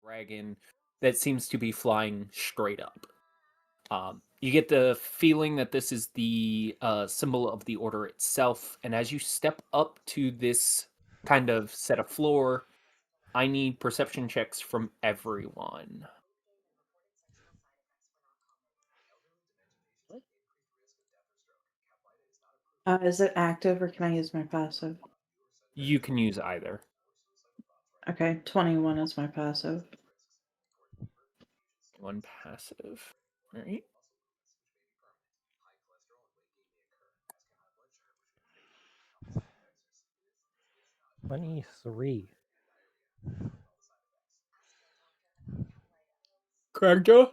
dragon that seems to be flying straight up. You get the feeling that this is the symbol of the order itself, and as you step up to this kind of set of floor, I need perception checks from everyone. Is it active or can I use my passive? You can use either. Okay, 21 is my passive. One passive. All right. $23. Cragda?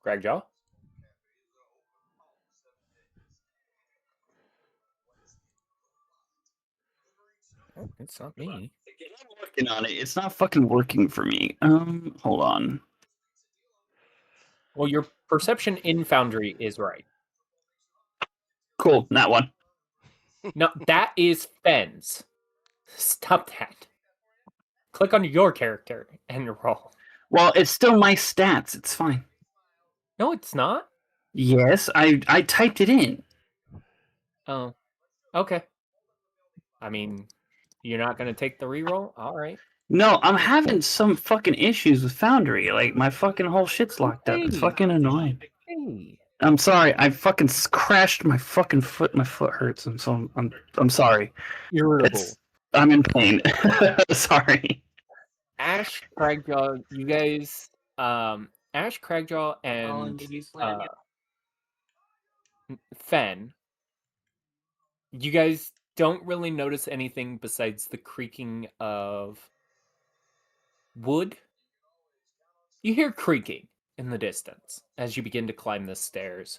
Cragjaw? Oh, it's not me. I'm working on it. It's not fucking working for me. Hold on. Well, your perception in Foundry is right. Cool, not one. No, that is Fen's. Stop that. Click on your character and roll. Well, it's still my stats. It's fine. No, it's not. Yes, I typed it in. Oh, okay. I mean, you're not going to take the reroll? All right. No, I'm having some fucking issues with Foundry. Like, my fucking whole shit's locked up. It's Hey. fucking annoying. Hey. I'm sorry. I fucking crashed my fucking foot. My foot hurts. I'm sorry. Irritable. I'm in pain. Sorry. Ash, Cragjaw, you guys, Ash, Cragjaw, and Fen, you guys don't really notice anything besides the creaking of wood. You hear creaking in the distance as you begin to climb the stairs.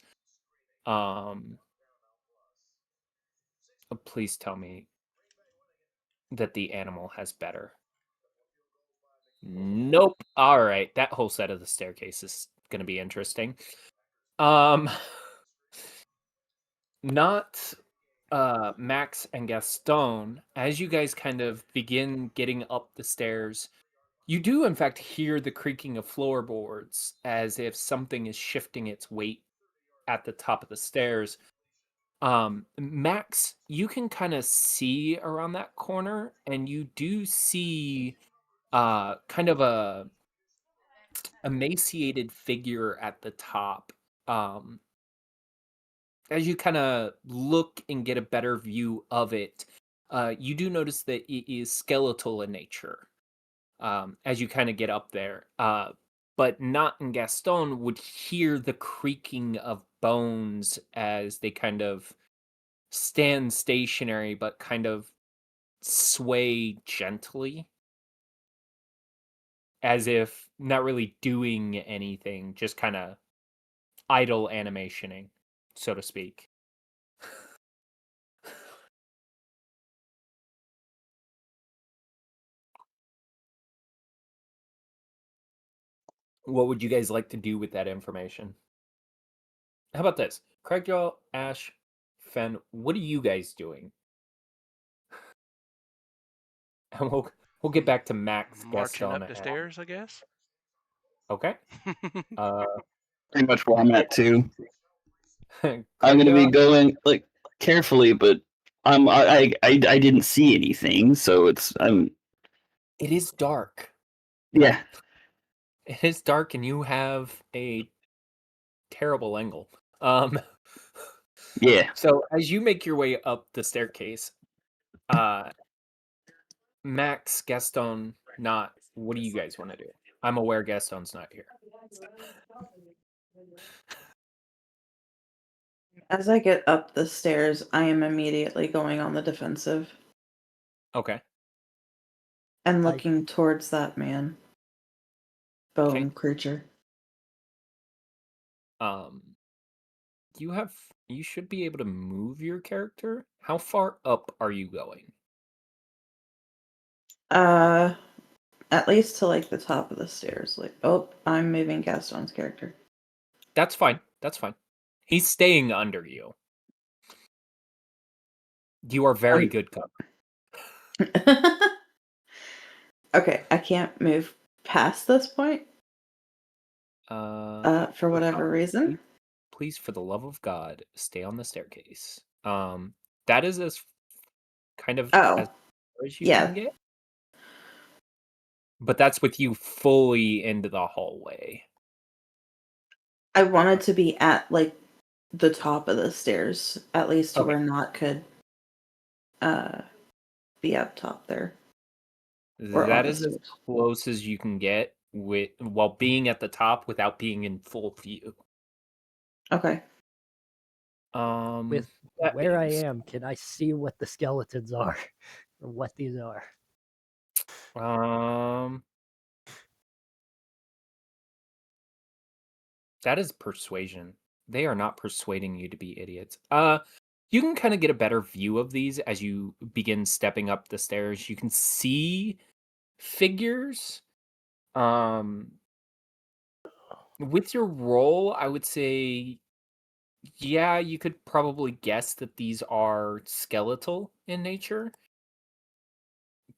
Please tell me that the animal has better. Nope. All right, that whole set of the staircase is going to be interesting. Not Max and Gaston, as you guys kind of begin getting up the stairs, you do in fact hear the creaking of floorboards as if something is shifting its weight at the top of the stairs. Max, you can kind of see around that corner, and you do see kind of a emaciated figure at the top. As you kind of look and get a better view of it, you do notice that it is skeletal in nature. As you kind of get up there, but not in Gaston would hear the creaking of bones as they kind of stand stationary, but kind of sway gently, as if not really doing anything, just kind of idle animationing, so to speak. What would you guys like to do with that information? How about this? Craigjaw, Ash, Fen, what are you guys doing? And we'll get back to Max. Marching Gaston, up the stairs, I guess. Okay. Pretty much where I'm at too. I'm Craigjaw? gonna be going like carefully, but I didn't see anything, so I'm. It is dark. Yeah. It is dark, and you have a terrible angle. Yeah. So as you make your way up the staircase, Max, Gaston, not. What do you guys want to do? I'm aware Gaston's not here. As I get up the stairs, I am immediately going on the defensive. Okay. And looking towards that man. Bone Okay. creature. You should be able to move your character. How far up are you going? At least to like the top of the stairs. Like, oh, I'm moving Gaston's character. That's fine. That's fine. He's staying under you. You are very Um, good cover. okay, I can't move past this point for whatever Kragel, reason. please, for the love of God, stay on the staircase. That is as kind of Oh, as far as you can yeah. get, but that's with you fully into the hallway. I wanted to be at like the top of the stairs, at least to Okay, where Not could uh be up top there or that on the is as stairs. close as you can get with while being at the top without being in full view. Okay. Um, With that where I being am, can I see what the skeletons are or what these are? um, that is persuasion. They are not persuading you to be idiots. You can kind of get a better view of these as you begin stepping up the stairs. You can see figures. Um, with your roll, I would say, yeah, you could probably guess that these are skeletal in nature,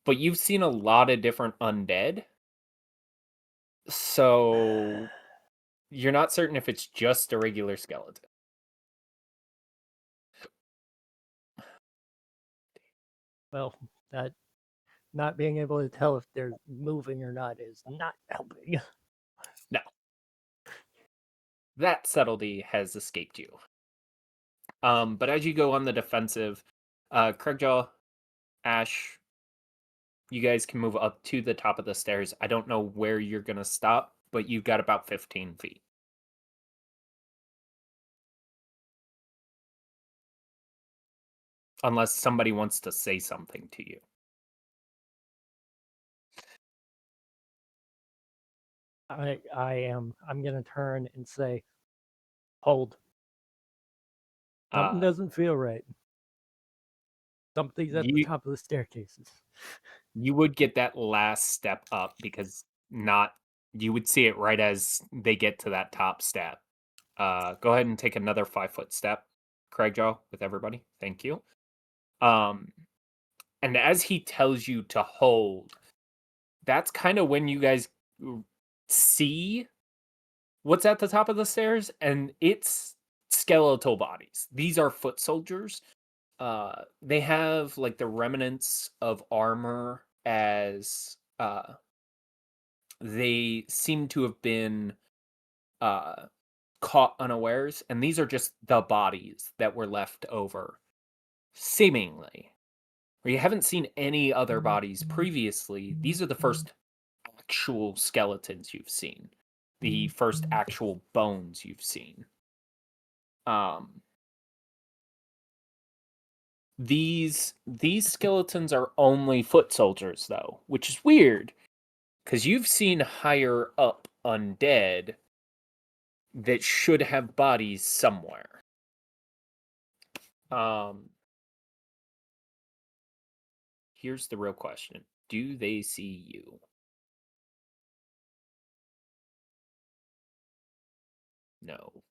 but you've seen a lot of different undead. So you're not certain if it's just a regular skeleton. Well, that not being able to tell if they're moving or not is not helping. No, that subtlety has escaped you. But as you go on the defensive, Craigjaw, Ash, you guys can move up to the top of the stairs. I don't know where you're gonna stop, but you've got about 15 feet. Unless somebody wants to say something to you. I'm gonna turn and say, hold. Something Uh, doesn't feel right. Something's at the you top of the staircases. you would get that last step up because not you would see it right as they get to that top step. Go ahead and take another 5-foot step, Craigjaw, with everybody. Thank you. Um, and as he tells you to hold, that's kind of when you guys see what's at the top of the stairs, and it's skeletal bodies. These are foot soldiers. They have like the remnants of armor as they seem to have been uh caught unawares, and these are just the bodies that were left over, seemingly. Where you haven't seen any other bodies previously. These are the first actual skeletons you've seen, the first actual bones you've seen. Um, these skeletons are only foot soldiers though, which is weird because you've seen higher up undead that should have bodies somewhere. Um, here's the real question: do they see you? No,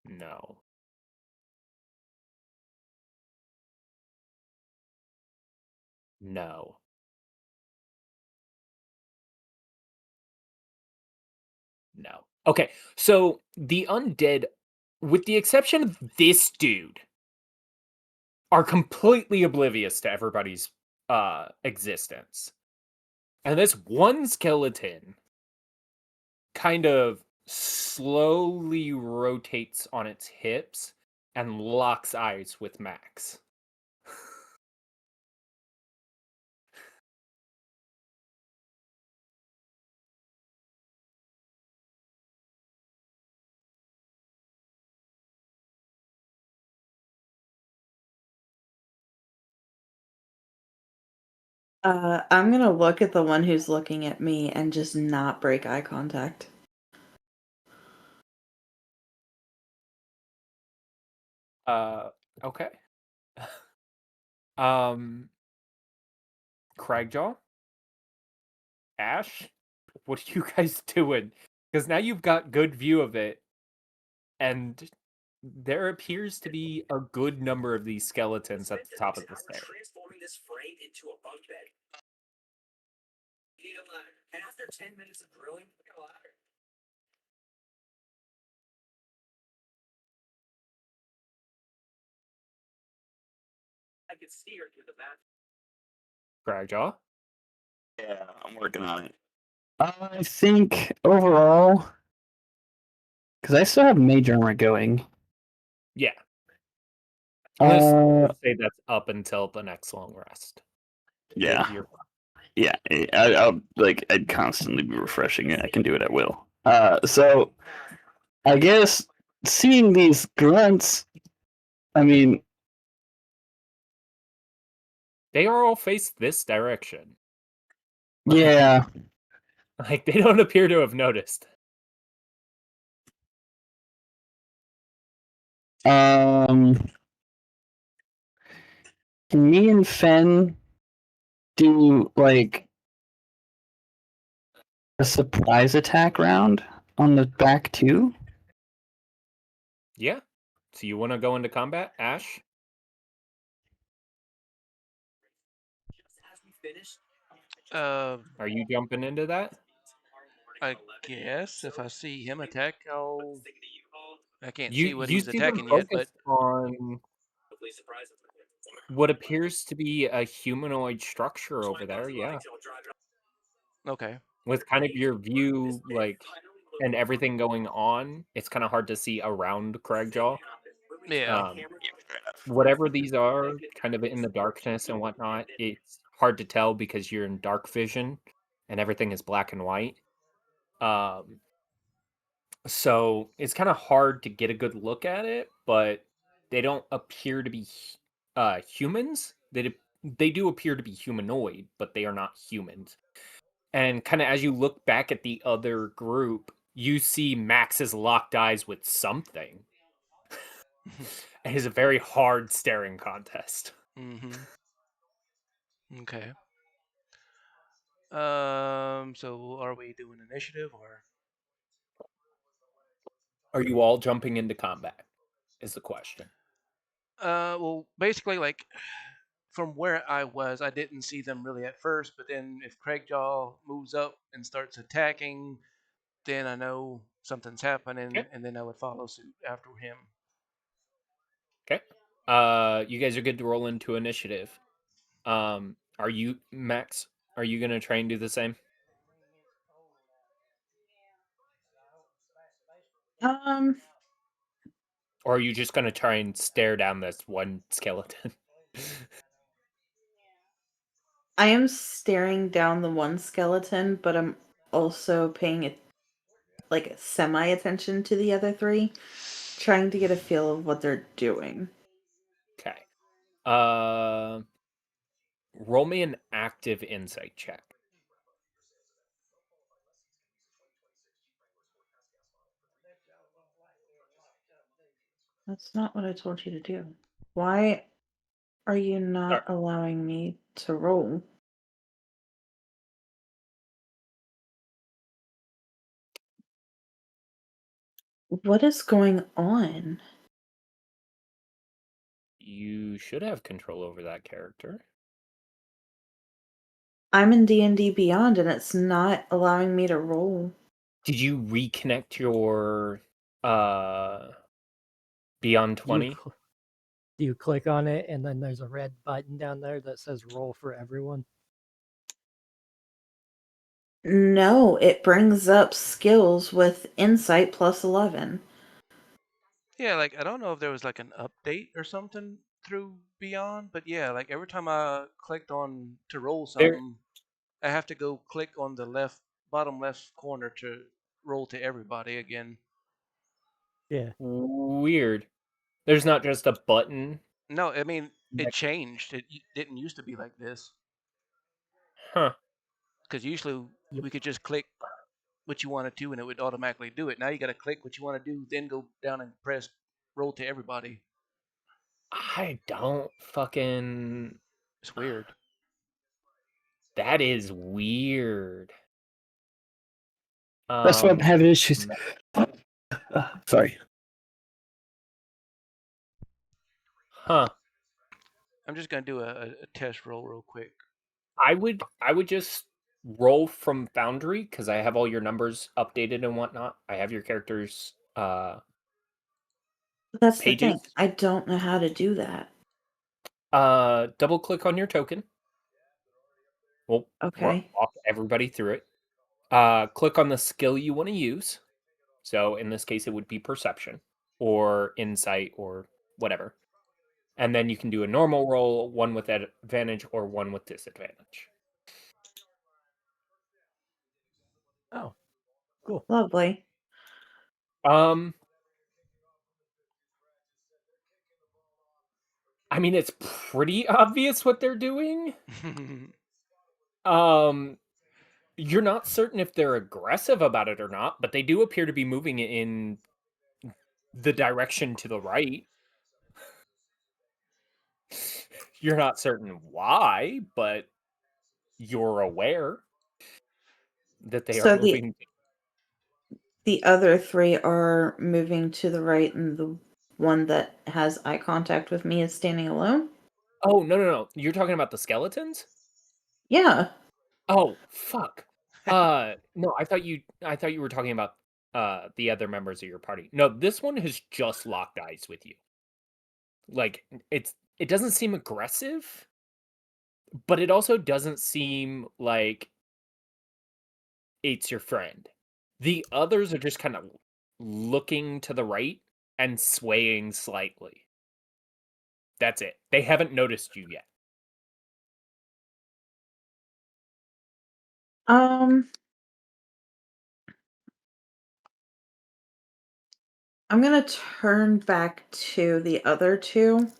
no, no, no. Okay, so the undead, with the exception of this dude, are completely oblivious to everybody's existence. And this one skeleton kind of slowly rotates on its hips and locks eyes with Max. I'm gonna look at the one who's looking at me and just not break eye contact. Uh, okay. um, Cragjaw, Ash, what are you guys doing? Because now you've got good view of it, and there appears to be a good number of these skeletons at the top of the stairs. Transforming this frame into a bunk bed. You need a ladder. And after 10 minutes of drilling, we got a ladder. I could see her through the bathroom. Cragjaw? Yeah, I'm working on it. I think overall, because I still have mage armor going. Yeah. I'm gonna Uh, say that's up until the next long rest. yeah, You're yeah. I'd constantly be refreshing it. I can do it at will. So I guess seeing these grunts, I mean, They are all faced this direction. yeah. Like, they don't appear to have noticed. Can me and Fen do like a surprise attack round on the back too? Yeah. So you want to go into combat, Ash? As we finish, Are you jumping into that? I guess if I see him attack, I can't You see what you he's see them attacking yet, but focused on hopefully surprise us. what appears to be a humanoid structure over there, yeah. okay. With kind of your view, like, and everything going on, it's kind of hard to see around Cragjaw. Yeah. Whatever these are, kind of in the darkness and whatnot, it's hard to tell because you're in dark vision and everything is black and white. So it's kind of hard to get a good look at it, but they don't appear to be humans. They do appear to be humanoid, but they are not humans. And kind of as you look back at the other group, you see Max's locked eyes with something. It is a very hard staring contest. Mm-hmm. Okay. So are we doing initiative or? Are you all jumping into combat? Is the question. Well, basically, like from where I was, I didn't see them really at first, but then if Craigjaw moves up and starts attacking, then I know something's happening, Okay. and then I would follow suit after him. Okay. You guys are good to roll into initiative. Are you, Max? Are you gonna try and do the same? Or are you just gonna try and stare down this one skeleton? I am staring down the one skeleton, but I'm also paying it like semi attention to the other three, trying to get a feel of what they're doing. Okay. Roll me an active insight check. That's not what I told you to do. Why are you not Sorry. allowing me to roll? What is going on? You should have control over that character. I'm in D&D Beyond and it's not allowing me to roll. Did you reconnect your Beyond 20? You click on it, and then there's a red button down there that says "Roll for everyone." No, it brings up skills with insight plus 11. Yeah, like I don't know if there was like an update or something through Beyond, but yeah, like every time I clicked on to roll There, something, I have to go click on the bottom left corner to roll to everybody again. Yeah. weird. There's not just a button. No, I mean it that- changed. It didn't used to be like this Huh. because usually Yep. we could just click what you wanted to and it would automatically do it. Now you got to click what you want to do, then go down and press roll to everybody. I don't fucking. It's weird. That is weird. That's why I'm having issues. Sorry. Huh. I'm just gonna do a test roll real quick. I would just roll from Foundry because I have all your numbers updated and whatnot. I have your characters That's the pages. thing. I don't know how to do that. Double click on your token. We'll Okay. walk everybody through it. Click on the skill you want to use. So in this case, it would be perception or insight or whatever. And then you can do a normal roll, one with advantage or one with disadvantage. Oh, cool. Lovely. I mean, it's pretty obvious what they're doing. You're not certain if they're aggressive about it or not, but they do appear to be moving in the direction to the right. You're not certain why, but you're aware that they are So moving. the other three are moving to the right, and the one that has eye contact with me is standing alone? Oh, no. You're talking about the skeletons? Yeah. Oh, fuck. No, I thought you were talking about the other members of your party. No, this one has just locked eyes with you. Like it doesn't seem aggressive, but it also doesn't seem like it's your friend. The others are just kind of looking to the right and swaying slightly. That's it. They haven't noticed you yet. I'm gonna turn back to the other two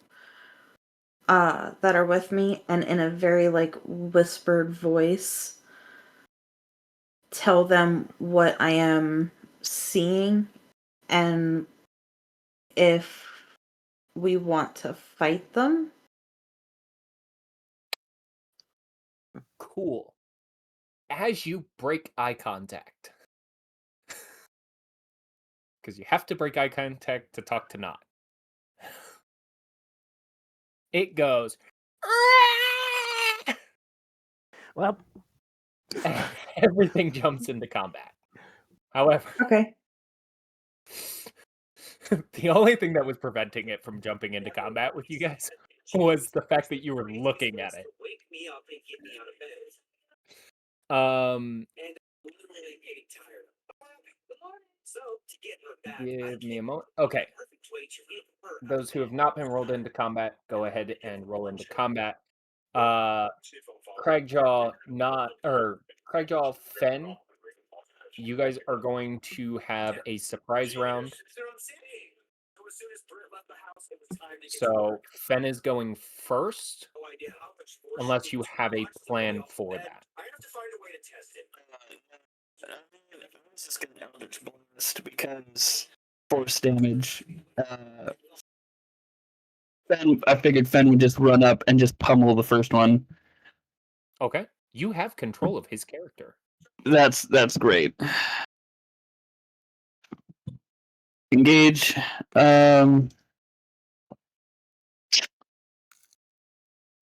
that are with me, and in a very like whispered voice tell them what I am seeing and if we want to fight them. Cool. As you break eye contact, because you have to break eye contact to talk to Not. It goes. Well, Everything jumps into combat. However, Okay. the only thing that was preventing it from jumping into combat with you guys was the fact that you were looking at it. Wake me up and get me out of bed. Literally getting tired. So to get her back, Give me a moment. Okay. perfect way to eat her. Those who have not been rolled into combat, go ahead and roll into combat. Craigjaw, Fen, you guys are going to have a surprise round. So Fen is going first, unless you have a plan for that. I have to find a way to test it. I was just gonna Eldritch Blast because force damage. I figured Fen would just run up and just pummel the first one. Okay. You have control of his character. That's great. Engage.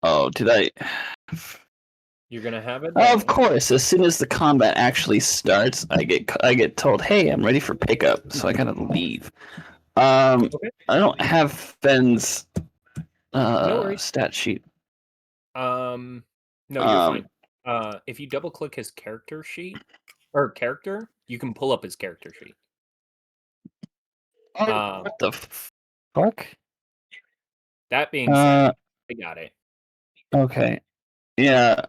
Oh, did I? You're gonna have it. Of course. As soon as the combat actually starts, I get told, "Hey, I'm ready for pickup," so I gotta leave. Okay. I don't have Fen's No worries. stat sheet. No, you're fine. If you double click his character sheet or character, you can pull up his character sheet. What the fuck? That being said, I got it. Okay. Yeah.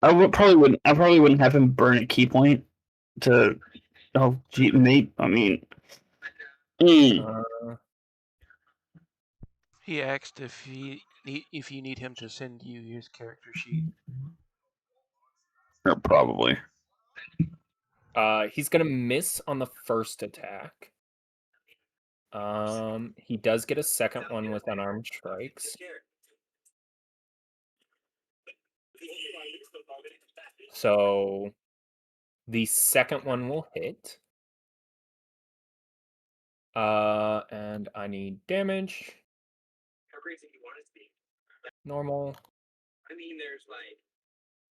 I probably wouldn't have him burn a key point to. Oh, gee, mate. I mean. He asked if you need him to send you his character sheet. Probably. He's gonna miss on the first attack. He does get a second one with unarmed strikes. So The second one will hit. And I need damage. How crazy do you want it to be? Normal. I mean, there's like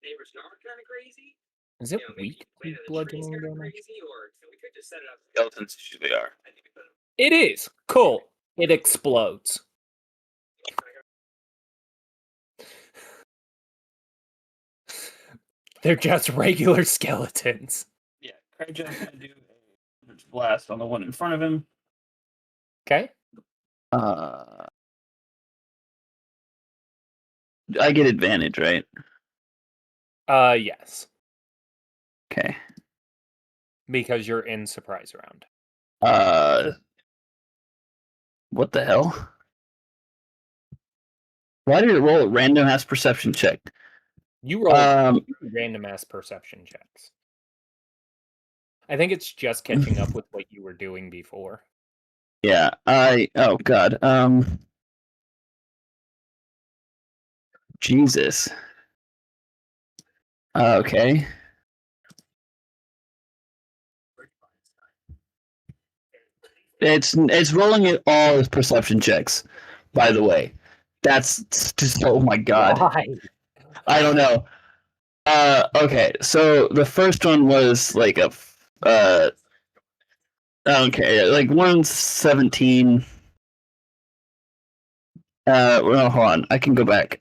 neighbors are kind of crazy. Is it Maybe weak way to to the trees bludgeoning kind of damage? crazy, or we could just set it up. Skeletons usually are. I think we put It is. Cool. It explodes. They're just regular skeletons. Yeah, Craig's gonna do a Eldritch blast on the one in front of him. Okay. I get advantage, right? Yes. Okay. Because you're in surprise round. What the hell? Why did it roll a random ass perception check? You rolled random ass perception checks. I think it's just catching up with what you were doing before. Yeah, oh god. Jesus. Okay. It's rolling it all as perception checks, by the way. That's just, oh my god. Why? I don't know. Okay, so the first one was like a okay, like 117. Well, hold on, I can go back.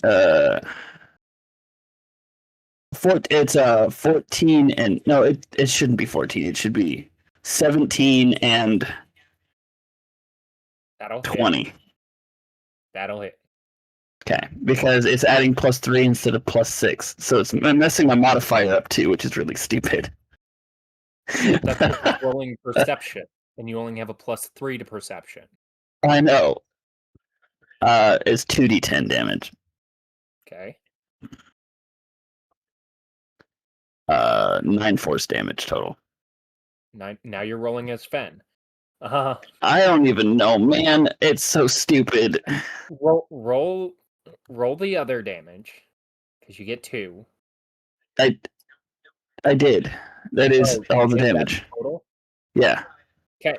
It's 14 and no, it shouldn't be 14. It should be 17 and That'll 20. hit. That'll hit. Okay, because it's adding +3 instead of +6, so I'm messing my modifier up too, which is really stupid. That's just rolling perception, and you only have a +3 to perception. I know. It's 2d10 damage. Okay. 9 force damage total. Now you're rolling as Fen. I don't even know, man. It's so stupid. Roll the other damage, because you get 2. I did. That is all the Is that damage. total? Yeah. Okay.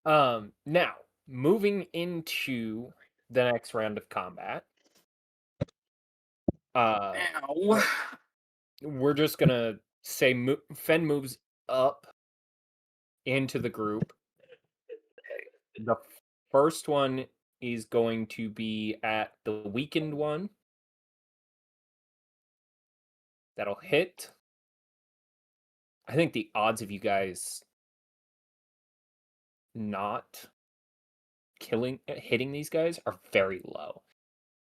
Now moving into the next round of combat. We're just gonna say Fen moves up into the group. The first one is going to be at the weakened one. That'll hit. I think the odds of you guys not hitting these guys are very low.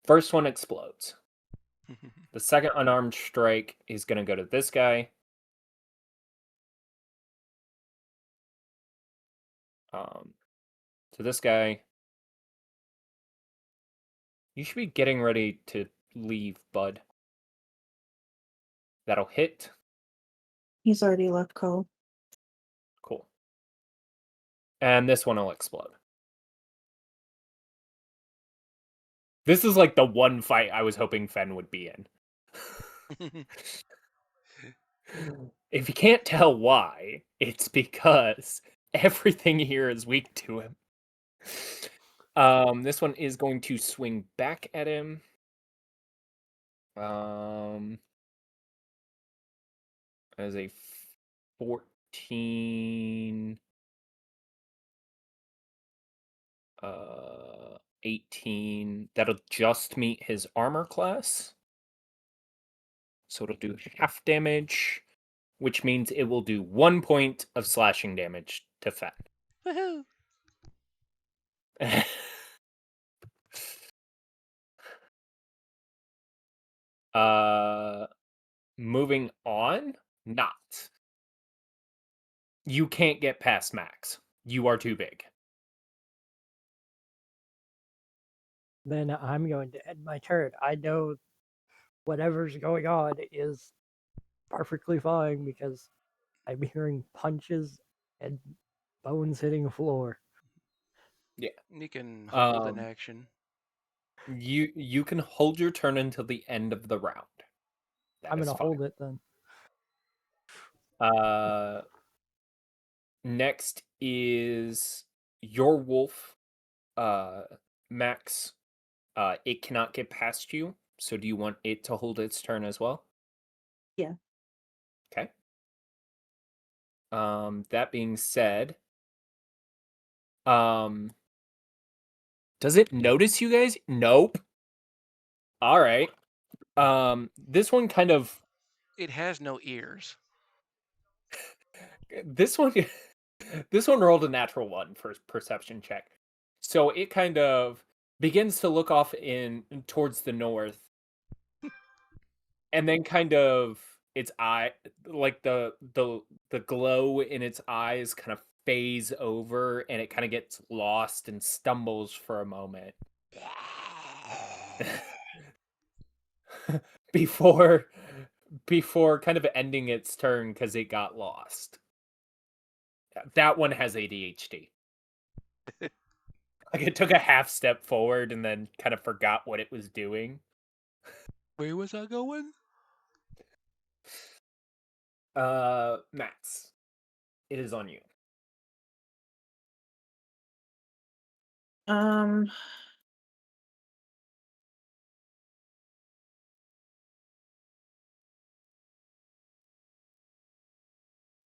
First one explodes. The second unarmed strike is going to go to this guy. To this guy. You should be getting ready to leave, bud. That'll hit. He's already left, Cole. Cool. And this one will explode. This is like the one fight I was hoping Fen would be in. If you can't tell why, it's because everything here is weak to him. This one is going to swing back at him. As a 14, 18. That'll just meet his armor class. So it'll do half damage, which means it will do 1 point of slashing damage to Fen. Woohoo! Moving on, not. You can't get past Max. You are too big. Then I'm going to end my turn. I know whatever's going on is perfectly fine because I'm hearing punches and bones hitting the floor. Yeah. You can hold an action. You can hold your turn until the end of the round. I'm going to hold it then. Uh, next is your wolf, uh, Max. It cannot get past you. So do you want it to hold its turn as well? Yeah. Okay. That being said, does it notice you guys? Nope. All right. This one kind of It has no ears. this one this one rolled a natural one for perception check. So it kind of begins to look off in towards the north, and then kind of its eye, like the glow in its eyes kind of phase over, and it kind of gets lost and stumbles for a moment before before kind of ending its turn because it got lost. That one has ADHD. Like it took a half step forward and then kind of forgot what it was doing. Where was I going? Max, it is on you. Um,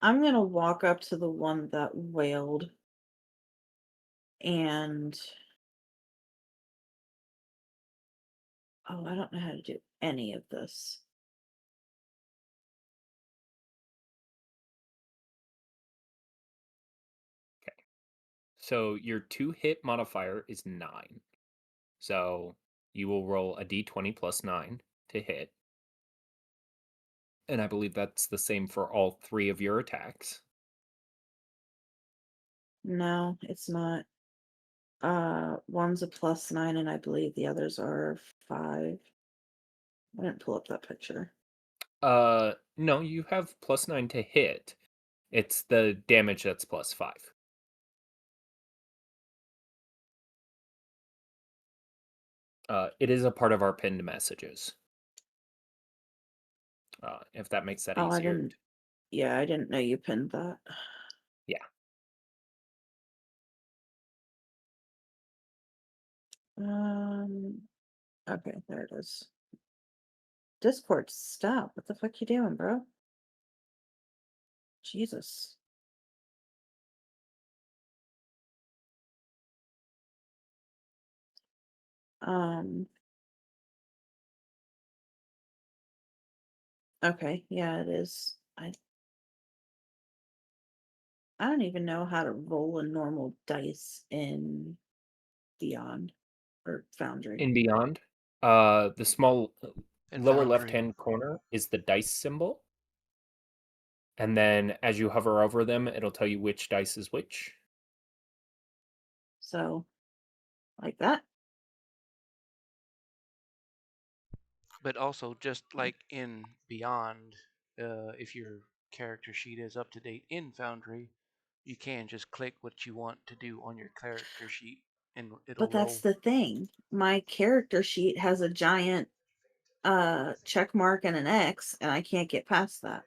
I'm gonna walk up to the one that wailed and oh, I don't know how to do any of this. So your 2 hit modifier is 9. So you will roll a d20 plus 9 to hit. And I believe that's the same for all 3 of your attacks. No, it's not. One's a +9, and I believe the others are 5. I didn't pull up that picture. No, you have plus 9 to hit. It's the damage that's plus 5. It is a part of our pinned messages. If that makes that Oh, I easier. didn't. Yeah, I didn't know you pinned that. Yeah. Okay, there it is. Discord, stop. What the fuck you doing, bro? Jesus. Um, okay, yeah, it is. I don't even know how to roll a normal dice in Beyond or Foundry. In Beyond, the small In lower Foundry. left-hand corner is the dice symbol. And then as you hover over them, it'll tell you which dice is which. So, like that. But also, just like in Beyond, if your character sheet is up to date in Foundry, you can just click what you want to do on your character sheet and it'll But that's roll. the thing. My character sheet has a giant check mark and an X, and I can't get past that.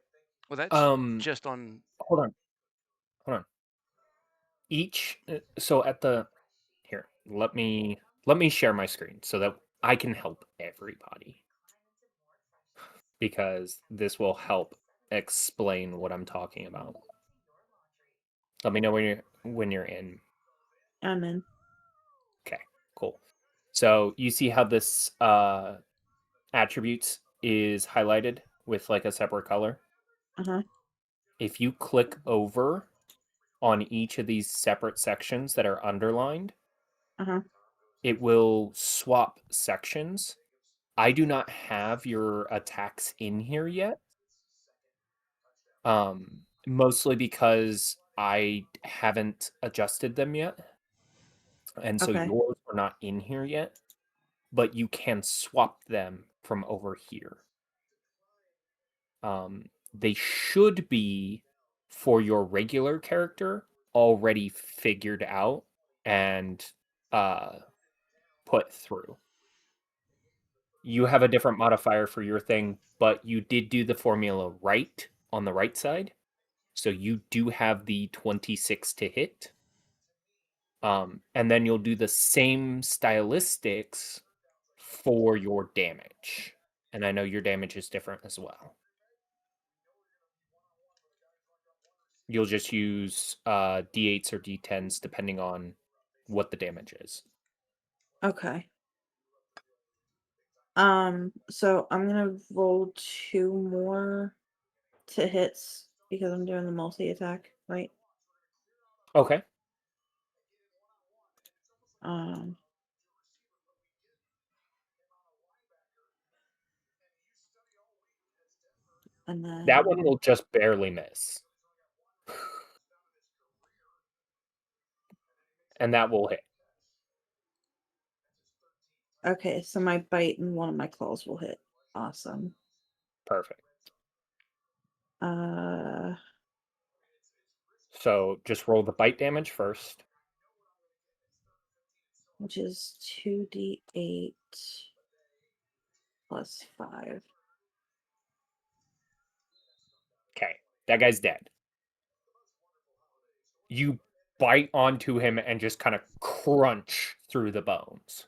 Well, that's Um, just on. hold on. So at the here, let me share my screen so that I can help everybody because this will help explain what I'm talking about. Let me know when you're in. I'm in. Okay, cool. So you see how this attributes is highlighted with like a separate color? Uh-huh. If you click over on each of these separate sections that are underlined, Uh-huh. it will swap sections. I do not have your attacks in here yet. Mostly because I haven't adjusted them yet. And so Okay. yours are not in here yet, but you can swap them from over here. They should be for your regular character already figured out and put through. You have a different modifier for your thing, but you did do the formula right on the right side. So you do have the 26 to hit. And then you'll do the same stylistics for your damage. And I know your damage is different as well. You'll just use D8s or D10s depending on what the damage is. Okay. So I'm gonna roll 2 more to hits because I'm doing the multi-attack, right? Okay. Um and That one then will just barely miss. And that will hit. okay, so my bite and one of my claws will hit. Awesome. Perfect. Uh So just roll the bite damage first. which is 2d8 plus 5. Okay. That guy's dead. You bite onto him and just kind of crunch through the bones.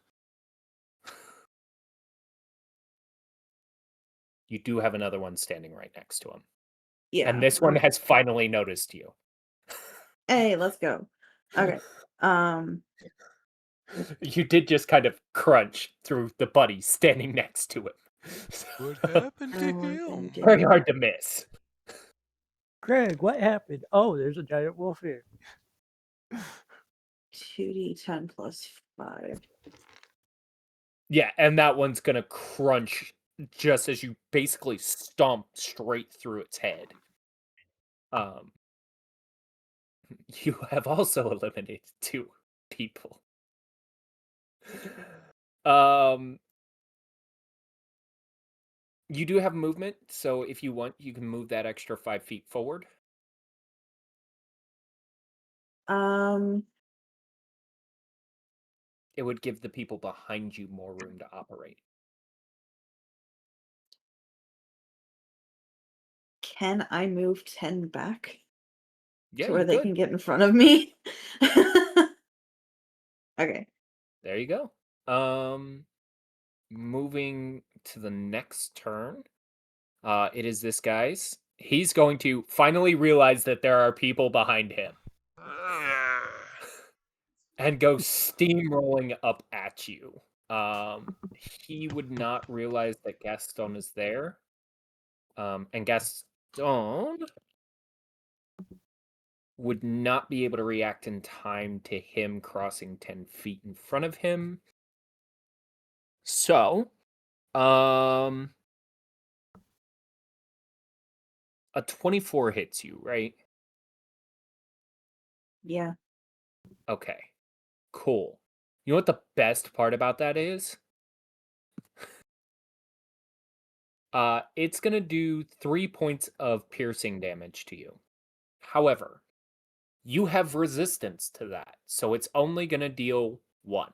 You do have another one standing right next to him. Yeah. And this one has finally noticed you. Hey, let's go. Okay. You did just kind of crunch through the buddy standing next to him. What happened to Oh, him? then Very hard to miss. Greg, what happened? Oh, there's a giant wolf here. 2d10 plus 5. Yeah, and that one's gonna crunch just as you basically stomp straight through its head. You have also eliminated 2 people. You do have movement, so if you want, you can move that extra 5 feet forward. It would give the people behind you more room to operate. Can I move 10 back Yeah, to you where they could. can get in front of me? Okay. There you go. Moving to the next turn. It is this guy's. He's going to finally realize that there are people behind him and go steamrolling up at you. He would not realize that Gaston is there. And Gaston would not be able to react in time to him crossing 10 feet in front of him. So, a 24 hits you, right? Yeah. Okay. Cool. You know what the best part about that is? It's gonna do 3 points of piercing damage to you. However, you have resistance to that, so it's only gonna deal 1.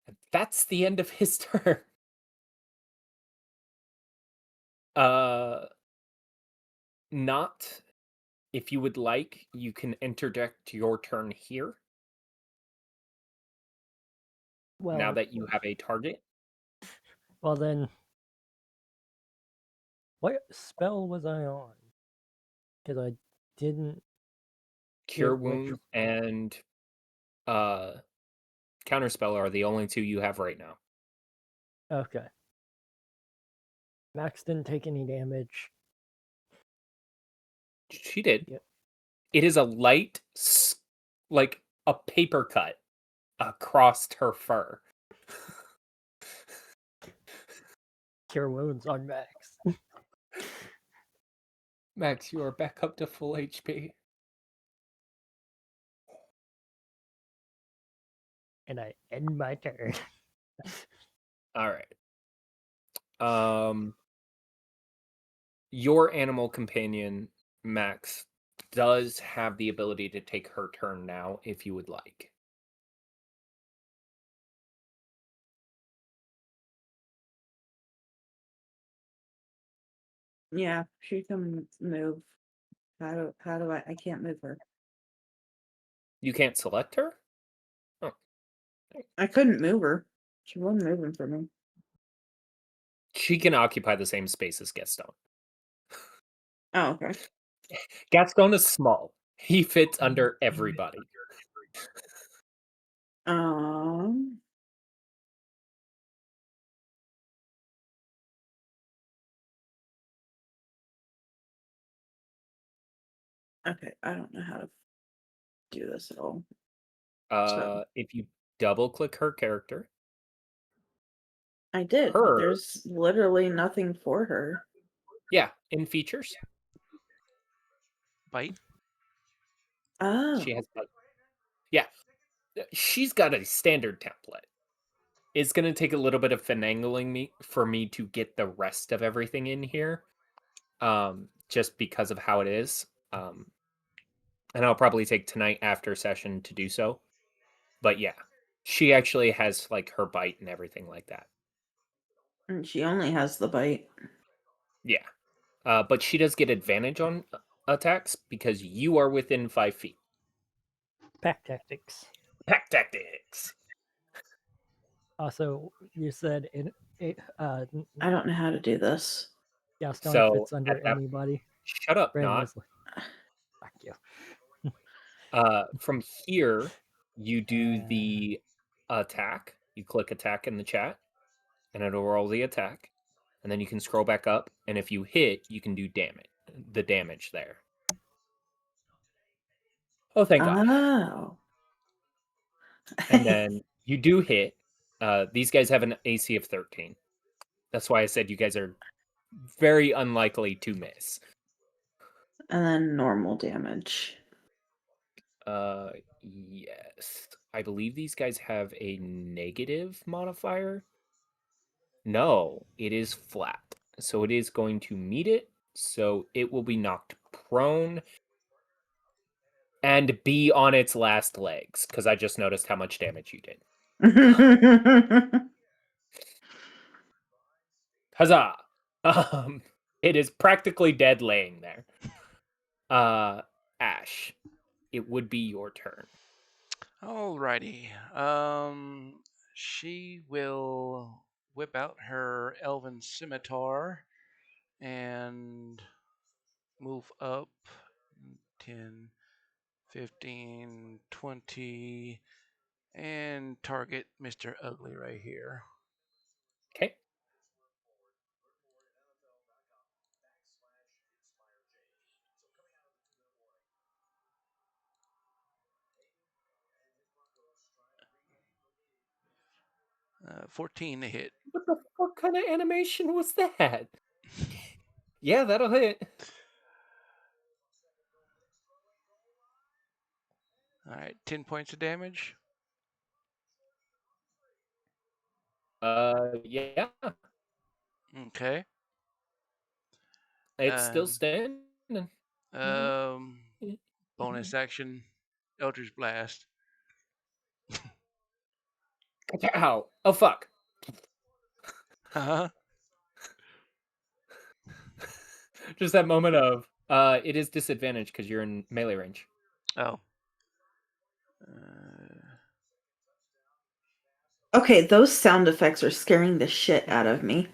And that's the end of his turn. Not if you would like, you can interject your turn here now Well, that you have a target. well then, what spell was I on? Because I didn't Cure get which. Wounds and Counterspell are the only 2 you have right now. Okay. Max didn't take any damage. She did. Yep. It is a light, like a paper cut across her fur. Cure wounds on Max. Max, you are back up to full HP. And I end my turn. All right. Your animal companion, Max, does have the ability to take her turn now if you would like. Yeah, she can move. How do I can't move her. You can't select her? Oh. I couldn't move her. She wasn't moving for me. She can occupy the same space as Gaston. Oh, okay. Gaston is small. He fits under everybody. Um Okay, I don't know how to do this at all. So If you double click her character, I did, but her, there's literally nothing for her. yeah, in features, Bite. she Oh. has, yeah, she's got a standard template. It's gonna take a little bit of finagling for me to get the rest of everything in here, just because of how it is. And I'll probably take tonight after session to do so. But yeah, she actually has like her bite and everything like that. And she only has the bite. Yeah, but she does get advantage on attacks because you are within 5 feet. Pack tactics. Pack tactics. Also, you said I don't know how to do this. Gaston So fits under at that, anybody. shut up, Brandon not. was like, fuck you. From here, you do the attack. You click attack in the chat, and it'll roll the attack. And then you can scroll back up, and if you hit, you can do damage. The damage there. Oh, thank God. Oh. And then you do hit. These guys have an AC of 13. That's why I said you guys are very unlikely to miss. And then normal damage. Yes. I believe these guys have a negative modifier. No, it is flat. So it is going to meet it. So it will be knocked prone and be on its last legs. Because I just noticed how much damage you did. Huzzah! It is practically dead laying there. Ash, it would be your turn. Alrighty. She will whip out her elven scimitar and move up 10, 15, 20, and target Mr. Ugly right here. Okay. Uh, 14 to hit. What the fuck kind of animation was that? Yeah, that'll hit. Alright, 10 points of damage. Yeah. Okay. It's still standing. Um, bonus action, Eldritch Blast. Ow. Oh, fuck. Huh? Just that moment of, it is disadvantage because you're in melee range. Oh. Okay, those sound effects are scaring the shit out of me.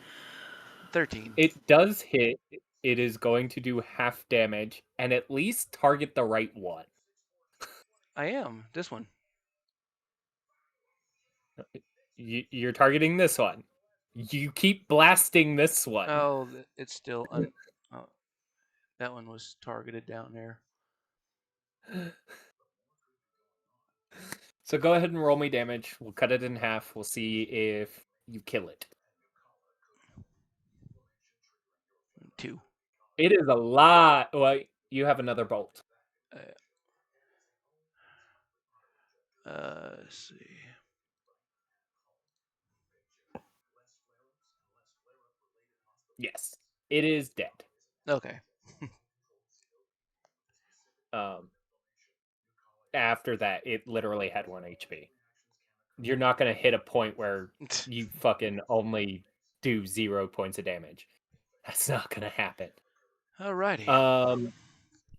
13. It does hit. It is going to do half damage and at least target the right one. I am. This one. You're targeting this one. You keep blasting this one. Oh, it's still oh, that one was targeted down there. So go ahead and roll me damage. We'll cut it in half. We'll see if you kill it. 2. It is a lot. Well, you have another bolt. Let's see. Yes, it is dead. Okay. After that, it literally had 1 HP. You're not going to hit a point where you fucking only do 0 points of damage. That's not going to happen. Alrighty.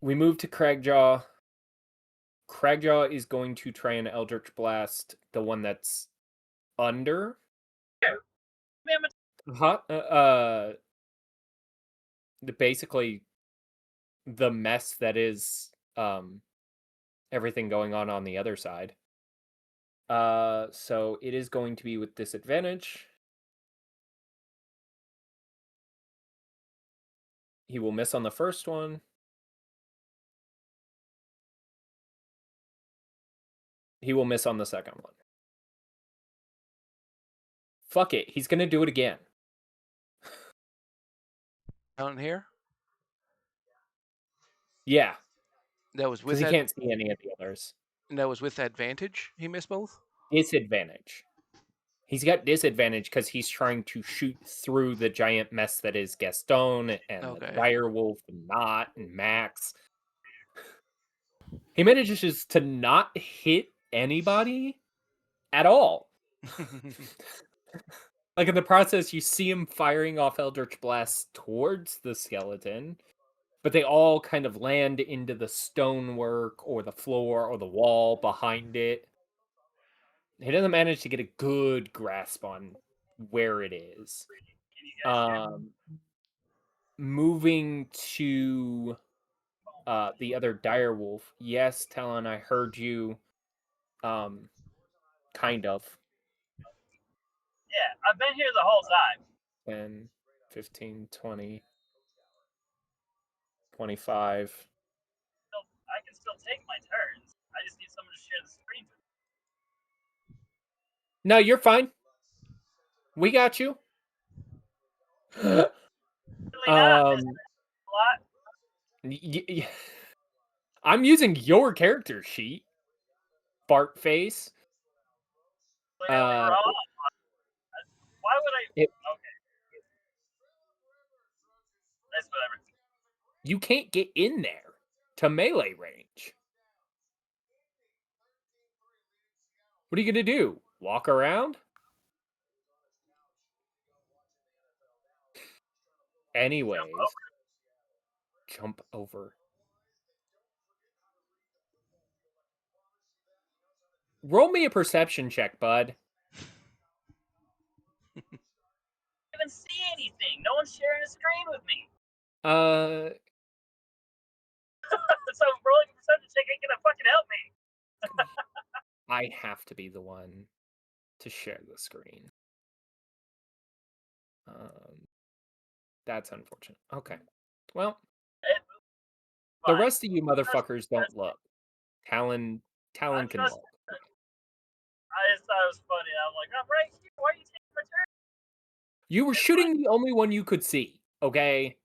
We move to Cragjaw. Cragjaw is going to try an Eldritch Blast, the one that's under. Basically the mess that is everything going on the other side. So it is going to be with disadvantage. He will miss on the first one. He will miss on the second one. Fuck it. He's going to do it again. Down here? Yeah. That was Because with he can't see any of the others. And that was with advantage? He missed both? Disadvantage. He's got disadvantage because he's trying to shoot through the giant mess that is Gaston and the Direwolf and Knot and Max. He manages to not hit anybody at all. Like in the process, you see him firing off Eldritch Blasts towards the skeleton, but they all kind of land into the stonework or the floor or the wall behind it. He doesn't manage to get a good grasp on where it is. Moving to the other Direwolf. Yes, Talon, I heard you. Kind of. Yeah, I've been here the whole time. 10, 15, 20, 25. I can still take my turns. I just need someone to share the screen with me. No, you're fine. We got you. Really not. I'm using your character sheet. Fart face. Clearly wrong. Why would I? Okay. That's whatever. You can't get in there to melee range. What are you going to do? Walk around? Anyways. Jump over. Roll me a perception check, bud. I can't even see anything. No one's sharing a screen with me. So rolling a perception check ain't gonna fucking help me. I have to be the one to share the screen. That's unfortunate. Okay. Well, the rest of you motherfuckers don't look. Talon can look. I just thought it was funny. I'm like, I'm right here. Why are you taking my turn? You were shooting the only one you could see, okay?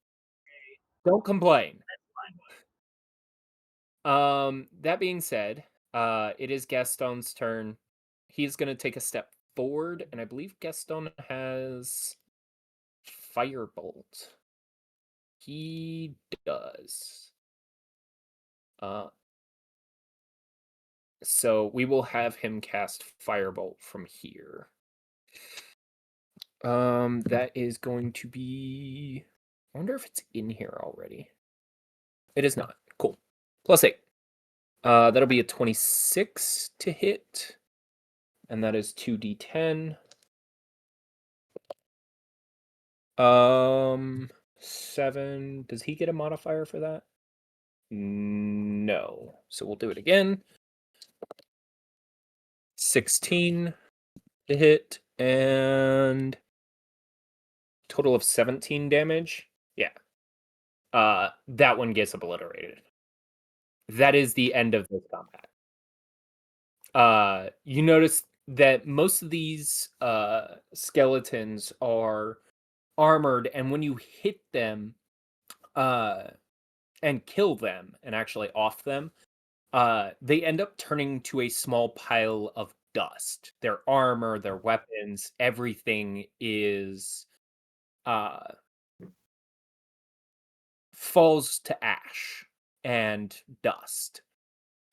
Don't complain. That being said, it is Gaston's turn. He's gonna take a step forward, and I believe Gaston has Firebolt. He does. So we will have him cast Firebolt from here. That is going to be... I wonder if it's in here already. It is not. Cool. +8. That'll be a 26 to hit. And that is 2d10. 7. Does he get a modifier for that? No. So we'll do it again. 16 to hit and total of 17 damage. Yeah. That one gets obliterated. That is the end of this combat. You notice that most of these skeletons are armored, and when you hit them and kill them and actually off them, they end up turning to a small pile of dust. Their armor, their weapons, everything is falls to ash and dust,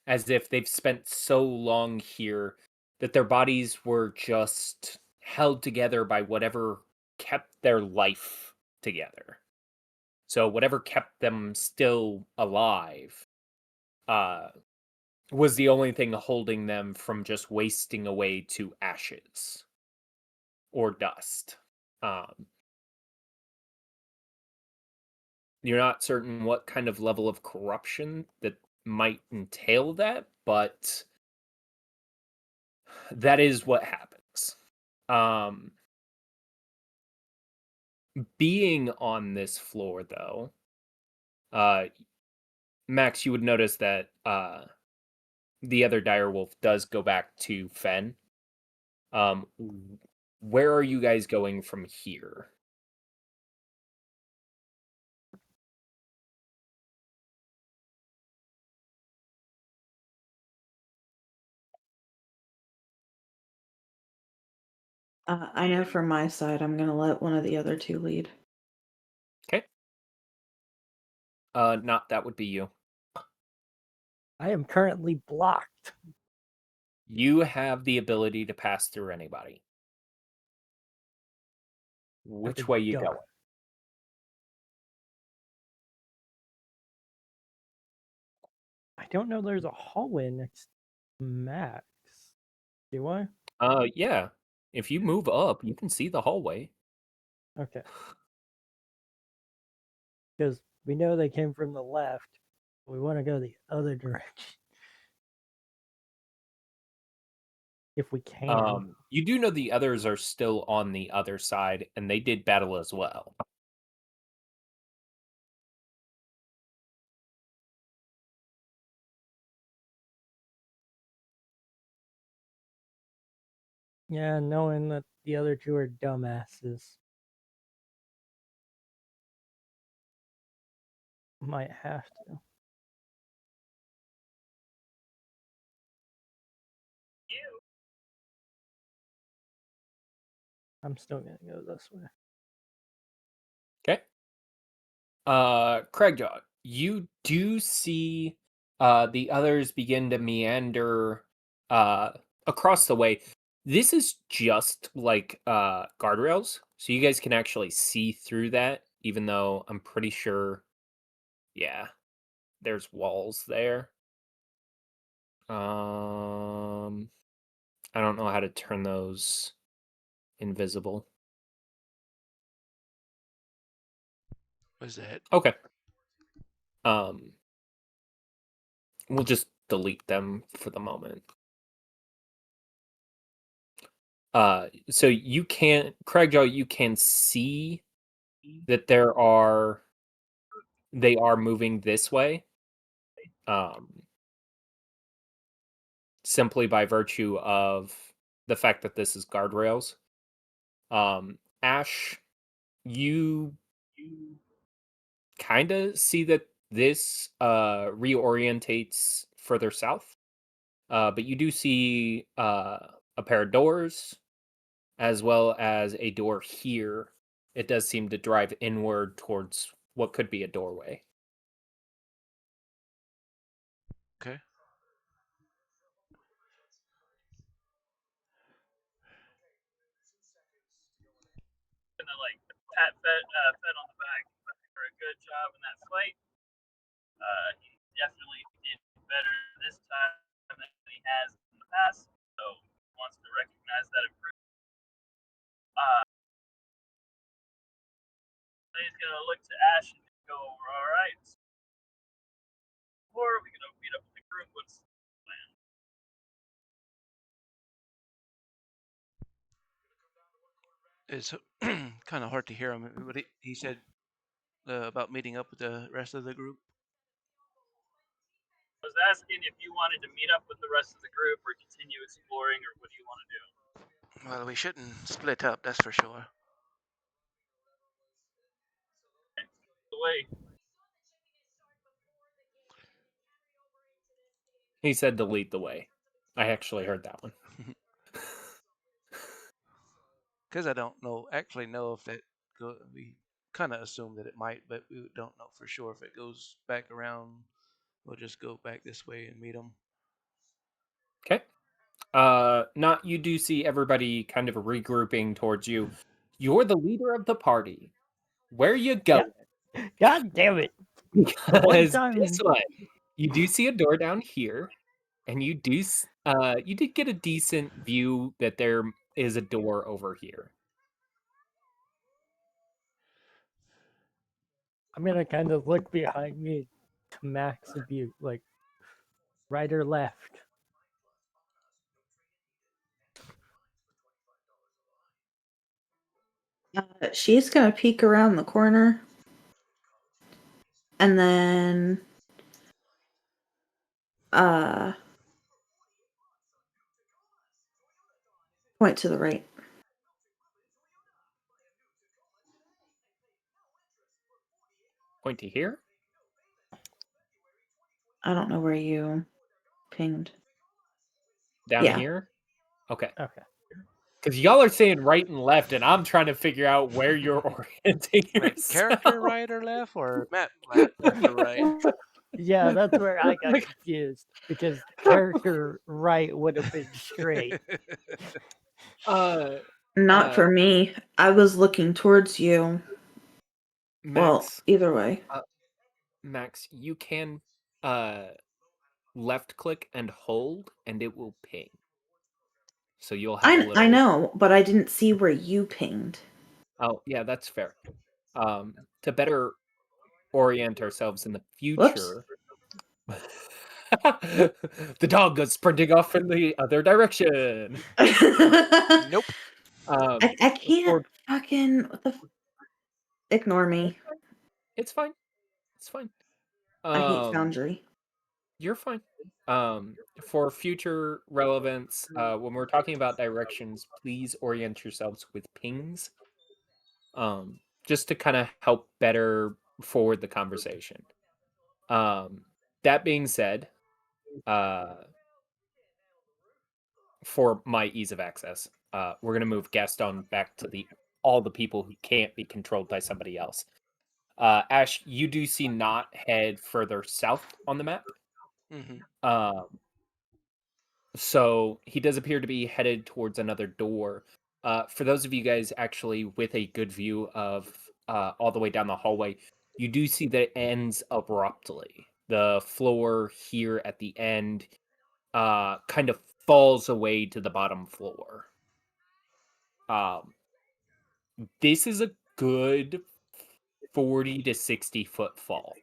as if they've spent so long here that their bodies were just held together by whatever kept their life together. So whatever kept them still alive uh, was the only thing holding them from just wasting away to ashes or dust. Um, you're not certain what kind of level of corruption that might entail that, but that is what happens. Um, being on this floor, though, uh, Max, you would notice that the other direwolf does go back to Fen. Where are you guys going from here? I know from my side, I'm gonna let one of the other two lead. Okay. Not that would be you. I am currently blocked. You have the ability to pass through anybody. Which the way you door. going? I don't know there's a hallway next to Max. Do I? Yeah. If you move up, you can see the hallway. Okay. Because we know they came from the left. We want to go the other direction. If we can. You do know the others are still on the other side, and they did battle as well. Yeah, knowing that the other two are dumbasses. Might have to. I'm still gonna go this way. Okay. Craigjaw, you do see the others begin to meander across the way. This is just like guardrails, so you guys can actually see through that, even though I'm pretty sure, yeah, there's walls there. I don't know how to turn those invisible. What is that? Okay. Um, we'll just delete them for the moment. So you can, Craigjaw, you can see that they are moving this way. Simply by virtue of the fact that this is guardrails. Ash, you kind of see that this reorientates further south. But you do see a pair of doors as well as a door here. It does seem to drive inward towards what could be a doorway. Okay. Gonna like pat Fed on the back for a good job in that fight. He definitely did better this time than he has in the past, so he wants to recognize that improvement. He's gonna look to Ash and go, "All right, or are we gonna meet up with the group? What's the plan?" It's kind of hard to hear him. What he said about meeting up with the rest of the group. I was asking if you wanted to meet up with the rest of the group or continue exploring, or what do you want to do? Well, we shouldn't split up, that's for sure. The way He said to lead the way. I actually heard that one. Because I don't actually know if that we kind of assume that it might, but we don't know for sure if it goes back around We'll just go back this way and meet them. Okay. Not you do see everybody kind of regrouping towards you. You're the leader of the party. Where you going? God damn it! One Because time. this one, you do see a door down here, and you did get a decent view that there is a door over here. I'm gonna kind of look behind me to max view, like right or left. She's gonna peek around the corner, and then point to the right. Point to here. I don't know where you pinged. Down Yeah. here. Okay. Okay. Because y'all are saying right and left, and I'm trying to figure out where you're orienting Like yourself. character right or left, or map left or right? Yeah, that's where I got Like- confused because character right would have been straight. Not Uh, for me. I was looking towards you. Well, Max, either way. Max, you can left click and hold, and it will ping. So you'll have a I little. know, but I didn't see where you pinged. Oh, yeah, that's fair. To better orient ourselves in the Whoops. future. The dog goes sprinting off in the other direction. Nope. I can't For- fucking ignore me. It's fine. It's fine. I hate Foundry. You're fine. For future relevance, when we're talking about directions, please orient yourselves with pings. Just to kind of help better forward the conversation. That being said, for my ease of access, we're gonna move Gaston back to all the people who can't be controlled by somebody else. Ash, you do see not head further south on the map. Mm-hmm. So he does appear to be headed towards another door. For those of you guys actually with a good view of all the way down the hallway, you do see that it ends abruptly. The floor here at the end kind of falls away to the bottom floor. This is a good 40 to 60 foot fall.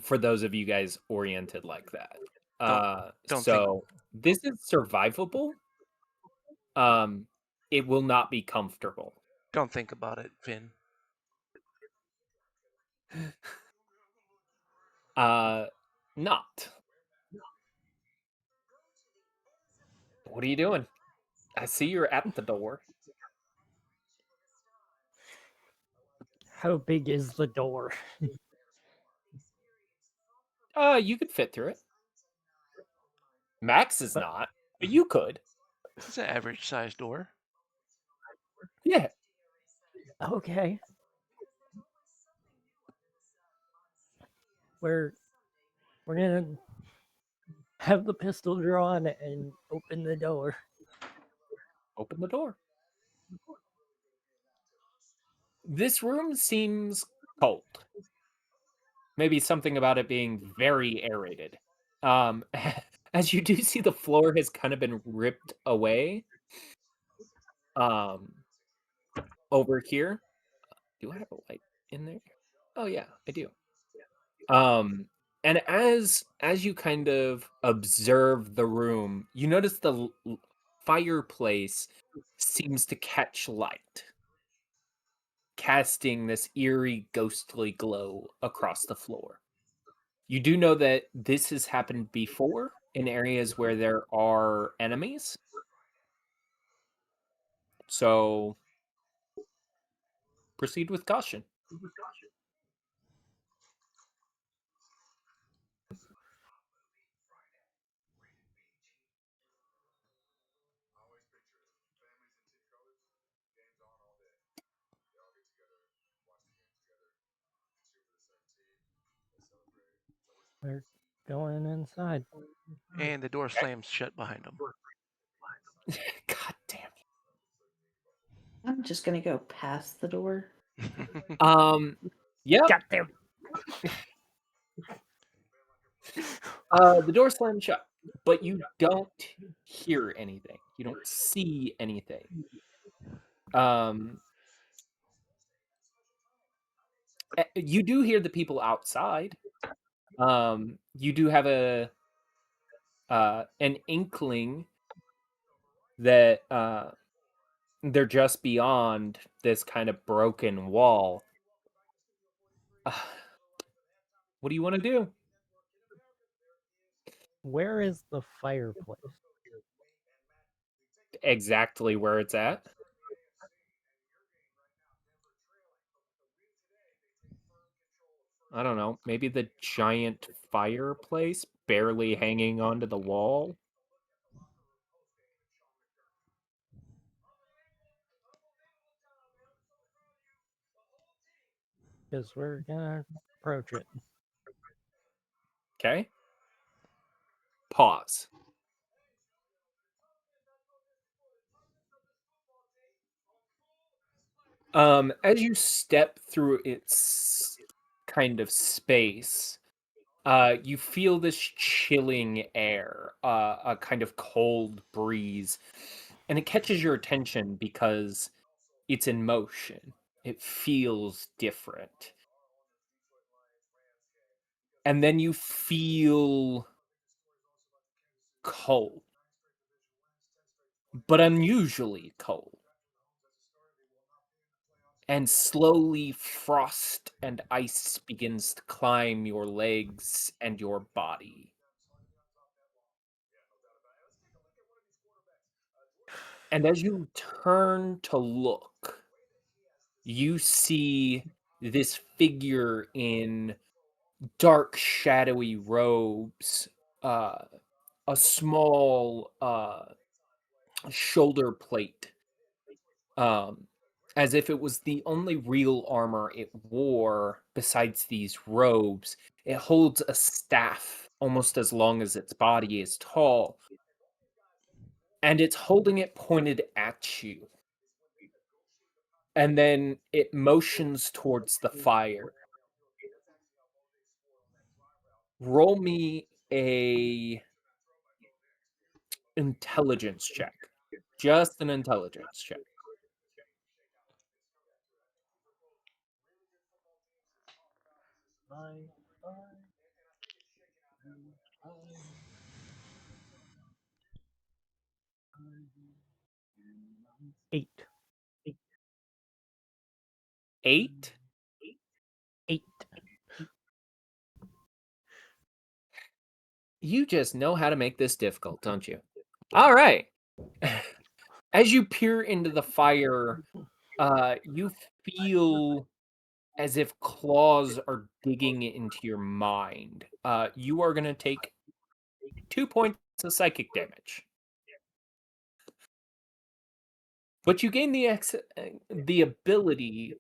For those of you guys oriented like that. Don't So this is survivable. It will not be comfortable. Don't think about it, Finn. Not. What are you doing? I see you're at the door. How big is the door? You could fit through it. Max is not, but you could. It's an average sized door. Yeah. Okay. We're gonna have the pistol drawn and open the door. Open the door. This room seems cold. Maybe something about it being very aerated. As you do see, the floor has kind of been ripped away. Over here. Do I have a light in there? Oh yeah, I do. And as you kind of observe the room, you notice the fireplace seems to catch light, casting this eerie, ghostly glow across the floor. You do know that this has happened before in areas where there are enemies. So proceed with caution. We're going inside. And the door slams shut behind them. God damn I'm just gonna go past the door. it. Yep. Got them. The door slams shut, but you don't hear anything. You don't see anything. You do hear the people outside. You do have an inkling that they're just beyond this kind of broken wall. What do you want to do? Where is the fireplace? Exactly where it's at. I don't know. Maybe the giant fireplace barely hanging onto the wall. Because we're gonna approach it. Okay. Pause. As you step through its kind of space, you feel this chilling air, a kind of cold breeze, and it catches your attention because it's in motion. It feels different. And then you feel cold, but unusually cold. And slowly frost and ice begins to climb your legs and your body. And as you turn to look, you see this figure in dark, shadowy robes, uh, a small shoulder plate, as if it was the only real armor it wore besides these robes. It holds a staff almost as long as its body is tall, and it's holding it pointed at you. And then it motions towards the fire. Roll me a intelligence check. Just an intelligence check. Eight. 8. 8. You just know how to make this difficult, don't you? All right. As you peer into the fire, you feel as if claws are digging into your mind. You are going to take 2 points of psychic damage. But you gain the ability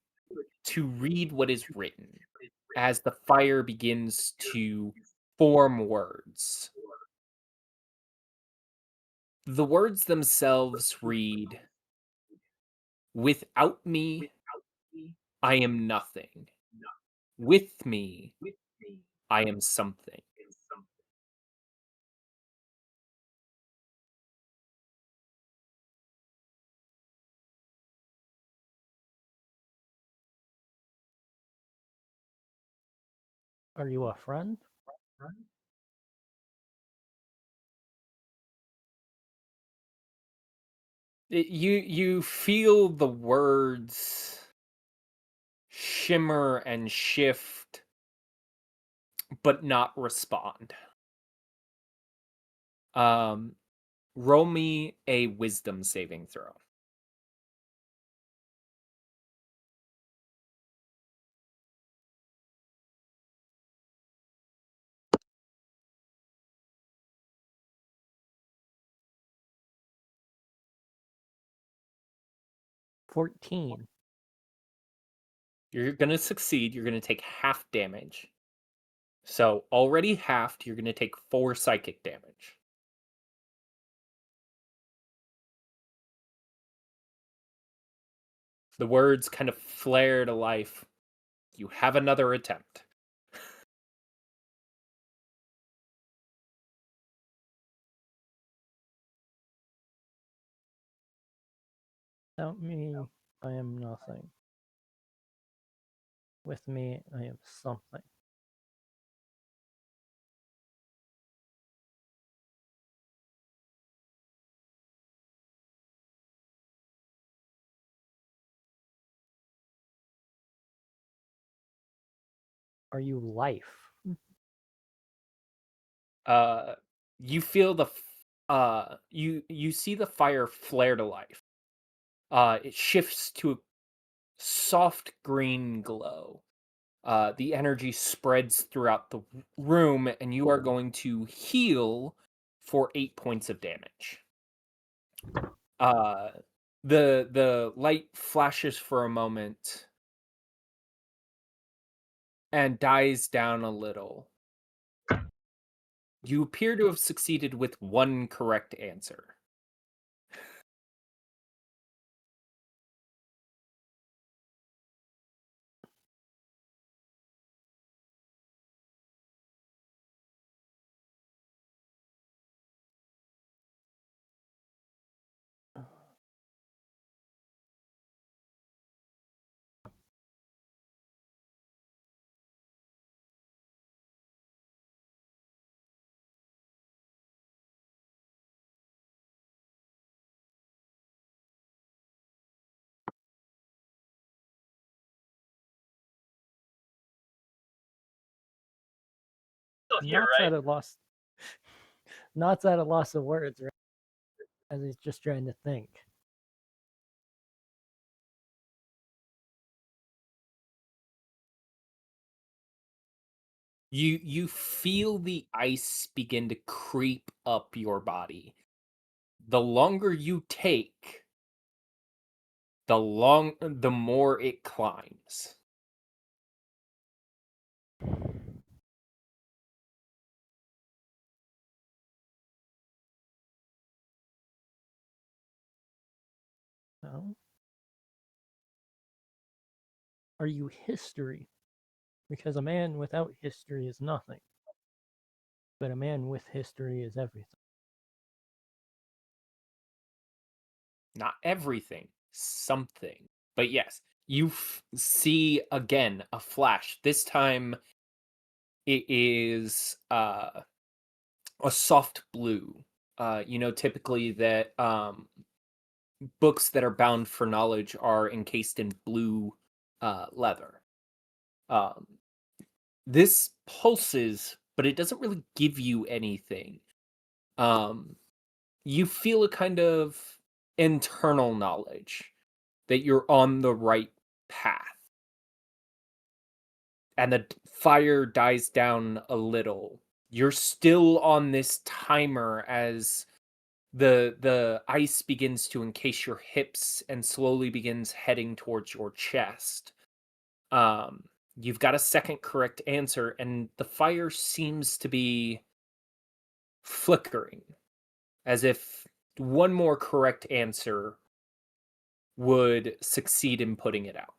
to read what is written as the fire begins to form words. The words themselves read, "Without me, I am nothing. With me, I am something." Are you a friend? You feel the words shimmer and shift, but not respond. Roll me a wisdom saving throw. $14. You're gonna succeed. You're gonna take half damage. So already halved, you're going to take 4 psychic damage. The words kind of flare to life. You have another attempt. Without me, I am nothing. With me, I am something. Are you life? You feel you see the fire flare to life. It shifts to a soft green glow. The energy spreads throughout the room, and you are going to heal for 8 points of damage. Uh, the light flashes for a moment and dies down a little. You appear to have succeeded with 1 correct answer. Still here, Knott's right? at a loss. Knott's at a loss of words, right? As he's just trying to think. You feel the ice begin to creep up your body. The longer you take, the more it climbs. Well, are you history? Because a man without history is nothing. But a man with history is everything. Not everything, something. But yes, you see again a flash. This time it is a soft blue. Typically that books that are bound for knowledge are encased in blue leather. Um, this pulses, but it doesn't really give you anything. You feel a kind of internal knowledge that you're on the right path. And the fire dies down a little. You're still on this timer as the ice begins to encase your hips and slowly begins heading towards your chest. You've got a second correct answer, and the fire seems to be flickering, as if one more correct answer would succeed in putting it out.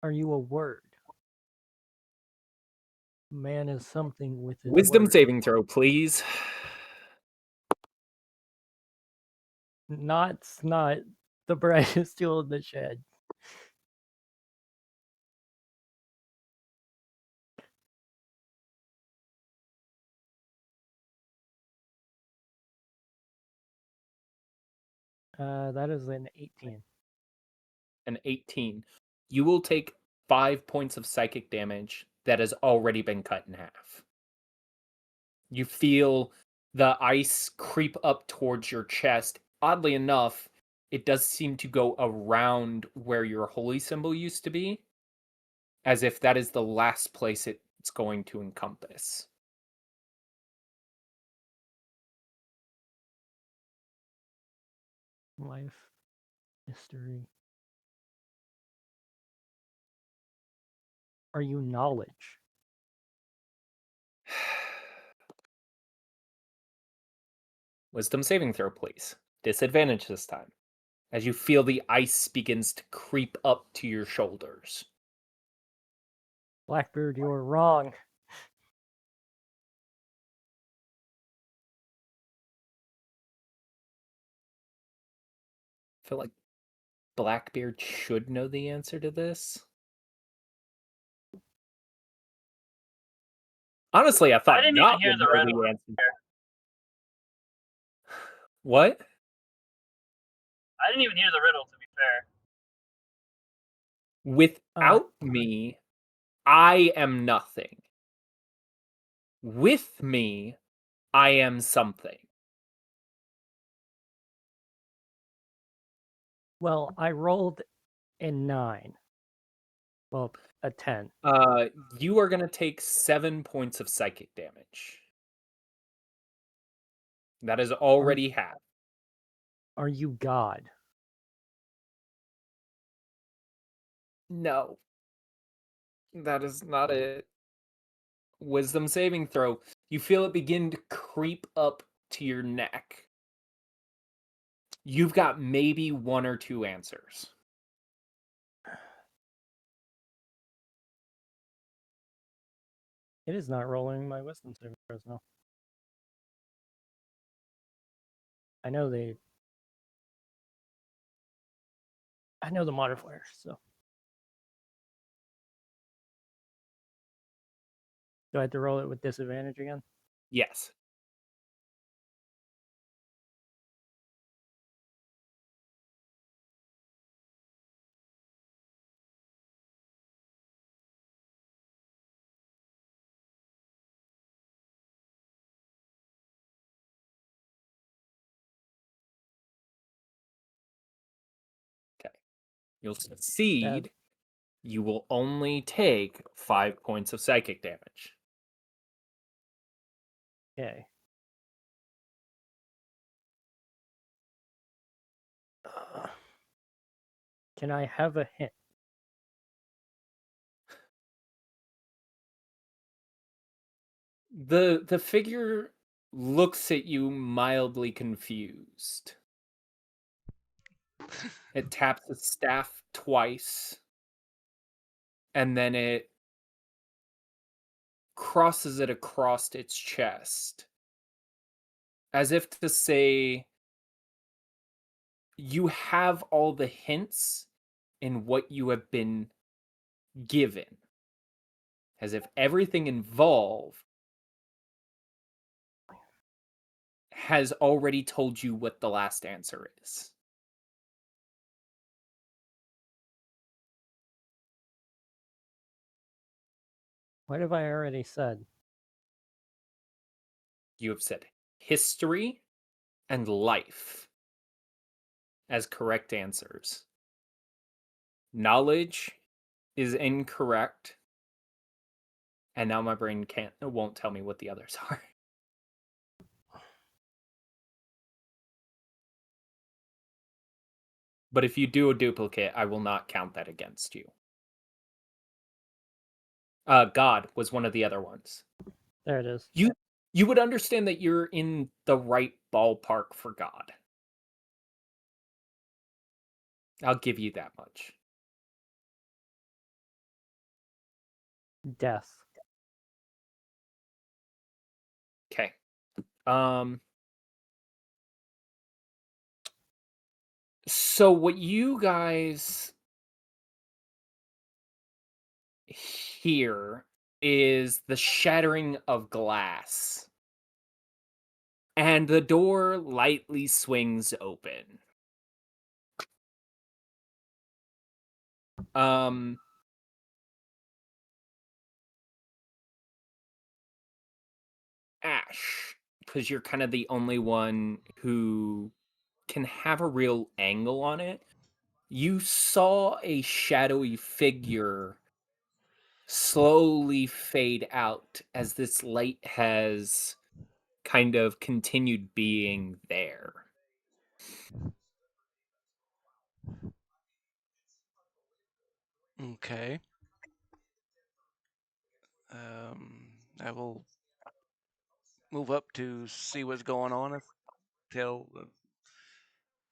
Are you a word? Man is something with his Wisdom word. saving throw, please. Knott's not the brightest tool in the shed. That is an 18. An 18. You will take 5 points of psychic damage that has already been cut in half. You feel the ice creep up towards your chest. Oddly enough, it does seem to go around where your holy symbol used to be, as if that is the last place it it's going to encompass. Life, history. Are you knowledge? Wisdom saving throw, please. Disadvantage this time, as you feel the ice begins to creep up to your shoulders. Blackbeard, you are wrong. I feel like Blackbeard should know the answer to this. Honestly, I thought I didn't even not hear would the know riddle. the answer. What? I didn't even hear the riddle, to be fair. Without me, I am nothing. With me, I am something. Well, I rolled a 9. Well, a 10. You are going to take 7 points of psychic damage. That is already half. Are you God? No. That is not it. Wisdom saving throw. You feel it begin to creep up to your neck. You've got maybe 1 or 2 answers. It is not rolling my wisdom saving throws now. I know the modifiers, so. Do I have to roll it with disadvantage again? Yes. Okay. You'll succeed. You will only take 5 points of psychic damage. Okay. Can I have a hint? The figure looks at you mildly confused. It taps the staff twice, and then it crosses it across its chest, as if to say, you have all the hints in what you have been given. As if everything involved has already told you what the last answer is. What have I already said? You have said history and life as correct answers. Knowledge is incorrect. And now my brain won't tell me what the others are. But if you do a duplicate, I will not count that against you. God was one of the other ones. There it is. You would understand that you're in the right ballpark for God. I'll give you that much. Death. Okay. So what you guys hear is the shattering of glass. And the door lightly swings open. Ash, because you're kind of the only one who can have a real angle on it. You saw a shadowy figure slowly fade out as this light has kind of continued being there. Okay. I will move up to see what's going on. Tell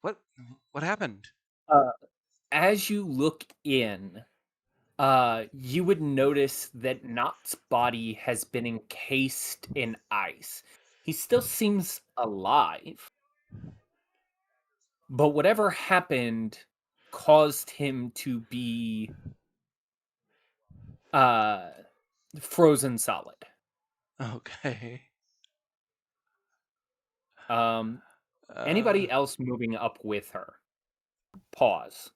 what what happened. Uh, as you look in, you would notice that Knott's body has been encased in ice. He still seems alive, but whatever happened caused him to be uh frozen solid. Okay. Um Uh, Anybody else moving up with her? Pause.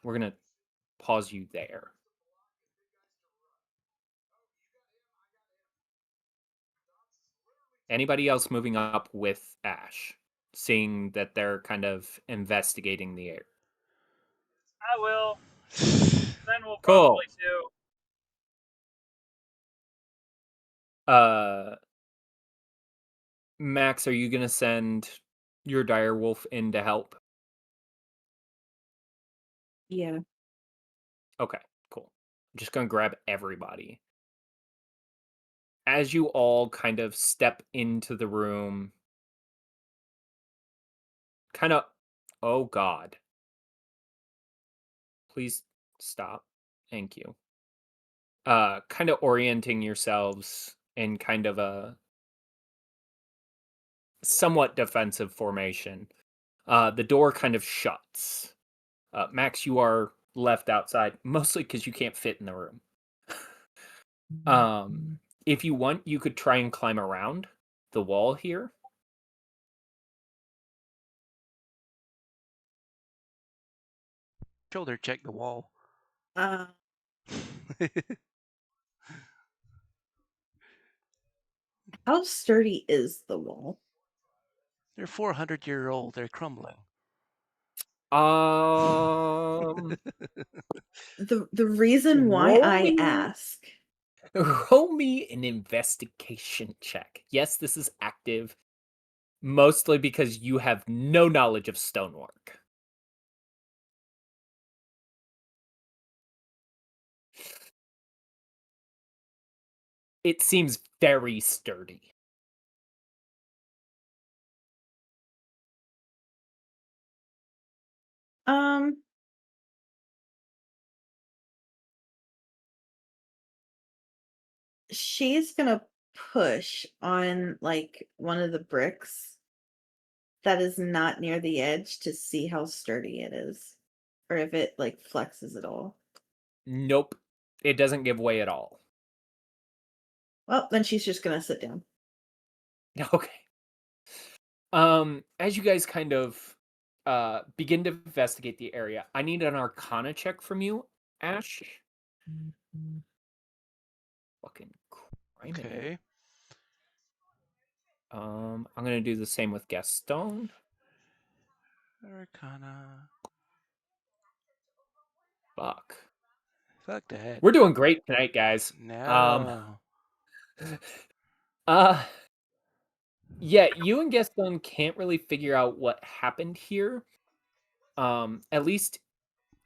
We're gonna pause you there. Anybody else moving up with Ash, seeing that they're kind of investigating the air? I will. Then we'll Cool. probably too. Uh, Max, are you gonna send your direwolf in to help? Yeah. Okay, cool. I'm just gonna grab everybody. As you all kind of step into the room, kind of, oh God, please stop. Thank you. Kind of orienting yourselves in kind of a somewhat defensive formation. The door kind of shuts. Max, you are left outside, mostly because you can't fit in the room. If you want, you could try and climb around the wall here. shoulder check the wall. Uh, how sturdy is the wall? They're 400-year-old. They're crumbling. Um, The reason why roll I me, ask. roll me an investigation check. Yes, this is active, mostly because you have no knowledge of stonework. It seems very sturdy. Um, she's gonna push on like one of the bricks that is not near the edge to see how sturdy it is, or if it like flexes at all. Nope, it doesn't give way at all. Well, then she's just gonna sit down. Okay. As you guys kind of begin to investigate the area, I need an Arcana check from you, Ash. Fucking criminy. Okay. I'm gonna do the same with Gaston. Arcana. Fuck. Fuck that. We're doing great tonight, guys. No. Uh yeah, you and Gaston can't really figure out what happened here. At least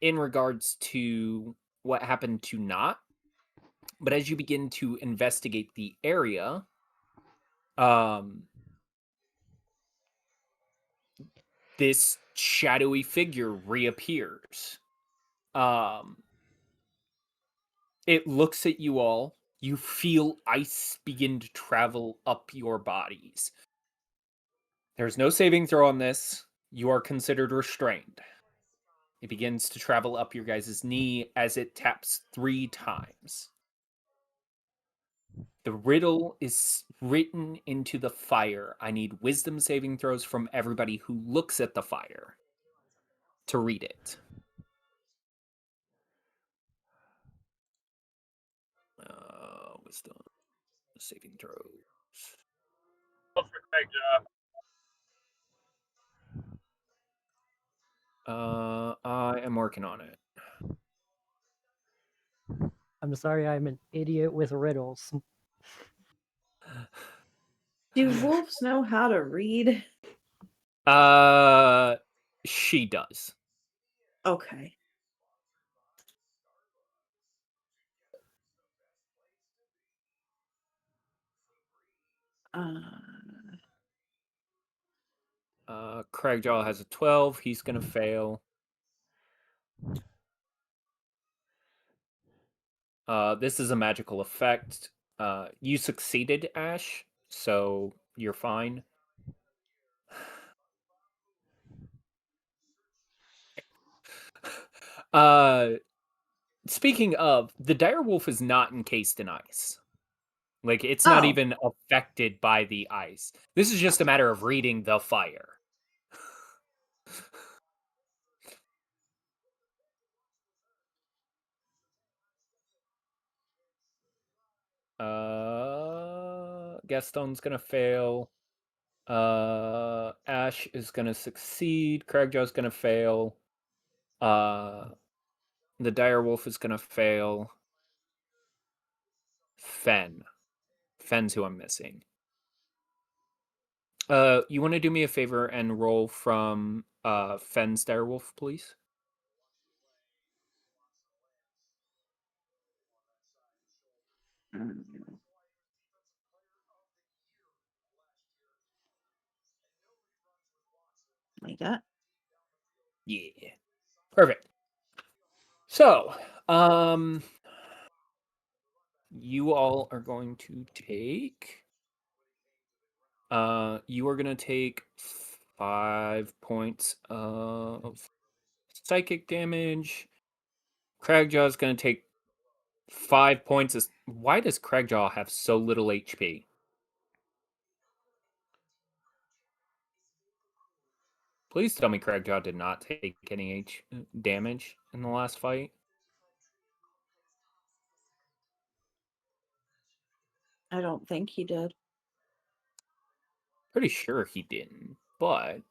in regards to what happened to Not. But as you begin to investigate the area, this shadowy figure reappears. It looks at you all. You feel ice begin to travel up your bodies. There's no saving throw on this. You are considered restrained. It begins to travel up your guys' knee as it taps 3 times. The riddle is written into the fire. I need wisdom saving throws from everybody who looks at the fire to read it. Wisdom saving throws. For Craig job. I am working on it. I'm sorry, I'm an idiot with riddles. Do wolves know how to read? She does. Okay. Craigjaw has a 12. He's gonna fail. This is a magical effect. You succeeded, Ash, so you're fine. Speaking of, the direwolf is not encased in ice. Like, it's not Oh. even affected by the ice. This is just a matter of reading the fire. Gaston's gonna fail. Ash is gonna succeed. Craigjaw's gonna fail. The direwolf is gonna fail. Fen's who I'm missing. You want to do me a favor and roll from Fen's direwolf, please? Like that. Yeah. Perfect. So, you all are going to take you are going to take 5 points of psychic damage. Craigjaw's going to take 5 points. Why does Craigjaw have so little HP? Please tell me Craigjaw did not take any damage in the last fight. I don't think he did. Pretty sure he didn't, but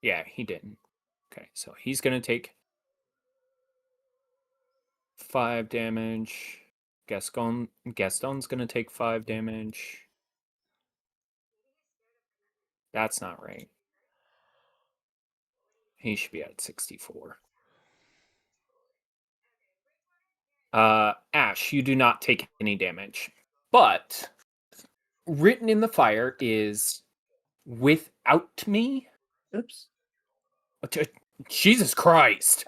yeah, he didn't. Okay, so he's gonna take 5 damage. Gaston's gonna take 5 damage. That's not right. He should be at 64. Ash, you do not take any damage. But written in the fire is without me. Oops. Jesus Christ.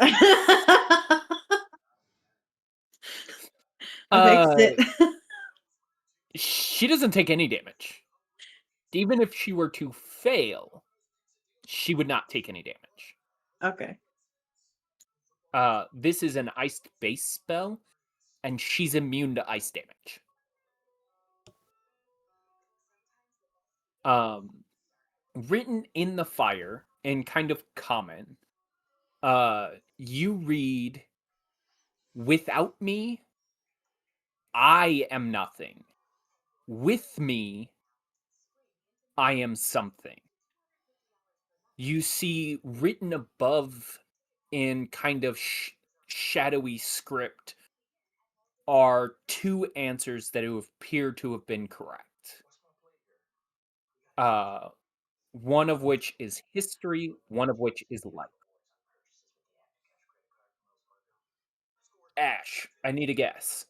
I fixed it. She doesn't take any damage. Even if she were to fail, she would not take any damage. Okay. This is an iced base spell, and she's immune to ice damage. Written in the fire and kind of common, you read, without me, I am nothing. With me, I am something. You see written above in kind of shadowy script are 2 answers that appear to have been correct. One of which is history, one of which is life. Ash, I need a guess.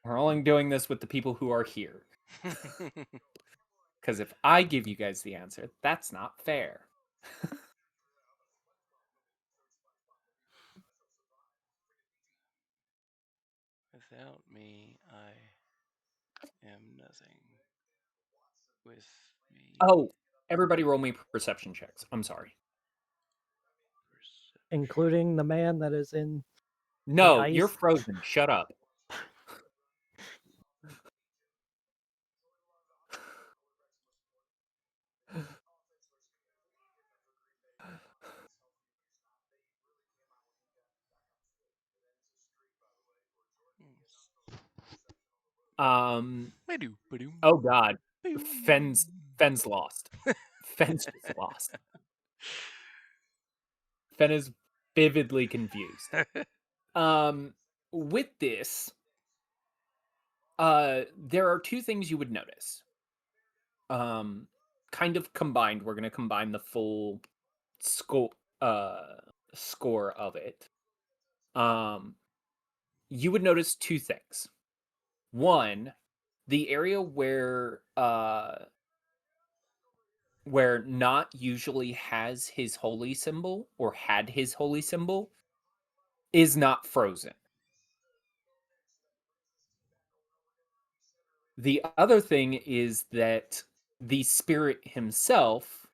We're only doing this with the people who are here. Because if I give you guys the answer, that's not fair. Without me, I am nothing. With me. Oh, everybody roll me perception checks. I'm sorry. Including the man that is in No, ice. you're frozen. Shut up. Oh god. Fen's lost. Fen's just lost. Fen is vividly confused. With this, there are two things you would notice. Kind of combined. We're gonna combine the full score of it. You would notice two things. One, the area where Not usually has his holy symbol or had his holy symbol is not frozen. The other thing is that the spirit himself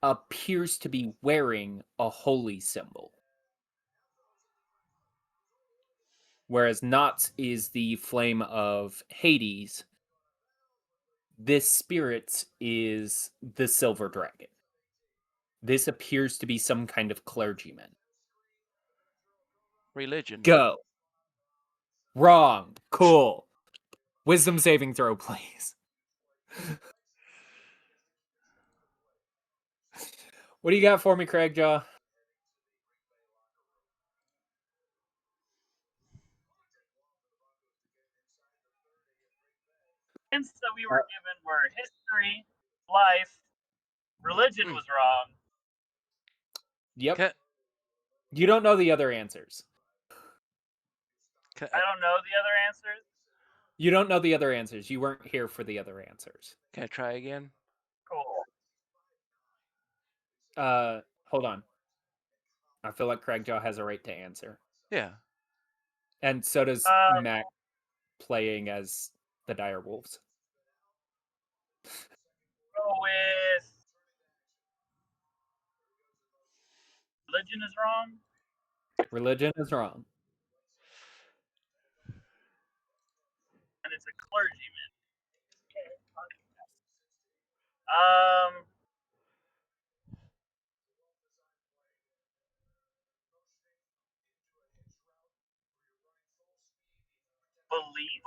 appears to be wearing a holy symbol. Whereas Knots is the flame of Hades, this spirit is the silver dragon. This appears to be some kind of clergyman. Religion. Go. Wrong. Cool. Wisdom saving throw, please. What do you got for me, Craigjaw? Hints that we were given were history, life, religion was wrong. Yep. Ca- You don't know the other answers. I don't know the other answers. You don't know the other answers. You weren't here for the other answers. Can I try again? Cool. Hold on. I feel like Craigjaw has a right to answer. Yeah. And so does Mac playing as the Dire Wolves. Go with religion is wrong. Religion is wrong. And it's a clergyman. Belief.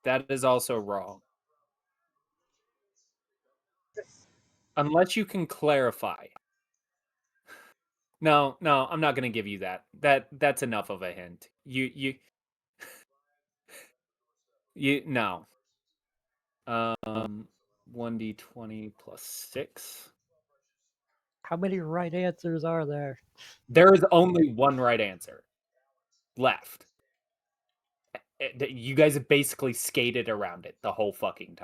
That is also wrong. Unless you can clarify. No, I'm not going to give you that. That's enough of a hint. You no. 1d20 plus 6. How many right answers are there? There is only one right answer left. You guys have basically skated around it the whole fucking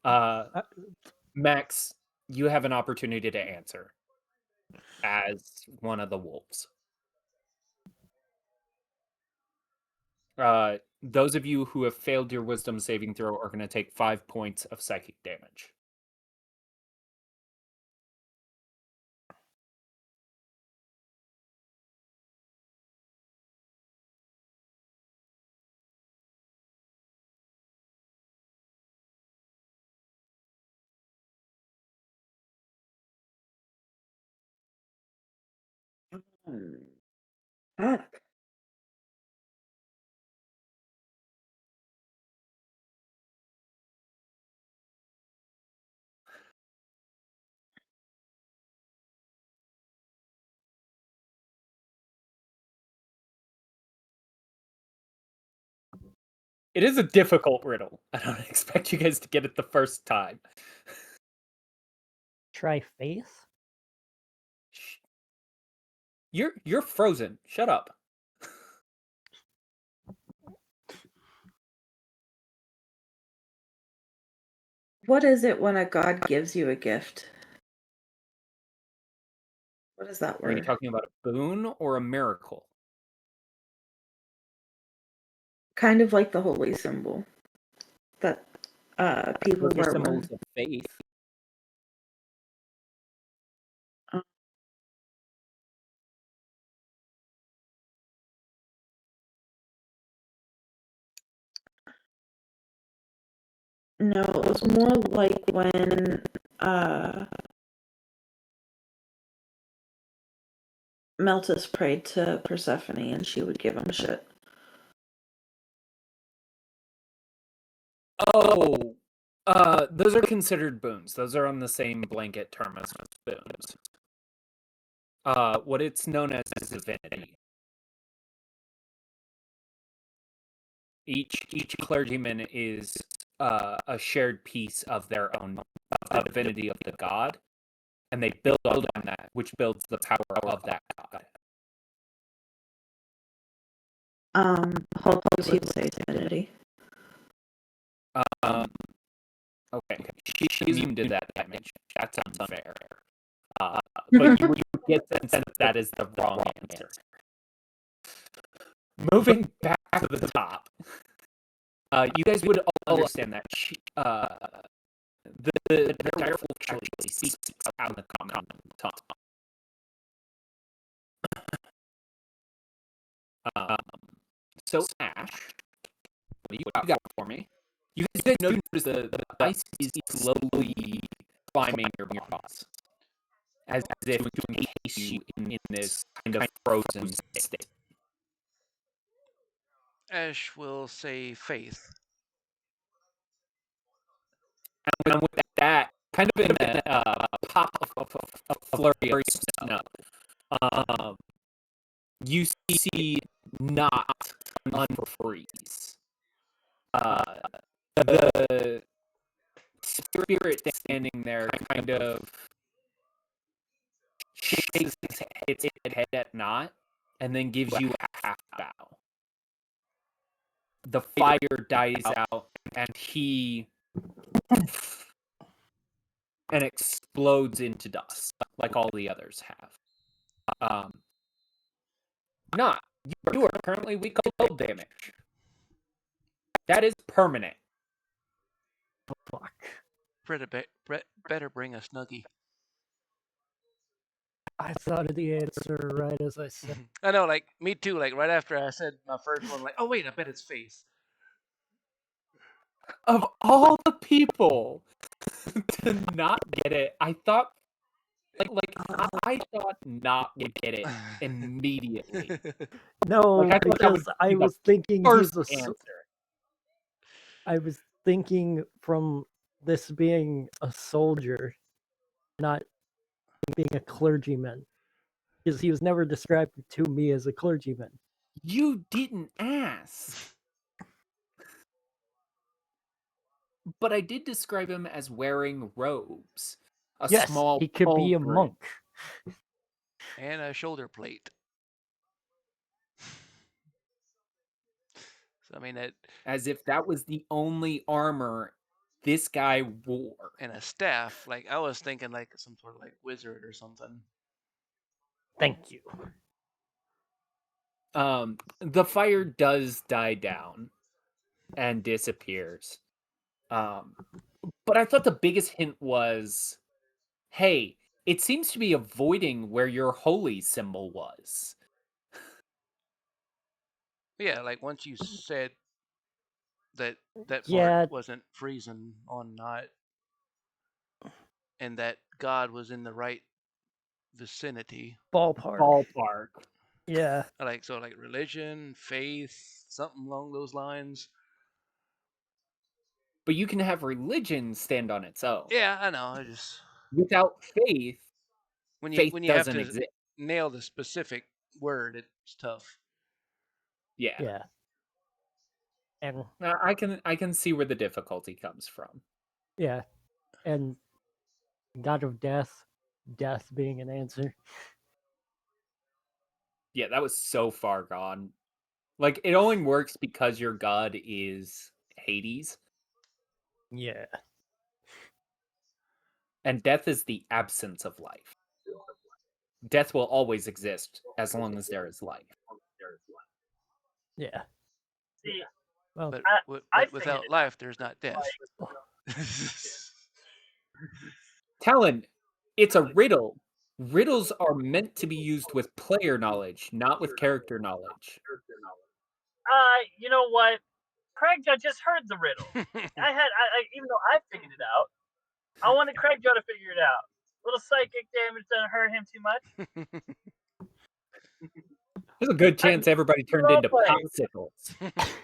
time. Max, you have an opportunity to answer as one of the wolves. Those of you who have failed your wisdom saving throw are going to take 5 points of psychic damage. Fuck. It is a difficult riddle. I don't expect you guys to get it the first time. Try faith? You're frozen. Shut up. What is it when a god gives you a gift? What is that Are you word? talking about a boon or a miracle? Kind of like the holy symbol that people Those are wear symbols when... of faith. No, it was more like when Meltus prayed to Persephone and she would give him shit. Oh, those are considered boons. Those are on the same blanket term as boons. What it's known as divinity. Each clergyman is a shared piece of their own the divinity of the god, and they build on that, which builds the power of that god. Holt you say divinity. Okay, she's immune to that damage. That sounds unfair. But you would get the sense that is the wrong answer. Moving back to the top, you guys would all understand that the direwolf actually speaks out in the common tongue. So Ash, what do you got for me? You guys notice the ice is slowly climbing your paws, as if to encase you in this kind of frozen state. Ash will say faith. And with that, kind of in a pop of a flurry of snow, you see not unfreeze. The spirit standing there kind of shakes its head at Not, and then gives you a half bow. The fire dies out, and he and explodes into dust, like all the others have. Not you are currently weak cold damage. That is permanent. Fuck. Brett better bring a Snuggie. I thought of the answer right as I said. I know, like, me too. Like, right after I said my first one, like, oh, wait, I bet it's face. Of all the people to not get it, I thought, I thought Not would get it immediately. No, Like, I thought that because would I be the was thinking first he's a. answer. I was thinking from this being a soldier, not being a clergyman, because he was never described to me as a clergyman. You didn't ask. But I did describe him as wearing robes. A Yes, small he could be a pauldron. monk. And a shoulder plate. So, I mean, As if that was the only armor this guy wore. and a staff. Like, I was thinking like some sort of like wizard or something. Thank you. The fire does die down and disappears. But I thought the biggest hint was, hey, it seems to be avoiding where your holy symbol was. Yeah, like once you said that Yeah. part wasn't freezing on Not, and that God was in the right vicinity. Ballpark. Yeah. Like, so like religion, faith, something along those lines. But you can have religion stand on its own. Yeah, I know. I just Without faith, when faith you doesn't have to exist. nail the specific word, it's tough. Yeah. Yeah. And I can see where the difficulty comes from. yeah. And God of death being an answer. Yeah, that was so far gone. Like, it only works because your god is Hades, Yeah. and death is the absence of life. Death will always exist as long as there is life. Yeah. See, Well, But, I but without life, there's not death. Talon, it's a riddle. Riddles are meant to be used with player knowledge, not with character knowledge. you know what? Craig just heard the riddle. I even though I figured it out, I wanted Craig to figure it out. Little psychic damage doesn't hurt him too much. There's a good chance everybody turned into Roleplay. popsicles.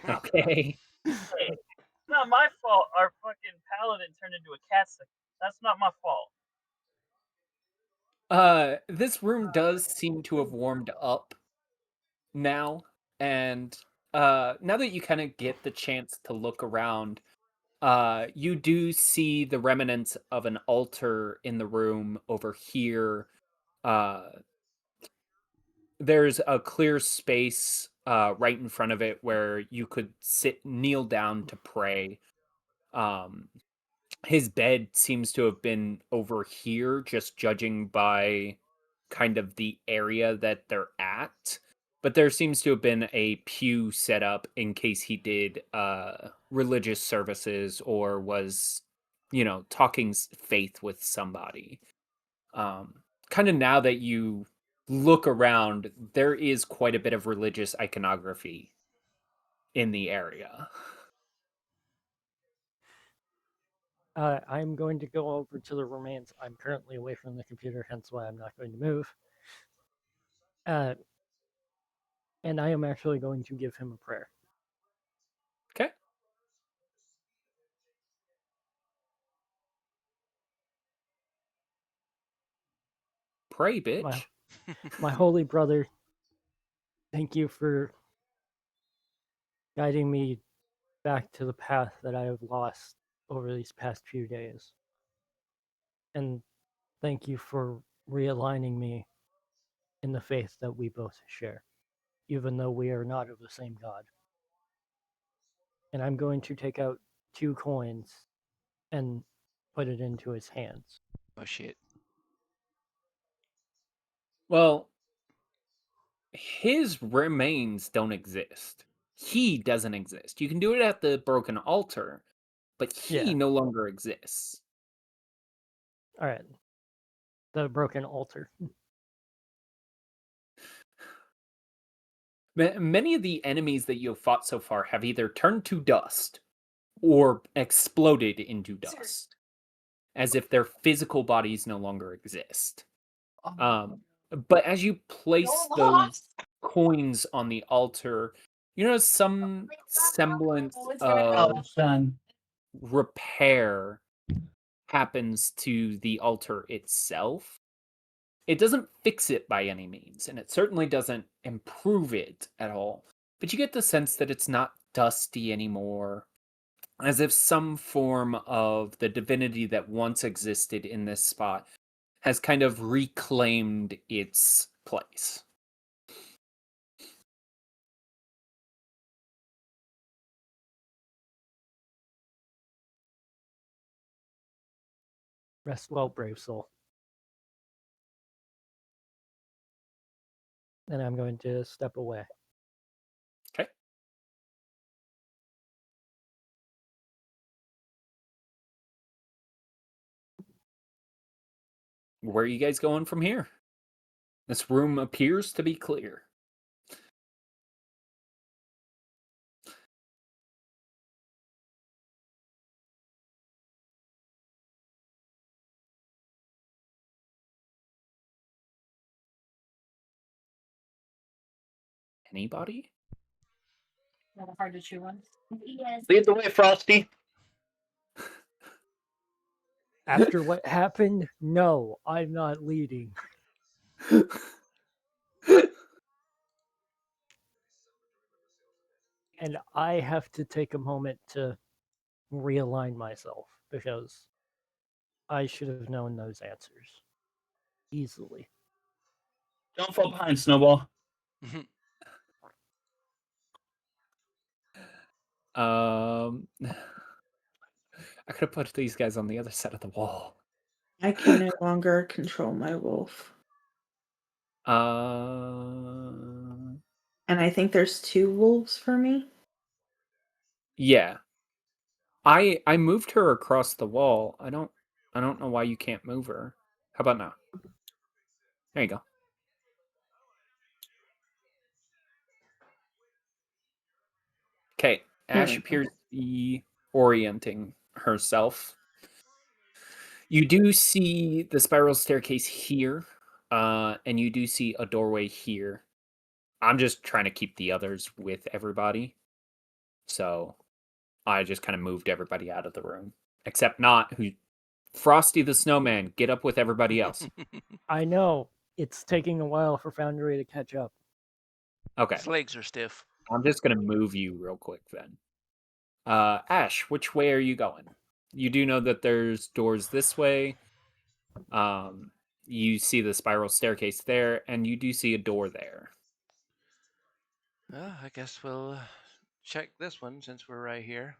Okay. Hey, it's not my fault our fucking paladin turned into a cat. That's not my fault. This room does seem to have warmed up now, and now that you kind of get the chance to look around, you do see the remnants of an altar in the room over here. Uh, there's a clear space right in front of it where you could kneel down to pray. Um, his bed seems to have been over here, just judging by kind of the area that they're at. But there seems to have been a pew set up in case he did religious services or was, talking faith with somebody. Kind of now that you look around, there is quite a bit of religious iconography in the area. I'm going to go over to the remains. I'm currently away from the computer, hence why I'm not going to move. And I am actually going to give him a prayer. Okay. Pray, bitch. My holy brother, thank you for guiding me back to the path that I have lost over these past few days. And thank you for realigning me in the faith that we both share, even though we are not of the same God. And I'm going to take out 2 coins and put it into his hands. Oh shit. Well, his remains don't exist. He doesn't exist. You can do it at the broken altar, but he Yeah. no longer exists. All right. The broken altar. Many of the enemies that you have fought so far have either turned to dust or exploded into dust, as if their physical bodies no longer exist. But as you place those coins on the altar, you notice some semblance of repair happens to the altar itself. It doesn't fix it by any means, and it certainly doesn't improve it at all. But you get the sense that it's not dusty anymore, as if some form of the divinity that once existed in this spot has kind of reclaimed its place. Rest well, brave soul. And I'm going to step away. Okay. Where are you guys going from here? This room appears to be clear. Anybody? Hard to chew on. Lead the way, Frosty. After what happened, no, I'm not leading. And I have to take a moment to realign myself because I should have known those answers easily. Don't fall behind, Snowball. I could have put these guys on the other side of the wall. I can no longer control my wolf. Uh, And I think there's 2 wolves for me. yeah. I moved her across the wall. I don't know why you can't move her. How about now? There you go. Okay, Ash appears to be orienting herself. You do see the spiral staircase here, and you do see a doorway here. I'm just trying to keep the others with everybody. So I just kind of moved everybody out of the room. Except not who Frosty the Snowman, get up with everybody else. I know it's taking a while for Foundry to catch up. Okay, His legs are stiff. I'm just gonna move you real quick then. Ash, which way are you going? You do know that there's doors this way. You see the spiral staircase there, and you do see a door there. Well, I guess we'll check this one since we're right here.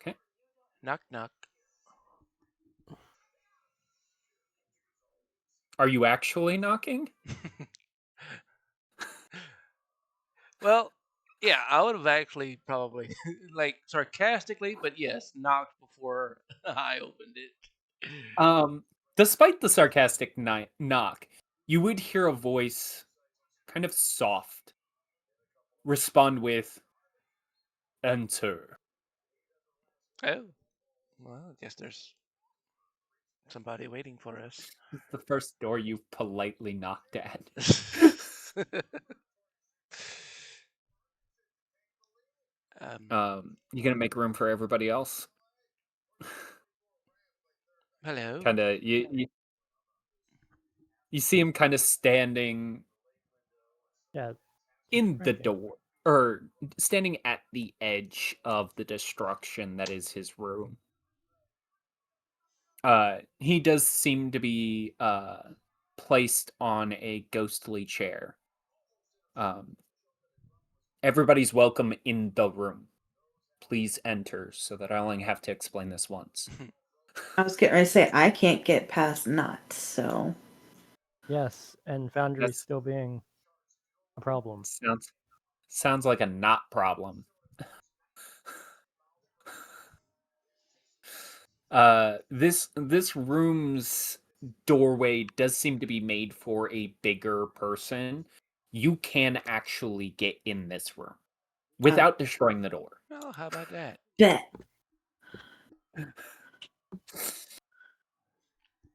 Okay. Knock, knock. Are you actually knocking? Well, yeah, I would have actually probably, like, sarcastically, but yes, knocked before I opened it. Despite the sarcastic knock, you would hear a voice, kind of soft, respond with, "Enter." Oh, well, I guess there's somebody waiting for us. It's the first door you've politely knocked at. You gonna make room for everybody else? Hello. Kind of you see him kind of standing Yeah, in the right there. door, or standing at the edge of the destruction that is his room. He does seem to be placed on a ghostly chair. Everybody's welcome in the room. Please enter, so that I only have to explain this once. I was getting ready to say I can't get past knots, so Yes, and Foundry That's still being a problem. sounds like a not problem. This room's doorway does seem to be made for a bigger person. You can actually get in this room without destroying the door. Well, how about that? bet.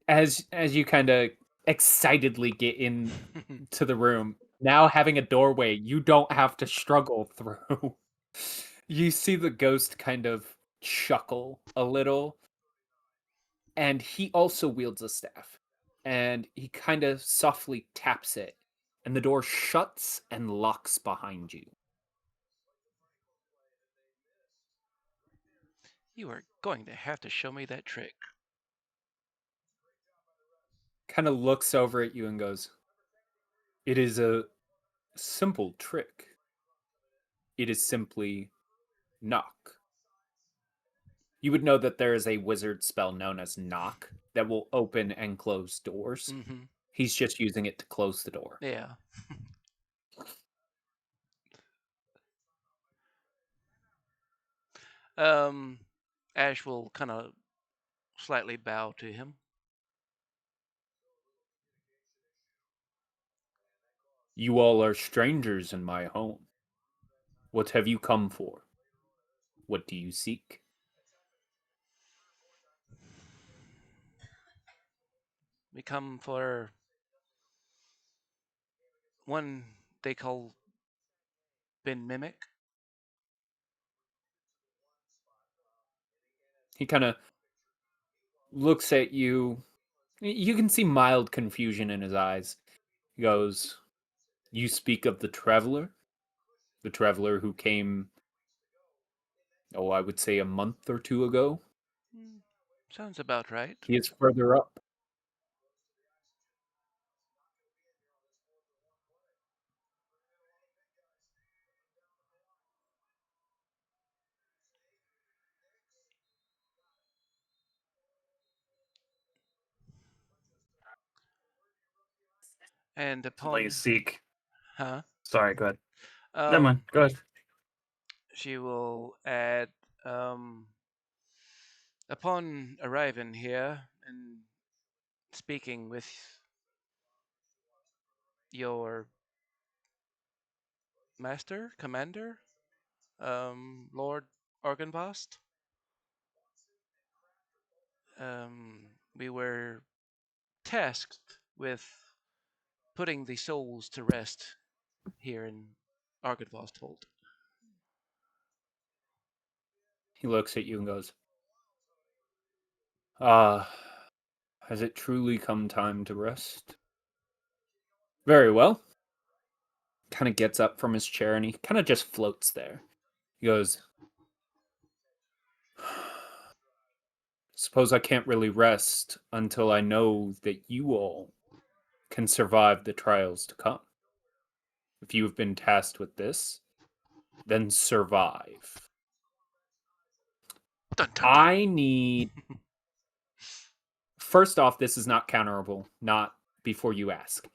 As you kind of excitedly get in to the room, now having a doorway you don't have to struggle through. You see the ghost kind of chuckle a little, and he also wields a staff, and he kind of softly taps it, and the door shuts and locks behind you. You are going to have to show me that trick. Kind of looks over at you and goes, "It is a simple trick. It is simply knock." You would know that there is a wizard spell known as knock that will open and close doors. Mm-hmm. He's just using it to close the door. Yeah. Ash will kind of slightly bow to him. You all are strangers in my home. What have you come for? What do you seek? We come for one they call Ben Mimic. He kind of looks at you. You can see mild confusion in his eyes. He goes, "You speak of the traveler? The traveler who came, oh, I would say a month or two ago? Sounds about right. He is further up." And Something you upon, seek. huh? Sorry, go ahead. Never mind. Go ahead. She will add, um, upon arriving here and speaking with your master, commander, Lord Argynvost, we were tasked with putting the souls to rest here in Argynvostholt. He looks at you and goes, "Ah, has it truly come time to rest?" Very well. Kind of gets up from his chair and he kind of just floats there. He goes, "Suppose I can't really rest until I know that you all can survive the trials to come. If you have been tasked with this, then survive. Dun, dun, dun. I need... First off, this is not counterable, not before you ask.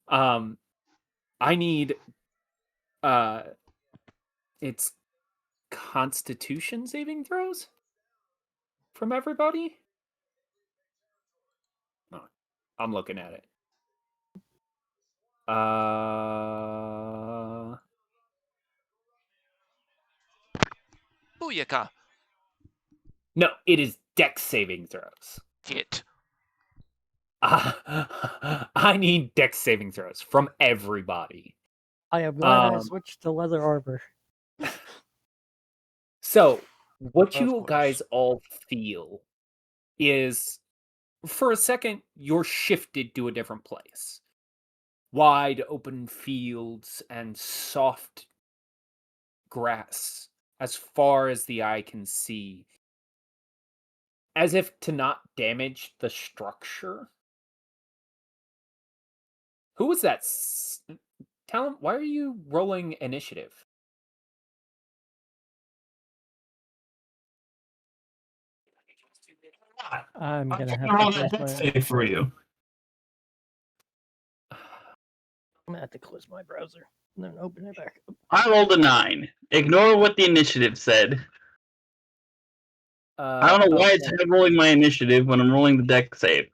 I need... It's Constitution saving throws from everybody? Oh, I'm looking at it. Booyaka! No, it is Dex saving throws. Shit. I need Dex saving throws from everybody. I am glad I switched to leather armor. So, what Of you course. guys all feel is, for a second, you're shifted to a different place. Wide open fields and soft grass as far as the eye can see. As if to not damage the structure. Who was that? Talon, why are you rolling initiative? I'm gonna have roll to that close dex my. save for you. I'm gonna have to close my browser and then open it back up. I rolled a 9. Ignore what the initiative said. I don't know why it's rolling my initiative when I'm rolling the dex save.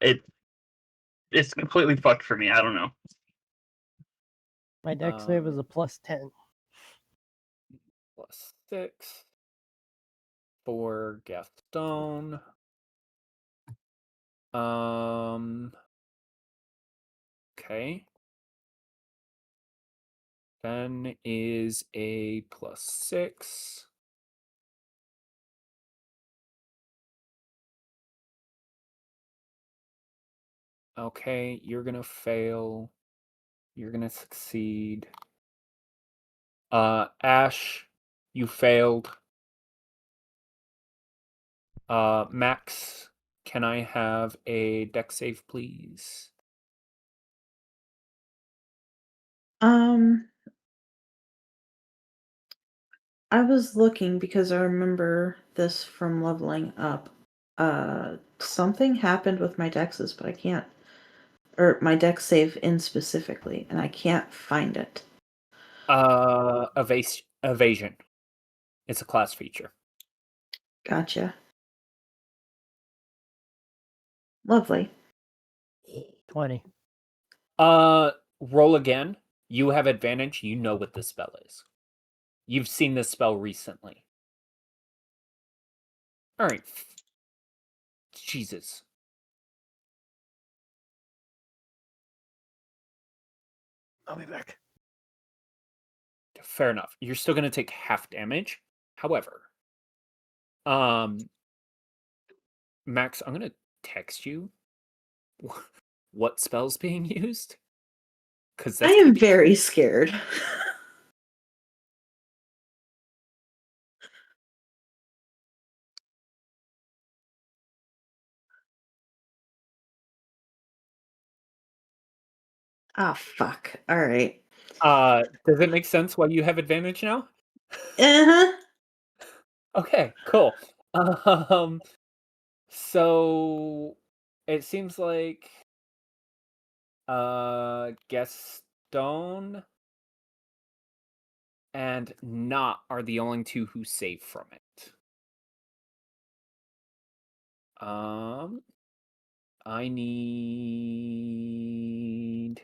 It's completely fucked for me. I don't know. My dex save is a +10. +6 for Gaston. Okay. Then is a +6. Okay, you're gonna fail. You're gonna succeed. Ash, you failed. Max, can I have a dex save, please? I was looking because I remember this from leveling up. Something happened with my dexes, but I can't, or my dex save in specifically, and I can't find it. Evasion. It's a class feature. Gotcha. Lovely. 20. Roll again. You have advantage. You know what this spell is. You've seen this spell recently. All right. Jesus. I'll be back. Fair enough. You're still going to take half damage. However, Max, I'm going to text you what spell's being used. Because I am very scared. Ah, fuck. All right. Does it make sense why you have advantage now? Uh-huh. Okay, cool. So it seems like Gaston and Not are the only two who save from it. I need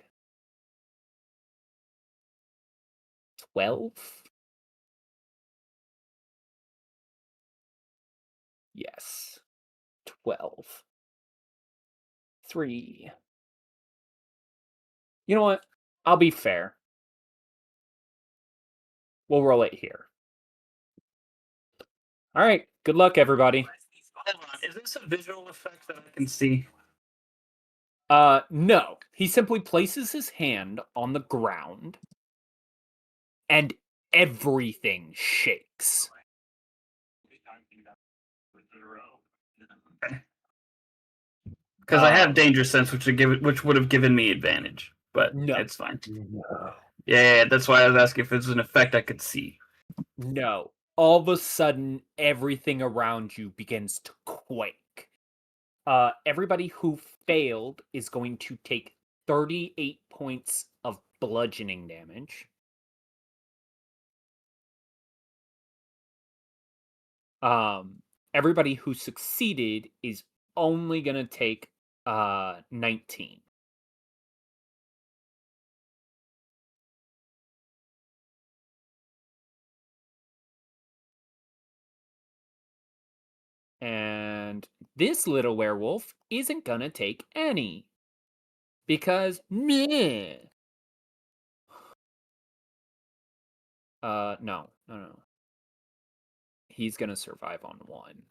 12. Yes. 12. 3. You know what? I'll be fair. We'll roll it here. All right. Good luck, everybody. Is this a visual effect that I can see? No. He simply places his hand on the ground, and everything shakes. Because I have danger sense, which would have given me advantage, but No. it's fine. Yeah, that's why I was asking if it's an effect I could see. No. All of a sudden, everything around you begins to quake. Everybody who failed is going to take 38 points of bludgeoning damage. Everybody who succeeded is only going to take 19. And this little werewolf isn't gonna take any. Because meh. No. He's gonna survive on 1.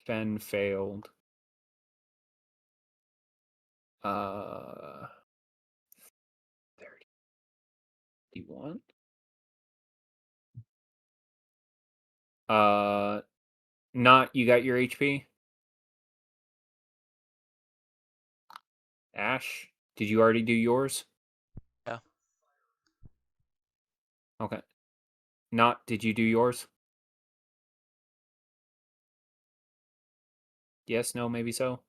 Fen failed. 31. Not you got your HP? Ash, did you already do yours? Yeah. Okay. Not, did you do yours? Yes, no, maybe so.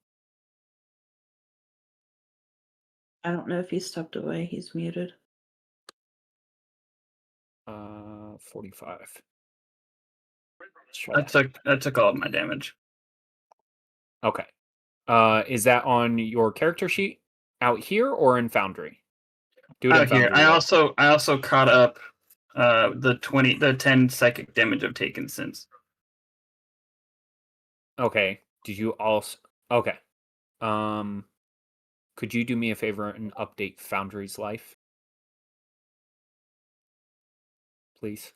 I don't know if he stepped away. He's muted. 45. I took all of my damage. Okay. Is that on your character sheet out here or in Foundry? Do it in Out here. Foundry. I also caught up the 10 psychic damage I've taken since. Okay. Did you also? Okay. Could you do me a favor and update Foundry's life, please?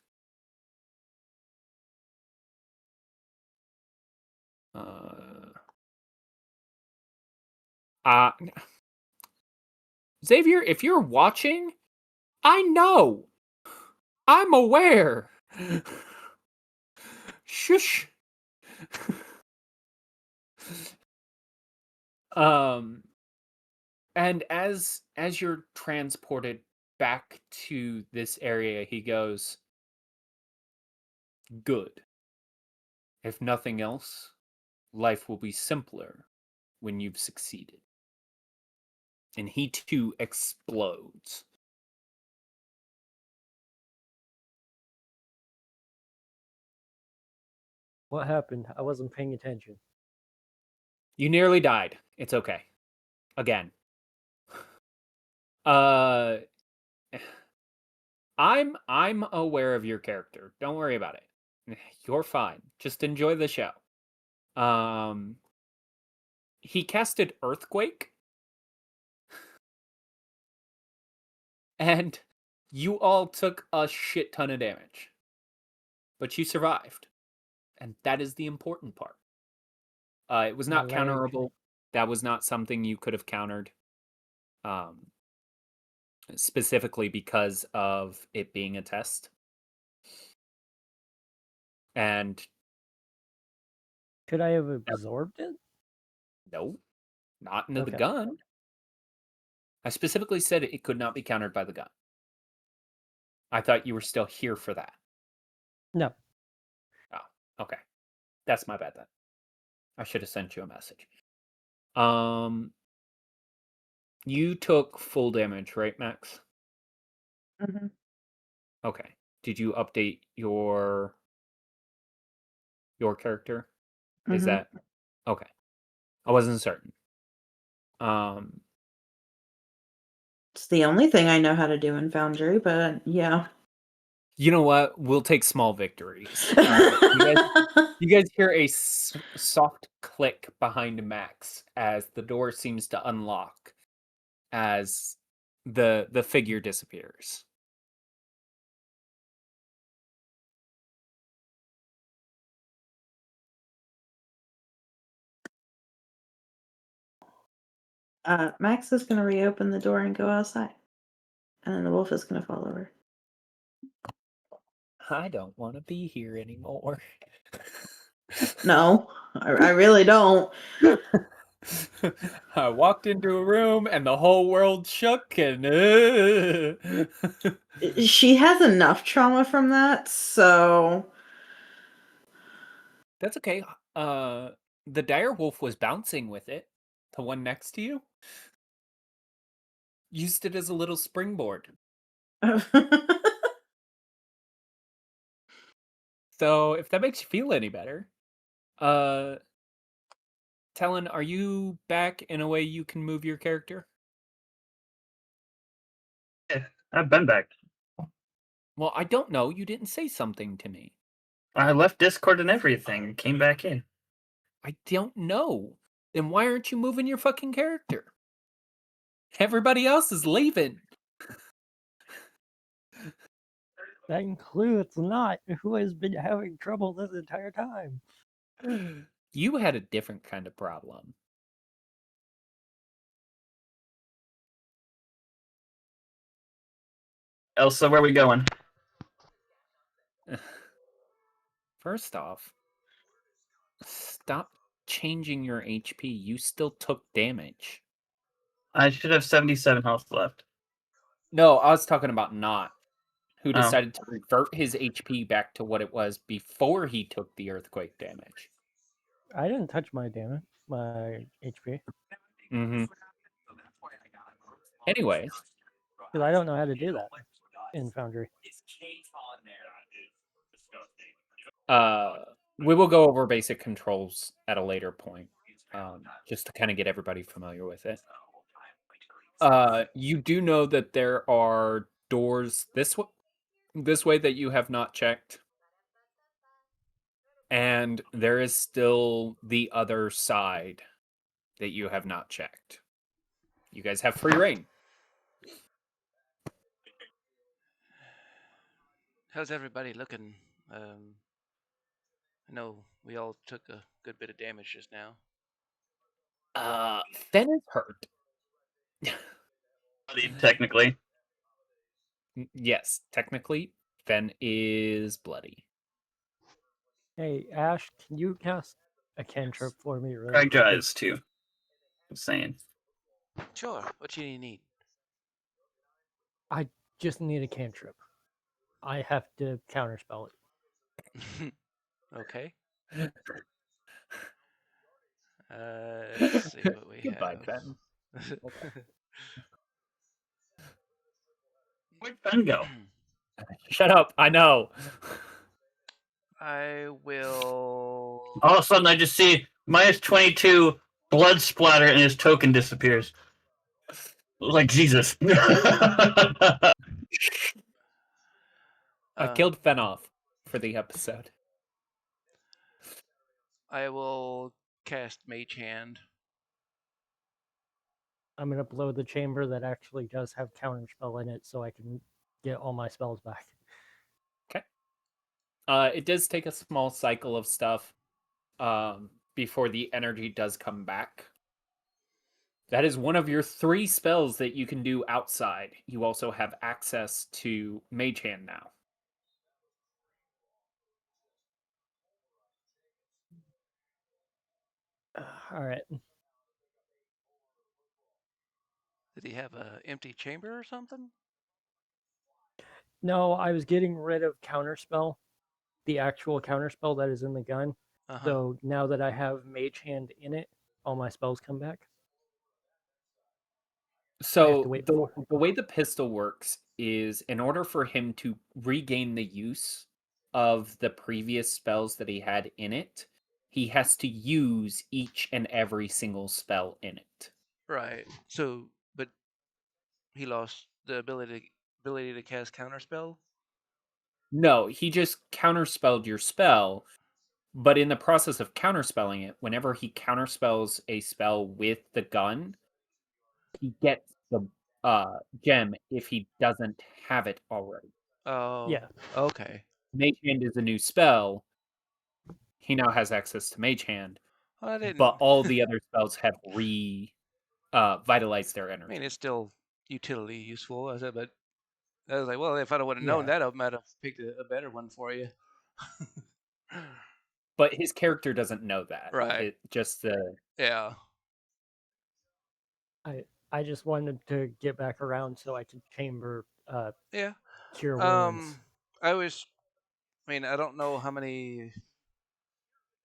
Xavier, if you're watching, I know. I'm aware. Shush. And as you're transported back to this area, he goes, "Good. If nothing else, life will be simpler when you've succeeded." And he too explodes. What happened? I wasn't paying attention. You nearly died. It's okay. Again. I'm aware of your character. Don't worry about it. You're fine. Just enjoy the show. He casted Earthquake. And you all took a shit ton of damage. But you survived. And that is the important part. It was not counterable. That was not something you could have countered. Specifically because of it being a test. And could I have absorbed it? No, not into the Okay. gun. I specifically said it could not be countered by the gun. I thought you were still here for that. No. Oh, okay. That's my bad then. I should have sent you a message. You took full damage, right, Max? Mhm. Okay. Did you update your character? Is Mhm. that okay? I wasn't certain. It's the only thing I know how to do in Foundry, but yeah. You know what? We'll take small victories. You guys hear a soft click behind Max as the door seems to unlock. as the figure disappears. Max is going to reopen the door and go outside. And then the wolf is going to follow her. I don't want to be here anymore. No, I really don't. I walked into a room and the whole world shook and She has enough trauma from that, so that's okay. The dire wolf was bouncing with it. The one next to you used it as a little springboard. So if that makes you feel any better, Talon, are you back in a way you can move your character? Yeah, I've been back. Well, I don't know. You didn't say something to me. I left Discord and everything and came back in. I don't know. Then why aren't you moving your fucking character? Everybody else is leaving. That includes not who has been having trouble this entire time. You had a different kind of problem. Elsa, where are we going? First off, stop changing your HP. You still took damage. I should have 77 health left. No, I was talking about Not, who Oh. decided to revert his HP back to what it was before he took the earthquake damage. I didn't touch my damage, my HP, Mm-hmm. Anyways, because I don't know how to do that in Foundry. we will go over basic controls at a later point, just to kind of get everybody familiar with it. You do know that there are doors this way that you have not checked, and there is still the other side that you have not checked. You guys have free reign. How's everybody looking? I know we all took a good bit of damage just now. Fen is hurt. Technically. Yes, technically, Fen is bloody. Hey, Ash, can you cast a cantrip for me really Craig quickly? does too. I'm saying. Sure. What you need? I just need a cantrip. I have to counterspell it. Okay. Let's see what we Goodbye, have. Fen. Where'd Ben go? Shut up. I know. I will. All of a sudden, I just see minus 22 blood splatter and his token disappears. Like Jesus. I killed Fen off for the episode. I will cast Mage Hand. I'm gonna blow the chamber that actually does have counterspell in it, so I can get all my spells back. Okay. It does take a small cycle of stuff before the energy does come back. That is one of your 3 spells that you can do outside. You also have access to Mage Hand now. All right. Did he have a empty chamber or something? No, I was getting rid of counterspell, the actual counterspell that is in the gun. So now that I have Mage Hand in it, all my spells come back. So the way the pistol works is, in order for him to regain the use of the previous spells that he had in it, he has to use each and every single spell in it. Right. So, but he lost the ability to cast counterspell. No, he just counterspelled your spell, but in the process of counterspelling it, whenever he counterspells a spell with the gun, he gets the gem if he doesn't have it already. Oh, Yeah. okay. Mage Hand is a new spell. He now has access to Mage Hand, I didn't. but all the other spells have vitalized their I mean, energy. it's still utility useful, I said, but I was like, well, if I would have known Yeah. that, I might have picked a better one for you. But his character doesn't know that. Right. It just Yeah. I just wanted to get back around so I could chamber Yeah. cure wounds. I mean, I don't know how many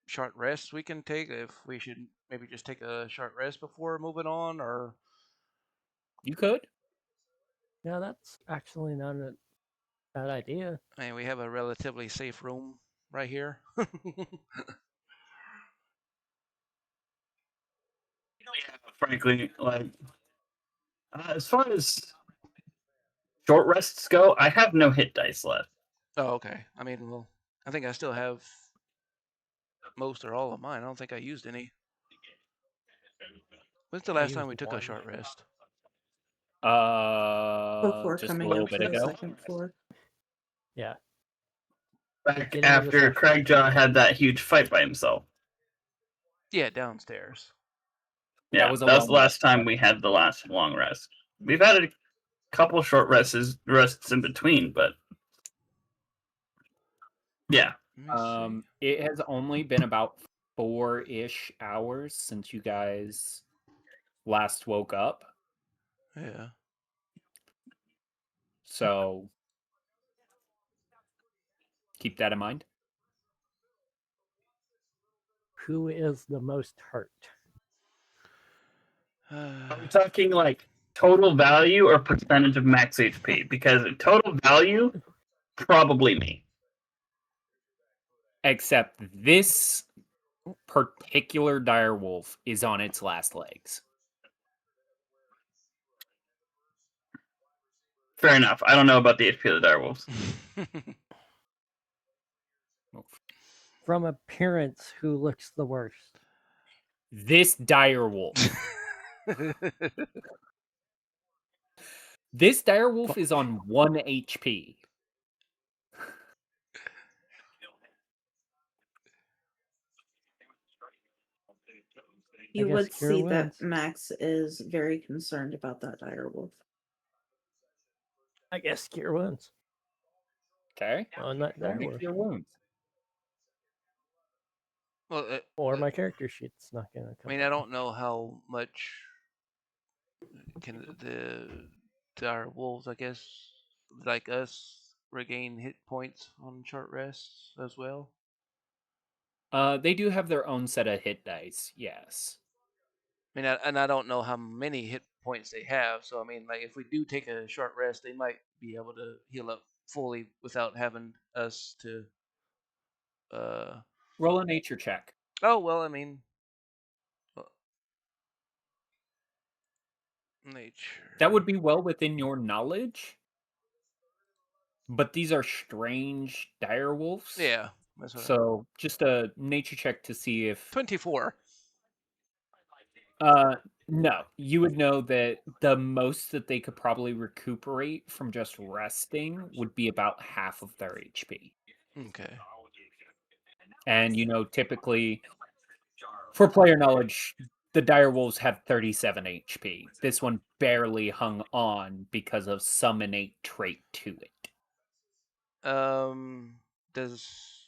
short rests we can take. If we should maybe just take a short rest before moving on, or you could. Yeah, that's actually not a bad idea. I mean, we have a relatively safe room right here. Frankly, like as far as short rests go, I have no hit dice left. Oh, okay. I mean, well, I think I still have most or all of mine. I don't think I used any. When's the I last time used we took a one. short rest? Before Just a coming little up bit to the ago. second floor. Yeah. Back Beginning of the after session. Craigjaw had that huge fight by himself. Yeah, downstairs. Yeah, was a that was the long last time we had the last long rest. We've had a couple short rests in between, but yeah. Let me see. It has only been about 4-ish hours since you guys last woke up. Yeah. So keep that in mind. Who is the most hurt? Are we talking like total value or percentage of max HP? Because total value, probably me. Except this particular direwolf is on its last legs. Fair enough. I don't know about the HP of the direwolves. From appearance, who looks the worst? This direwolf. This direwolf is on 1 HP. You guess would cure see that wounds. Max is very concerned about that direwolf. I guess cure wounds. Okay. On that Roll me direwolf. cure wounds. Well, Or my character sheet's not gonna I come mean, up. I don't know how much can our wolves, I guess, like us, regain hit points on short rests as well. They do have their own set of hit dice, yes. I mean, and I don't know how many hit points they have. So I mean, like if we do take a short rest, they might be able to heal up fully without having us to. Roll a nature check. Oh well, I mean, nature. That would be well within your knowledge. But these are strange direwolves. Yeah. That's what So just a nature check to see if 24. No, you would know that the most that they could probably recuperate from just resting would be about half of their HP. Okay. And typically for player knowledge, the direwolves have 37 HP. This one barely hung on because of some innate trait to it. Does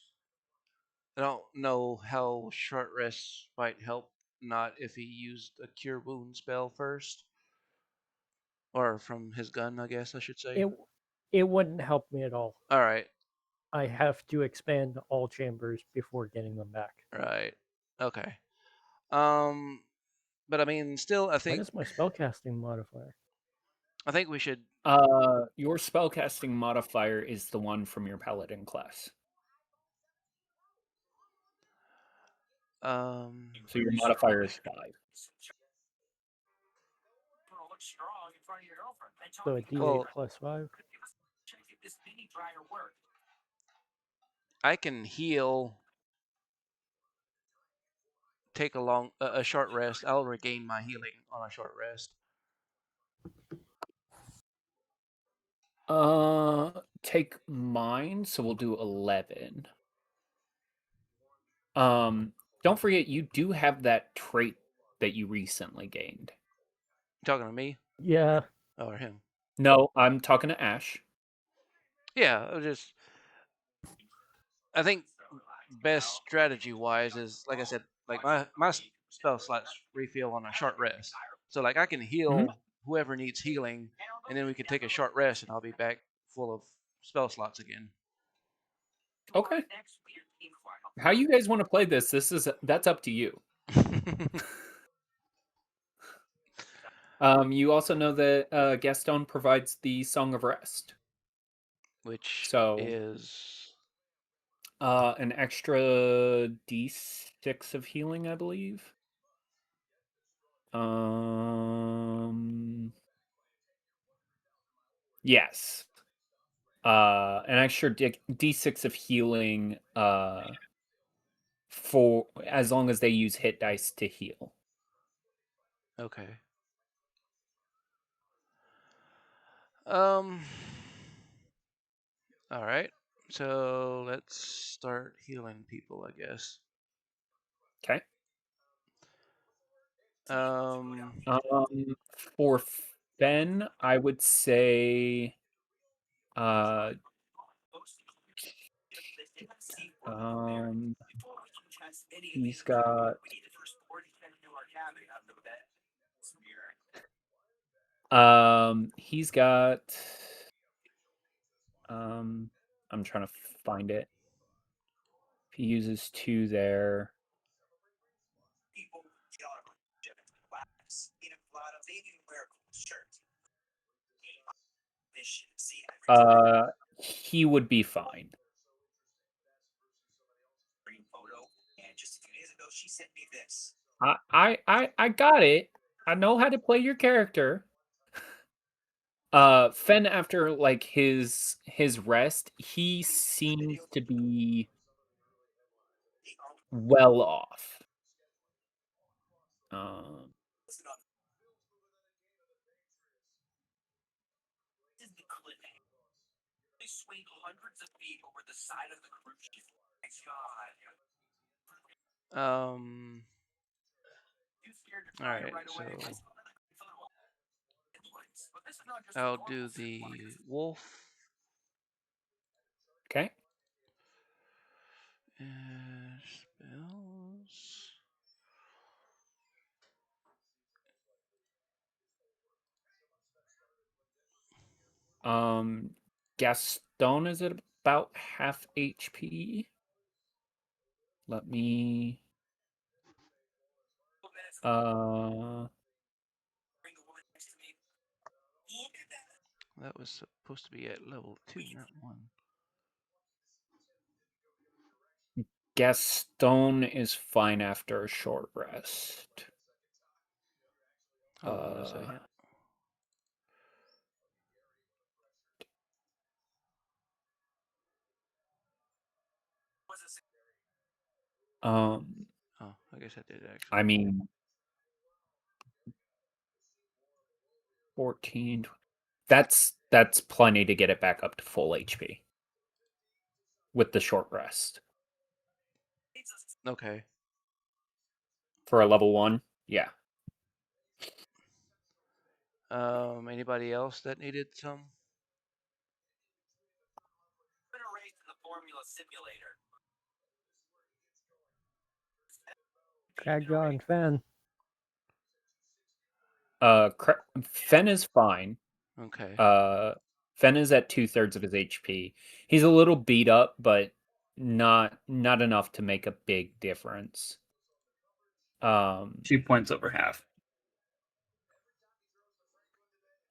I don't know how short rests might help. Not if he used a cure wound spell first, or from his gun, I guess I should say. It wouldn't help me at all. All right. I have to expand all chambers before getting them back. Right. Okay. But I mean, still, What is my spellcasting modifier? I think we should. Your spellcasting modifier is the one from your paladin class. So your modifier is 5. So a D8 Well, plus 5. I can heal. Take a short rest. I'll regain my healing on a short rest. Take mine, so we'll do 11. Don't forget you do have that trait that you recently gained. You talking to me? Yeah. Or him? No, I'm talking to Ash. Yeah, I think best strategy wise is like I said, like my spell slots refill on a short rest. So like I can heal whoever needs healing, and then we can take a short rest, and I'll be back full of spell slots again. Okay. How you guys want to play this? That's up to you. You also know that Gaston provides the Song of Rest. Which So is an extra D6 of healing, I believe. Yes. An extra D6 of healing for as long as they use hit dice to heal. okay. All right. So let's start healing people, I guess. Okay. Um, For Fen, I would say he's got he's got I'm trying to find it. If he uses 2 there. He would be fine. I got it. I know how to play your character. Fen, after like his rest, he seems to be well off. All right. So I'll do the wolf. Okay. Spells. Gaston is at about half HP. Let me That was supposed to be at level 2, not 1. Gaston is fine after a short rest. Hold on a second. Oh, I guess I did actually. I mean 14. That's plenty to get it back up to full HP with the short rest. Okay. For a level 1, yeah. Anybody else that needed some? Cragjaw and Fen. Fen is fine. Okay. Fen is at 2/3 of his HP. He's a little beat up, but not enough to make a big difference. 2 points over half.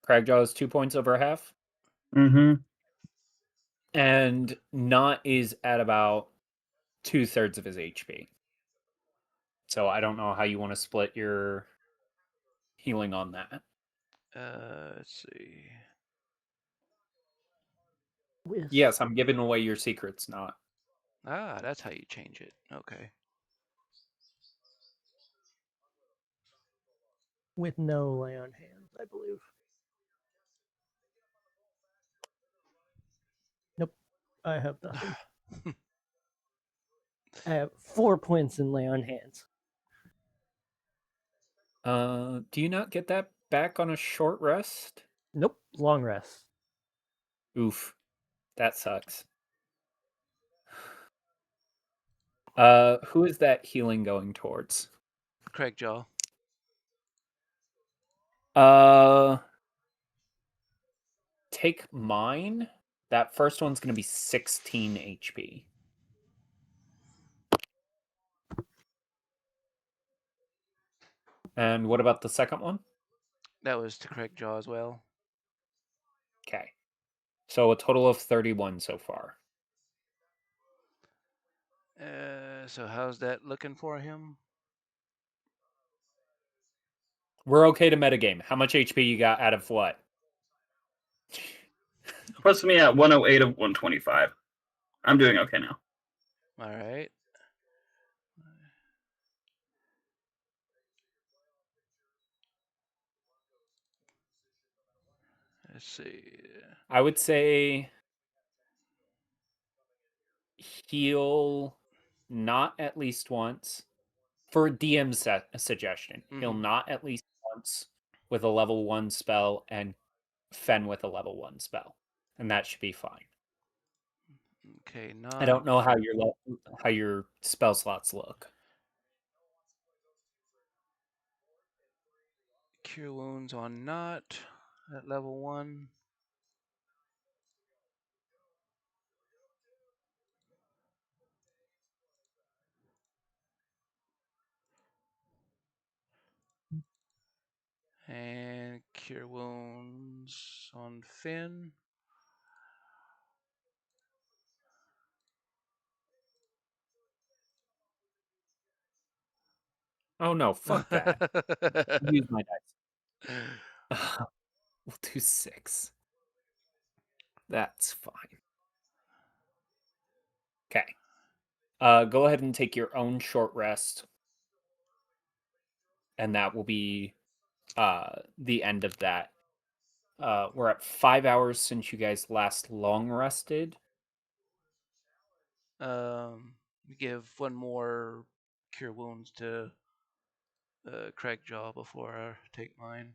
Cragjaw is 2 points over half. Mm-hmm. And Not is at about 2/3 of his HP. So I don't know how you want to split your healing on that. Let's see. Yes, I'm giving away your secrets, not. Ah, that's how you change it. Okay. With no lay on hands, I believe. I have nothing. I have 4 points in lay on hands. Do you not get that back on a short rest? Nope, long rest. Oof, that sucks. Who is that healing going towards? Craigjaw. Take mine. That first one's going to be 16 HP. And what about the second one? That was to Craigjaw as well. Okay. So a total of 31 so far. So how's that looking for him? We're okay to metagame. How much HP you got out of what? Puts me at 108 of 125. I'm doing okay now. All right. Let's see. I would say heal not at least once. For DM suggestion, heal Mhm. not at least once with a level 1 spell and Fen with a level 1 spell. And that should be fine. Okay, I don't know how your spell slots look. Cure wounds on not at level 1. And cure wounds on Finn. Oh no, fuck that. Use my dice. We'll do 6. That's fine. Okay. Go ahead and take your own short rest. And that will be the end of that. We're at 5 hours since you guys last long rested. Give one more cure wounds to Craigjaw before I take mine.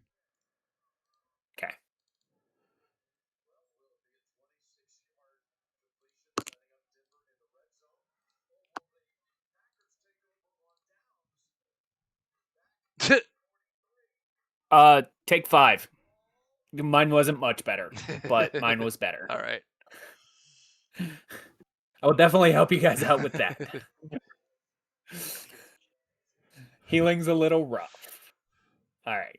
Okay. Take 5. Mine wasn't much better, but mine was better. All right. I will definitely help you guys out with that. Healing's a little rough. All right.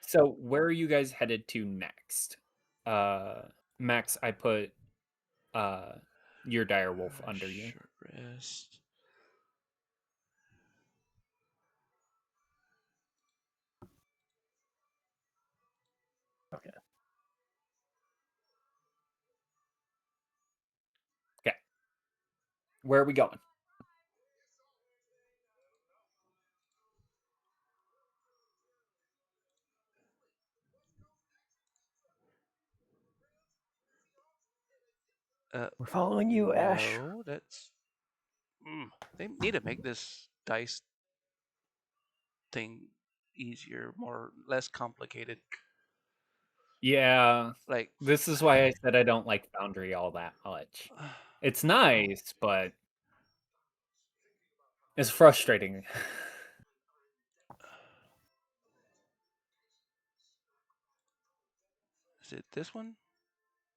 So where are you guys headed to next? Max, I put your dire wolf under you. Short rest. Okay. Okay. Where are we going? We're following you, Ash. No, that's. They need to make this dice thing easier, less complicated. Yeah. Like This is why I said I don't like Foundry all that much. It's nice, but it's frustrating. Is it this one?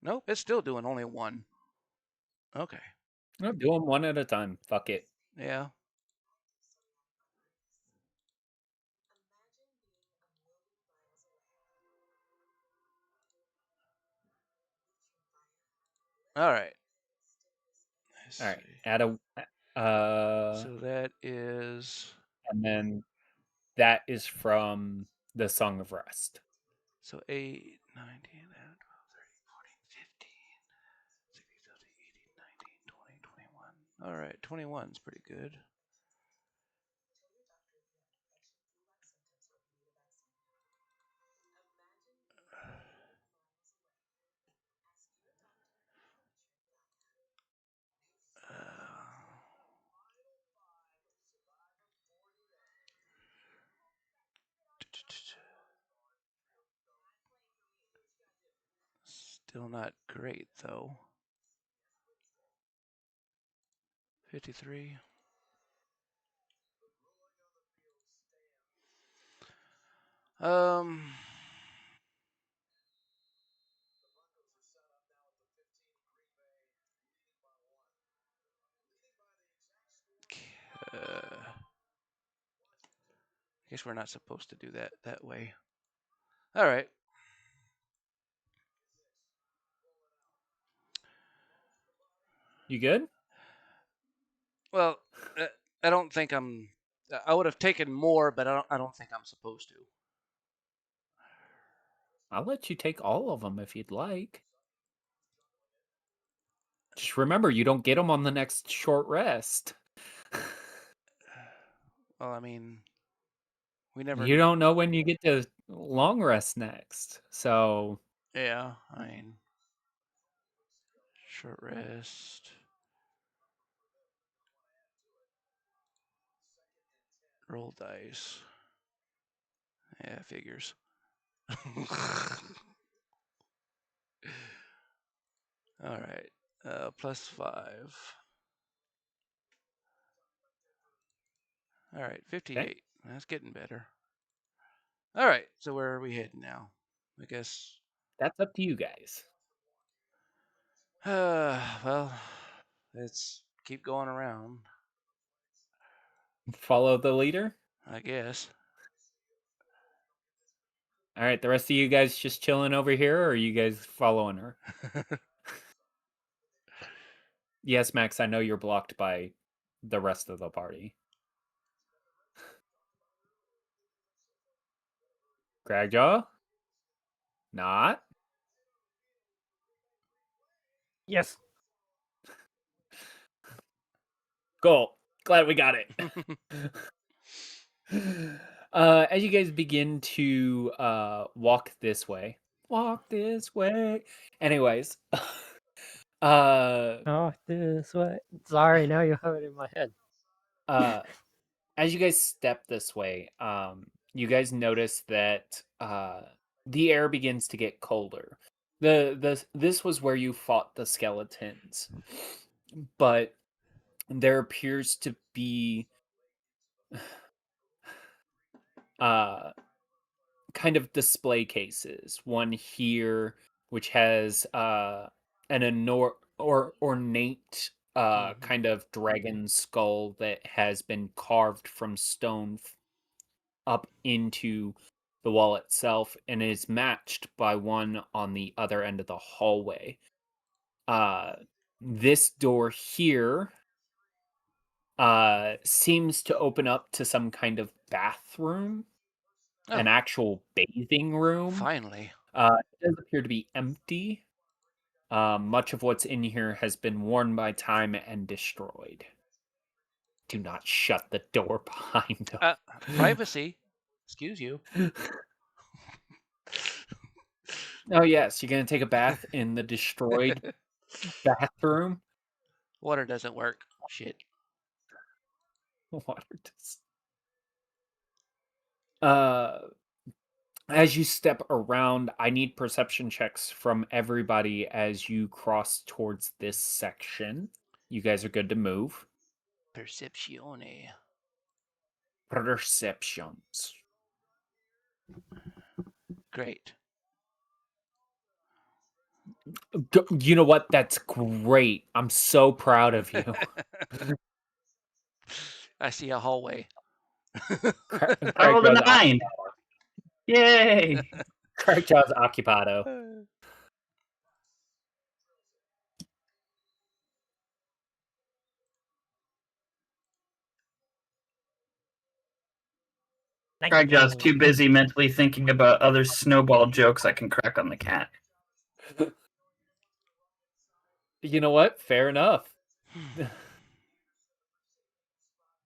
Nope, it's still doing only 1. Okay. No, do them one at a time. Fuck it. Yeah. All right. All right. Add a So that is. and then that is from the Song of Rest. So 8, 9, 10, 11, 12, 13, 14, 15, 16, 17, 18, 19, 20, 21. All right, 21's pretty good. Still not great though. 53. Um. I guess we're not supposed to do that way. All right. You good? Well, I don't think I'm. I would have taken more, but I don't think I'm supposed to. I'll let you take all of them if you'd like. Just remember, you don't get them on the next short rest. Well, I mean, we never. You don't know when you get to long rest next. So, Yeah, I mean, short rest. Roll dice. Yeah, figures. All right. +5. All right, 58. okay. That's getting better. All right, so where are we heading now? I guess. That's up to you guys. Well, let's keep going around. Follow the leader. I guess. All right, the rest of you guys just chilling over here, or are you guys following her? Yes, Max, I know you're blocked by the rest of the party. Cragjaw? Not? Yes. Cool. Glad we got it. As you guys begin to walk this way. Anyways, Oh, this way. Sorry, now you have it in my head. as you guys step this way, you guys notice that the air begins to get colder. This was where you fought the skeletons, but there appears to be kind of display cases. One here, which has ornate kind of dragon skull that has been carved from stone up into the wall itself, and is matched by one on the other end of the hallway. This door here seems to open up to some kind of bathroom, an Oh, actual bathing room. finally. It does appear to be empty. Much of what's in here has been worn by time and destroyed. Do not shut the door behind them. Privacy. Excuse you. Oh yes, you're gonna take a bath in the destroyed bathroom. Water doesn't work. Shit. Water does. As you step around, I need perception checks from everybody as you cross towards this section. You guys are good to move. Perceptione. Perceptions. Great. You know what? That's great. I'm so proud of you. I see a hallway. I rolled a Craig's 9. Yay! Craig's occupado. Craig's too busy mentally thinking about other snowball jokes I can crack on the cat. You know what? Fair enough.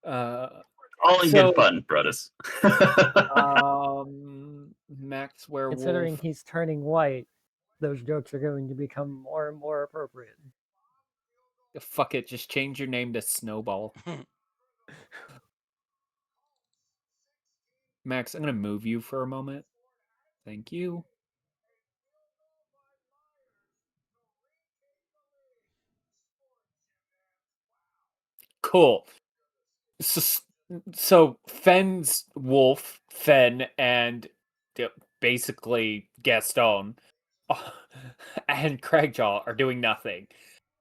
All in So- good fun, Brutus. Max Werewolf. Considering he's turning white, those jokes are going to become more and more appropriate. Fuck it, just change your name to Snowball. Max, I'm gonna move you for a moment. Thank you. Cool. So Fen's wolf, Fen, and basically Gaston and Craigjaw are doing nothing.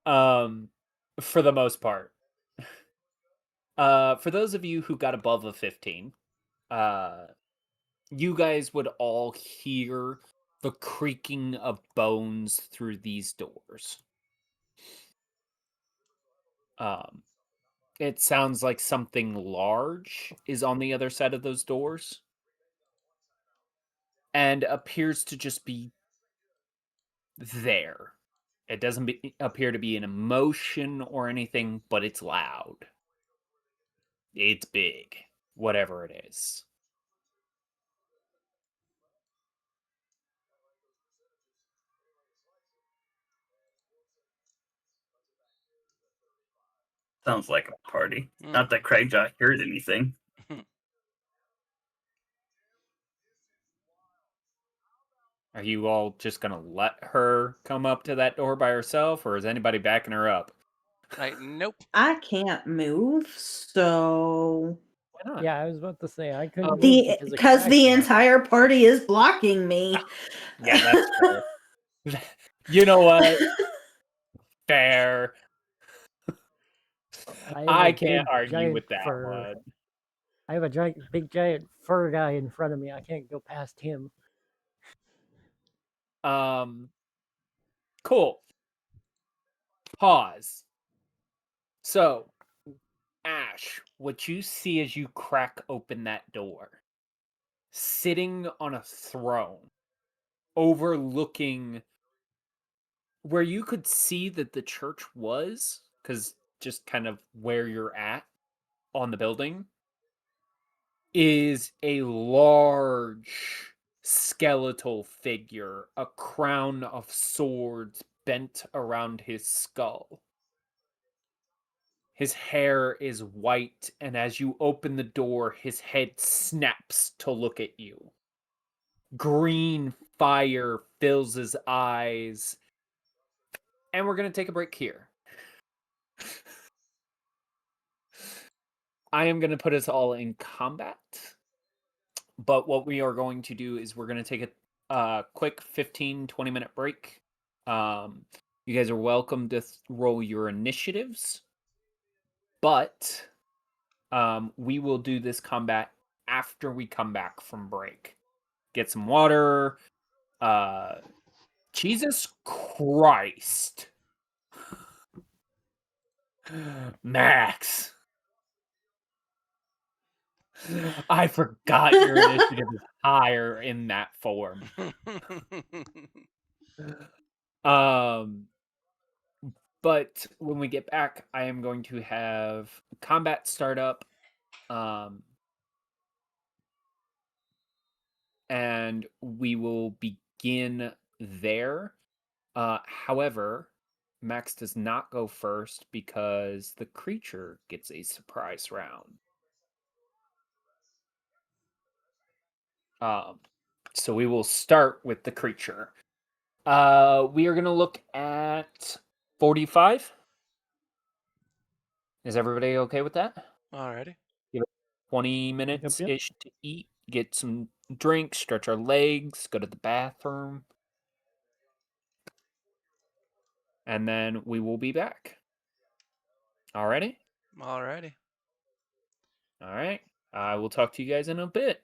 For the most part. For those of you who got above a 15, you guys would all hear the creaking of bones through these doors. It sounds like something large is on the other side of those doors and appears to just be there. It doesn't appear to be an emotion or anything, but it's loud. It's big, whatever it is. Sounds like a party. Mm. Not that Craigjaw heard anything. Are you all just gonna let her come up to that door by herself, or is anybody backing her up? Like, nope. I can't move, so Why not? Yeah, I was about to say I couldn't move the because of because the Crackjaw. entire party is blocking me. Yeah, that's fair. You know what? Fair. I have I a can't big argue giant with that fur. one. I have a big giant fur guy in front of me. I can't go past him. Cool. Pause. So, Ash, what you see as you crack open that door, sitting on a throne, overlooking where you could see that the church was, because just kind of where you're at on the building, is a large skeletal figure, a crown of swords bent around his skull. His hair is white, and as you open the door, his head snaps to look at you. Green fire fills his eyes. And we're going to take a break here. I am going to put us all in combat. But what we are going to do is we're going to take a quick 15-20 minute break. You guys are welcome to roll your initiatives. But we will do this combat after we come back from break. Get some water. Jesus Christ. Max. I forgot your initiative is higher in that form. But when we get back, I am going to have combat start up. And we will begin there. However, Max does not go first because the creature gets a surprise round. So we will start with the creature. We are going to look at 45. Is everybody okay with that? Alrighty. Give it 20 minutes Yep. ish to eat, get some drinks, stretch our legs, go to the bathroom. And then we will be back. Alrighty? Alrighty. All right. I will talk to you guys in a bit.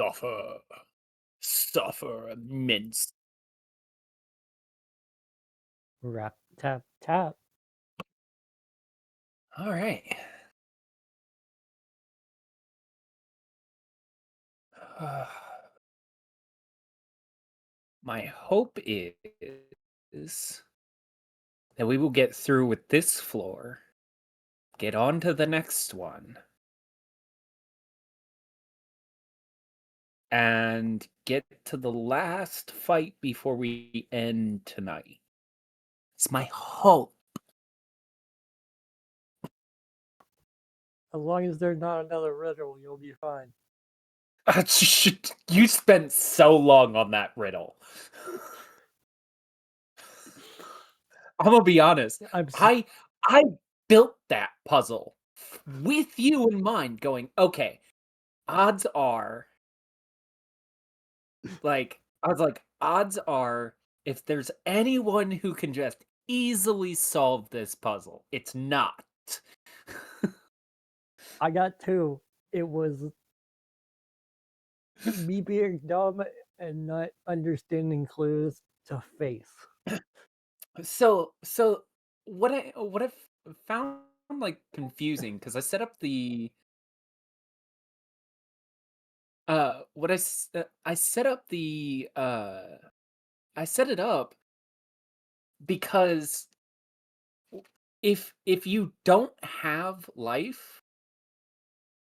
Suffer. Suffer immense. Rap, tap, tap. All right. My hope is that we will get through with this floor, get on to the next one, and get to the last fight before we end tonight. It's my hope. As long as there's not another riddle, you'll be fine. You spent so long on that riddle. I'm gonna be honest. I built that puzzle with you in mind, going, okay, odds are, odds are, if there's anyone who can just easily solve this puzzle, it's not. I got two. It was me being dumb and not understanding clues to face. So what I've found like confusing, because I set up the I set up the I set it up because if you don't have life,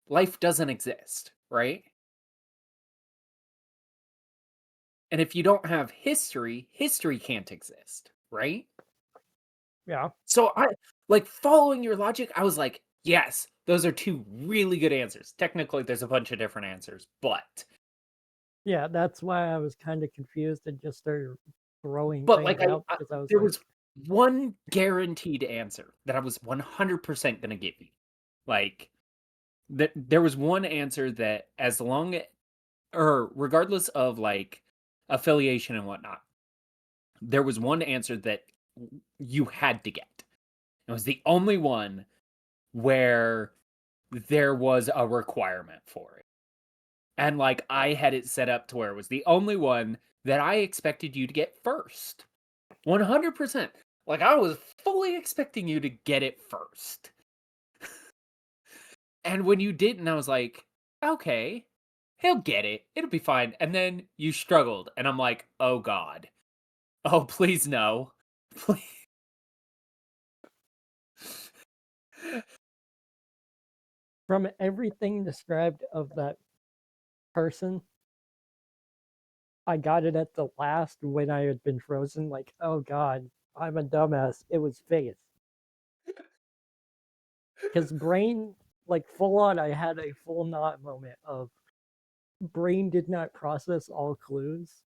life doesn't exist, right? And if you don't have history, history can't exist, right? Yeah. So I like following your logic, I was like, yes, those are two really good answers. Technically, there's a bunch of different answers, but Yeah, that's why I was kind of confused and just started throwing but things out because I was there like, was one guaranteed answer that I was 100% gonna give you. Like there was one answer that as long or regardless of like affiliation and whatnot, there was one answer that you had to get. It was the only one where there was a requirement for it. And like I had it set up to where it was the only one that I expected you to get first. 100%. Like I was fully expecting you to get it first. And when you didn't, I was like, okay, he'll get it. It'll be fine. And then you struggled. And I'm like, oh God. Oh, please no. Please. from everything described of that person, I got it at the last when I had been frozen. Like, oh God, I'm a dumbass. It was face. Because brain, like full on, I had a full knot moment of brain did not process all clues.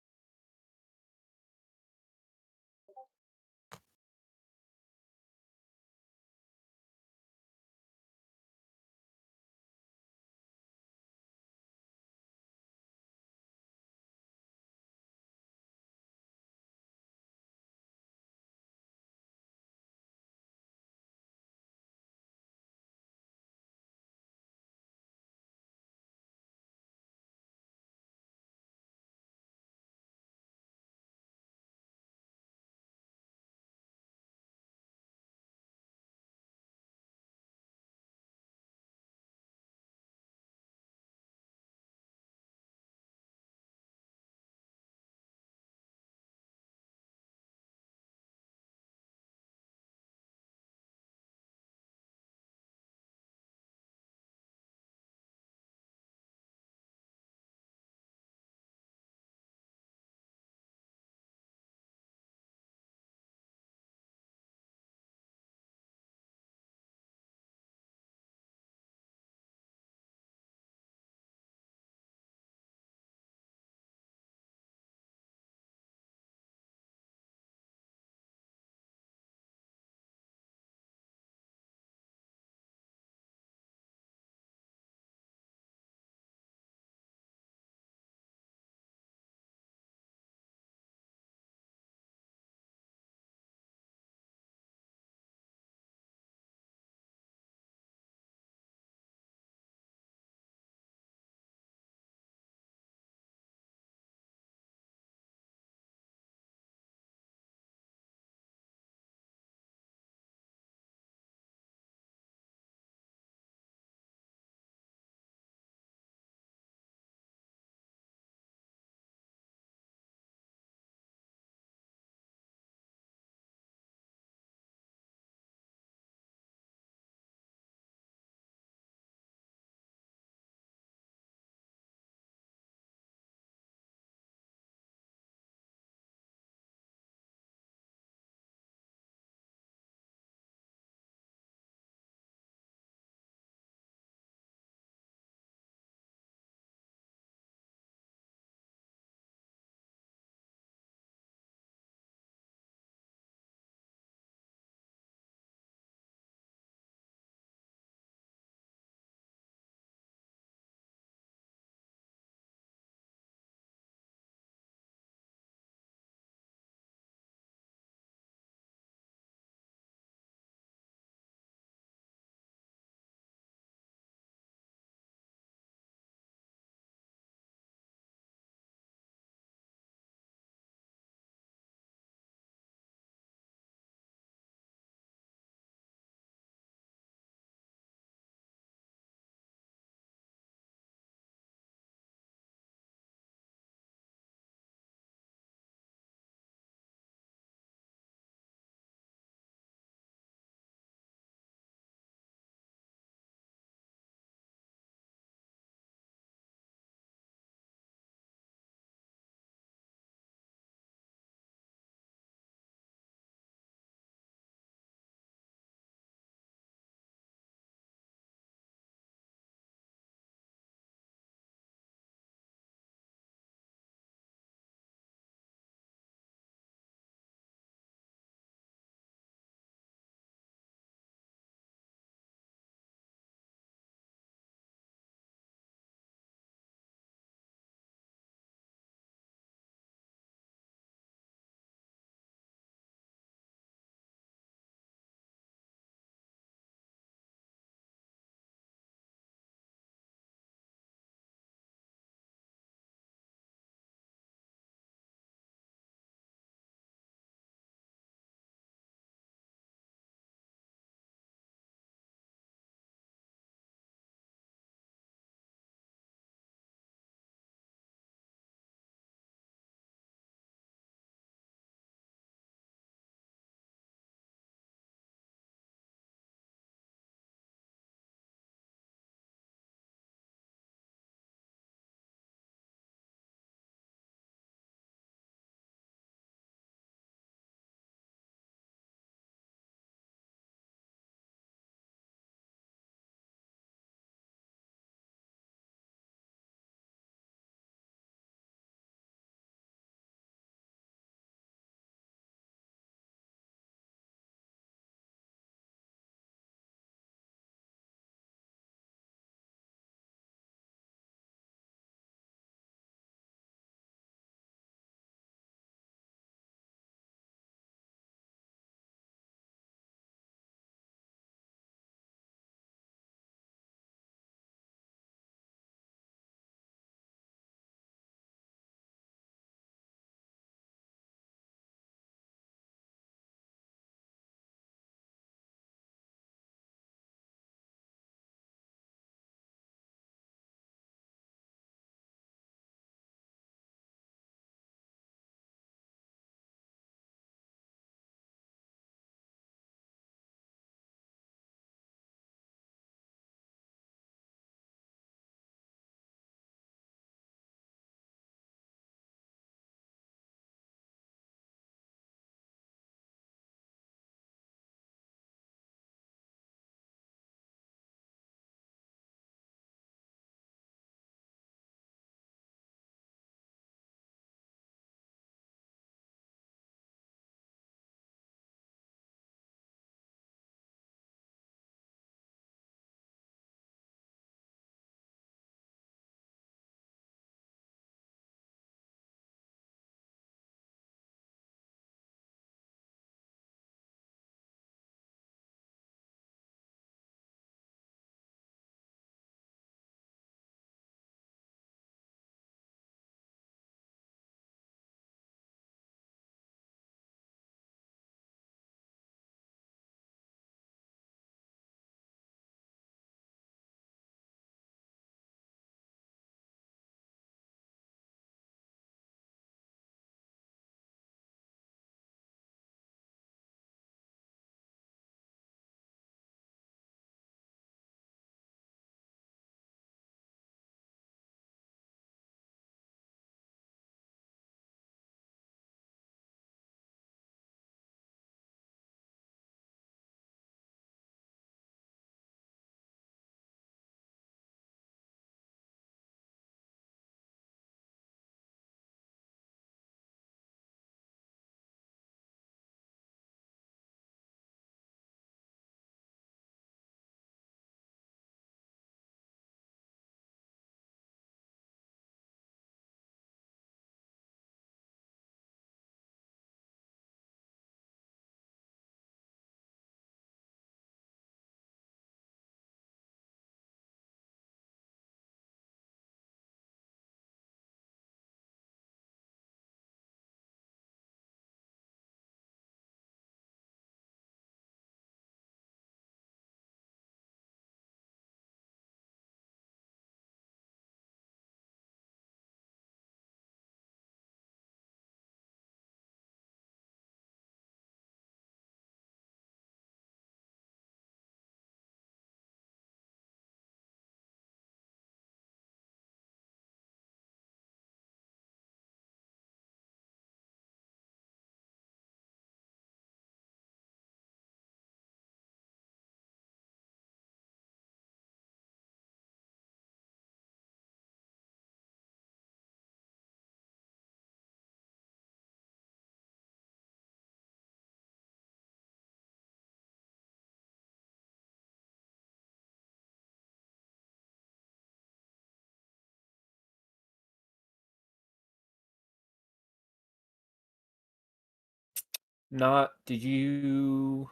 Not did you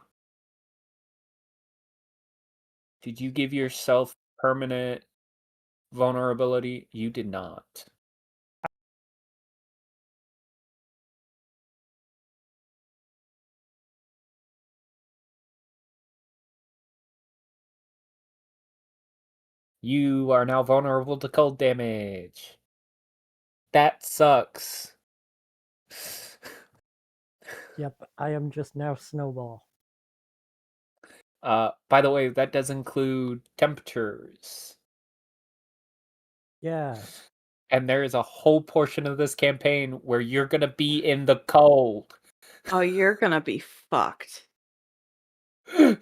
give yourself permanent vulnerability? You did not. You are now vulnerable to cold damage. That sucks. Yep, I am just now Snowball. By the way, that does include temperatures. Yeah. And there is a whole portion of this campaign where you're gonna be in the cold. Oh, you're gonna be fucked. Who is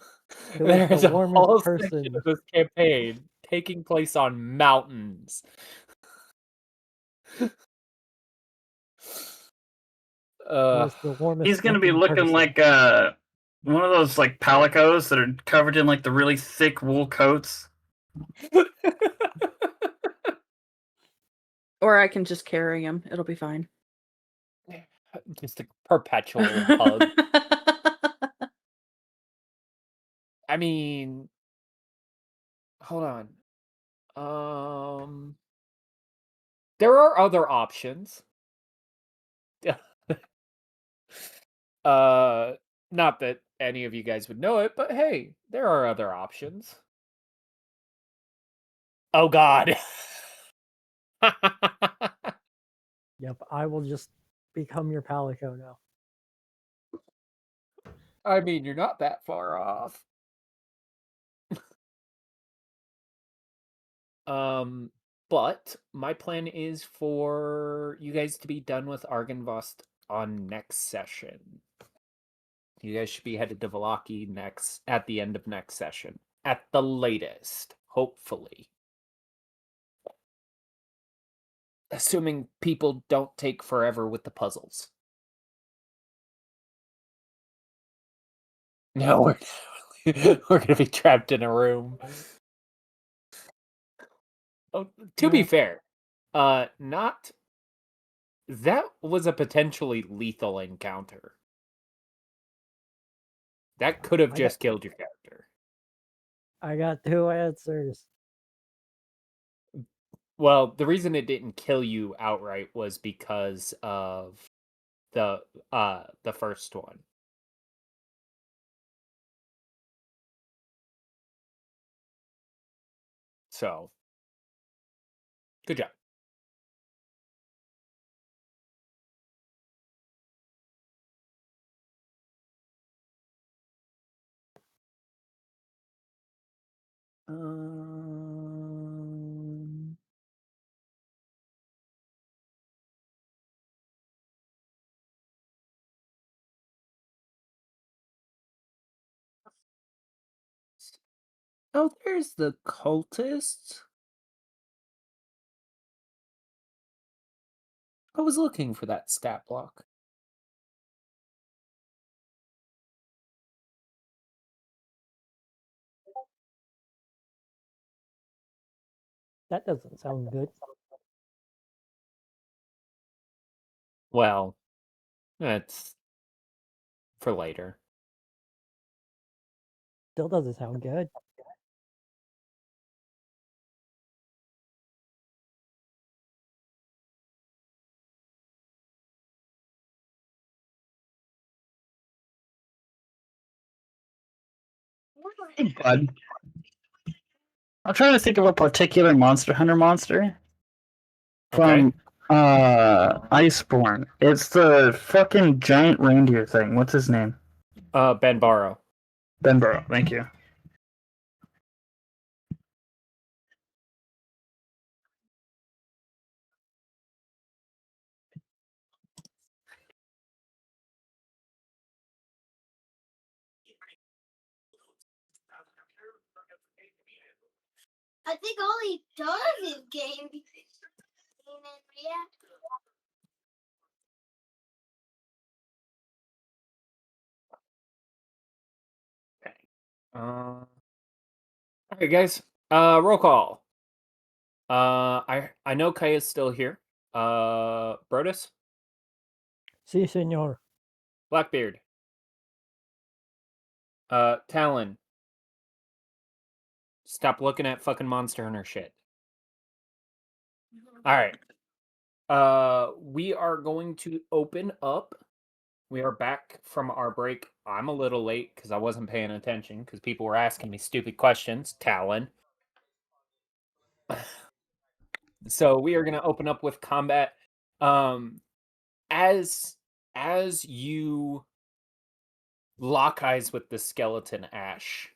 There's the a warmest whole section person? of this campaign taking place on mountains. Who is the warmest He's gonna be looking looking person? like one of those like palicos that are covered in like the really thick wool coats. Or I can just carry him. It'll be fine. Just a perpetual hug. I mean, hold on. There are other options. Not that any of you guys would know it, but hey, there are other options. Oh God. Yep, I will just become your Palico now. I mean, you're not that far off. But my plan is for you guys to be done with Argynvost on next session. You guys should be headed to Vallaki at the end of next session. At the latest, hopefully. Assuming people don't take forever with the puzzles. No, we're gonna be trapped in a room. Oh, to be Yeah. fair, not that was a potentially lethal encounter. That could have just killed your character. I got 2 answers. Well, the reason it didn't kill you outright was because of the first one. So, good job. Oh, there's the cultist. I was looking for that stat block. That doesn't sound good. Well, that's for later. Still doesn't sound good. Hey, bud. I'm trying to think of a particular Monster Hunter monster Okay. from Iceborne. It's the fucking giant reindeer thing. What's his name? Ben Barrow. Benborough. Thank you. I think all he does is game and react. Okay. All right, guys. Roll call. I know Kaya's still here. Brodus, Si, senor. Blackbeard, Talon. Stop looking at fucking Monster Hunter shit. Alright. We are going to open up. We are back from our break. I'm a little late because I wasn't paying attention because people were asking me stupid questions. Talon. So we are going to open up with combat. As you lock eyes with the skeleton, Ash,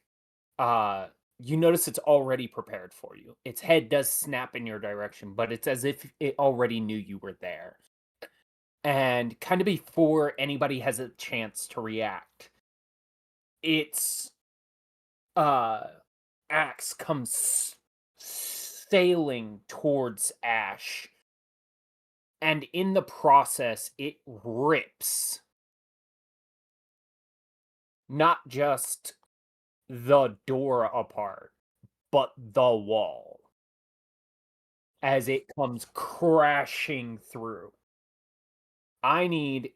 you notice it's already prepared for you. Its head does snap in your direction, but it's as if it already knew you were there. And kind of before anybody has a chance to react, its axe comes sailing towards Ash. And in the process, it rips not just the door apart, but the wall as it comes crashing through. I need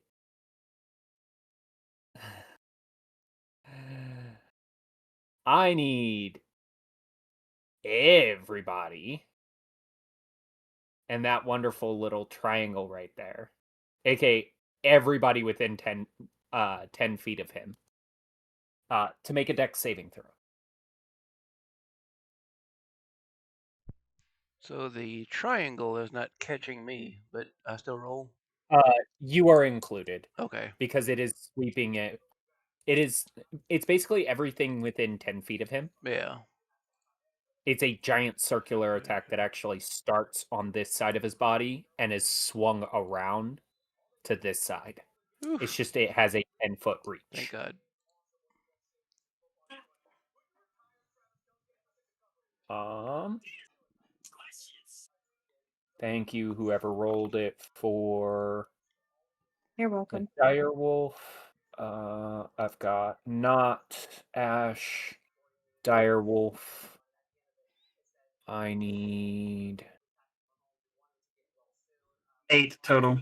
everybody and that wonderful little triangle right there, aka everybody within 10 feet of him, to make a dex saving throw. So the triangle is not catching me, but I still roll. You are included Okay. because it is sweeping it. It's basically everything within 10 feet of him. Yeah. It's a giant circular attack that actually starts on this side of his body and is swung around to this side. Oof. It's just it has a 10-foot reach. Thank God. Thank you, whoever rolled it for You're the welcome. dire wolf. I've got not Ash, dire wolf. I need 8 total.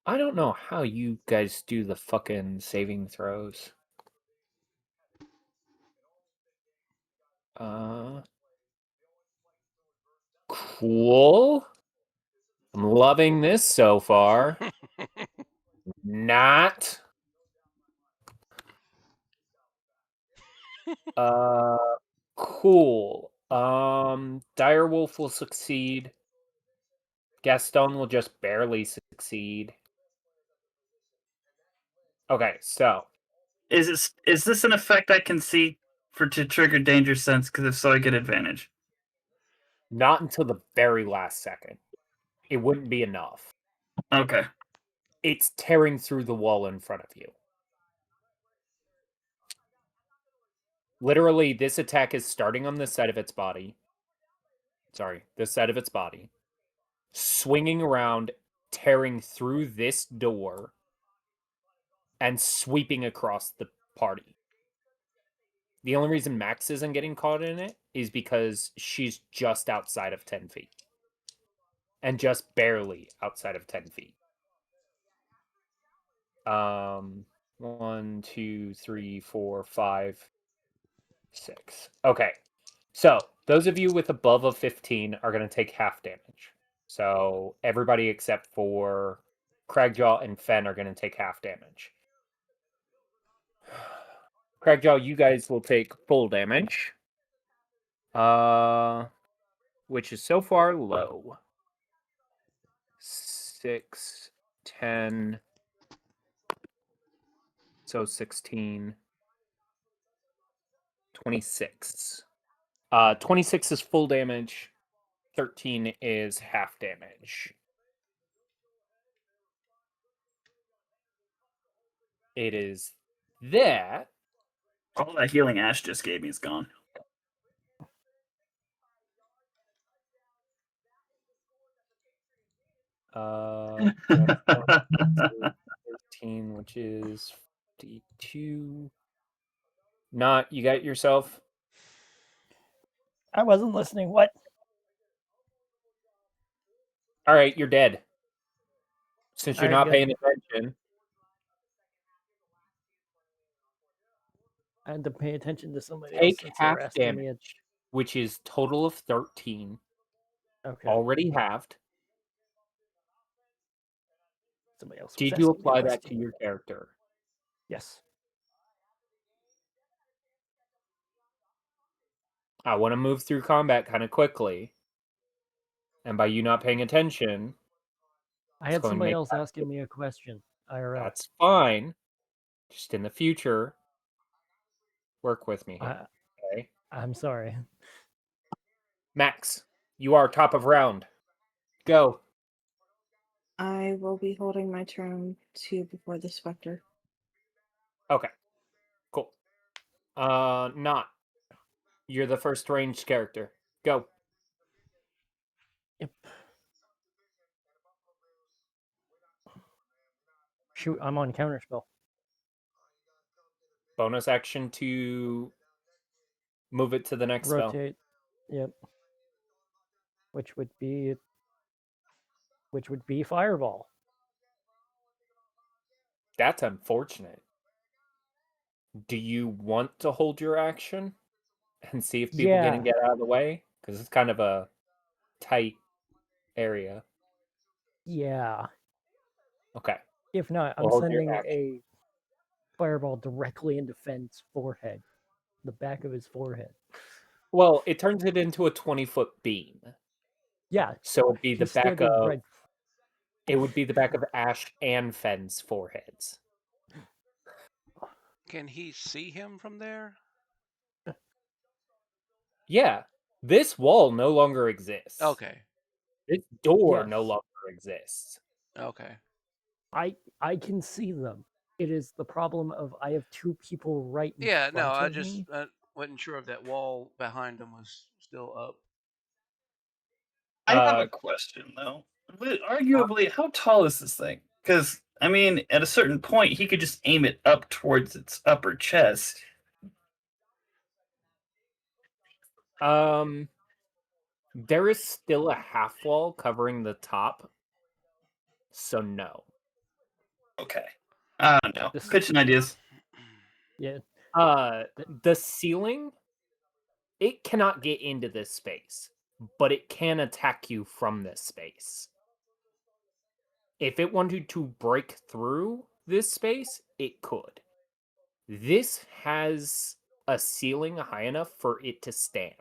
I don't know how you guys do the fucking saving throws. Cool. I'm loving this so far. Not. Cool. Direwolf will succeed. Gaston will just barely succeed. Okay, so Is this an effect I can see to trigger danger sense? Because if so, I get advantage. not until the very last second. It wouldn't be enough. Okay. It's tearing through the wall in front of you. Literally, this attack is starting on this side of its body. Sorry, this side of its body. Swinging around, tearing through this door, and sweeping across the party. The only reason Max isn't getting caught in it is because she's just outside of 10 feet. And just barely outside of 10 feet. 1, 2, 3, 4, 5, 6. Okay. So, those of you with above a 15 are going to take half damage. So, everybody except for Cragjaw and Fen are going to take half damage. Cragjaw, you guys will take full damage. Which is so far low. 6, 10. So 16. 26. 26 is full damage. 13 is half damage. It is that. All that healing Ash just gave me is gone. That's 13, which is 52. Not, you got yourself? I wasn't listening. What? All right, you're dead. Since you're All right, not good. paying attention, I had to pay attention to somebody else take since they were half asking me. damage, which is total of 13, Okay. already halved. Somebody else was Did you asking me a apply that question. to your character? Yes. I want to move through combat kind of quickly. And by you not paying attention, I it's had going to somebody make else that. asking me a question. IRL. That's fine. Just in the future, work with me here. Okay. I'm sorry. Max, you are top of round. Go. I will be holding my turn to before the specter. Okay. Cool. Not. You're the first ranged character. Go. Yep. Shoot, I'm on counterspell. Bonus action to move it to the next spell. Rotate. Yep. Which would be fireball. That's unfortunate. Do you want to hold your action and see if people Yeah. can get out of the way? Because it's kind of a tight area. Yeah. Okay. If not, I'm We'll hold your sending action. a fireball directly into Fenn's forehead. The back of his forehead. Well, it turns it into a 20-foot beam. Yeah. So it'd be the He's back standing of right. it would be the back of Ash and Fenn's foreheads. Can he see him from there? Yeah. This wall no longer exists. Okay. This door Yes. no longer exists. Okay. I can see them. It is the problem of I have two people right in Yeah, no, front I of just me. wasn't sure if that wall behind him was still up. I have a Uh, question though. Arguably, how tall is this thing? Because I mean, at a certain point, he could just aim it up towards its upper chest. there is still a half wall covering the top. So no. Okay. I don't know. This- Pitching ideas. Yeah. The ceiling, it cannot get into this space, but it can attack you from this space. If it wanted to break through this space, it could. This has a ceiling high enough for it to stand.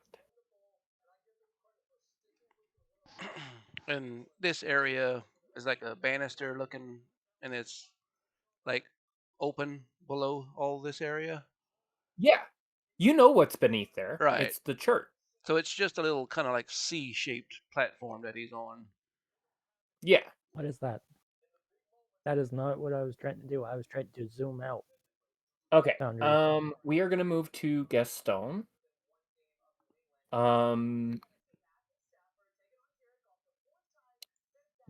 And this area is like a banister looking, and it's like open below all this area. Yeah. You know what's beneath there. Right. It's the church. So it's just a little kind of like C-shaped platform that he's on. Yeah. What is that? That is not what I was trying to do. I was trying to zoom out. Okay. Boundaries. We are gonna move to Gaston.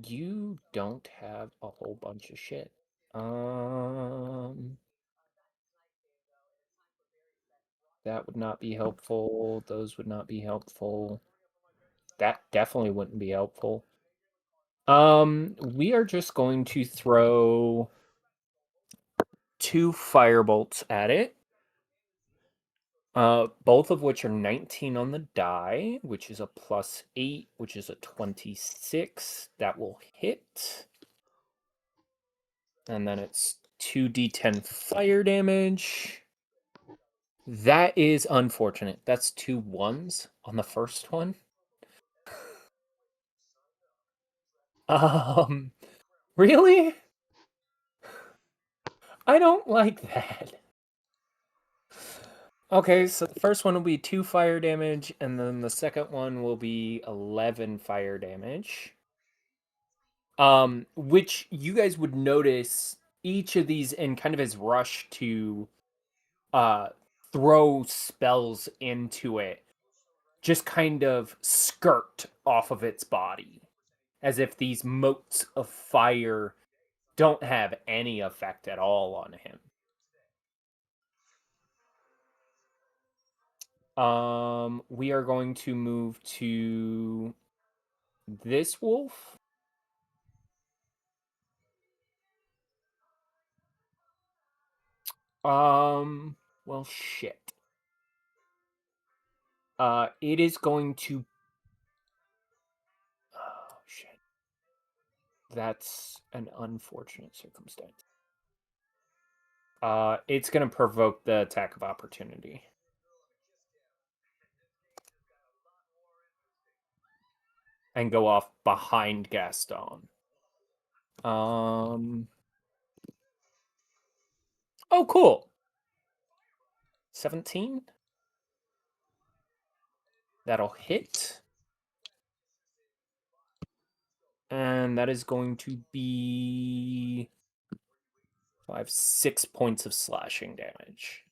You don't have a whole bunch of shit. That would not be helpful. Those would not be helpful. That definitely wouldn't be helpful. We are just going to throw 2 firebolts at it. Both of which are 19 on the die, which is a +8, which is a 26. That will hit. And then it's 2d10 fire damage. That is unfortunate. That's 2 1s on the first one. Really? I don't like that. Okay, so the first one will be 2 fire damage, and then the second one will be 11 fire damage. Which you guys would notice each of these in kind of his rush to throw spells into it, just kind of skirt off of its body, as if these motes of fire don't have any effect at all on him. We are going to move to this wolf. Well, shit. It is going to. Oh shit. That's an unfortunate circumstance. It's gonna provoke the attack of opportunity. And go off behind Gaston. Oh, cool. 17. That'll hit. And that is going to be 6 points of slashing damage.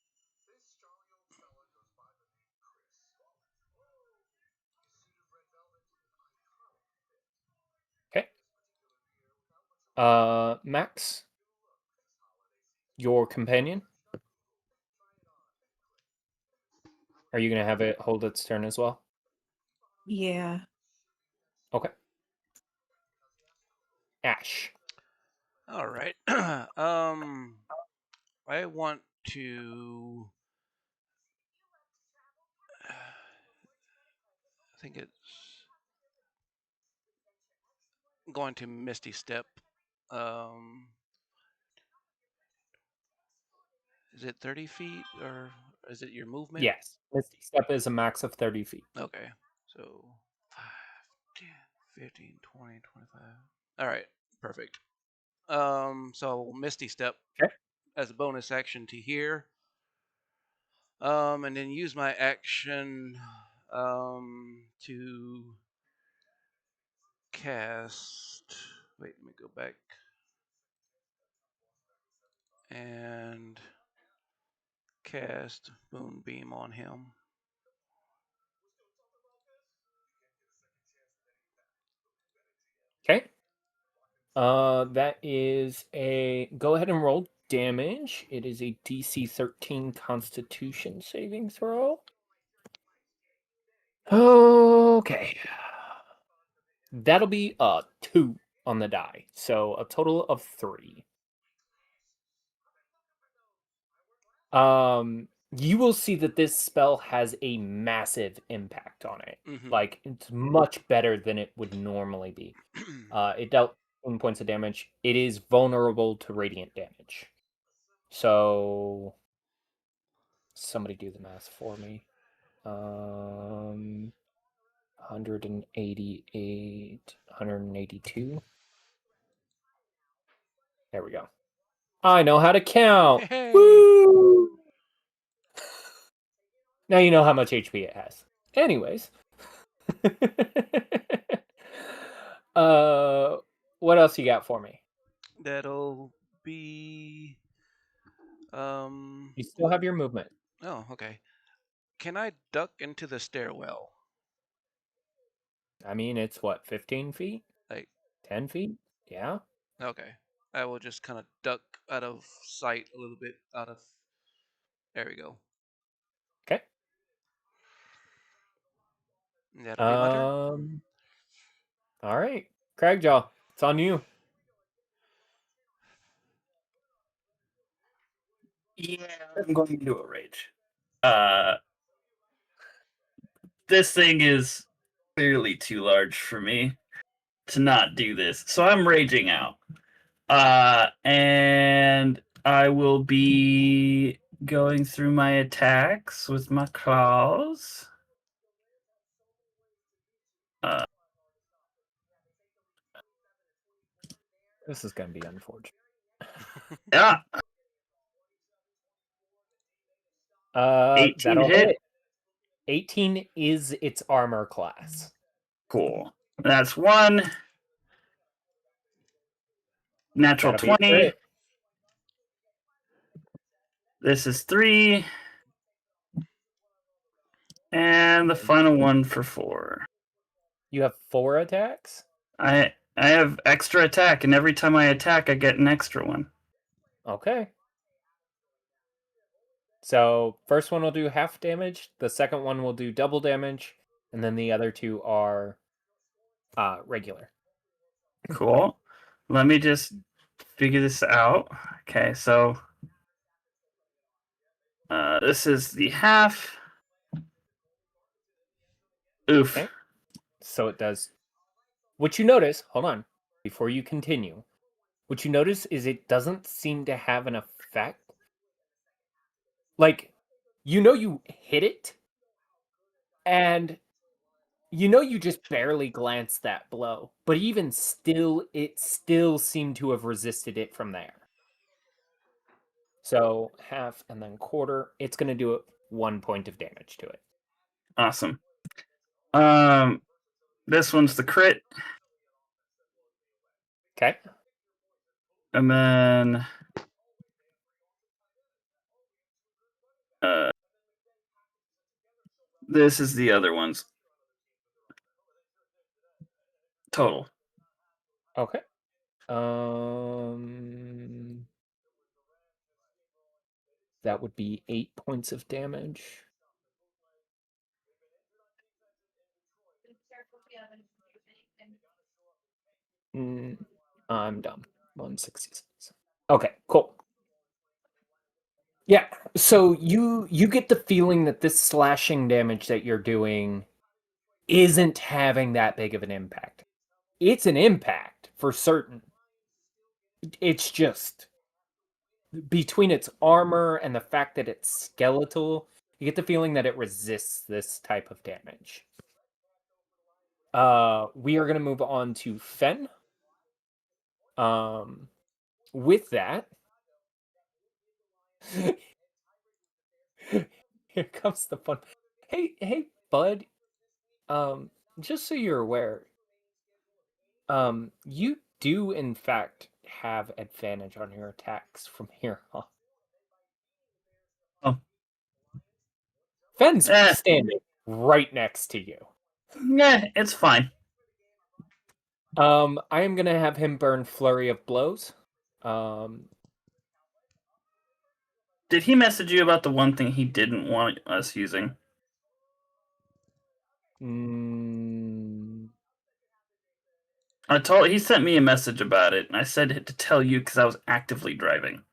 Okay. Max, your companion. Are you gonna have it hold its turn as well? Yeah. Okay. Ash. All right. I want to. I think it's going to Misty Step. Is it 30 feet or is it your movement? Yes. Misty Step is a max of 30 feet. Okay. So 5, 10, 15, 20, 25. All right. Perfect. So Misty Step Okay. as a bonus action to here. And then use my action to cast. Wait, let me go back. And cast Moonbeam on him. Okay. That is a. Go ahead and roll damage. It is a DC 13 Constitution saving throw. Okay. That'll be a 2 on the die. So a total of 3. You will see that this spell has a massive impact on it. Mm-hmm. Like, it's much better than it would normally be. It dealt 10 points of damage. It is vulnerable to radiant damage. So, somebody do the math for me. 188, 182. There we go. I know how to count. Hey. Woo! Now you know how much HP it has. Anyways. What else you got for me? That'll be. You still have your movement. Oh, okay. Can I duck into the stairwell? I mean, it's what, 15 feet? Like, 10 feet? Yeah. okay. I will just kind of duck out of sight a little bit. Out of. There we go. Okay. That'll be my turn. All right. Cragjaw, it's on you. Yeah, I'm going to do a rage. This thing is clearly too large for me to not do this, so I'm raging out. And I will be going through my attacks with my claws. This is going to be unfortunate. Yeah. 18 that'll hit. hit. 18 is its armor class. Cool. That's 1. Natural That'll be a 20. crit. This is 3. And the final one for 4. You have 4 attacks? I have extra attack, and every time I attack, I get an extra one. Okay. So, first one will do half damage, the second one will do double damage, and then the other 2 are regular. Cool. Let me just figure this out. Okay, so This is the half. Oof. Okay. So it does. What you notice, hold on, before you continue, what you notice is it doesn't seem to have an effect. Like, you hit it, and you just barely glanced that blow, but even still, it still seemed to have resisted it from there. So half and then quarter, it's going to do 1 point of damage to it. Awesome. This one's the crit. Okay. And then this is the other ones. Total. Okay. That would be 8 points of damage. I'm dumb. 166. Okay, cool. Yeah, so you get the feeling that this slashing damage that you're doing isn't having that big of an impact. It's an impact for certain. It's just between its armor and the fact that it's skeletal, you get the feeling that it resists this type of damage. We are going to move on to Fen. With that, here comes the fun. Hey, bud. Just so you're aware, you do in fact have advantage on your attacks from here on. Oh. Fen's standing right next to you. Yeah, it's fine. I am gonna have him burn Flurry of Blows. Did he message you about the one thing he didn't want us using? He sent me a message about it, and I said to tell you because I was actively driving.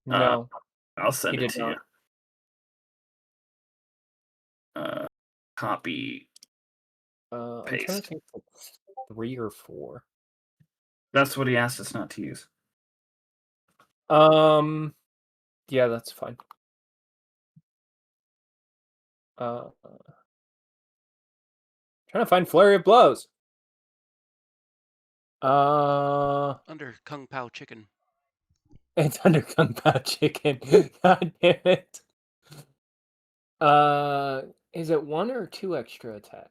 No, I'll send he it did to not. you. Copy. I'm trying to Paste. think if it's 3 or 4. That's what he asked us not to use. Yeah, that's fine. Trying to find Flurry of Blows. Under Kung Pao Chicken. It's under Kung Pao Chicken. God damn it. Is it 1 or 2 extra attack?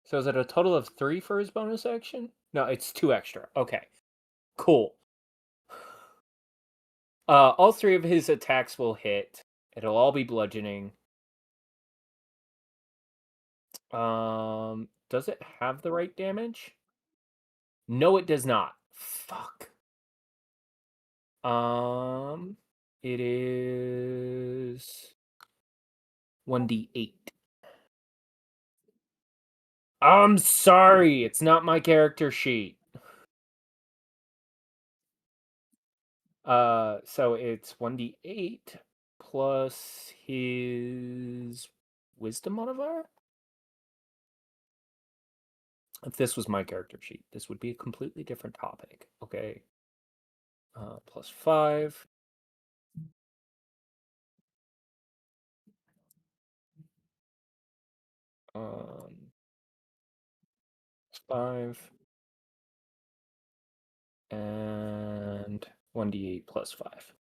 So is it a total of 3 for his bonus action? No, it's 2 extra. Okay. Cool. All 3 of his attacks will hit. It'll all be bludgeoning. Does it have the right damage? No, it does not. Fuck. It is 1d8. I'm sorry, it's not my character sheet. So it's 1d8 plus his wisdom modifier? If this was my character sheet, this would be a completely different topic. Okay. Plus 5. Um, 5. And 1d8 plus 5.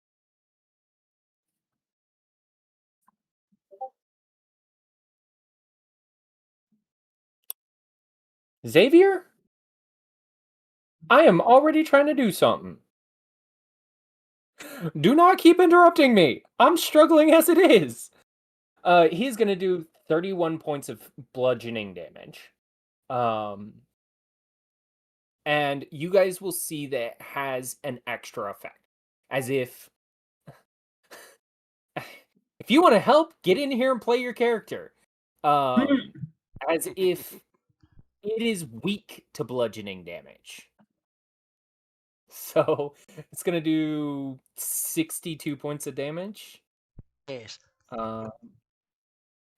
Xavier? I am already trying to do something. Do not keep interrupting me. I'm struggling as it is. He's going to do 31 points of bludgeoning damage. And you guys will see that it has an extra effect. As if you want to help, get in here and play your character. As if it is weak to bludgeoning damage. So it's gonna do 62 points of damage. Yes. Um,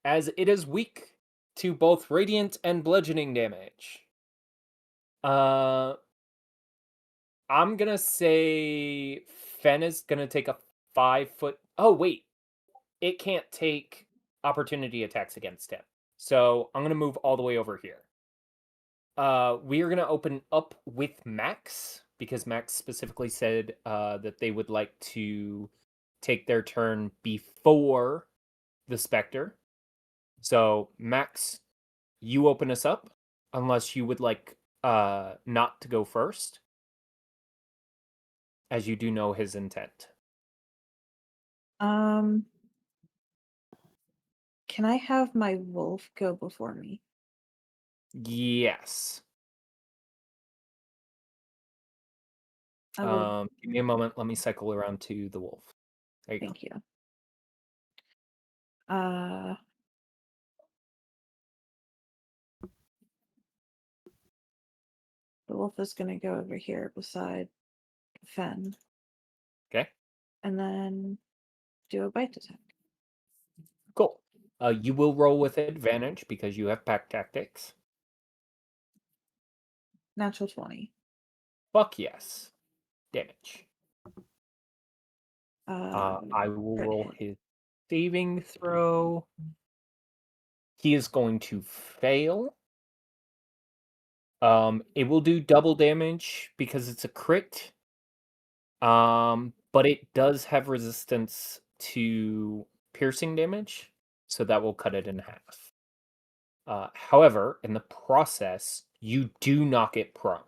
as it is weak to both radiant and bludgeoning damage. Uh, I'm gonna say Fen is gonna take a 5 foot. Oh wait, it can't take opportunity attacks against him. So I'm gonna move all the way over here. We are gonna open up with Max because Max specifically said that they would like to take their turn before the Spectre. So Max, you open us up unless you would like not to go first, as you do know his intent. Can I have my wolf go before me? Yes. I would. Give me a moment. Let me cycle around to the wolf. There you go. Thank you. Uh, the wolf is gonna go over here beside Fen, Okay. and then do a bite attack. Cool. You will roll with advantage because you have pack tactics. Natural 20. Fuck yes. Damage. Uh, I will crit roll hit. his saving throw. He is going to fail. It will do double damage because it's a crit. But it does have resistance to piercing damage, so that will cut it in half. However, in the process, you do knock it prone.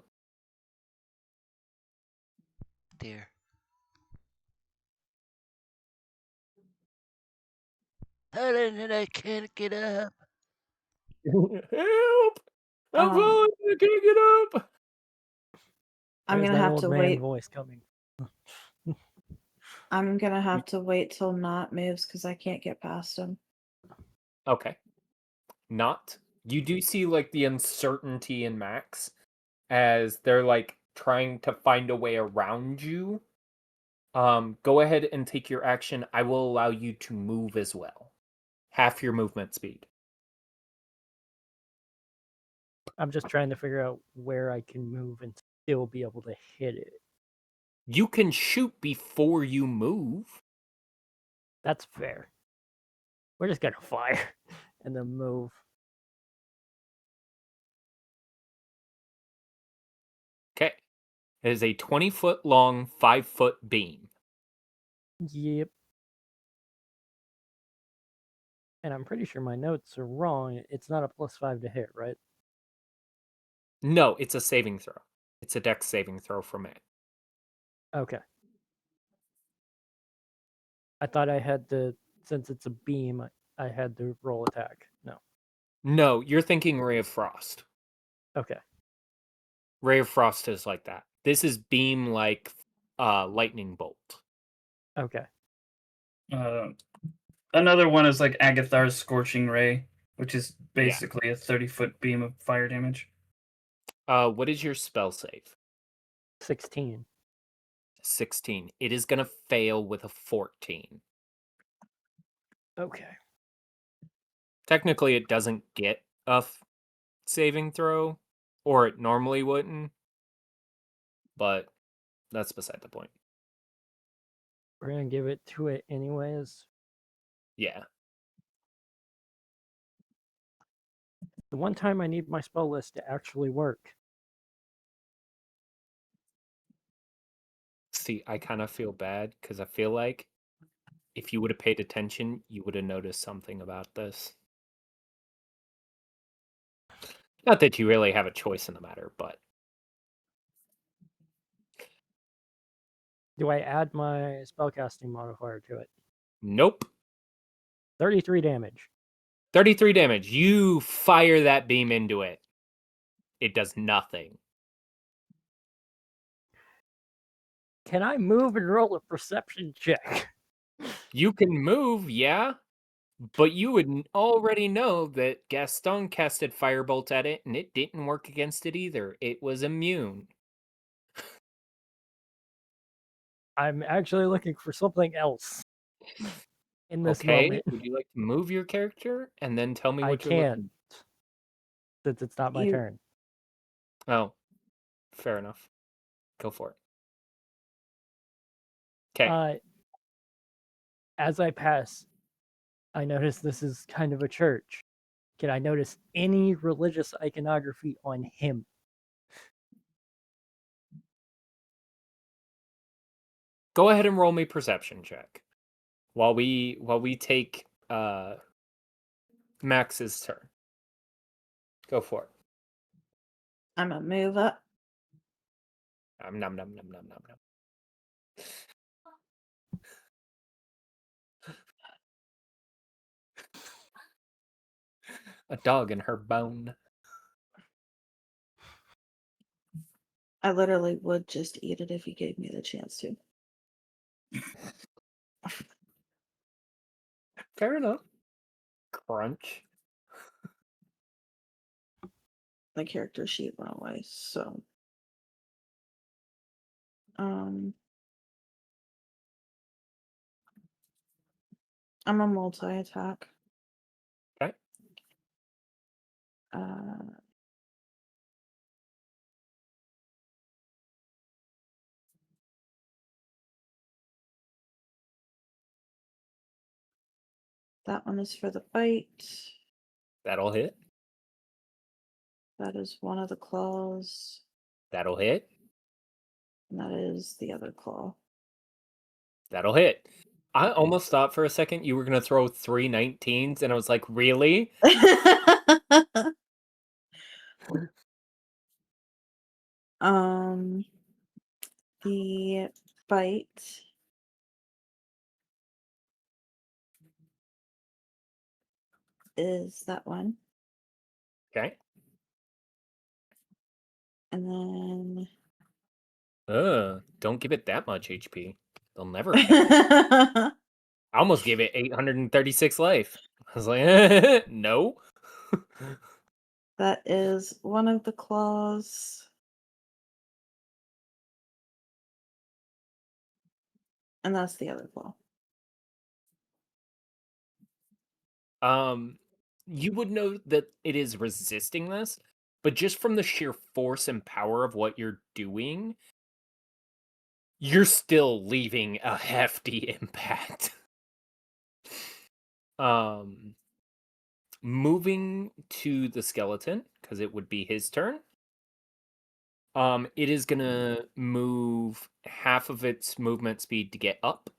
Dear. Helen and I can't get up. Help! I'm Um, falling! I can't get up! I'm There's gonna that have old to man wait. voice coming. I'm gonna have to wait till Not moves because I can't get past him. Okay. Not. You do see like the uncertainty in Max as they're like trying to find a way around you. Go ahead and take your action. I will allow you to move as well. Half your movement speed. I'm just trying to figure out where I can move and still be able to hit it. You can shoot before you move. That's fair. We're just gonna fire and then move. Okay. It is a 20-foot long, 5-foot beam. Yep. And I'm pretty sure my notes are wrong. It's not a +5 to hit, right? No, it's a saving throw. It's a dex saving throw from it. Okay. I thought I had to, since it's a beam, I had to roll attack. No. No, you're thinking Ray of Frost. Okay. Ray of Frost is like that. This is beam like lightning bolt. Okay. Another one is like Agathar's Scorching Ray, which is Yeah. basically a 30-foot beam of fire damage. What is your spell save? 16. 16. It is going to fail with a 14. Okay. Technically, it doesn't get a saving throw, or it normally wouldn't, but that's beside the point. We're gonna give it to it anyways. Yeah. The one time I need my spell list to actually work. See, I kind of feel bad because I feel like if you would have paid attention, you would have noticed something about this. Not that you really have a choice in the matter, but Do I add my spellcasting modifier to it? nope. 33 damage. 33 damage. You fire that beam into it. It does nothing. Can I move and roll a perception check? You can move, yeah, but you would already know that Gaston casted Firebolt at it, and it didn't work against it either. It was immune. I'm actually looking for something else in this Okay, moment. would you like to move your character and then tell me I what you're can't, looking? since it's not my You- turn. Oh, fair enough. Go for it. Okay. As I pass, I notice this is kind of a church. Can I notice any religious iconography on him? Go ahead and roll me perception check while we take Max's turn. Go for it. I'm gonna move up. Nom nom nom nom nom nom. A dog in her bone. I literally would just eat it if you gave me the chance to. Fair enough. Crunch. The character sheet went away, so I'm a multi-attack. Okay. That one is for the bite. That'll hit. That is one of the claws. That'll hit. And that is the other claw. That'll hit. I almost thought for a second you were gonna throw 3 19s, and I was like, really? The bite is that one. Okay. And then Don't give it that much HP. They'll never hit. I almost gave it 836 life. I was like, no. that is one of the claws. And that's the other claw. You would know that it is resisting this, but just from the sheer force and power of what you're doing, you're still leaving a hefty impact. Moving to the skeleton, because it would be his turn. It is gonna move half of its movement speed to get up.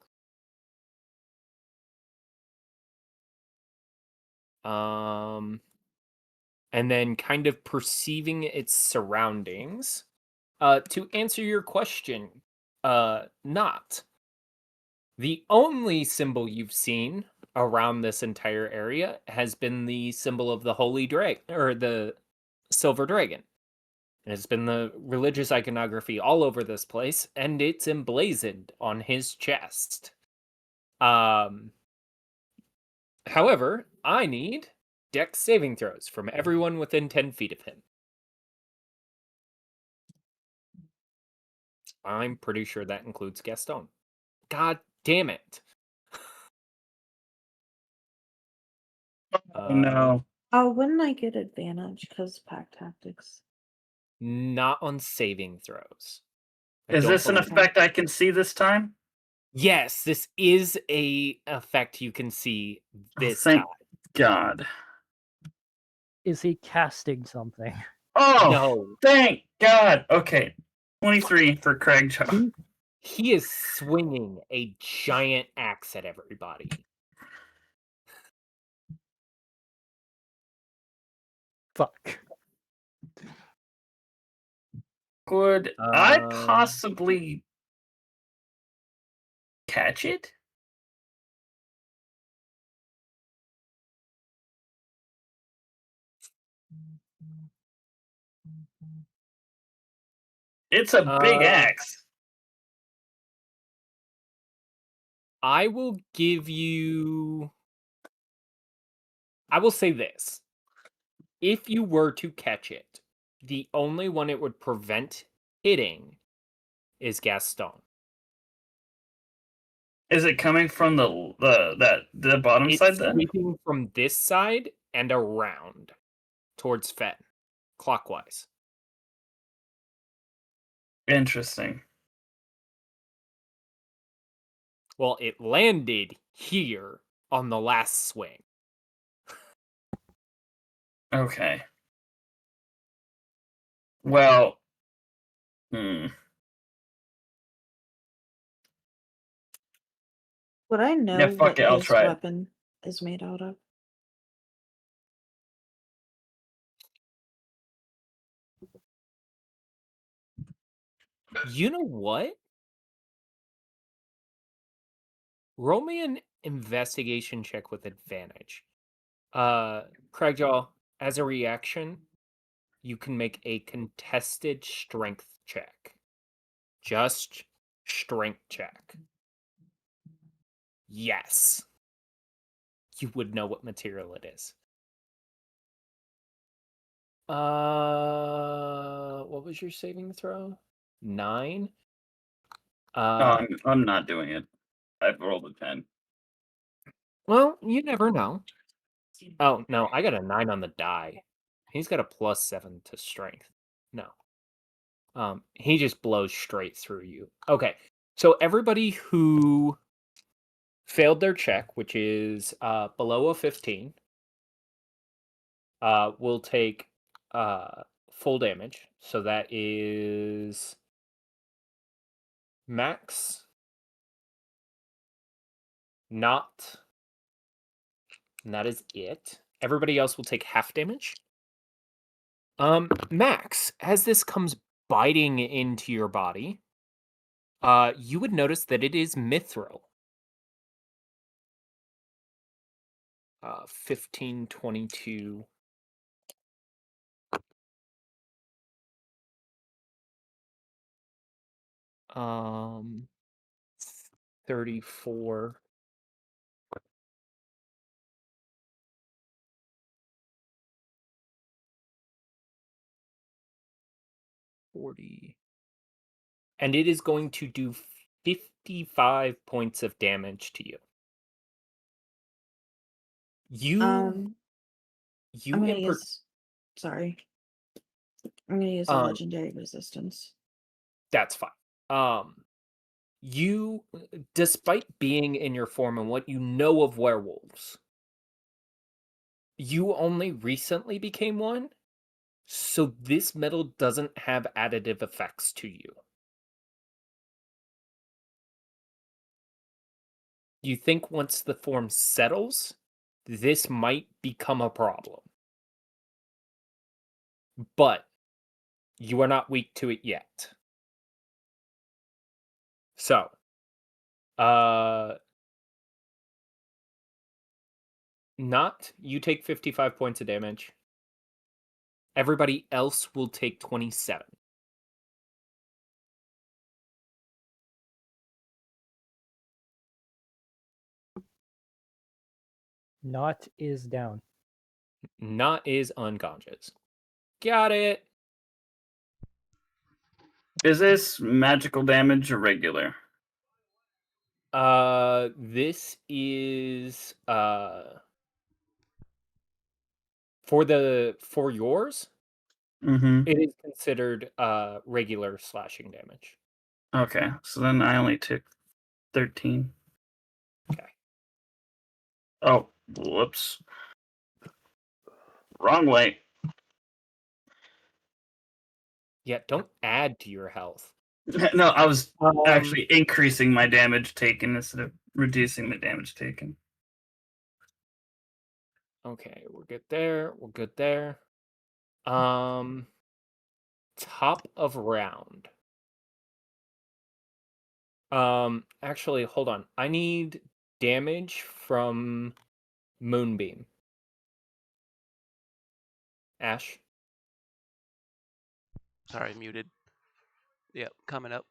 And then kind of perceiving its surroundings. To answer your question, not. The only symbol you've seen around this entire area has been the symbol of the holy dragon, or the silver dragon. And it's been the religious iconography all over this place, and it's emblazoned on his chest. However, I need Dex saving throws from everyone within 10 feet of him. I'm pretty sure that includes Gaston. God damn it. Oh no. Oh, wouldn't I get advantage because pack tactics? Not on saving throws. Is this an believe- effect I can see this time? Yes, this is a effect you can see this Thank time. God. Is he casting something? Oh, No. thank God. Okay. 23 for Craig Joe. He is swinging a giant axe at everybody. Fuck. Could I possibly catch it? It's a big axe. I will give you. I will say this. If you were to catch it, the only one it would prevent hitting is Gaston. Is it coming from the bottom It's side then? sweeping from this side and around towards Fen, clockwise. Interesting. Well, it landed here on the last swing. Okay. Well, hmm. Would I know Yeah, fuck what it. I'll his try it. weapon is made out of? You know what? Roll me an investigation check with advantage. Craigjaw, as a reaction, you can make a contested strength check. Just strength check. Yes. You would know what material it is. What was your saving throw? 9? No, I'm not doing it. I've rolled a 10. Well, you never know. Oh, no, I got a 9 on the die. He's got a +7 to strength. No. He just blows straight through you. Okay. So everybody who failed their check, which is below a 15, will take full damage. So that is Max, not, and that is it. Everybody else will take half damage. Max, as this comes biting into your body, you would notice that it is mithril. 15, 22. Um, 34. And it is going to do 55 points of damage to you. You I'm gonna in use. Sorry, I'm gonna use a legendary resistance. that's fine. You, despite being in your form and what you know of werewolves, you only recently became one, so this metal doesn't have additive effects to you. You think once the form settles, this might become a problem. But you are not weak to it yet. So, not you take 55 points of damage. Everybody else will take 27. Not is down. Not is unconscious. Got it. Is this magical damage or regular? This is for yours, Mm-hmm. it is considered regular slashing damage. Okay, so then I only took 13. Okay. Oh, whoops. Wrong way. Yeah, don't add to your health. No, I was actually increasing my damage taken instead of reducing the damage taken. Okay, we're good there. We're good there. Top of round. Actually, hold on. I need damage from Moonbeam. Ash. Sorry, muted. Yep, coming up.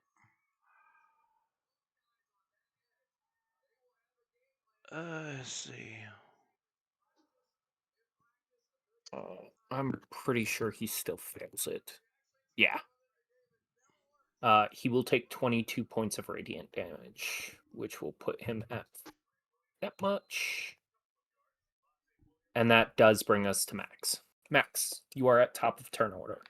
Let's see. I'm pretty sure he still fails it. Yeah. He will take 22 points of radiant damage. which will put him at that much. And that does bring us to Max. Max, you are at top of turn order.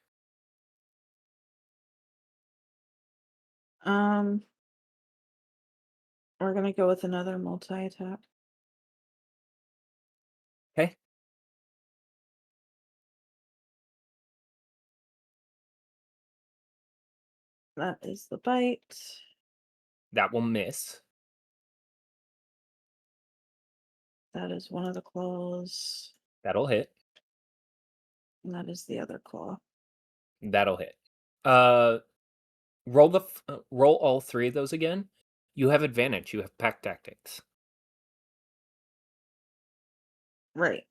We're gonna go with another multi-attack. Okay. That is the bite. That will miss. That is one of the claws. That'll hit. And that is the other claw. That'll hit. Roll all three of those again. You have advantage. You have pack tactics. Right.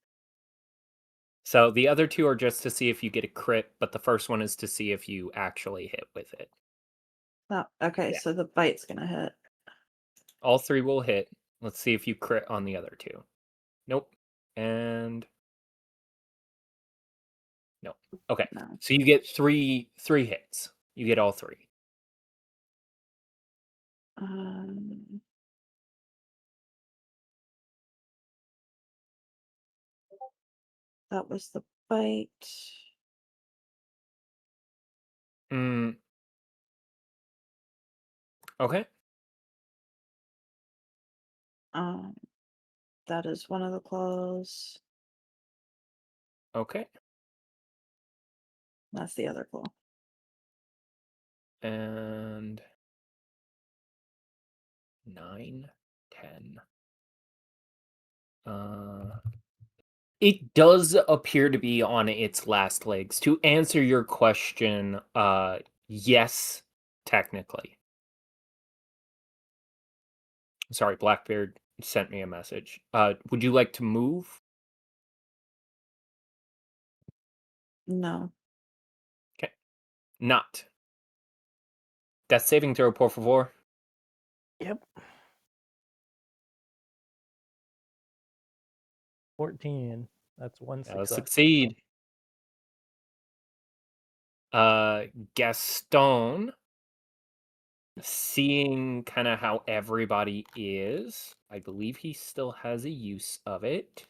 So the other two are just to see if you get a crit, but the first one is to see if you actually hit with it. Oh, okay, Yeah. so the bite's gonna hit. All three will hit. Let's see if you crit on the other two. Nope. And no. Okay. No. So you get three hits. You get all three. That was the bite. Okay. That is one of the claws. Okay. That's the other claw. And 9, 10. It does appear to be on its last legs. To answer your question, yes, technically. Sorry, Blackbeard sent me a message. Would you like to move? No. Okay. Not. Death saving throw, por favor. Yep. 14. That's one That'll success. succeed. Gaston, seeing kind of how everybody is, I believe he still has a use of it.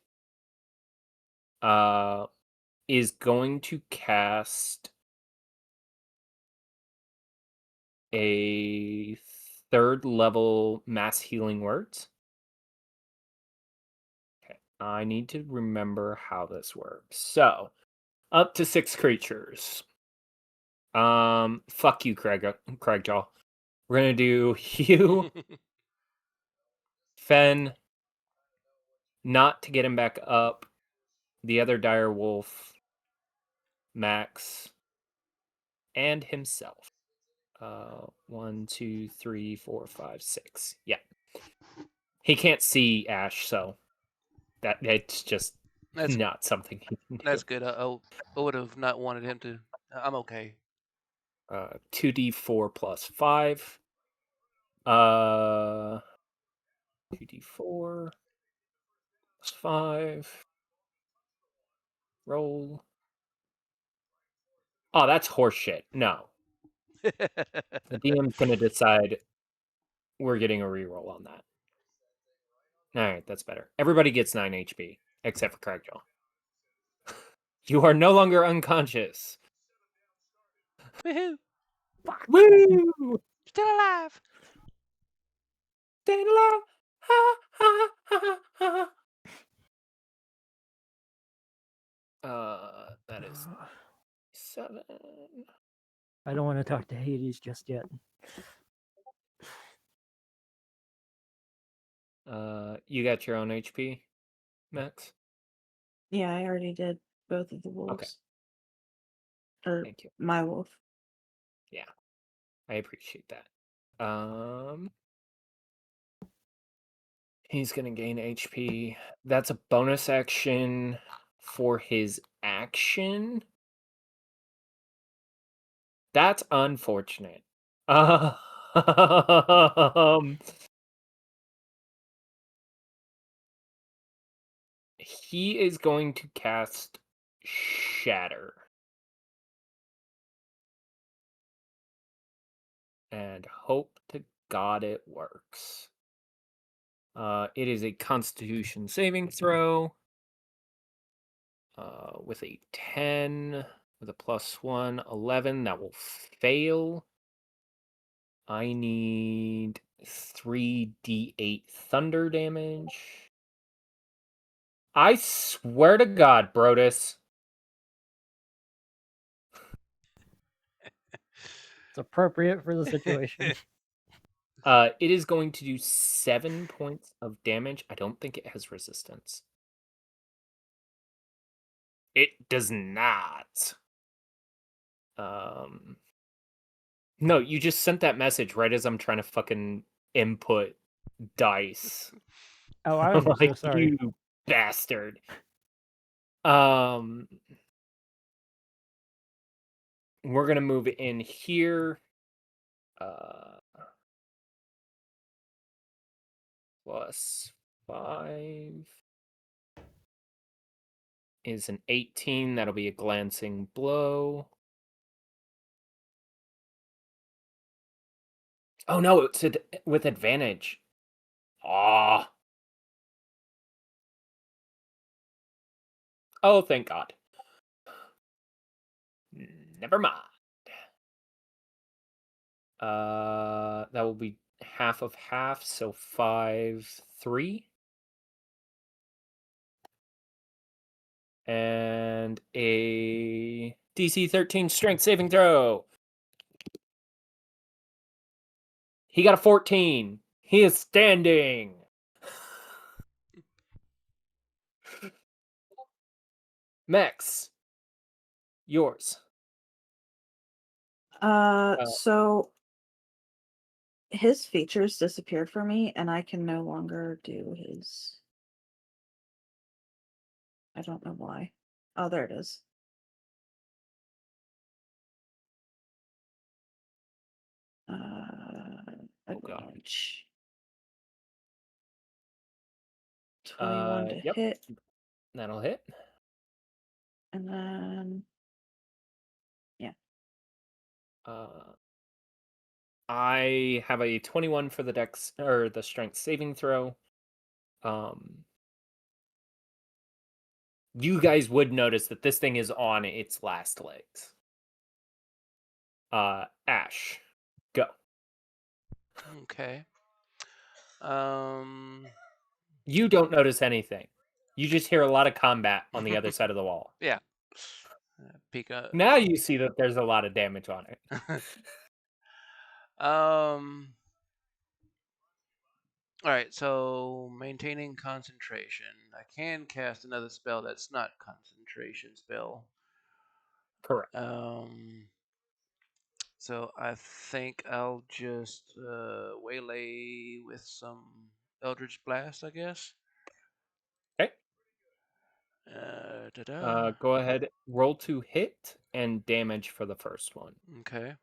Is going to cast a 3rd level mass healing words. Okay, I need to remember how this works. So, up to 6 creatures. Fuck you, Craigjaw. We're gonna do you, Fen, not to get him back up, the other dire wolf, Max, and himself. 1, 2, 3, 4, 5, 6. Yeah. He can't see Ash, so that it's just That's not something he can do. that's good. I would have not wanted him to. I'm okay. 2d4 plus 5. 2d4 plus 5. Roll. Oh, that's horseshit. No. The DM's gonna decide we're getting a reroll on that. Alright, that's better. Everybody gets 9 HP, except for Craigjaw. You are no longer unconscious. Woohoo! Fuck. Woo! Still alive. Staying alive. Ha, ha, ha, ha. That is 7. I don't want to talk to Hades just yet. You got your own HP, Max? Yeah, I already did both of the wolves. Or Thank you. my wolf. Yeah, I appreciate that. He's gonna gain HP. That's a bonus action for his action. That's unfortunate. He is going to cast Shatter. And hope to God it works. It is a Constitution saving throw. With a 10, with a +1, 11. That will fail. I need 3d8 thunder damage. I swear to God, Brodus. It's appropriate for the situation. It is going to do 7 points of damage. I don't think it has resistance. It does not. No, you just sent that message right as I'm trying to fucking input dice. Oh, I I'm am so like, sorry. you bastard. We're gonna move in here. +5 is an 18. That'll be a glancing blow. Oh no, it's with advantage. Ah. Oh, thank God. Never mind. That will be half of half, so 5, 3. And a DC 13 strength saving throw. He got a 14. He is standing. Max, yours. So his features disappeared for me, and I can no longer do his. I don't know why. Oh, there it is. Oh, God. Advantage. 21 to Yep. hit, That'll hit. and then yeah. I have a 21 for the dex or the strength saving throw. You guys would notice that this thing is on its last legs. Ash, go. Okay. You don't notice anything. You just hear a lot of combat on the other side of the wall. Yeah. Peek up. Now you see that there's a lot of damage on it. All right, so maintaining concentration. I can cast another spell that's not concentration spell. Correct. So I think I'll just waylay with some Eldritch Blast, I guess. Okay. Ta-da. Go ahead. Roll to hit and damage for the first one. Okay.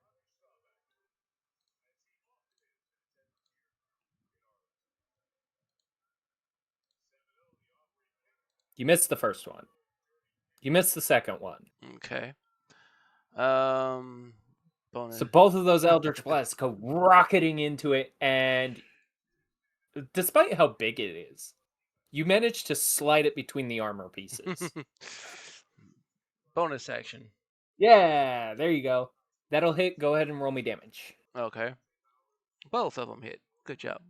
You missed the first one. You missed the second one. Okay. Bonus. So both of those Eldritch Blasts go rocketing into it, and despite how big it is, you manage to slide it between the armor pieces. Bonus action. Yeah, there you go. That'll hit. Go ahead and roll me damage. Okay. Both of them hit. Good job.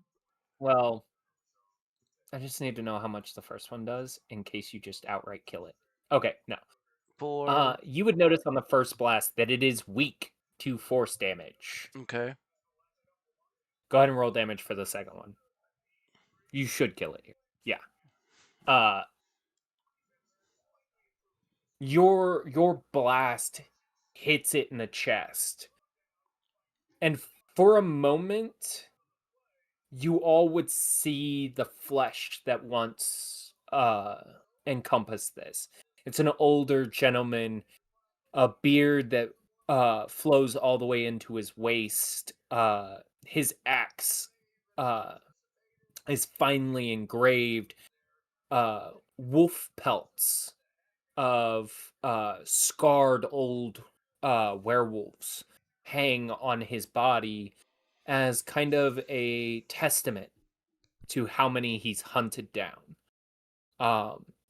Well, I just need to know how much the first one does in case you just outright kill it. Okay, no. 4. You would notice on the first blast that it is weak to force damage. Okay. Go ahead and roll damage for the second one. You should kill it here. Yeah. Your blast hits it in the chest. And for a moment, you all would see the flesh that once encompassed this. It's an older gentleman, a beard that flows all the way into his waist. His axe is finely engraved. Wolf pelts of scarred old werewolves hang on his body as kind of a testament to how many he's hunted down.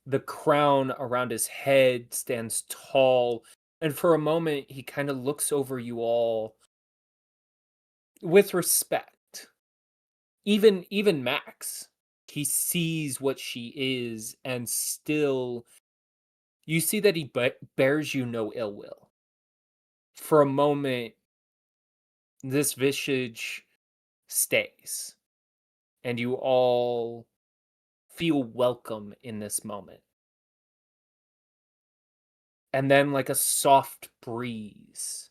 The crown around his head stands tall, and for a moment he kind of looks over you all with respect. Even Max, he sees what she is, and still you see that he bears you no ill will. For a moment, this visage stays, and you all feel welcome in this moment. And then, like a soft breeze,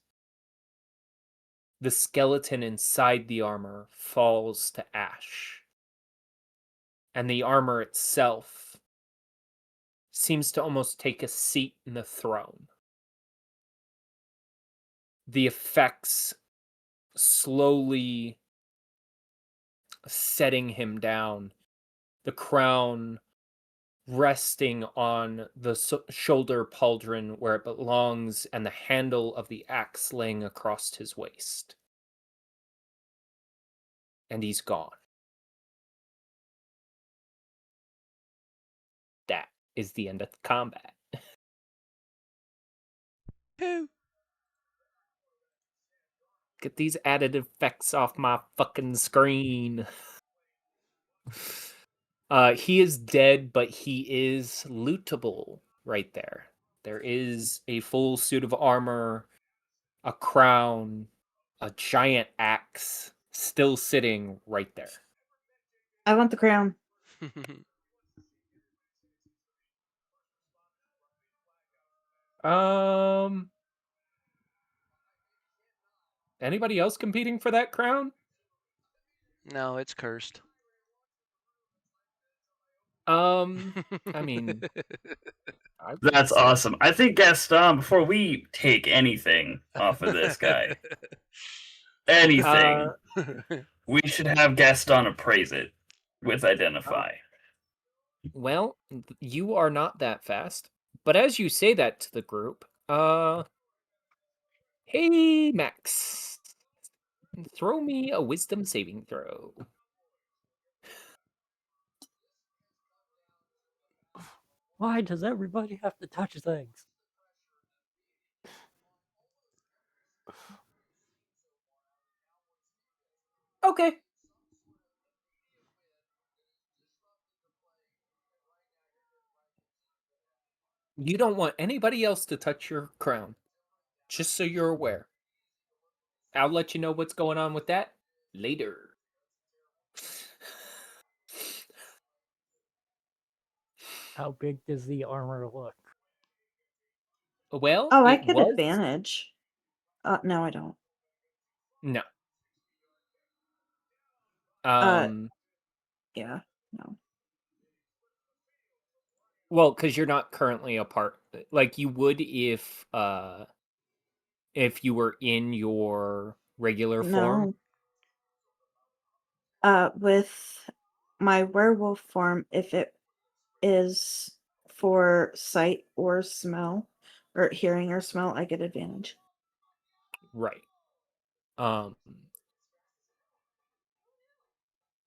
the skeleton inside the armor falls to ash. And the armor itself seems to almost take a seat in the throne. The effects slowly setting him down, the crown resting on the shoulder pauldron where it belongs, and the handle of the axe laying across his waist. And he's gone. That is the end of the combat. Pooh. Get these added effects off my fucking screen. He is dead, but he is lootable right there. There is a full suit of armor, a crown, a giant axe still sitting right there. I want the crown. Anybody else competing for that crown? No, it's cursed. I mean, I would That's say- awesome. I think Gaston, before we take anything off of this guy, anything, we should have Gaston appraise it with Identify. Well, you are not that fast. But as you say that to the group, hey, Max, throw me a wisdom saving throw. Why does everybody have to touch things? Okay. You don't want anybody else to touch your crown, just so you're aware. I'll let you know what's going on with that later. How big does the armor look? Well, Oh, I it get was advantage. No, I don't. no. Yeah, no. Well, because you're not currently a part. Like you would if you were in your regular form. No. With my werewolf form, if it is for sight or smell, or hearing or smell, I get advantage. Right.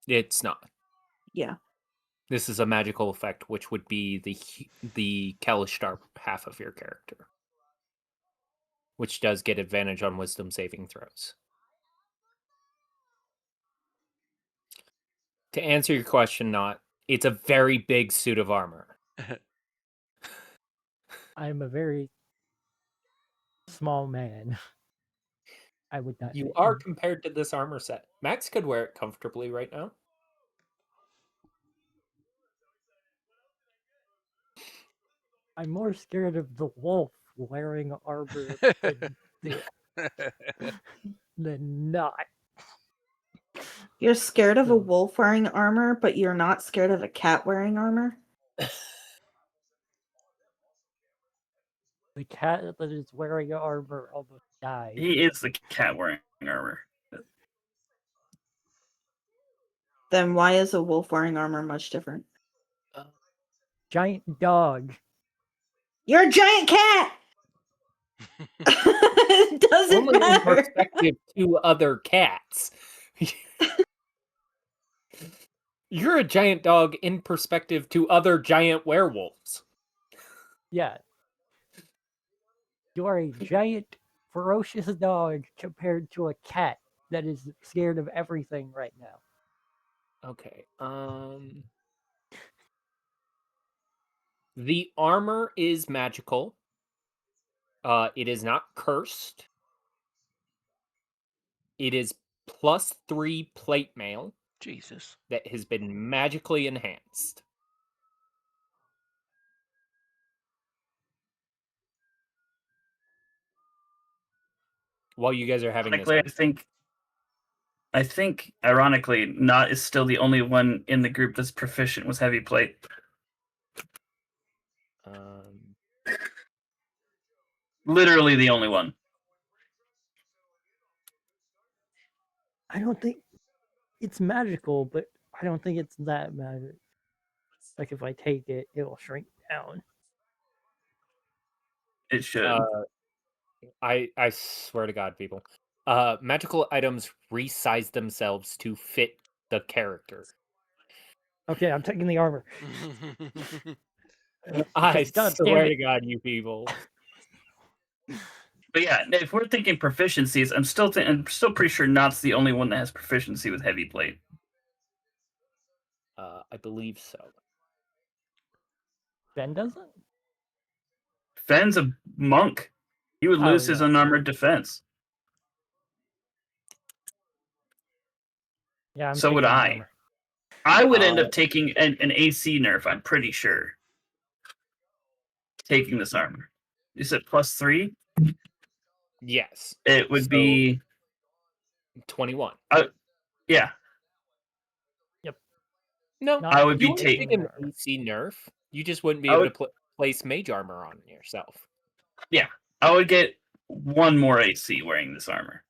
It's not. Yeah. This is a magical effect, which would be the Kalishtar half of your character, which does get advantage on wisdom saving throws. To answer your question, not. It's a very big suit of armor. I'm a very small man. I would not. You are compared to this armor set. Max could wear it comfortably right now. I'm more scared of the wolf wearing armor than not. You're scared of a So- wolf wearing armor, but you're not scared of a cat wearing armor? The cat that is wearing armor almost died. He is the cat wearing armor. Then why is a wolf wearing armor much different? Giant dog. You're a giant cat! It doesn't Only in matter. perspective to other cats. You're a giant dog in perspective to other giant werewolves. Yeah. You are a giant, ferocious dog compared to a cat that is scared of everything right now. Okay. The armor is magical. It is not cursed. It is +3 plate mail Jesus. that has been magically enhanced. While you guys are having this Ironically, I think, ironically, Not is still the only one in the group that's proficient with heavy plate. Literally the only one. I don't think it's magical, but I don't think it's that magic. Like if I take it, it will shrink down. It should. I swear to God, people. Magical items resize themselves to fit the character. Okay, I'm taking the armor. I God damn swear it. to God, you people. But yeah, if we're thinking proficiencies, I'm still pretty sure Not's the only one that has proficiency with heavy plate. I believe so. Ben doesn't? Fenn's a monk. He would lose his yeah. unarmored defense. Yeah, I'm So taking would the I. armor. I would end up taking an AC nerf, I'm pretty sure. Taking this armor. You said +3? Yes. It would be 21. Yeah. Yep. No, Not I would you be would taking take an AC nerf. You just wouldn't be I able would- to place mage armor on yourself. Yeah. I would get 1 more AC wearing this armor.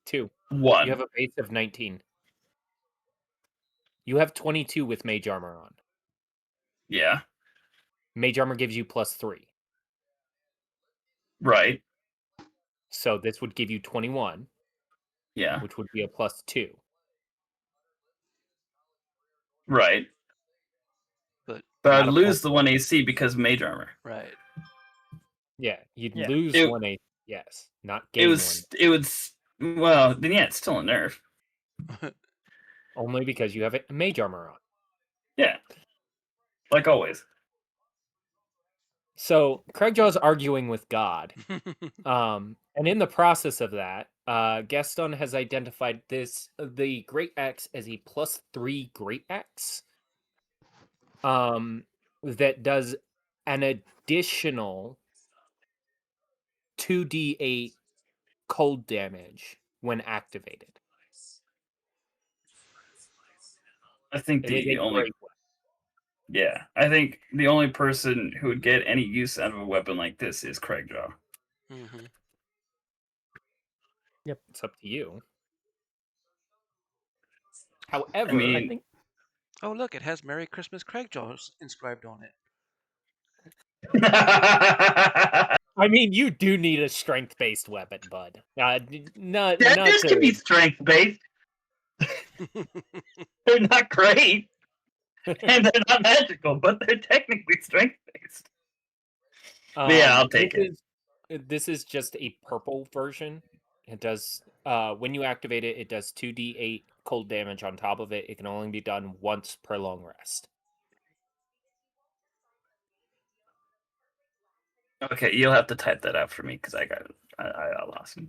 2. 1. You have a base of 19. You have 22 with mage armor on. Yeah. Mage armor gives you +3. Right. So this would give you 21. Yeah. Which would be a +2. Right. But I'd Not a lose the +1. 1 AC because of mage armor. right. Yeah, you'd Yeah. lose It- 1 AC. Yes, not It gain 1. was well, then yeah, it's still a nerf. Only because you have a mage armor on. Yeah. Like always. So Craigjaw's arguing with God. And in the process of that, Gaston has identified the Great Axe as a +3 Great Axe. That does an additional 2d8 cold damage when activated. I think It is a great weapon. Yeah, I think the only person who would get any use out of a weapon like this is Craigjaw. Mm-hmm. It's up to you. However, I mean, I think Oh, look, it has Merry Christmas Craigjaw inscribed on it. I mean, you do need a strength-based weapon, bud. Not this can be to. strength based. They're not great, and they're not magical, but they're technically strength based. Yeah, I'll take it. This is just a purple version. It does when you activate it, it does 2d8 cold damage on top of it. It can only be done once per long rest. Okay, you'll have to type that out for me because I lost it.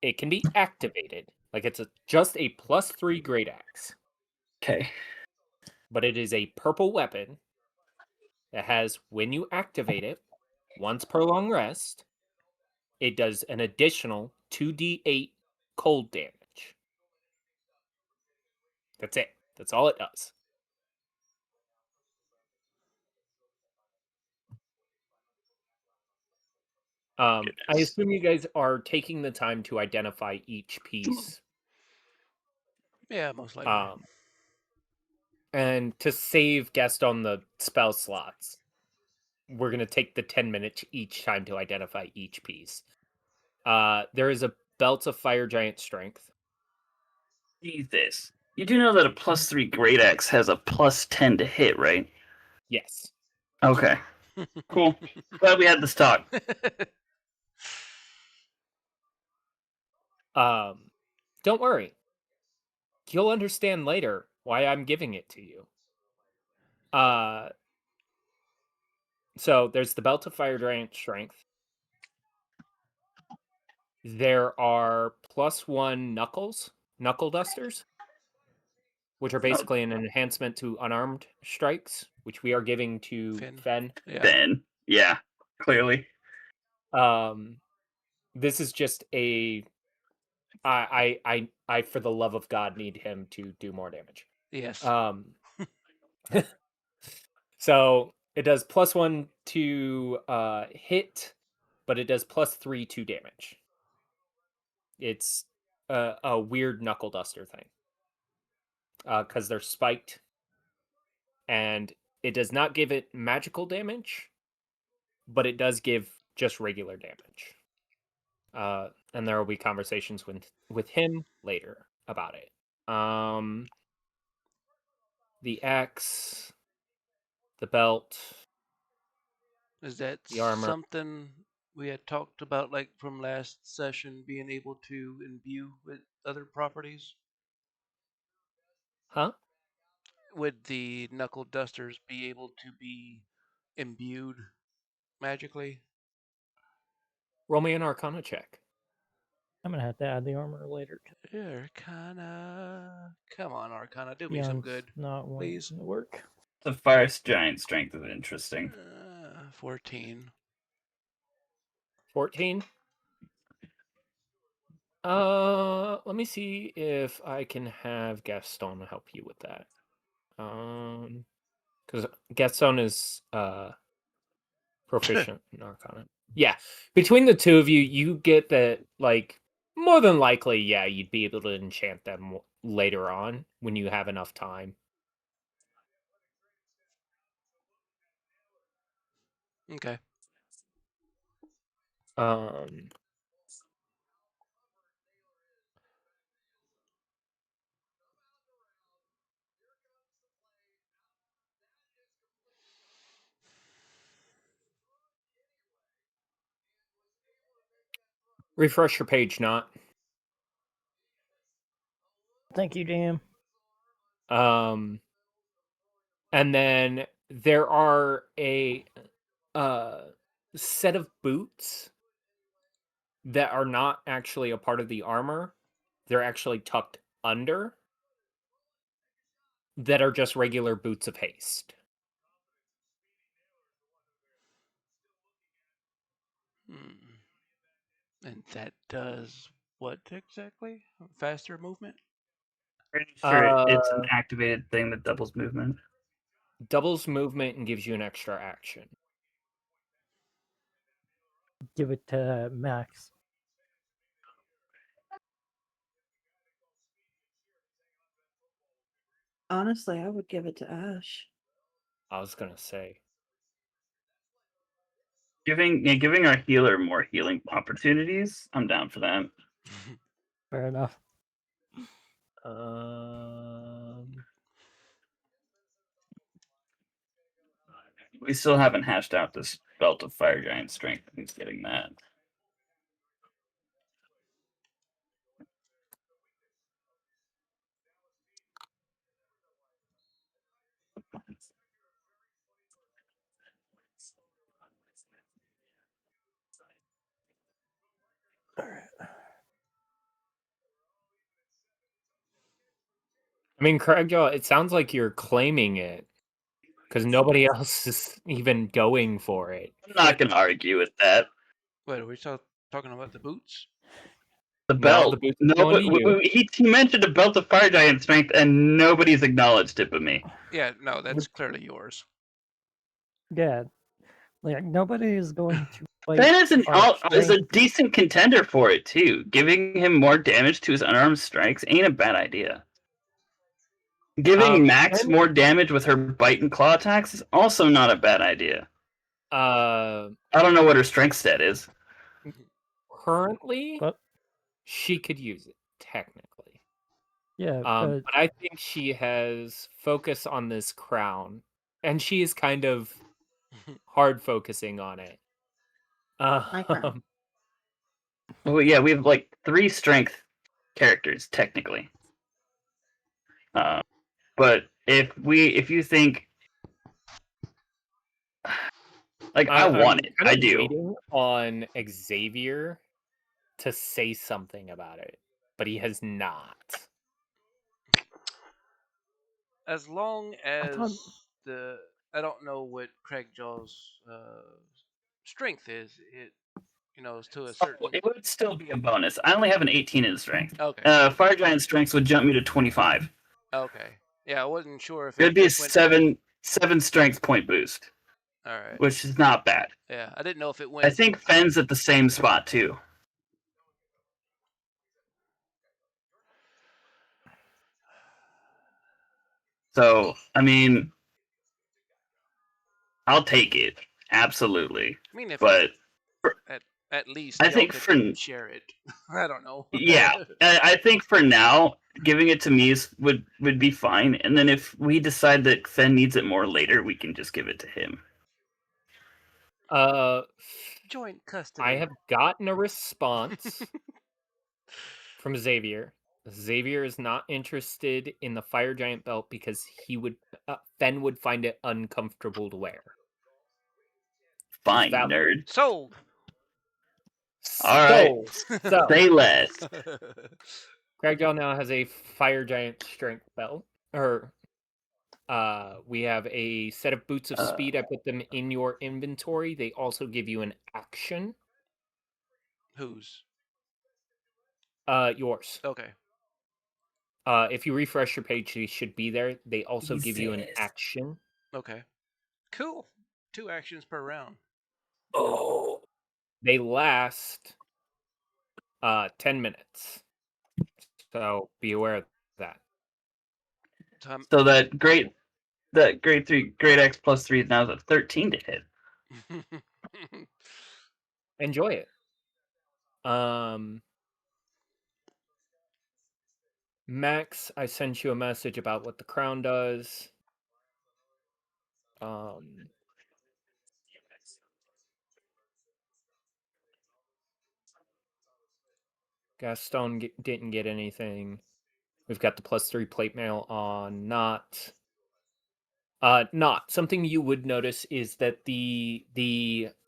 It can be activated. Like it's just a +3 Great Axe. Okay. But it is a purple weapon that has, when you activate it, once per long rest, it does an additional 2d8 cold damage. That's it. That's all it does. I assume you guys are taking the time to identify each piece. Yeah, most likely. And to save Gaston the spell slots, we're going to take the 10 minutes each time to identify each piece. There is a Belt of Fire Giant Strength. Jesus. You do know that a +3 Great Axe has a +10 to hit, right? Yes. Okay. Cool. Glad we had this talk. Don't worry. You'll understand later why I'm giving it to you. So there's the Belt of Fire Giant Strength. There are +1 knuckle dusters, which are basically an enhancement to unarmed strikes, which we are giving to Fen. Yeah. Ben. Yeah, clearly. This is just a I for the love of God need him to do more damage. Yes. So it does +1 to hit, but it does +3 to damage. It's a weird knuckle duster thing. Because they're spiked. And it does not give it magical damage, but it does give just regular damage. And there will be conversations with him later about it. The axe, the belt, Is that the armor. something we had talked about, like from last session, being able to imbue with other properties? Huh? Would the knuckle dusters be able to be imbued magically? Roll me an Arcana check. I'm gonna have to add the armor later. Arcana. Come on, Arcana. Do me Yeah, some it's good. not wanting Please. to work. The Fire Giant Strength is interesting. 14. 14. Let me see if I can have Gaston help you with that. Because Gaston is proficient in Arcana. Yeah, between the two of you, you get that, like, more than likely, yeah, you'd be able to enchant them later on when you have enough time. Okay. Refresh your page, not. Thank you, Dan. And then there are a set of boots that are not actually a part of the armor. They're actually tucked under, that are just regular boots of haste. And that does what exactly? Faster movement? Pretty sure it's an activated thing that doubles movement. Doubles movement and gives you an extra action. Give it to Max. Honestly, I would give it to Ash. I was gonna say. Giving our healer more healing opportunities. I'm down for that. Fair enough. We still haven't hashed out this Belt of Fire Giant Strength. Who's getting that? All right. I mean, Craig, it sounds like you're claiming it because nobody else is even going for it. I'm not going to argue with that. Wait, are we still talking about the boots? The No, belt. the boots No, going to you. he mentioned a Belt of Fire Giant Strength, and nobody's acknowledged it but me. Yeah, no, that's clearly yours. Yeah, like nobody is going to fight. Ben is a strength. decent contender for it too. Giving him more damage to his unarmed strikes ain't a bad idea. Giving Max more damage with her bite and claw attacks is also not a bad idea. I don't know what her strength stat is. Currently, But she could use it, technically. Yeah, But I think she has focus on this crown, and she is kind of hard focusing on it. My crown. Um, Well, yeah, we have like 3 strength characters technically. But if you think, like, I want I'm it, kind I of do. waiting on Xavier to say something about it, but he has not. As long I thought as I don't know what Craig Jaw's strength is. It is to a Oh, certain. it would still be a bonus. I only have an 18 in strength. Okay. Fire Giant strengths would jump me to 25. Okay. Yeah, I wasn't sure if It would it be a just went. 7 strength point boost, All right. which is not bad. Yeah, I didn't know if it I went. think Fenn's at the same spot too. So, I mean, I'll take it. Absolutely. I mean, if But at least I y'all think could for share it. I don't know. yeah, I think for now, giving it to me would be fine. And then if we decide that Fenn needs it more later, we can just give it to him. Joint custody. I have gotten a response from Xavier. Xavier is not interested in the fire giant belt because Fenn would find it uncomfortable to wear. Fine, Valid. nerd. Sold. All right. So Say less. Cragdoll now has a fire giant strength belt. We have a set of boots of speed. I put them in your inventory. They also give you an action. Whose? Yours. Okay. If you refresh your page, they should be there. They also give you an action. Okay. Cool. 2 actions per round. Oh. They last 10 minutes. So be aware of that. So that grade 3, grade X plus 3 is now at 13 to hit. Enjoy it. Max, I sent you a message about what the crown does. Gaston didn't get anything. We've got the +3 plate mail on not. Not something you would notice is that the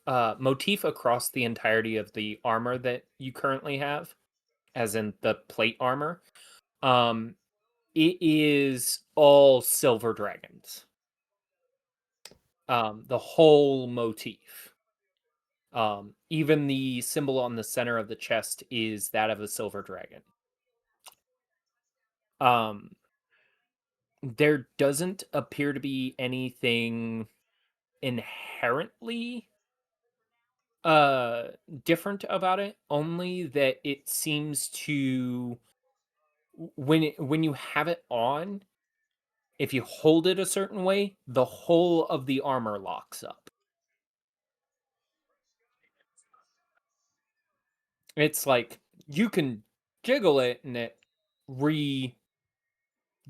motif across the entirety of the armor that you currently have, as in the plate armor, it is all silver dragons. The whole motif. Even the symbol on the center of the chest is that of a silver dragon. There doesn't appear to be anything inherently different about it, only that it seems to when you have it on, if you hold it a certain way, the whole of the armor locks up. It's like you can jiggle it and it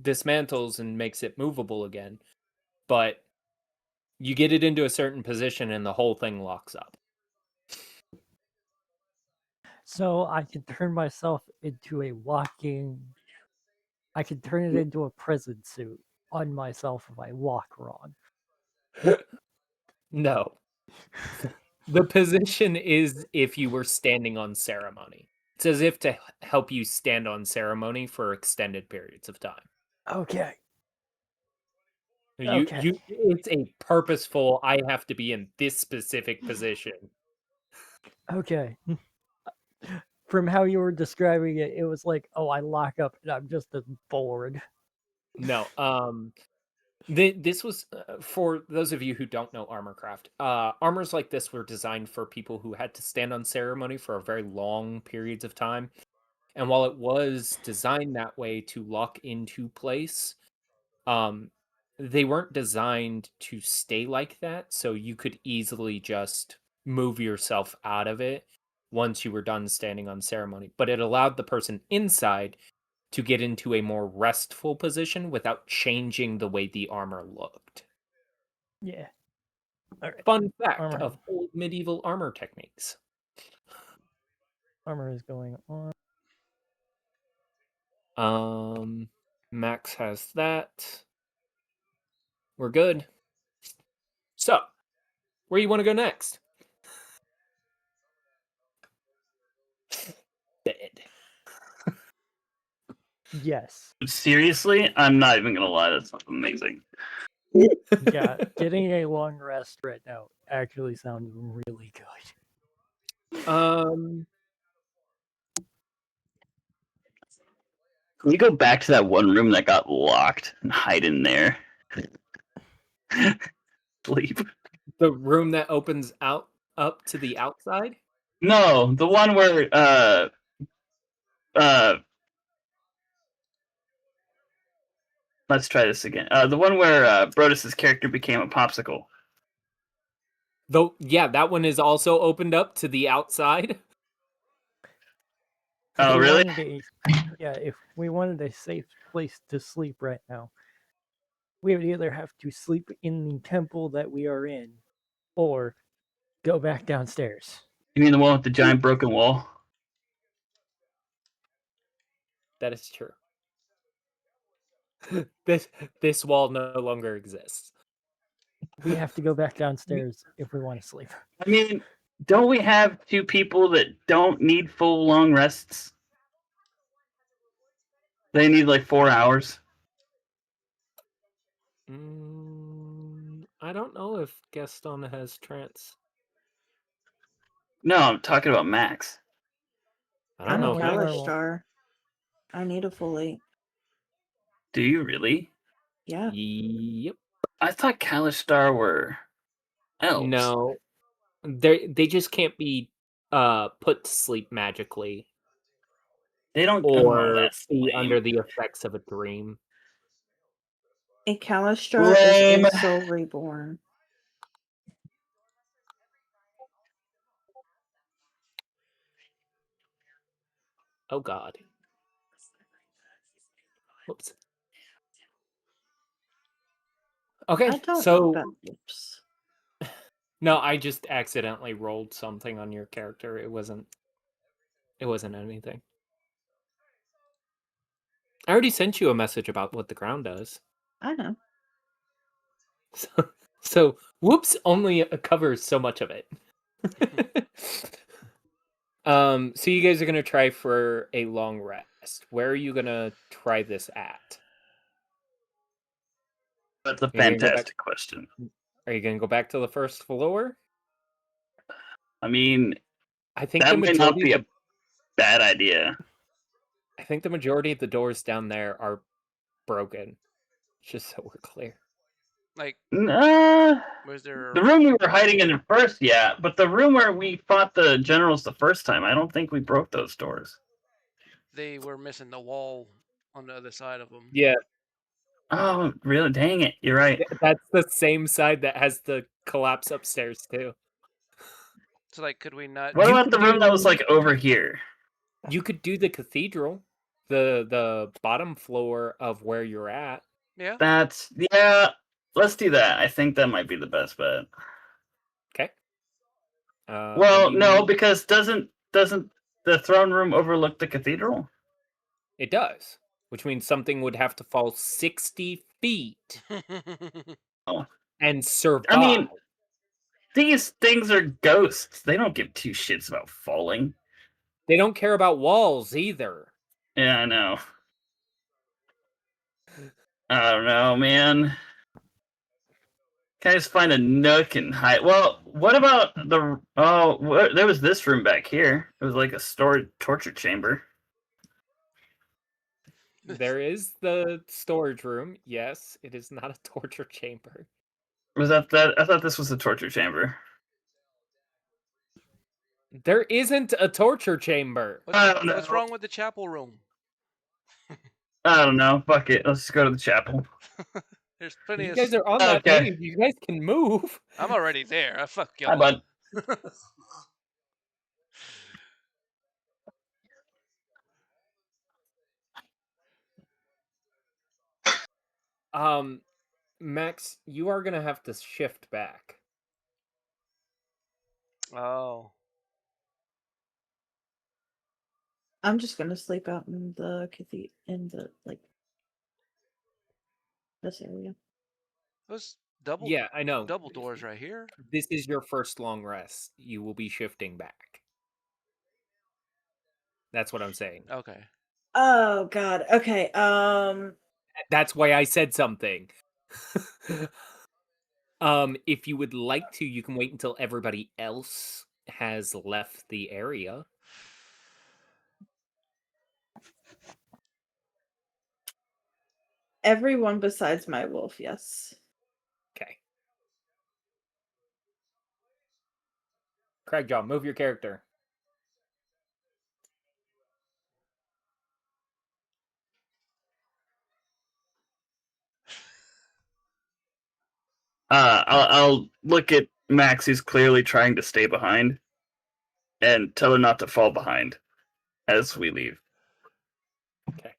dismantles and makes it movable again, but you get it into a certain position and the whole thing locks up. so I can turn myself into a walking. I can turn it into a prison suit on myself if I walk wrong. No. The position is if you were standing on ceremony. It's as if to help you stand on ceremony for extended periods of time. Okay. It's a purposeful, I have to be in this specific position. Okay. From how you were describing it, it was like, oh, I lock up and I'm just bored. No, this was for those of you who don't know Armorcraft. Armors like this were designed for people who had to stand on ceremony for a very long periods of time. And while it was designed that way to lock into place, they weren't designed to stay like that. So you could easily just move yourself out of it once you were done standing on ceremony. But it allowed the person inside to get into a more restful position without changing the way the armor looked. Yeah. All right. Fun fact Armor. of old medieval armor techniques. Armor is going on. Max has that. We're good. So, where you want to go next? Bed. Yes. Seriously, I'm not even gonna lie. That's amazing. Yeah, getting a long rest right now actually sounds really good. Can we go back to that one room that got locked and hide in there? Sleep. The room that opens out up to the outside? No, the one where let's try this again. The one where Brodus's character became a popsicle. Though, yeah, that one is also opened up to the outside. Oh, really? If we wanted a safe place to sleep right now, we would either have to sleep in the temple that we are in, or go back downstairs. You mean the one with the giant broken wall? That is true. This wall no longer exists. We have to go back downstairs if we want to sleep. I mean, don't we have two people that don't need full long rests? They need like 4 hours. I don't know if Gaston has trance. No, I'm talking about Max. I don't know. know. If Yeah. Max- Kalistar. I need a full 8. Do you really? Yeah. Yep. I thought Kalistar were elves. No, they just can't be put to sleep magically They don't. or that's be lame. under the effects of a dream. A Kalistar Lame. is a soul reborn. Oh God. Whoops. Okay, I don't so know about oops. no, I just accidentally rolled something on your character. It wasn't anything. I already sent you a message about what the ground does. I know. So whoops only covers so much of it. So you guys are gonna try for a long rest. Where are you gonna try this at? That's a Are you gonna go back- fantastic question. Are you gonna go back to the first floor? I mean, I think that the might not majority be of a bad idea. I think the majority of the doors down there are broken. Just so we're clear. Like, was there The room we were hiding in at first, yeah, but the room where we fought the generals the first time, I don't think we broke those doors. they were missing the wall on the other side of them? Yeah, Oh, really? Dang it! You're right. that's the same side that has the collapse upstairs too. So, like, could we not? What You about could the room that was do- like over here? You could do the cathedral, the bottom floor of where you're at. Yeah. Yeah. Let's do that. I think that might be the best bet. Okay. Well, no, because doesn't the throne room overlook the cathedral? It does, which means something would have to fall 60 feet Oh. and survive. I mean, these things are ghosts. They don't give two shits about falling. They don't care about walls either. Yeah, I know. I don't know, man. Can I just find a nook and hide? Well, what about the... Oh, there was this room back here. It was like a storage torture chamber. There is the storage room. Yes, it is not a torture chamber. Was that? I thought this was a torture chamber. There isn't a torture chamber. I don't know. What's wrong with the chapel room? I don't know. Fuck it. Let's just go to the chapel. There's plenty You of. guys are on that Okay. page. You guys can move. I'm already there. I fuck Hi, y'all. bud. Max, you are gonna have to shift back. Oh. I'm just gonna sleep out in the in the this area. Those double Yeah, I know. double doors right here. This is your first long rest. You will be shifting back. That's what I'm saying. Okay. Oh God. Okay. That's why I said something. If you would like to, you can wait until everybody else has left the area. Everyone besides my wolf. Yes. Okay. Craig John, move your character. I'll look at Max, who's clearly trying to stay behind, and tell her not to fall behind as we leave. Okay.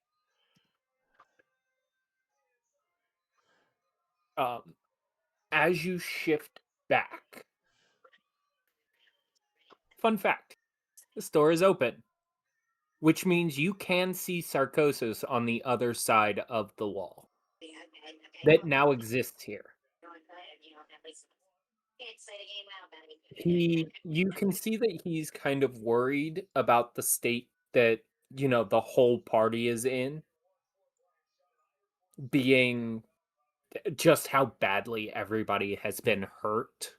As you shift back, fun fact: this door is open, which means you can see Sarcosis on the other side of the wall that now exists here. You can see that he's kind of worried about the state that, the whole party is in, being just how badly everybody has been hurt.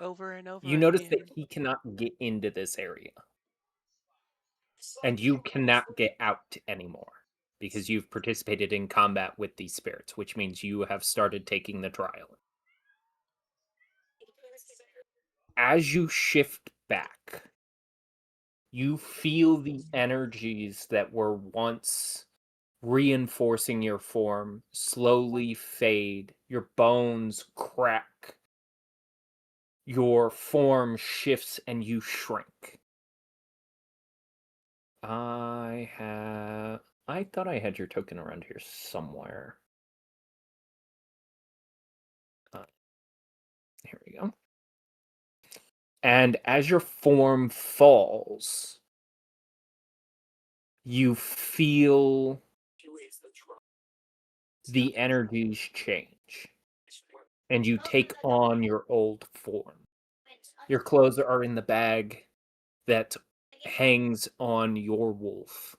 Over and over You notice again. that he cannot get into this area, and you cannot get out anymore because you've participated in combat with these spirits, which means you have started taking the trial. As you shift back, you feel the energies that were once reinforcing your form slowly fade. Your bones crack. Your form shifts and you shrink. I thought I had your token around here somewhere. Here we go. And as your form falls, you feel the energies change. And you take on your old form. Your clothes are in the bag that hangs on your wolf.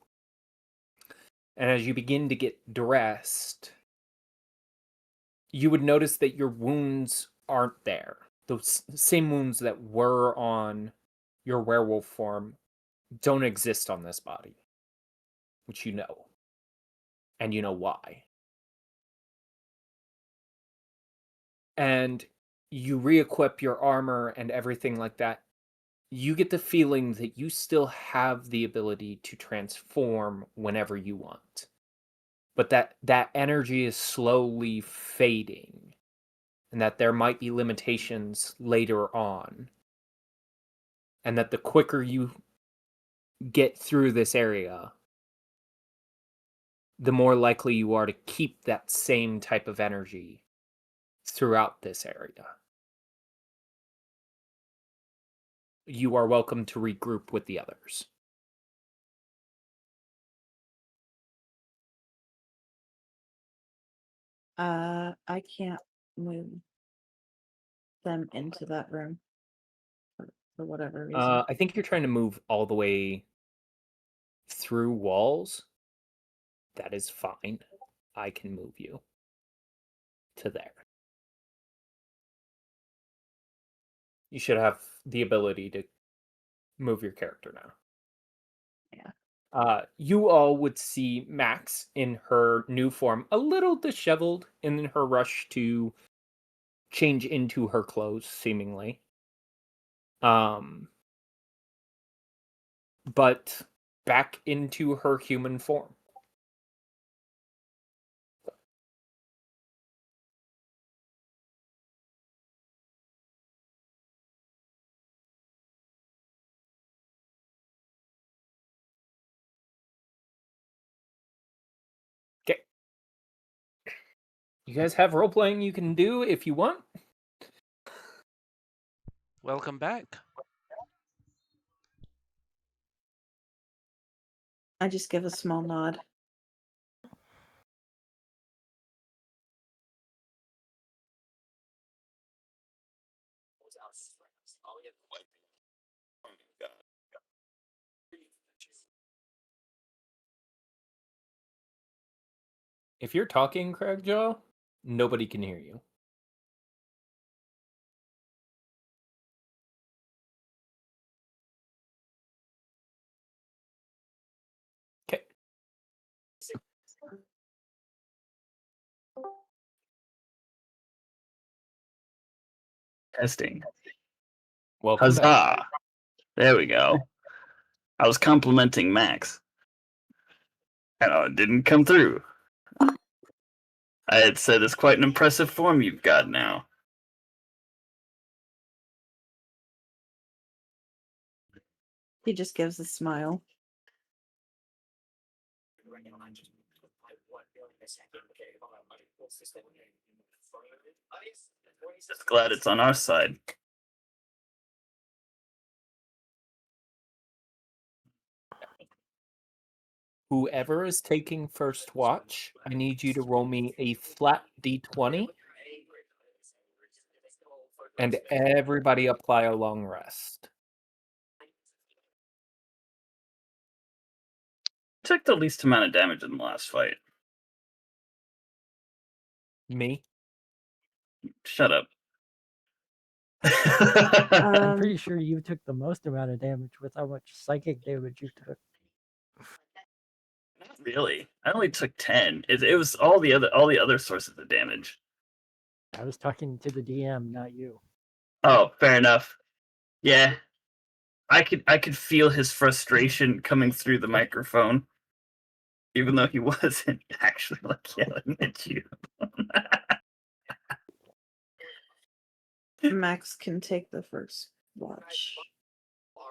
And as you begin to get dressed, you would notice that your wounds aren't there. Those same wounds that were on your werewolf form don't exist on this body, which you know. And you know why. And you re-equip your armor and everything like that. You get the feeling that you still have the ability to transform whenever you want. But that energy is slowly fading, and that there might be limitations later on, and that the quicker you get through this area, the more likely you are to keep that same type of energy throughout this area. You are welcome to regroup with the others. I can't move them into that room for whatever reason. I think you're trying to move all the way through walls. That is fine. I can move you to there. You should have the ability to move your character now. Yeah. You all would see Max in her new form, a little disheveled in her rush to change into her clothes, seemingly. But back into her human form. Okay. You guys have role playing you can do if you want. Welcome back. I just give a small nod. If you're talking, Craigjaw, nobody can hear you. Okay. Testing. Welcome back. Huzzah! There we go. I was complimenting Max. And it didn't come through. I had said it's quite an impressive form you've got now. He just gives a smile. Just glad it's on our side. Whoever is taking first watch, I need you to roll me a flat d20. And everybody apply a long rest. Took the least amount of damage in the last fight. Me? Shut up. I'm pretty sure you took the most amount of damage with how much psychic damage you took. Not really. I only took 10. It was all the other sources of damage. I was talking to the DM, not you. Oh, fair enough. Yeah. I could feel his frustration coming through the microphone. Even though he wasn't actually like yelling at you. Max can take the first watch. All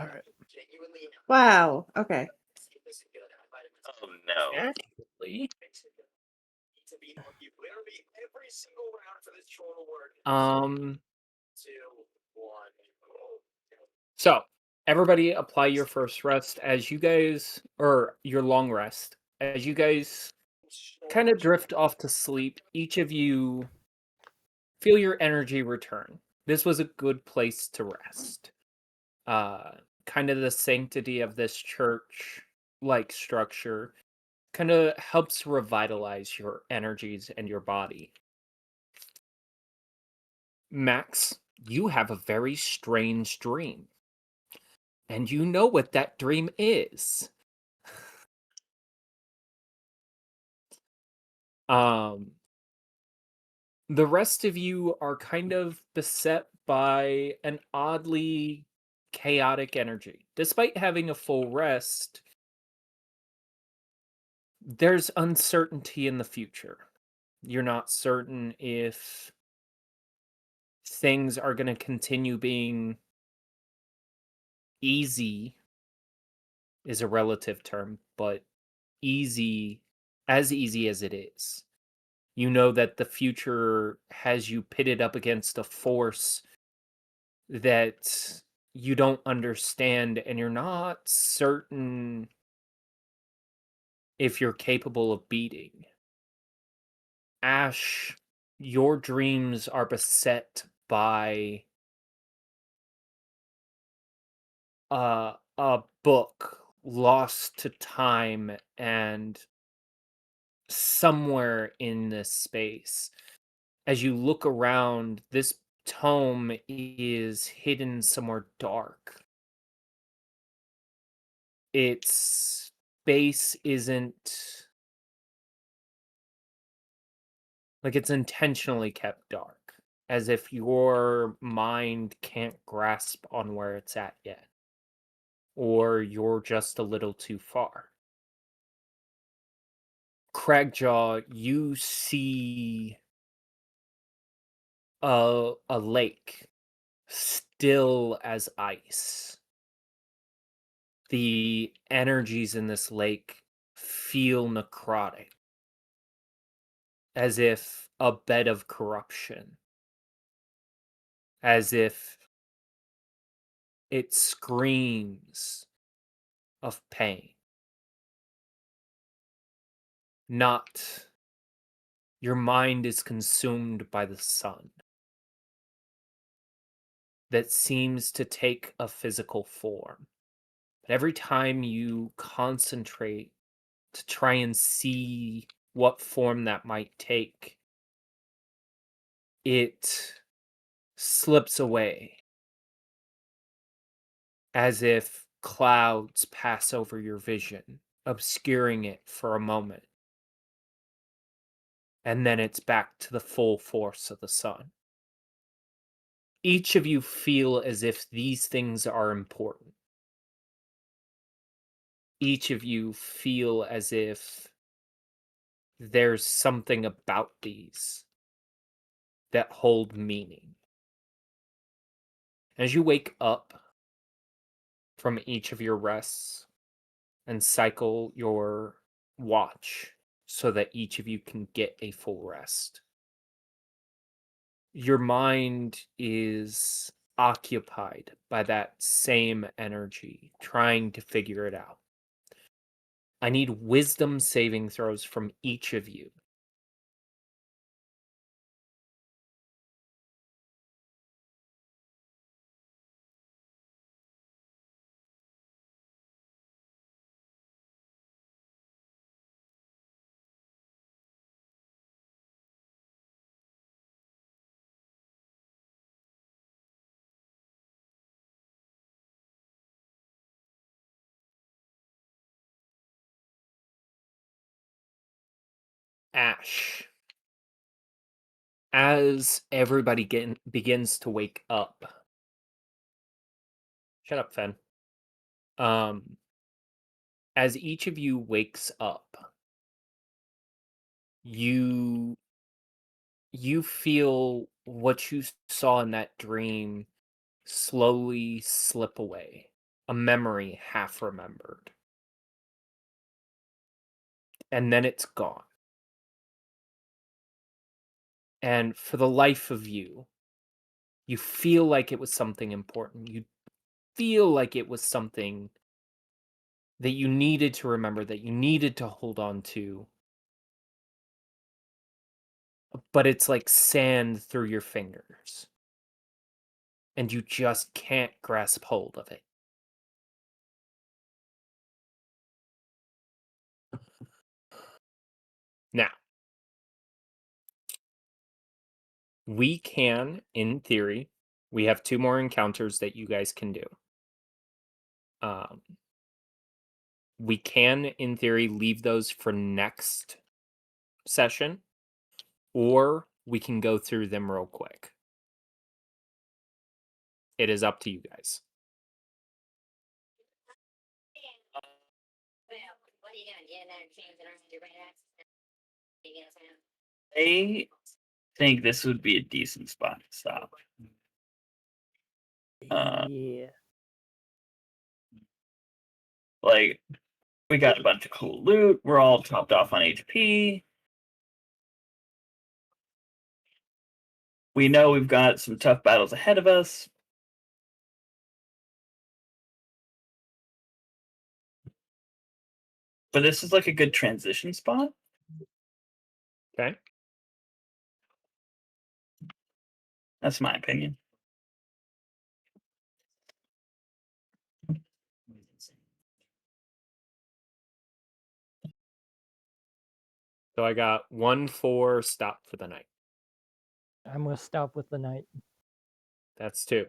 right. Wow. Okay. Oh no. Actually, um, so everybody apply your first rest as you guys, or your long rest, as you guys kind of drift off to sleep. Each of you feel your energy return. This was a good place to rest. Kind of the sanctity of this church like structure kind of helps revitalize your energies and your body. Max, you have a very strange dream. And you know what that dream is. The rest of you are kind of beset by an oddly chaotic energy. Despite having a full rest, there's uncertainty in the future. You're not certain if things are going to continue being easy is a relative term, but easy as it is. You know that the future has you pitted up against a force that you don't understand, and you're not certain if you're capable of beating. Ash, your dreams are beset by a book lost to time, and somewhere in this space, as you look around, this tome is hidden somewhere dark. Its base isn't like, it's intentionally kept dark, as if your mind can't grasp on where it's at yet, or you're just a little too far. Craigjaw, you see a lake, still as ice. The energies in this lake feel necrotic. as if a bed of corruption, as if it screams of pain. Not your mind is consumed by the sun that seems to take a physical form. But every time you concentrate to try and see what form that might take, it slips away as if clouds pass over your vision, obscuring it for a moment. And then it's back to the full force of the sun. Each of you feel as if these things are important. Each of you feel as if there's something about these that hold meaning. As you wake up from each of your rests and cycle your watch so that each of you can get a full rest, your mind is occupied by that same energy, trying to figure it out. I need wisdom saving throws from each of you. Ash, as everybody begins to wake up. Shut up, Fen. As each of you wakes up, you feel what you saw in that dream slowly slip away, a memory half remembered. And then it's gone. And for the life of you, you feel like it was something important. You feel like it was something that you needed to remember, that you needed to hold on to. But it's like sand through your fingers. And you just can't grasp hold of it. Now, we can, in theory, we have 2 more encounters that you guys can do. We can, in theory, leave those for next session, or we can go through them real quick. It is up to you guys. I think this would be a decent spot to stop. Yeah. Like, we got a bunch of cool loot. We're all topped off on HP. We know we've got some tough battles ahead of us. But this is like a good transition spot. Okay. That's my opinion. So I got 1 for stop for the night. I'm gonna stop with the night. That's 2.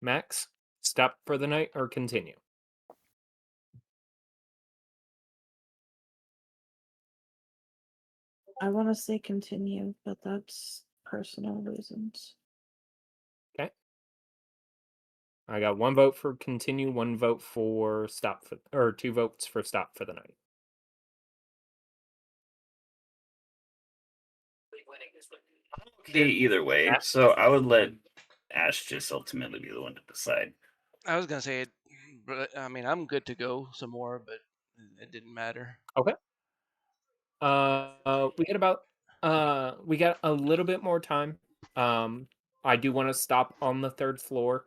Max, stop for the night or continue? I want to say continue, but that's personal reasons. Okay. I got 1 vote for continue, 1 vote for stop for, or 2 votes for stop for the night. Okay, either way. So I would let Ash just ultimately be the one to decide. I was gonna say, but I mean, I'm good to go some more, but it didn't matter. Okay. We got a little bit more time. I do want to stop on the third floor.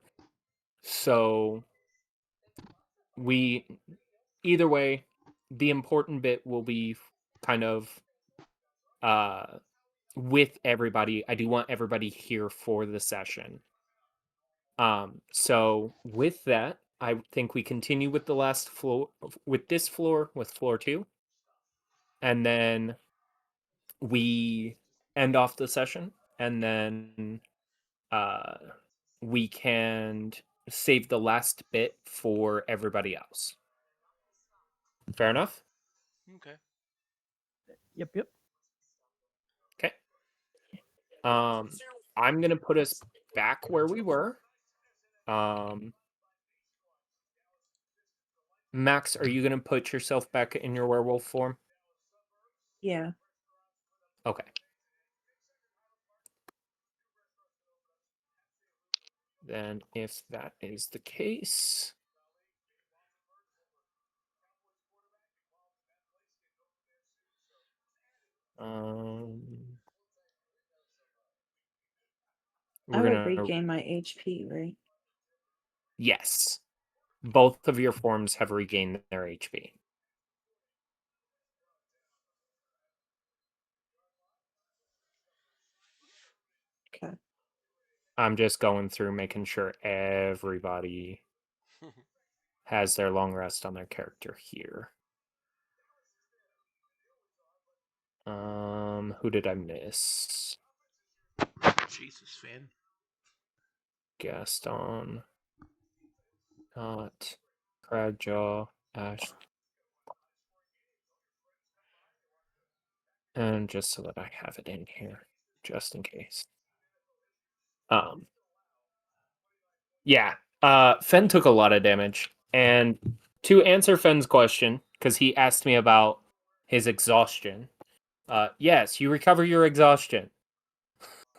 So we either way, the important bit will be kind of uh with everybody. I do want everybody here for the session. So with that, I think we continue with the last floor with this floor with floor 2, and then we end off the session, and then uh we can save the last bit for everybody else. Fair enough? Okay. Yep, yep. Okay. I'm gonna put us back where we were. Max, are you gonna put yourself back in your werewolf form? Yeah. Okay. Then if that is the case, I we're would gonna regain my HP, right? yes. Both of your forms have regained their HP. Okay. I'm just going through making sure everybody has their long rest on their character here. Who did I miss? Jesus, Finn. Gaston, not Cradjaw, Ash, and just so that I have it in here, just in case. Yeah, Fen took a lot of damage, and to answer Fen's question, because he asked me about his exhaustion, yes, you recover your exhaustion.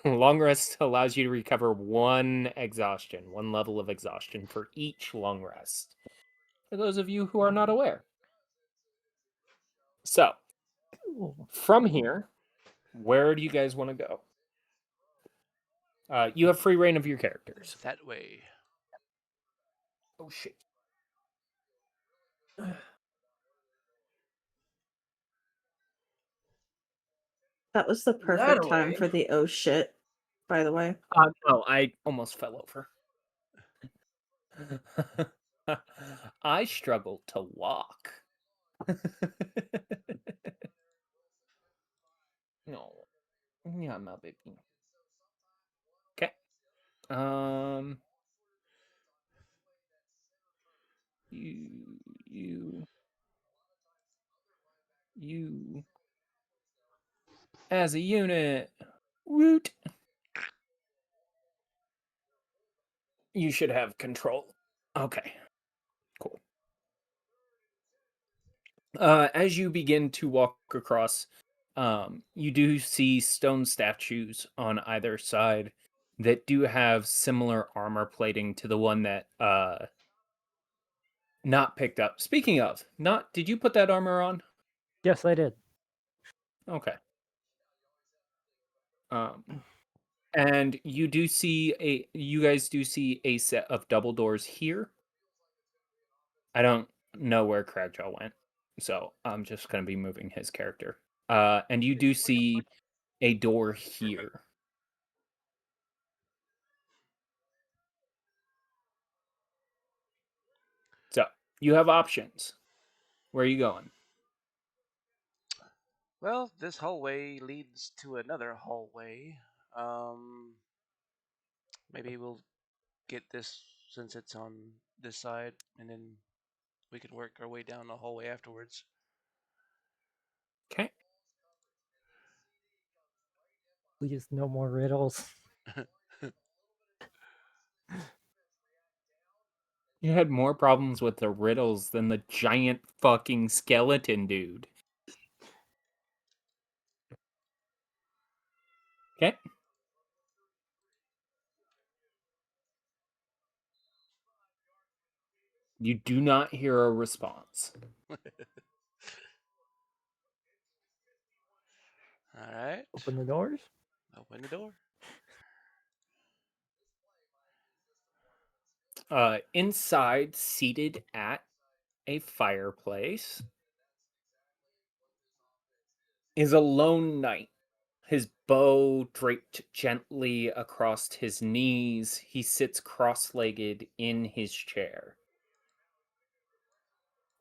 Long rest allows you to recover one level of exhaustion for each long rest. For those of you who are not aware. So, from here, where do you guys want to go? You have free reign of your characters. That way. Oh shit. That was the perfect time for the oh shit, by the way. No, I almost fell over. I struggle to walk. No. Yeah, my baby. Okay. You as a unit. Woot. You should have control. Okay. Cool. As you begin to walk across, you do see stone statues on either side that do have similar armor plating to the one that not picked up. Speaking of, not did you put that armor on? Yes, I did. Okay. And you guys do see a set of double doors here. I don't know where Cragjaw went, so I'm just gonna be moving his character. And you do see a door here. So you have options. Where are you going? Well, this hallway leads to another hallway. Maybe we'll get this since it's on this side, and then we can work our way down the hallway afterwards. Okay. Please, no more riddles. You had more problems with the riddles than the giant fucking skeleton dude. Okay. You do not hear a response. All right. Open the doors. Open the door. Inside, seated at a fireplace, is a lone knight. His bow draped gently across his knees. He sits cross-legged in his chair.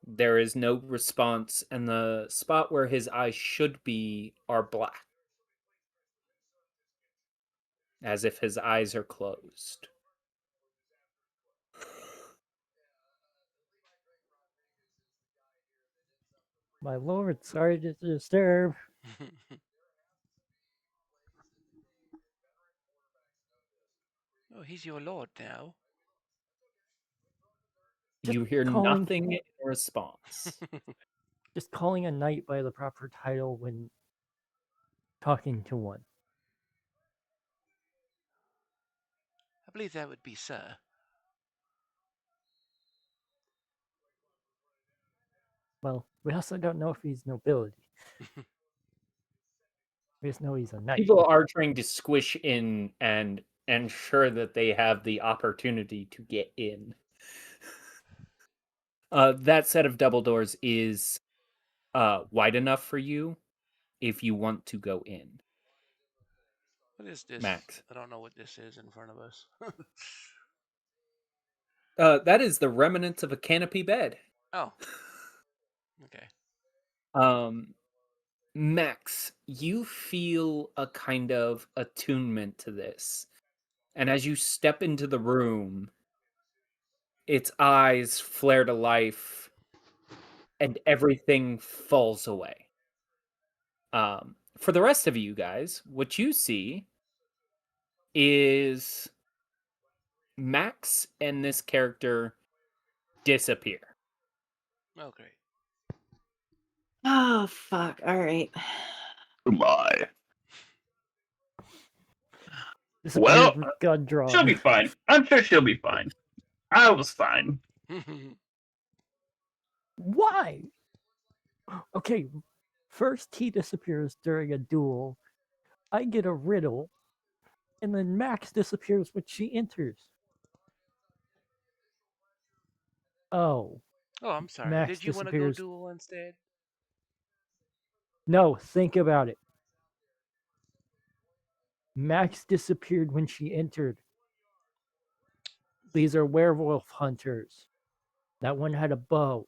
There is no response, and the spot where his eyes should be are black, as if his eyes are closed. My lord, sorry to disturb. Oh, he's your lord now. Just You hear calling- nothing in response. Just calling a knight by the proper title when talking to one. I believe that would be sir. Well, we also don't know if he's nobility. We just know he's a knight. People are trying to squish in and ensure that they have the opportunity to get in. That set of double doors is wide enough for you if you want to go in. What is this? Max. I don't know what this is in front of us. That is the remnants of a canopy bed. Oh. Okay. Max, you feel a kind of attunement to this. And as you step into the room, its eyes flare to life and everything falls away. For the rest of you guys, what you see is Max and this character disappear. Oh, great. Oh, fuck. All right. Goodbye. This is a Well, weird gun draw. She'll be fine. I'm sure she'll be fine. I was fine. Why? Okay, first he disappears during a duel. I get a riddle, and then Max disappears when she enters. Oh, Oh, I'm sorry. Max Did you want to go disappears. duel instead? No, think about it. Max disappeared when she entered. These are werewolf hunters. That one had a bow.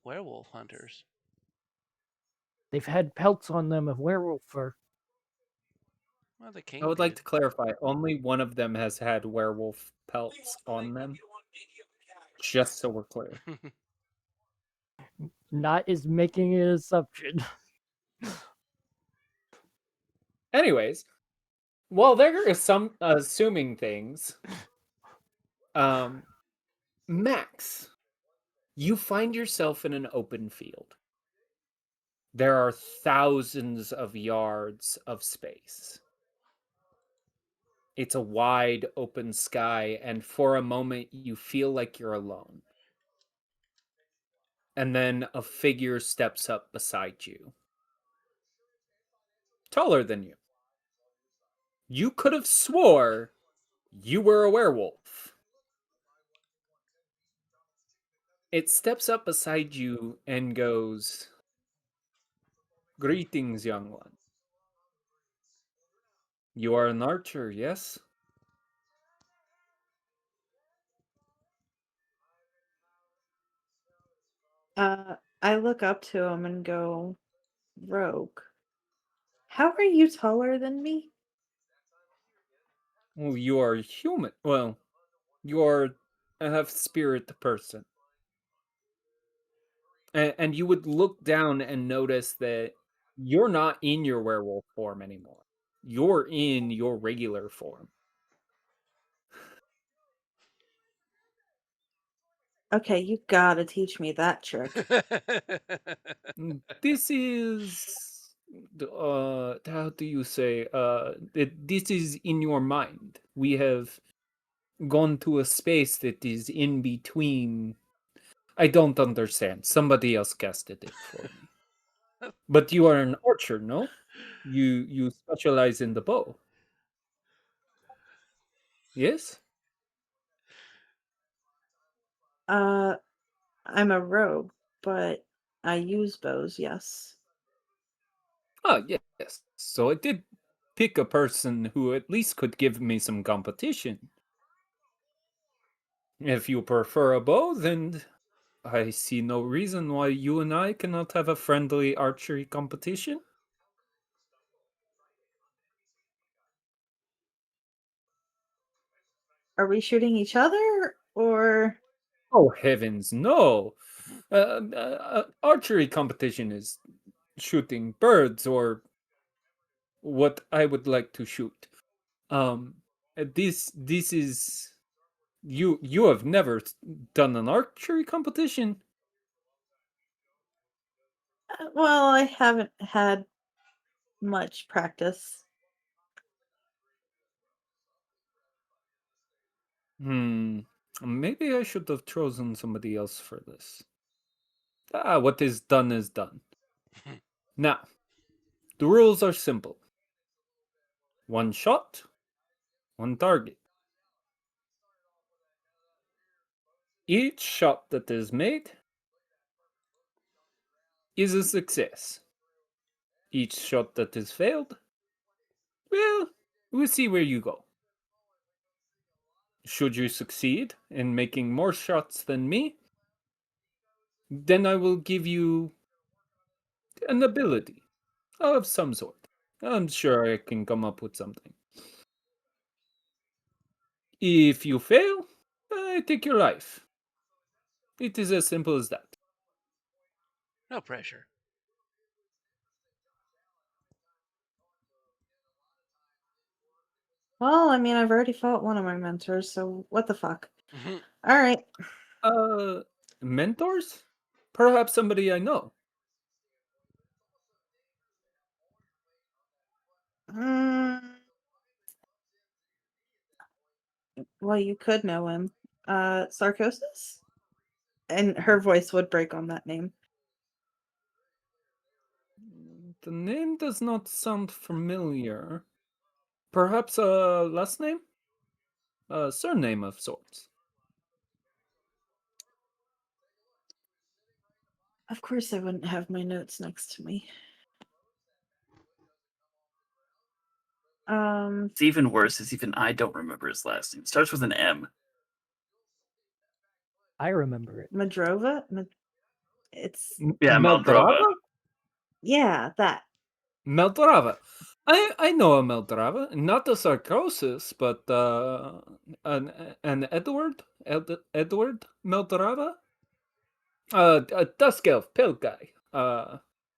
Werewolf hunters. They've had pelts on them of werewolf fur. Well, the king I would like did. to clarify, only one of them has had werewolf pelts on them. Just so we're clear. Not is making an assumption. Anyways, while they're assuming things, Max, you find yourself in an open field. There are thousands of yards of space. It's a wide open sky, and for a moment you feel like you're alone. And then a figure steps up beside you. Taller than you. You could have swore you were a werewolf. It steps up beside you and goes, "Greetings, young one. You are an archer, yes?" I look up to him and go, Rogue, how are you taller than me? Well, you are human. Well, you are a half-spirit person. And you would look down and notice that you're not in your werewolf form anymore. You're in your regular form. Okay, you gotta teach me that trick. This is how do you say this is in your mind. We have gone to a space that is in between. I don't understand. Somebody else casted it for me. But you are an archer, no? You specialize in the bow. Yes? I'm a rogue, but I use bows, yes. Ah, yes. So I did pick a person who at least could give me some competition. If you prefer a bow, then I see no reason why you and I cannot have a friendly archery competition. Are we shooting each other or Oh heavens, no! Archery competition is shooting birds or what I would like to shoot. This is you have never done an archery competition. well, I haven't had much practice. Maybe I should have chosen somebody else for this. Ah, what is done is done. Now, the rules are simple. One shot, one target. Each shot that is made is a success. Each shot that is failed, well, we'll see where you go. Should you succeed in making more shots than me, then I will give you an ability of some sort. I'm sure I can come up with something. If you fail, I take your life. It is as simple as that. No pressure. Well, I mean, I've already fought one of my mentors, so what the fuck? Mhm. All right. Mentors? Perhaps somebody I know. Mm, well, you could know him. Sarcosis? And her voice would break on that name. The name does not sound familiar. Perhaps a last name? A surname of sorts. Of course, I wouldn't have my notes next to me. It's even worse is even I don't remember his last name. It starts with an M. I remember it. Madrova? It's Yeah, Meldrava? Meldrova. yeah, that. Meldrava. I know a Meldrava. Not a Sarcosis, but an Edward Meldrava? A dusk elf, pale guy.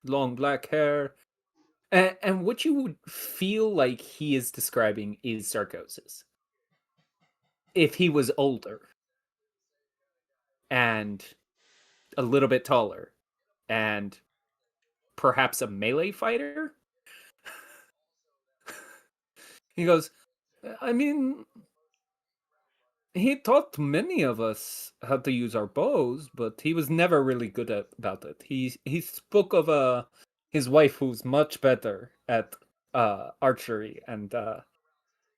Long black hair. And what you would feel like he is describing is Sarcosis. If he was older and a little bit taller and perhaps a melee fighter. He goes, I mean, he taught many of us how to use our bows, but he was never really good about it. He spoke of his wife who's much better at archery, and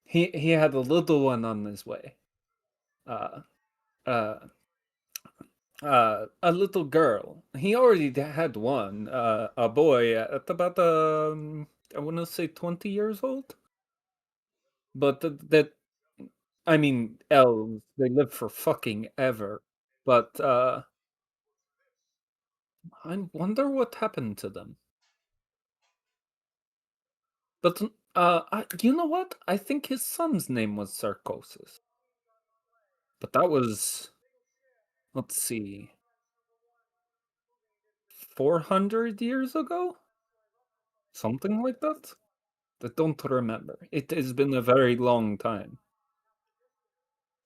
he had a little one on his way. Uh, uh, a little girl. He already had one, a boy at about I want to say 20 years old. But that, I mean, elves, they live for fucking ever. But I wonder what happened to them. But you know what? I think his son's name was Sarcosis. But that was, let's see, 400 years ago? Something like that? I don't remember. It has been a very long time.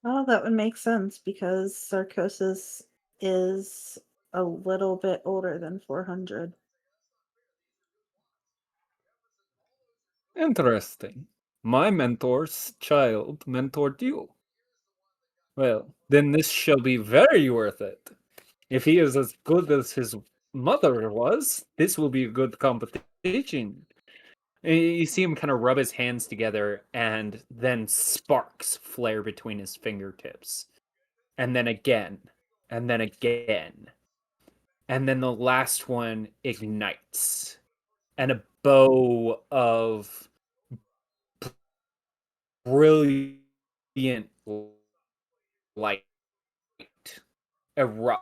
Well, that would make sense because Sarcosis is a little bit older than 400. Interesting. My mentor's child mentored you. Well, then this shall be very worth it. If he is as good as his mother was. This will be a good competition. You see him kind of rub his hands together, and then sparks flare between his fingertips. And then again, and then again. And then the last one ignites. And a bow of brilliant light erupts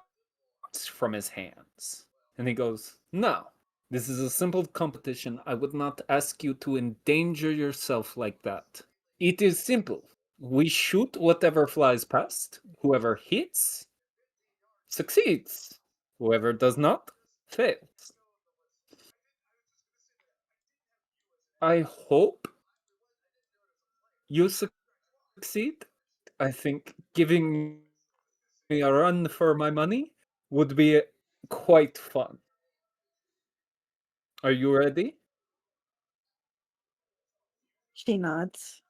from his hands. And he goes, "No, this is a simple competition. I would not ask you to endanger yourself like that. It is simple. We shoot whatever flies past. Whoever hits succeeds. Whoever does not fails. I hope you succeed. I think giving me a run for my money would be quite fun. Are you ready?" She nods.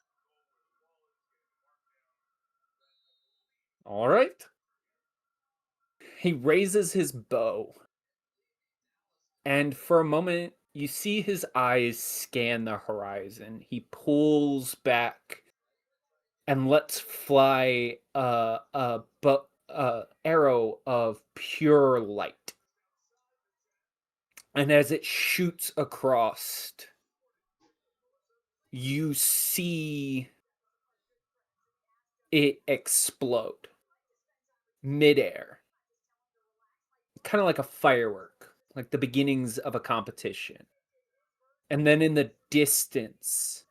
All right. He raises his bow, and for a moment, you see his eyes scan the horizon. He pulls back and lets fly a arrow of pure light. And as it shoots across, you see it explode midair, kind of like a firework, like the beginnings of a competition. And then in the distance,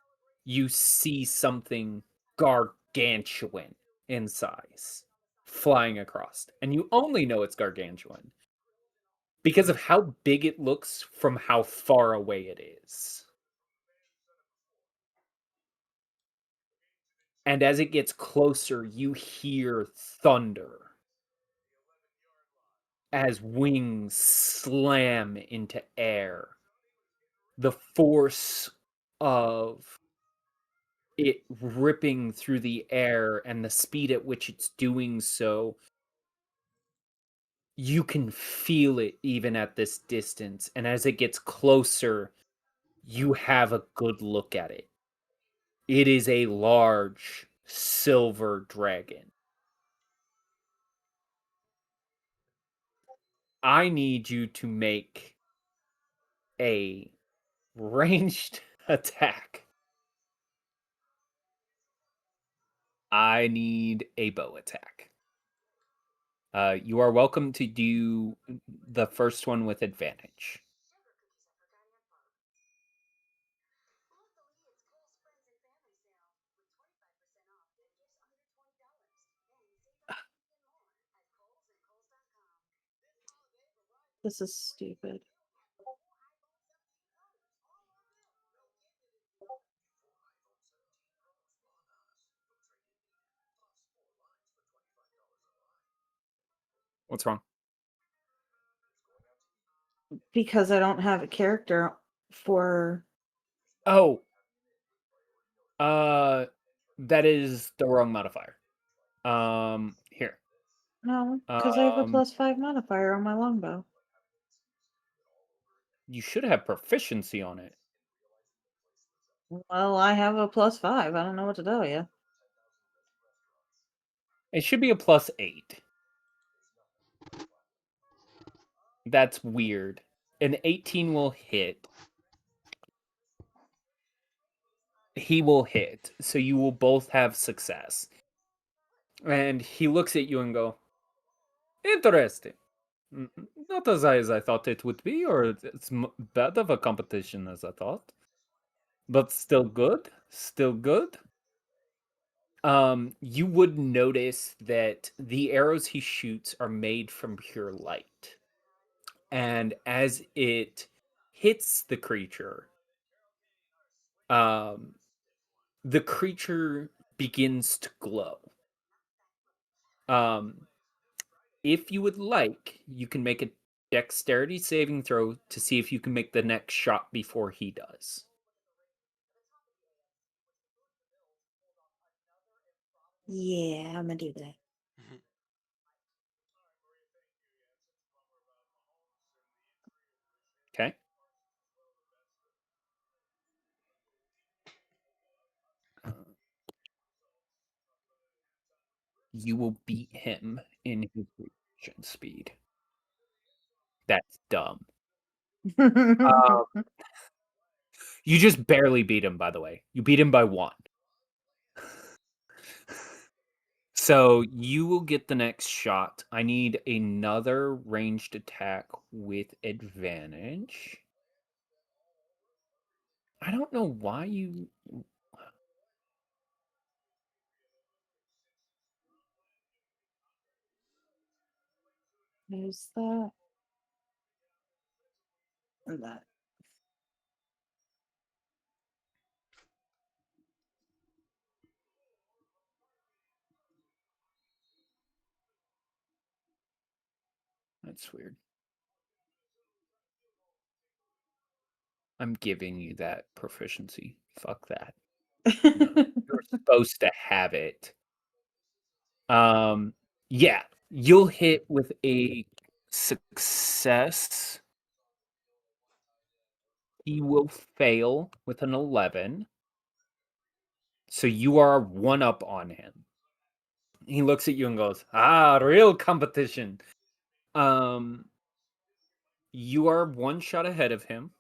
you see something gargantuan in size flying across. And you only know it's gargantuan because of how big it looks from how far away it is. And as it gets closer, you hear thunder as wings slam into air. The force of it ripping through the air and the speed at which it's doing so, you can feel it even at this distance. And as it gets closer, you have a good look at it. It is a large silver dragon. I need you to make a ranged attack. I need a bow attack. You are welcome to do the first one with advantage. This is stupid. What's wrong? Because I don't have a character for. Oh, uh, that is the wrong modifier. Here. No, because I have a Um, +5 modifier on my longbow. you should have proficiency on it. Well, I have a +5. I don't know what to tell you. It should be a +8. That's weird. An 18 will hit. He will hit, so you will both have success. And he looks at you and go, "Interesting. Not as high as I thought it would be, or it's bad of a competition as I thought. But still good. Still good." You would notice that the arrows he shoots are made from pure light. And as it hits the creature, um, the creature begins to glow. Um, if you would like, you can make a dexterity saving throw to see if you can make the next shot before he does. Yeah, I'm gonna do that. you will beat him in his reaction speed. That's dumb. You just barely beat him, by the way. You beat him by 1. So you will get the next shot. I need another ranged attack with advantage. I don't know why you... There's that. And that. That's weird. I'm giving you that proficiency. Fuck that. No, you're supposed to have it. Yeah, you'll hit with a success. He will fail with an 11. So you are 1 up on him. He looks at you and goes, real competition. You are 1 shot ahead of him.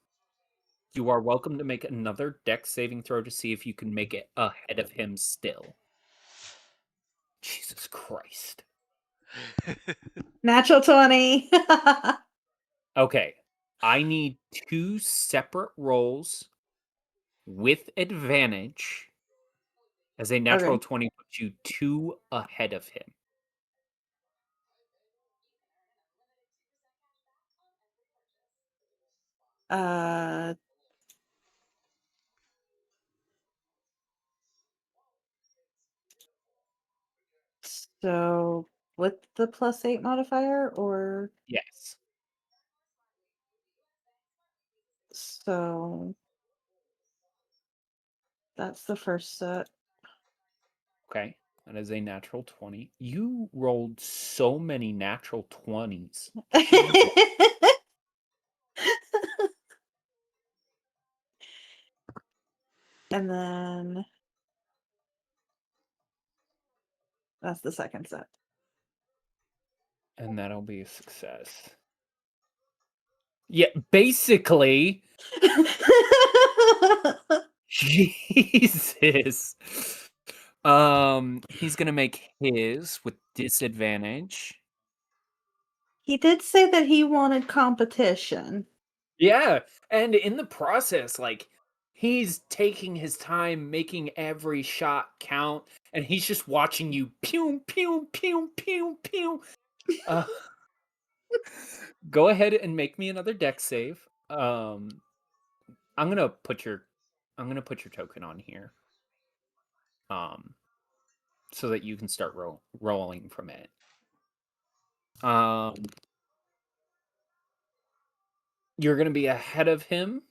You are welcome to make another dex saving throw to see if you can make it ahead of him still. Jesus Christ. Natural 20. Okay. I need 2 separate rolls with advantage. As a natural Okay. 20 puts you 2 ahead of him. So with the +8 modifier, or Yes. so that's the first set. Okay. That is a natural 20. You rolled so many natural 20s. Jesus. And then that's the second set. And that'll be a success. Yeah, basically. Jesus. He's gonna make his with disadvantage. He did say that he wanted competition. Yeah, and in the process, like, he's taking his time making every shot count, and he's just watching you pew pew pew pew pew. Go ahead and make me another dex save. I'm gonna put your token on here. So that you can start rolling from it. You're gonna be ahead of him.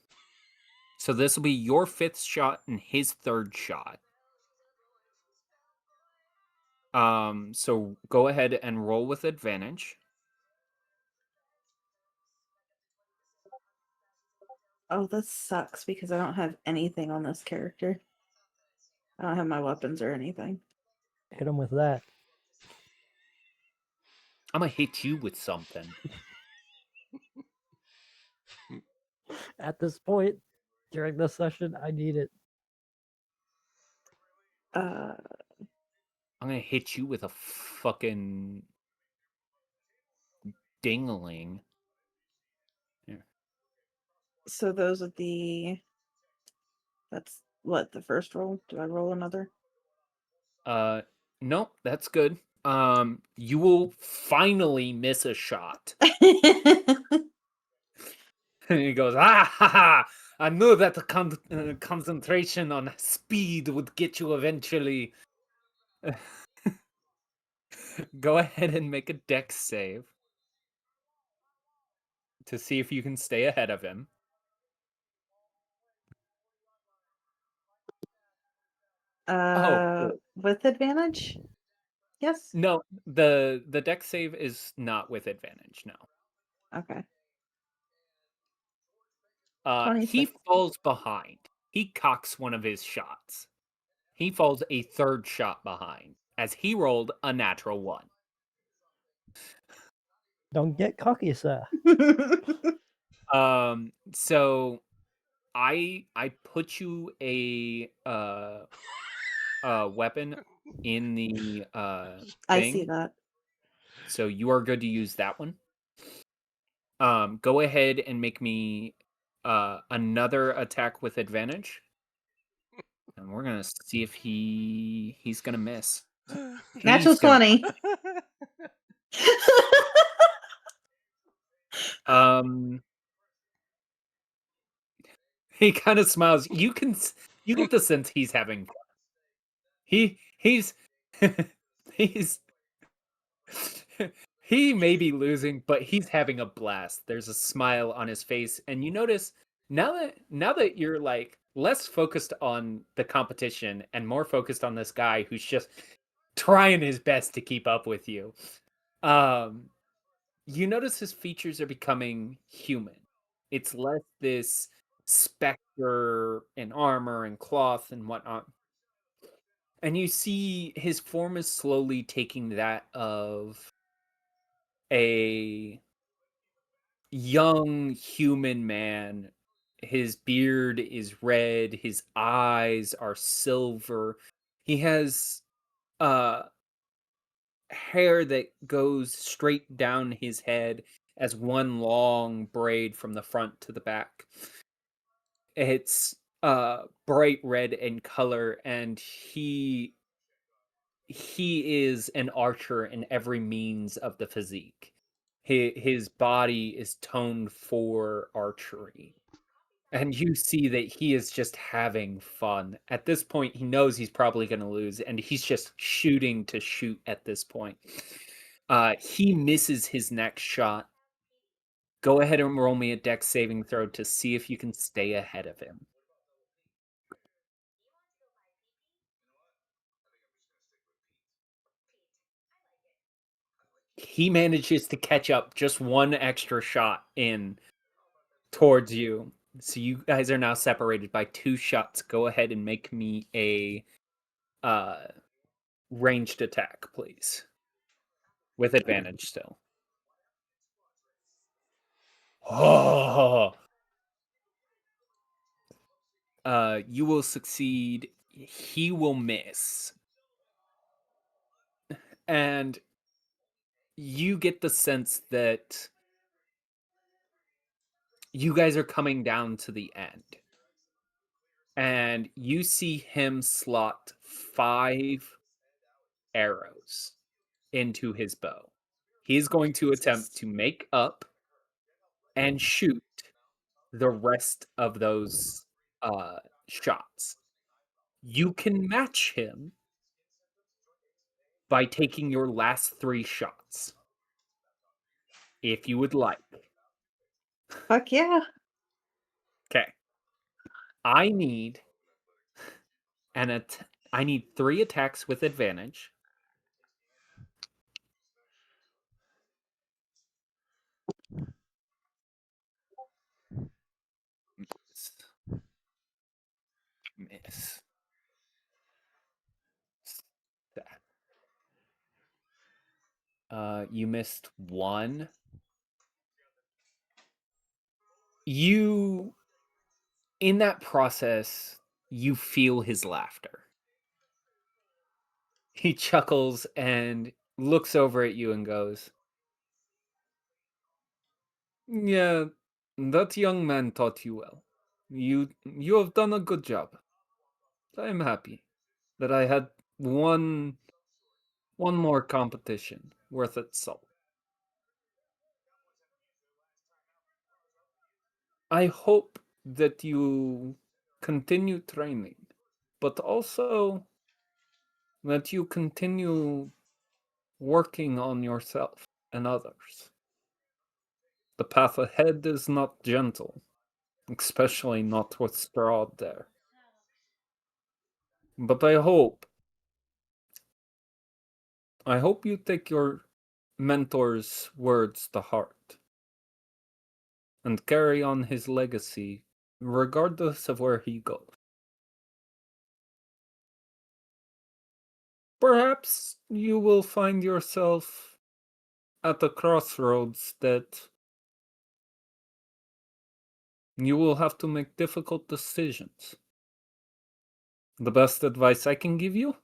So this will be your 5th shot and his 3rd shot. So go ahead and roll with advantage. Oh, this sucks because I don't have anything on this character. I don't have my weapons or anything. Hit him with that. I'm gonna hit you with something. At this point, during this session, I need it. Uh, I'm gonna hit you with a fucking dingling. Here. so those are that's what, the first roll? Do I roll another? Nope, that's good. You will finally miss a shot. And he goes, ha ha! I knew that the concentration on speed would get you eventually. Go ahead and make a dex save to see if you can stay ahead of him. Cool. With advantage? Yes. No, the dex save is not with advantage. No. Okay. He 26. falls behind. He cocks one of his shots. He falls a 3rd shot behind as he rolled a natural 1. Don't get cocky, sir. So I put you a weapon in the I see thing, that. so you are good to use that one. Go ahead and make me another attack with advantage, and we're gonna see if he's gonna miss. Natural He's gonna 20. he kind of smiles. You get the sense he's having fun. He's he's he may be losing, but he's having a blast. There's a smile on his face, and you notice now that you're like less focused on the competition and more focused on this guy who's just trying his best to keep up with you. You notice his features are becoming human. It's less this specter and armor and cloth and whatnot. And you see his form is slowly taking that of a young human man. His beard is red, his eyes are silver. He has hair that goes straight down his head as one long braid from the front to the back. It's bright red in color, and he is an archer in every means of the physique. His body is toned for archery. And you see that he is just having fun. At this point, he knows he's probably going to lose, and he's just shooting to shoot at this point. He misses his next shot. Go ahead and roll me a dex saving throw to see if you can stay ahead of him. He manages to catch up just one extra shot in towards you. So you guys are now separated by 2 shots. Go ahead and make me a ranged attack, please. With advantage still. Oh. You will succeed. He will miss. And you get the sense that you guys are coming down to the end. And you see him slot 5 arrows into his bow. He's going to attempt to make up and shoot the rest of those shots. You can match him by taking your last 3 shots, if you would like. Fuck yeah. Okay. I need I need 3 attacks with advantage. Miss. You missed 1. You, in that process, you feel his laughter. He chuckles and looks over at you and goes, "Yeah, that young man taught you well. You have done a good job. I'm happy that I had one more competition worth its salt. I hope that you continue training, but also that you continue working on yourself and others. The path ahead is not gentle, especially not with Strahd there. But I hope you take your mentor's words to heart and carry on his legacy regardless of where he goes." Perhaps you will find yourself at a crossroads that you will have to make difficult decisions. The best advice I can give you?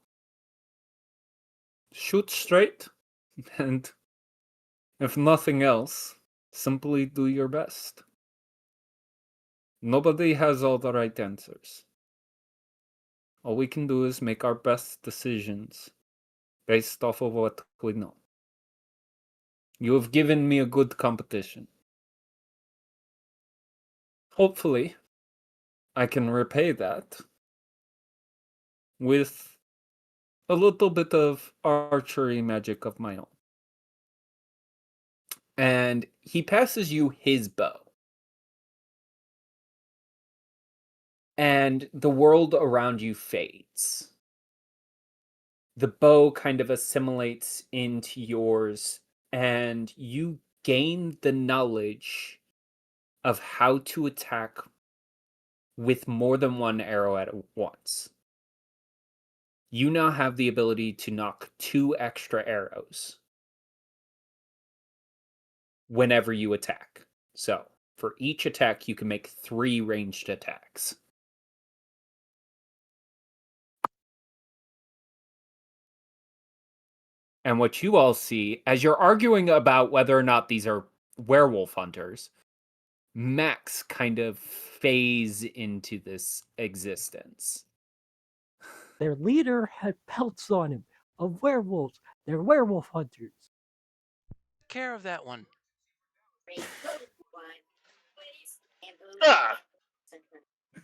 Shoot straight, and if nothing else, simply do your best. Nobody has all the right answers. All we can do is make our best decisions based off of what we know. You have given me a good competition. Hopefully, I can repay that with a little bit of archery magic of my own. And he passes you his bow. And the world around you fades. The bow kind of assimilates into yours, and you gain the knowledge of how to attack with more than one arrow at once. You now have the ability to knock 2 extra arrows whenever you attack. So, for each attack, you can make 3 ranged attacks. And what you all see, as you're arguing about whether or not these are werewolf hunters, Max kind of phase into this existence. Their leader had pelts on him of werewolves. They're werewolf hunters. Care of that one. Ah,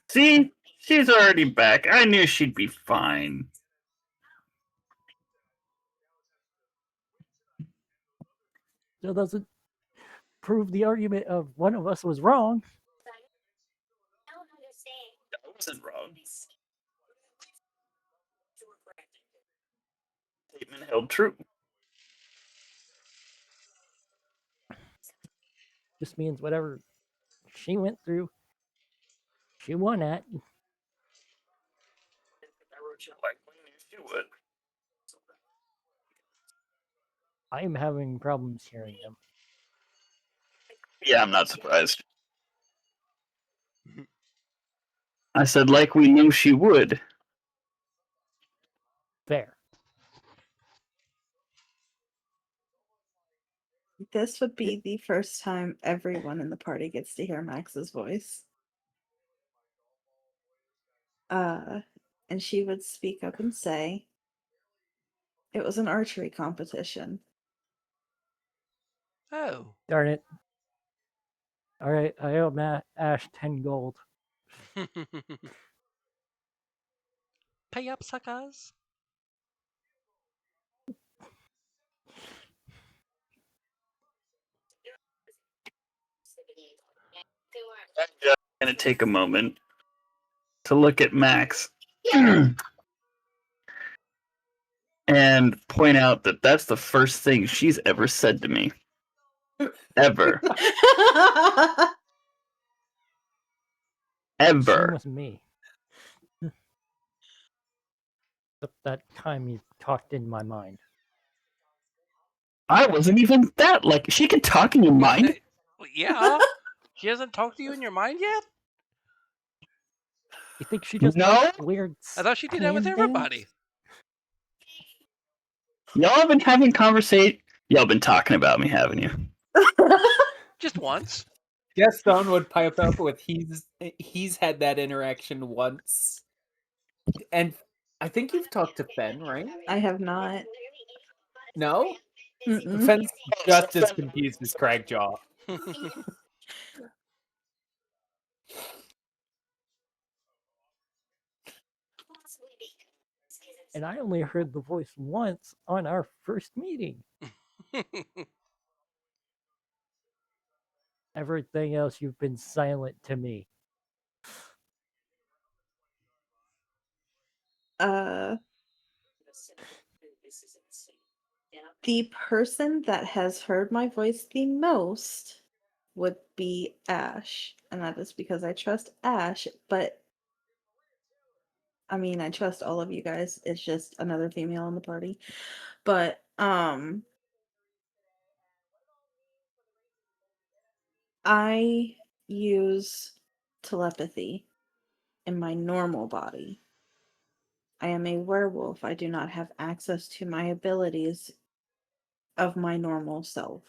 see? She's already back. I knew she'd be fine. Still doesn't prove the argument of one of us was wrong. I wasn't wrong. Statement held true. Just means whatever she went through, she won at. Like we knew she would. I'm having problems hearing them. Yeah, I'm not surprised. I said, like we knew she would. Fair. This would be the first time everyone in the party gets to hear Max's voice. And she would speak up and say, it was an archery competition. Oh. Darn it. Alright, I owe Ash 10 gold. Pay up, suckers. I'm just gonna take a moment to look at Max and point out that that's the first thing she's ever said to me. Ever. Same Ever. with me. Except that time you talked in my mind. I wasn't even that like she could talk in your mind. Yeah. She hasn't talked to you in your mind yet? You think she just No? does weird I thought she did that with hand everybody. things? Y'all have been having conversation. Y'all been talking about me, haven't you? Just once. Gaston would pipe up with he's had that interaction once. And I think you've talked to Fen, right? I have not. No? Mm-mm. Fen's just as confused as Cragjaw. And I only heard the voice once on our first meeting. Everything else you've been silent to me. The person that has heard my voice the most would be Ash, and that is because I trust Ash, but I mean, I trust all of you guys. It's just another female in the party. But I use telepathy in my normal body. I am a werewolf. I do not have access to my abilities of my normal self.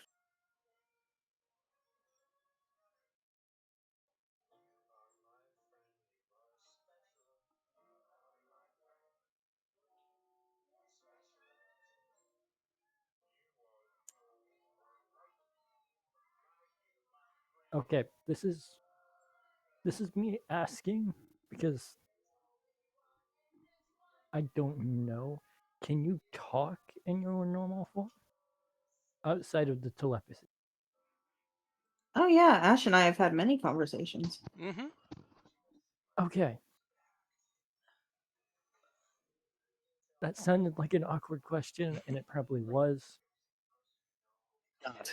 Okay, this is me asking because I don't know. Can you talk in your normal form outside of the telepathy? Oh yeah, Ash and I have had many conversations. Mm-hmm. Okay. That sounded like an awkward question, and it probably was. God.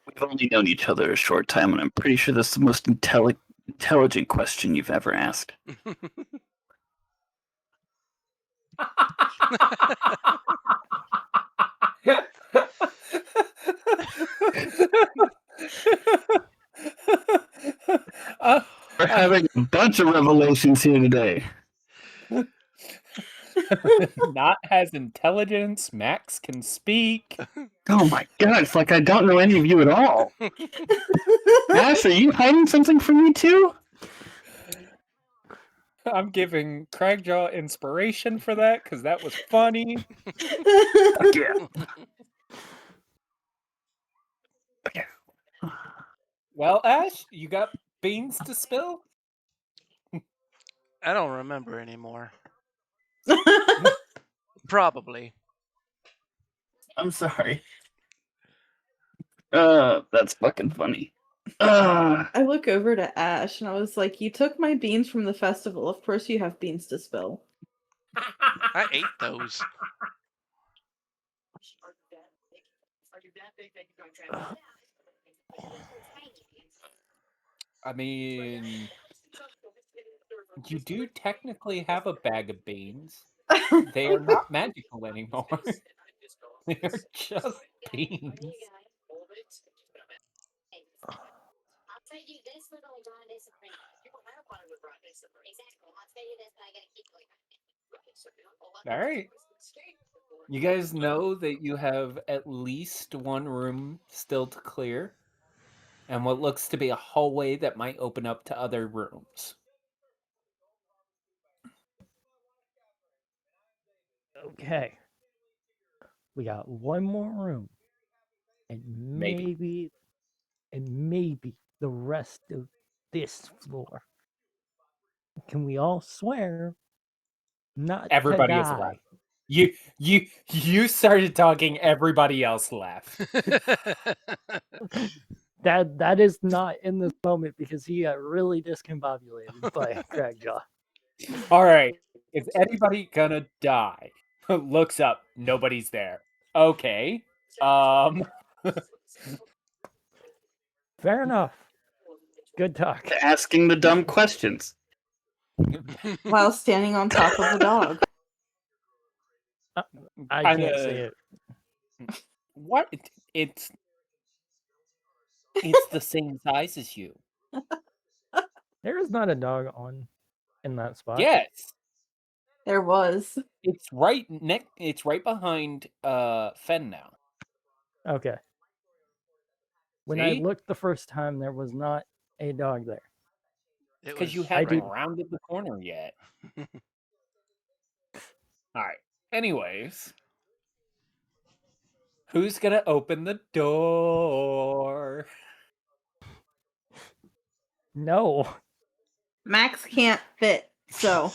We've only known each other a short time, and I'm pretty sure this is the most intelligent question you've ever asked. We're having a bunch of revelations here today. Not has intelligence. Max can speak. Oh my god, it's like I don't know any of you at all. Ash, are you hiding something from me too? I'm giving Craigjaw inspiration for that because that was funny. Fuck yeah. Okay. Well, Ash, you got beans to spill? I don't remember anymore. Probably. I'm sorry. That's fucking funny. I look over to Ash and I was like, "You took my beans from the festival. Of course you have beans to spill." I ate those. I mean, you do technically have a bag of beans. They are not magical anymore. They're just beans. I'll trade you this little grande supreme. You will have one of the grande supreme. Exactly. I'll tell you this, but I gotta keep going. All right. You guys know that you have at least one room still to clear, and what looks to be a hallway that might open up to other rooms. Okay. We got one more room. And maybe the rest of this floor. Can we all swear not Everybody to is die? left. You started talking, everybody else left. That is not in this moment because he got really discombobulated by Craigjaw. All right. Is anybody gonna die? Looks up, nobody's there. Okay. Fair enough. Good talk. Asking the dumb questions. While standing on top of a dog. I Kinda- can't say it. What? It's the same size as you. There is not a dog on in that spot. Yes. There was. It's right behind Fen now. Okay. When I See? looked the first time, there was not a dog there. Because you I haven't do- rounded the corner yet. Alright. Anyways. Who's gonna open the door? No. Max can't fit, so.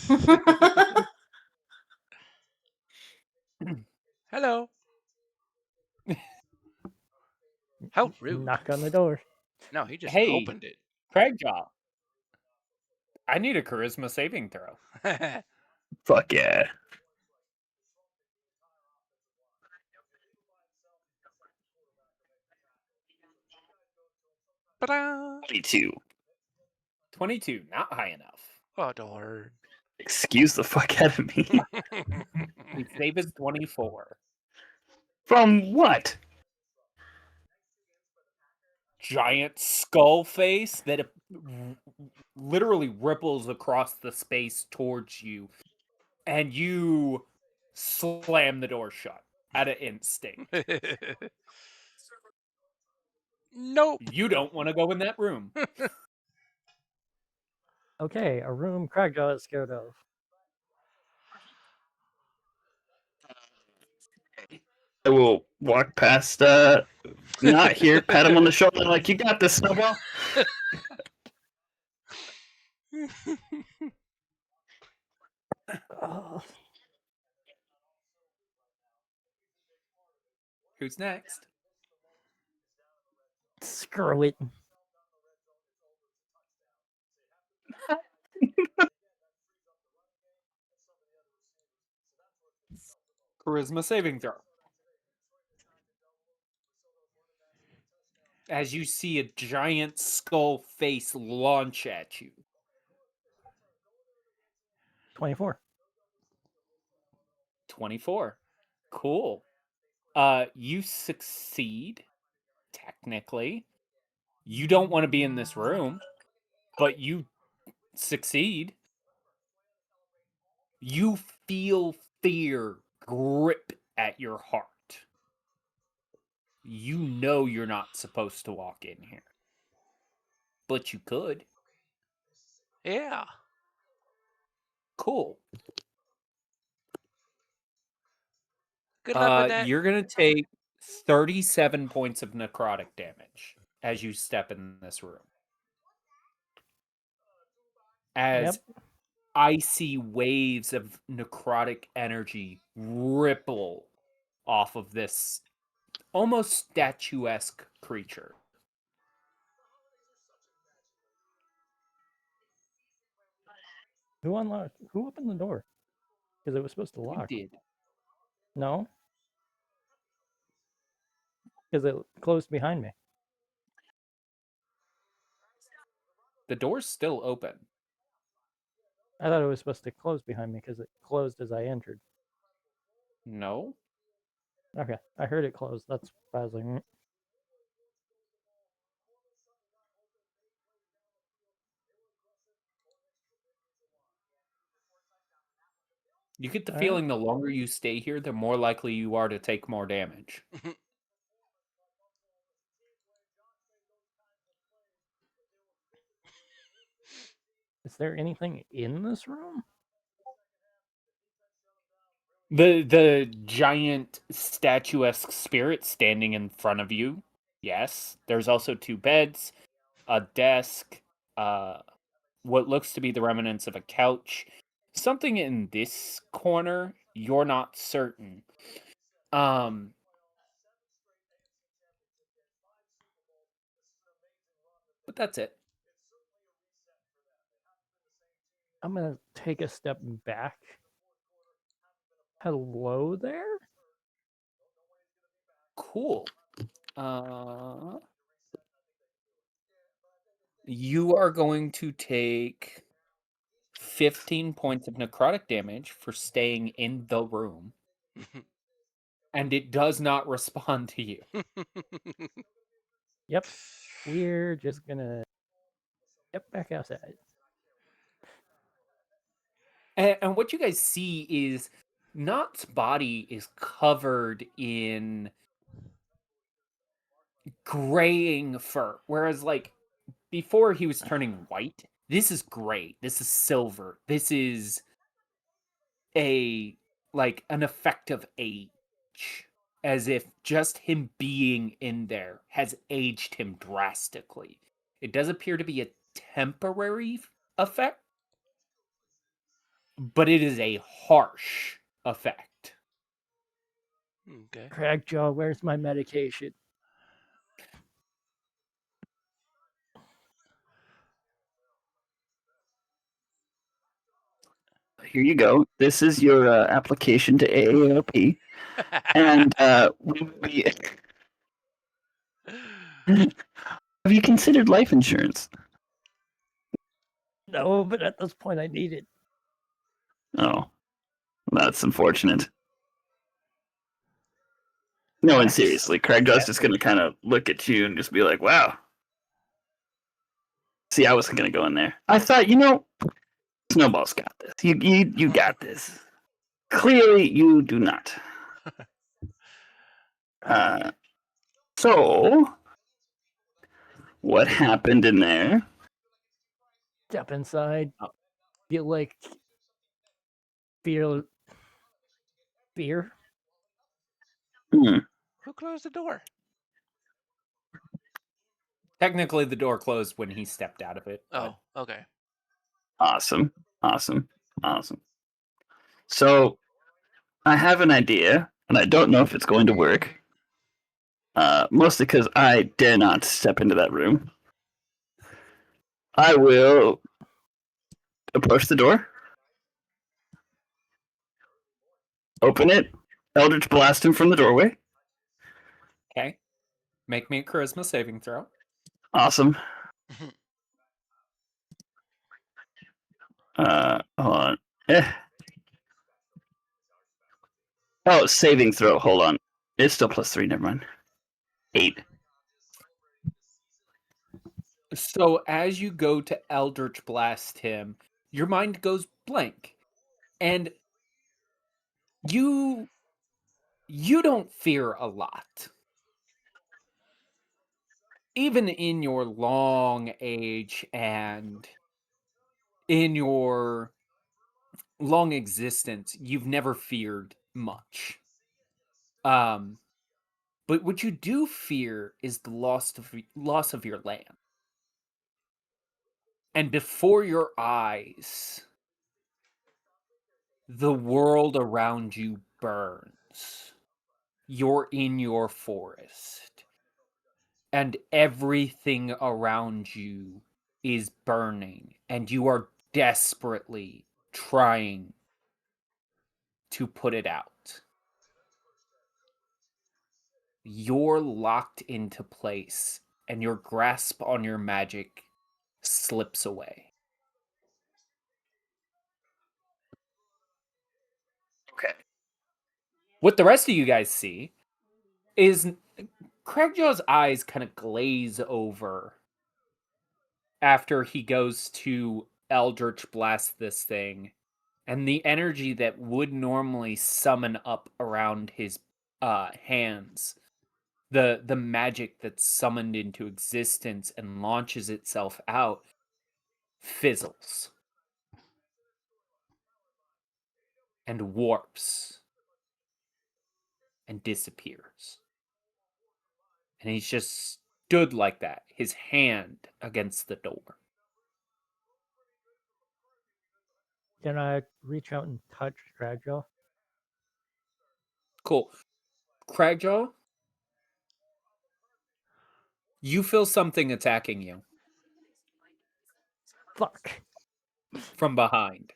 Hello. How rude. Knock on the door. No, he just Hey. opened it. Craigjaw. I need a charisma saving throw. Fuck yeah. Ta-da! 22. 22, not high enough. Oh, darn. Excuse the fuck out of me. His save is 24. From what? Giant skull face that literally ripples across the space towards you, and you slam the door shut out of instinct. Nope. You don't want to go in that room. Okay, a room Craigjaw is scared of. I will walk past, not here, pat him on the shoulder like, you got this, Snowball. Oh, Who's next? screw it. Charisma saving throw. As you see a giant skull face launch at you. 24. 24. Cool. You succeed, technically. You don't want to be in this room, but you succeed. You feel fear grip at your heart. You know you're not supposed to walk in here. But you could. Yeah. Cool. Good luck with that. You're going to take 37 points of necrotic damage as you step in this room. As icy waves of necrotic energy ripple off of this almost statuesque creature. Who unlocked? Who opened the door? Because it was supposed to You lock. did. No? Because it closed behind me. The door's still open. I thought it was supposed to close behind me because it closed as I entered. No? Okay, I heard it close. That's why I was like, You get the Alright. feeling the longer you stay here, the more likely you are to take more damage. Is there anything in this room? The giant statuesque spirit standing in front of you. Yes. There's also 2 beds, a desk, what looks to be the remnants of a couch. Something in this corner, you're not certain. But that's it. I'm gonna take a step back. Hello there? Cool. You are going to take 15 points of necrotic damage for staying in the room. And it does not respond to you. Yep. We're just gonna get back outside. And what you guys see is Knott's body is covered in graying fur. Whereas, like, before he was turning white, this is gray. This is silver. This is an effect of age. As if just him being in there has aged him drastically. It does appear to be a temporary effect, but it is a harsh effect. Okay. Craigjaw, where's my medication? Here you go. This is your application to AARP. And have you considered life insurance? No, but at this point I need it. Oh, that's unfortunate. No, and Max. seriously, Craigdaw's just gonna kind of look at you and just be like, "Wow." See, I wasn't gonna go in there. I thought, Snowball's got this. You got this. Clearly, you do not. So, what happened in there? Step inside. Oh. Feel like fear. Hmm. Who closed the door? Technically, the door closed when he stepped out of it. But Oh, okay. Awesome. So, I have an idea, and I don't know if it's going to work. Mostly because I dare not step into that room. I will approach the door, open it, Eldritch blast him from the doorway. okay, make me a charisma saving throw. Awesome. Hold on. Oh, saving throw. Hold on. It's still +3. Never mind. 8. So as you go to Eldritch blast him, your mind goes blank, and you don't fear a lot. Even in your long age and in your long existence, you've never feared much. But what you do fear is the loss of your land. And before your eyes, the world around you burns. You're in your forest, and everything around you is burning, and you are desperately trying to put it out. You're locked into place, and your grasp on your magic slips away. Okay. What the rest of you guys see is Craigjaw's eyes kind of glaze over after he goes to Eldritch blast this thing, and the energy that would normally summon up around his hands, the magic that's summoned into existence and launches itself out, fizzles and warps and disappears. And he's just stood like that, his hand against the door. Can I reach out and touch Dragjaw? Cool. Cragjaw, you feel something attacking you Fuck. from behind.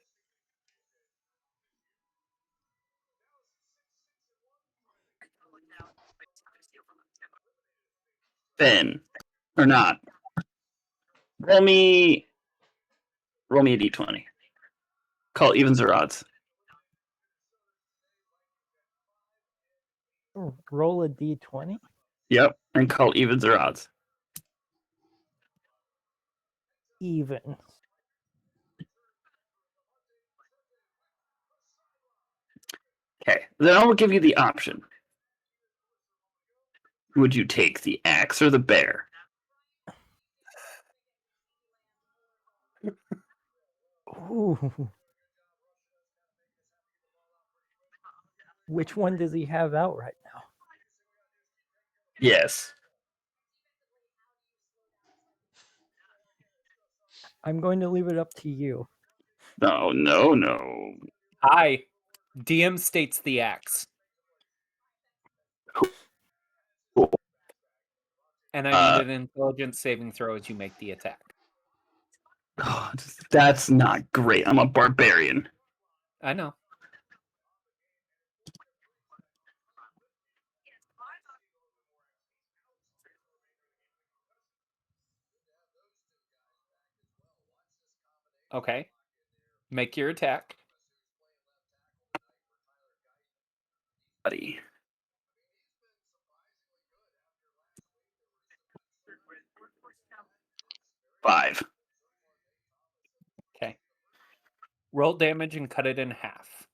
Then, or not. Roll me a d20. Call evens or odds. Roll a d20. Yep, and call evens or odds. Even. Okay, then I will give you the option. Would you take the axe or the bear? Ooh. Which one does he have out right now? Yes. I'm going to leave it up to you. No. Hi. DM states the axe. Cool. And I need an intelligence saving throw as you make the attack. That's not great. I'm a barbarian. I know. Okay. Make your attack. buddy. Five. Okay. Roll damage and cut it in half.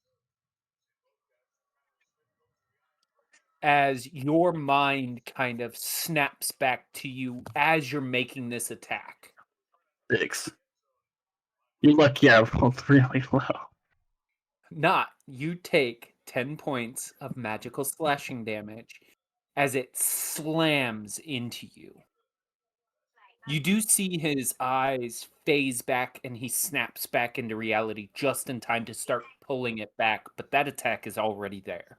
As your mind kind of snaps back to you as you're making this attack. 6. You're lucky I rolled really low. Not, you take 10 points of magical slashing damage as it slams into you. You do see his eyes phase back and he snaps back into reality just in time to start pulling it back, but that attack is already there.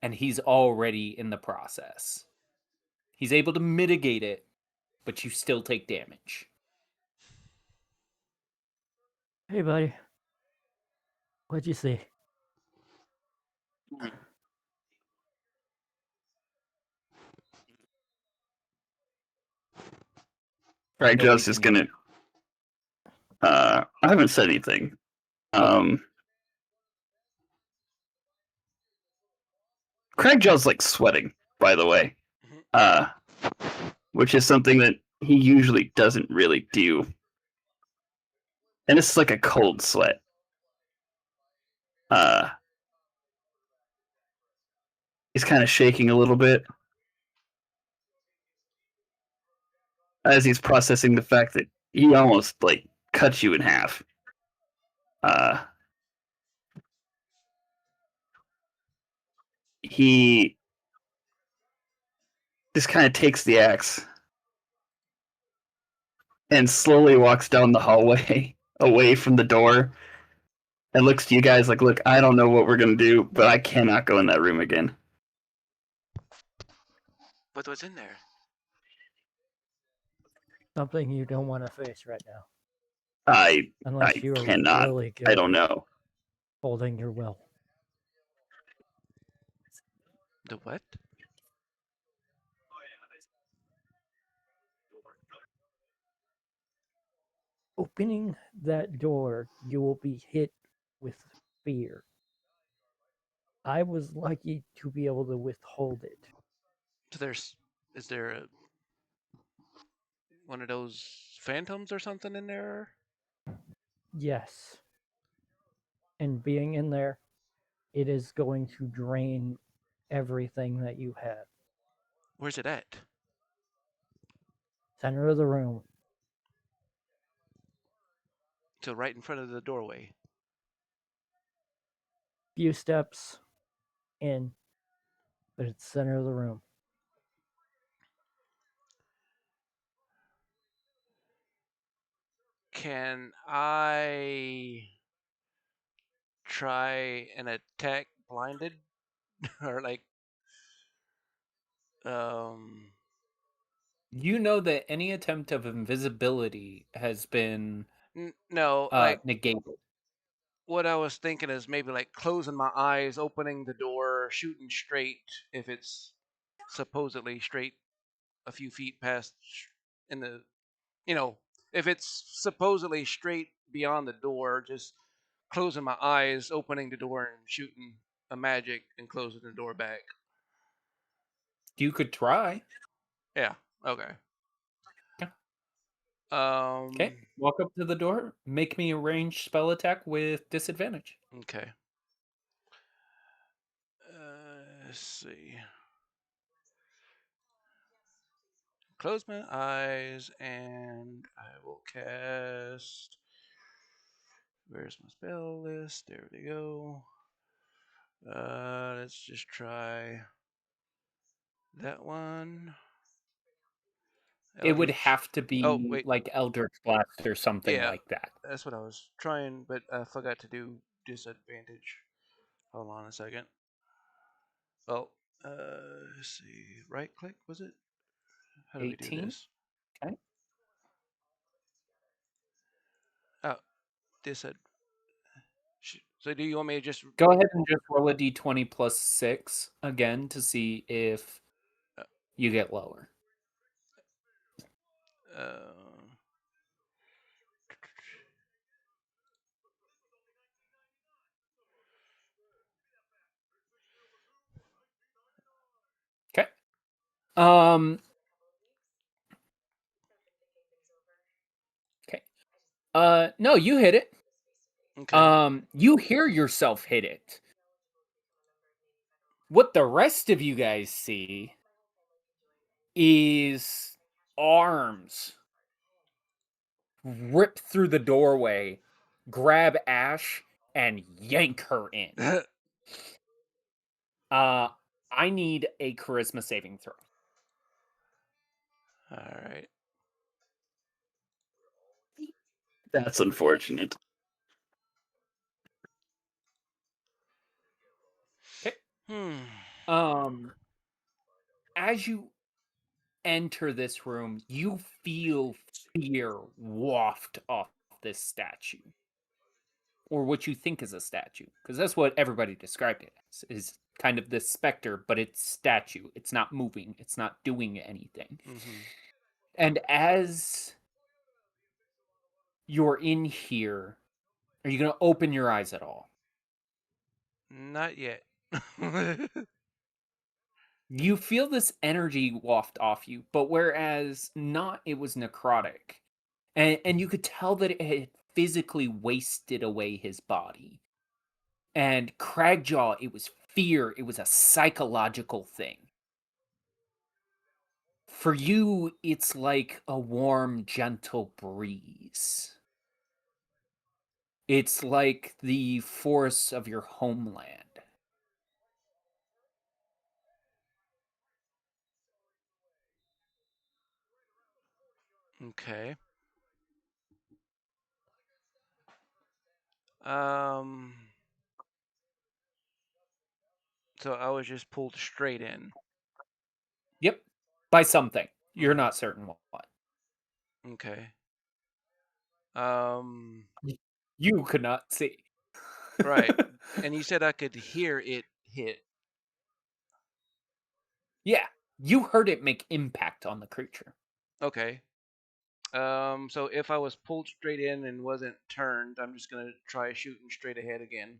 And he's already in the process. He's able to mitigate it, but you still take damage. Hey, buddy. What'd you see? Right, Nobody Joe's just can gonna. I haven't said anything. Craig Jill's like sweating, by the way, which is something that he usually doesn't really do, and it's like a cold sweat. He's kind of shaking a little bit as he's processing the fact that he almost like cut you in half. He just kind of takes the axe and slowly walks down the hallway away from the door and looks to you guys like, look, I don't know what we're going to do, but I cannot go in that room again. But what's in there? Something you don't want to face right now. I Unless you're cannot. really good I don't know. holding your will. The what? Opening that door, you will be hit with fear. I was lucky to be able to withhold it. So is there one of those phantoms or something in there? Yes. And being in there, it is going to drain everything that you have. Where's it at? Center of the room. So right in front of the doorway. Few steps in, but it's center of the room. Can I try an attack blinded? Or like You know that any attempt of invisibility has been no, like negated. what I was thinking is maybe like closing my eyes, opening the door, shooting straight if it's supposedly straight a few feet past in the if it's supposedly straight beyond the door, just closing my eyes, opening the door and shooting a magic and closing the door back. You could try. Yeah. Okay. Okay. Walk up to the door. Make me a ranged spell attack with disadvantage. Okay. Let's see. Close my eyes and I will cast. Where's my spell list? There we go. Let's just try that one. It would have to be wait. like Eldritch Blast or something Yeah, like that. that's what I was trying, but I forgot to do disadvantage. Hold on a second. Oh, let's see. Right click, was it? How do we do 18. this? Okay. Oh, so do you want me to just Go ahead and just roll a d20 plus 6 again to see if you get lower. Um. Okay. No, you hit it. Okay. You hear yourself hit it. What the rest of you guys see is arms rip through the doorway, grab Ash, and yank her in. I need a charisma saving throw. All right. That's unfortunate. Okay. Hmm. As you enter this room, you feel fear waft off this statue. Or what you think is a statue. Because that's what everybody described it as, is kind of this specter, but it's statue. It's not moving. It's not doing anything. Mm-hmm. And as you're in here, are you going to open your eyes at all? Not yet. You feel this energy waft off you, but whereas not, it was necrotic. And you could tell that it had physically wasted away his body. And Cragjaw, it was fear. It was a psychological thing. For you, it's like a warm, gentle breeze. It's like the forests of your homeland. Okay. Um. So I was just pulled straight in. Yep. By something. You're Mm, not certain what. okay. Um. You could not see. Right. And you said I could hear it hit. Yeah. You heard it make impact on the creature. Okay. So if I was pulled straight in and wasn't turned, I'm just gonna try shooting straight ahead again.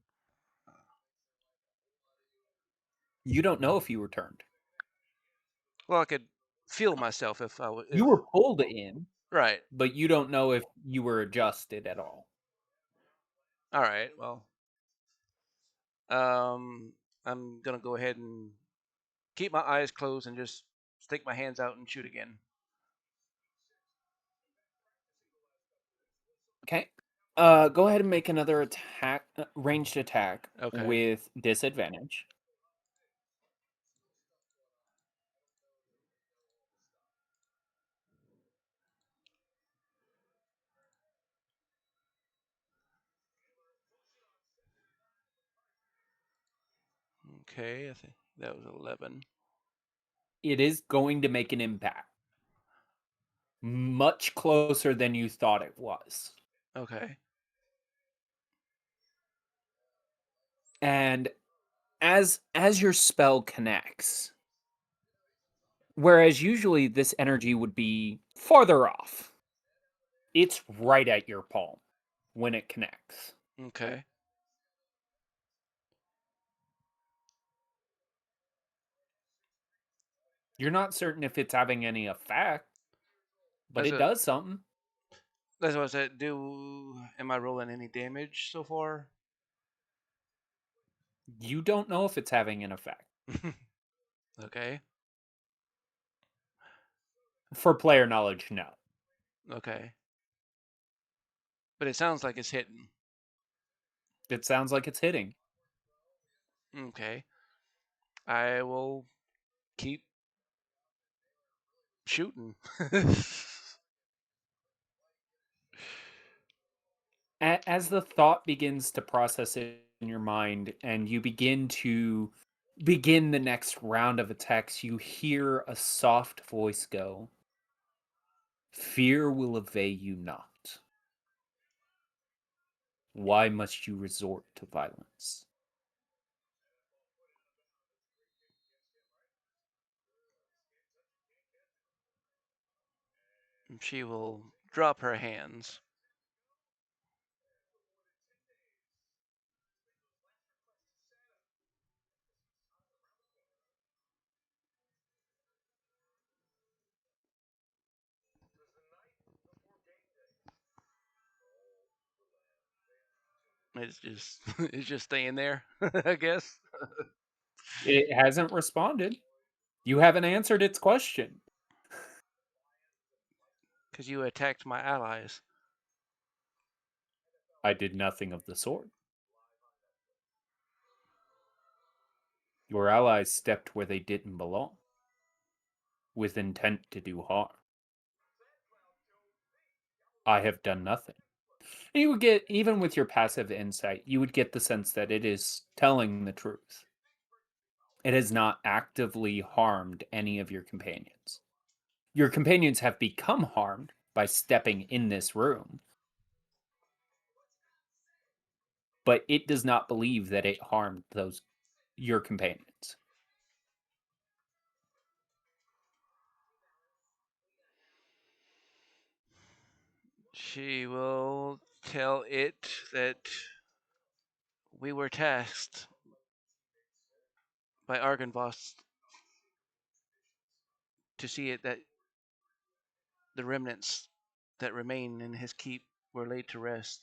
You don't know if you were turned. Well, I could feel myself if I was. You If were pulled in, right. but you don't know if you were adjusted at all. All right. Well. Um. I'm gonna go ahead and keep my eyes closed and just stick my hands out and shoot again. Okay. Go ahead and make another attack, ranged attack Okay. with disadvantage. Okay. I think that was 11. It is going to make an impact. Much closer than you thought it was. Okay. And as your spell connects, whereas usually this energy would be farther off, it's right at your palm when it connects. Okay. You're not certain if it's having any effect, but That's it a. does something. That's what I said. Am I rolling any damage so far? You don't know if it's having an effect. Okay. For player knowledge, no. Okay. But it sounds like it's hitting. It sounds like it's hitting. Okay. I will keep shooting. As the thought begins to process it in your mind and you begin the next round of attacks, you hear a soft voice go, "Fear will avail you not. Why must you resort to violence?" She will drop her hands. It's just it's just staying there, I guess. It hasn't responded. You haven't answered its question. Because you attacked my allies. I did nothing of the sort. Your allies stepped where they didn't belong, with intent to do harm. I have done nothing. And you would get, even with your passive insight, you would get the sense that it is telling the truth. It has not actively harmed any of your companions. Your companions have become harmed by stepping in this room, but it does not believe that it harmed your companions. She will tell it that we were tasked by Argynvostholt to see it that the remnants that remain in his keep were laid to rest.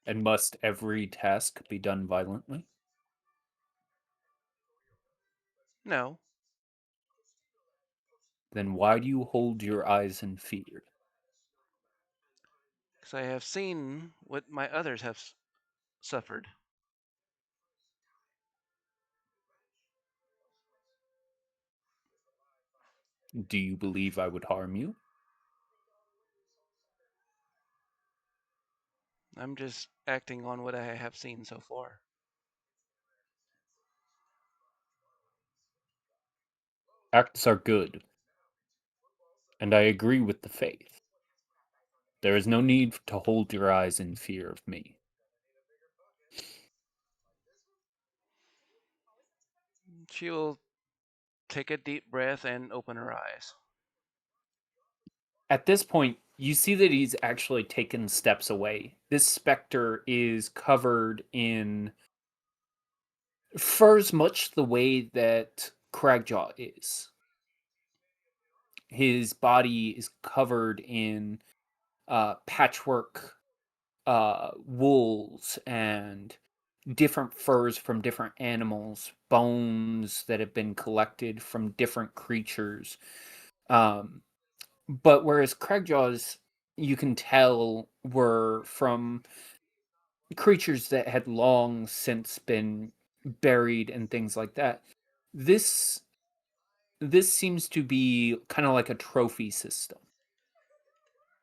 And must every task be done violently? No, Then why do you hold your eyes in fear? because I have seen what my others have suffered. Do you believe I would harm you? I'm just acting on what I have seen so far. Acts are good, and I agree with the faith. There is no need to hold your eyes in fear of me. She will take a deep breath and open her eyes. At this point, you see that he's actually taken steps away. This specter is covered in furs, much the way that Cragjaw is. His body is covered in patchwork wools and different furs from different animals, bones that have been collected from different creatures. But whereas Cragjaws, you can tell, were from creatures that had long since been buried and things like that. This seems to be kind of like a trophy system.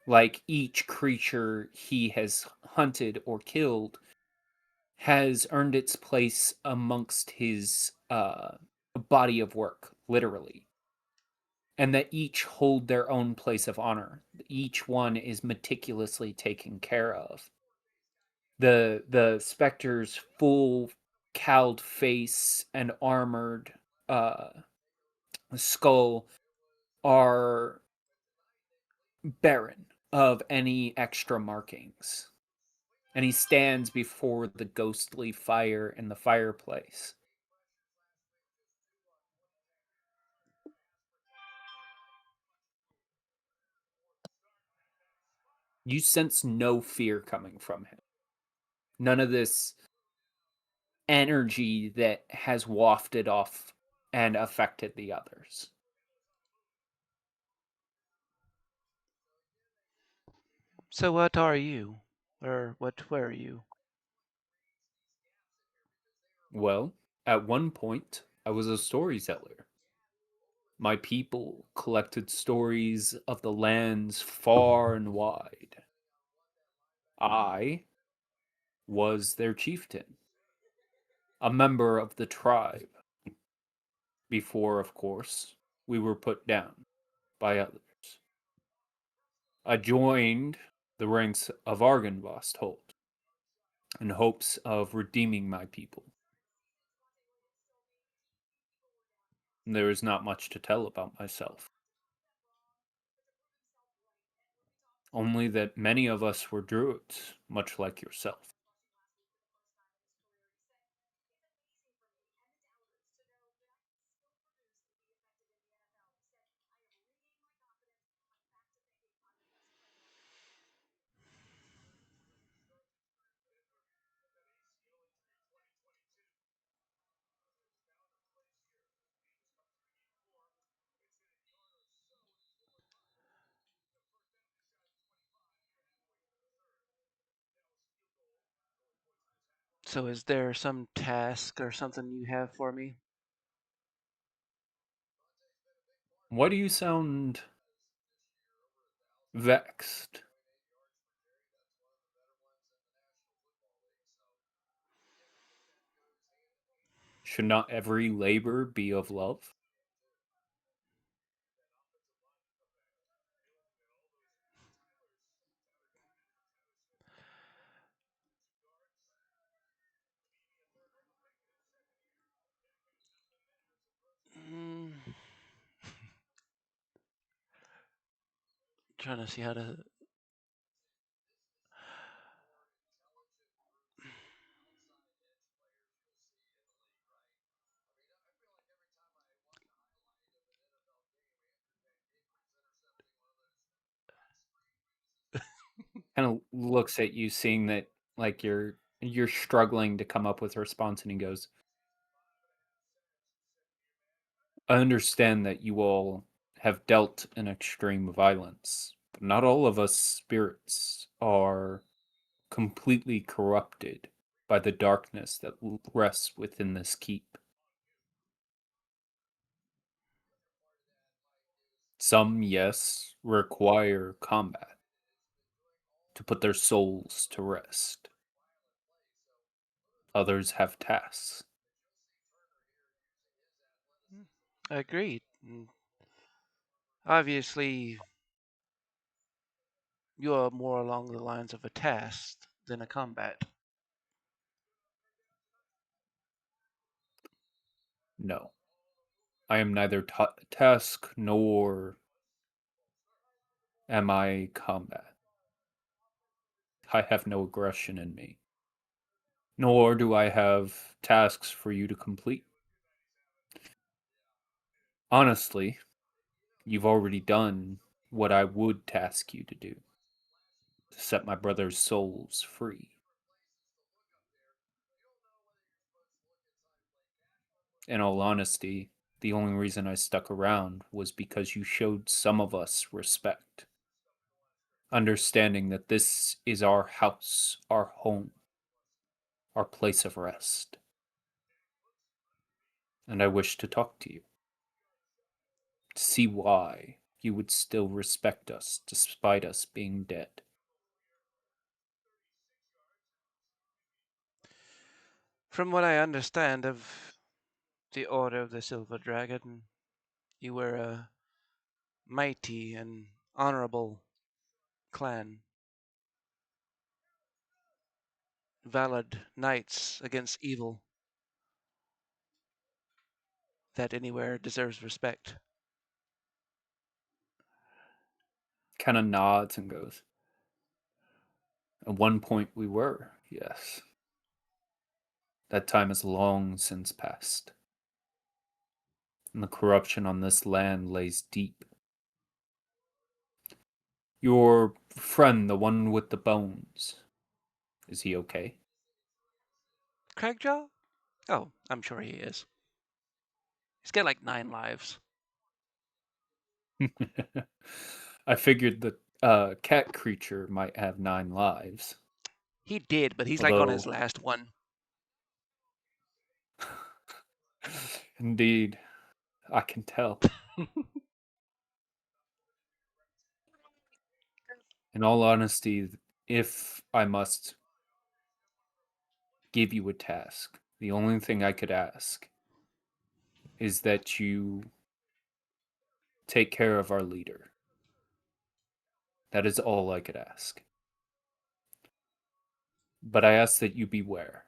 Like each creature he has hunted or killed has earned its place amongst his body of work, literally. And that each hold their own place of honor. Each one is meticulously taken care of. The specter's full cowled face and armored skull are barren of any extra markings. And he stands before the ghostly fire in the fireplace. You sense no fear coming from him. None of this energy that has wafted off and affected the others. So what are you? Or what were you? Well, at one point, I was a storyteller. My people collected stories of the lands far and wide. I was their chieftain, a member of the tribe. Before, of course, we were put down by others. I joined the ranks of Argynvostholt in hopes of redeeming my people. There is not much to tell about myself. Only that many of us were druids, much like yourself. So, is there some task or something you have for me? Why do you sound vexed? Should not every labor be of love? Mm, trying to see how to. Kind of looks at you, seeing that like you're struggling to come up with a response, and he goes, I understand that you all have dealt in extreme violence, but not all of us spirits are completely corrupted by the darkness that rests within this keep. Some, yes, require combat to put their souls to rest. Others have tasks. Agreed. Obviously, you are more along the lines of a task than a combat. No. I am neither task nor am I combat. I have no aggression in me. Nor do I have tasks for you to complete. Honestly, you've already done what I would task you to do, to set my brother's souls free. In all honesty, the only reason I stuck around was because you showed some of us respect, understanding that this is our house, our home, our place of rest. And I wish to talk to you, to see why you would still respect us despite us being dead. From what I understand of the Order of the Silver Dragon, you were a mighty and honorable clan. Valid knights against evil that anywhere deserves respect. Kind of nods and goes, at one point we were, yes. That time has long since passed. And the corruption on this land lays deep. Your friend, the one with the bones, is he okay? Craigjaw? Oh, I'm sure he is. He's got like 9 lives. I figured the cat creature might have 9 lives. He did, but he's like on his Although, last one. indeed, I can tell. In all honesty, if I must give you a task, the only thing I could ask is that you take care of our leader. That is all I could ask. But I ask that you beware.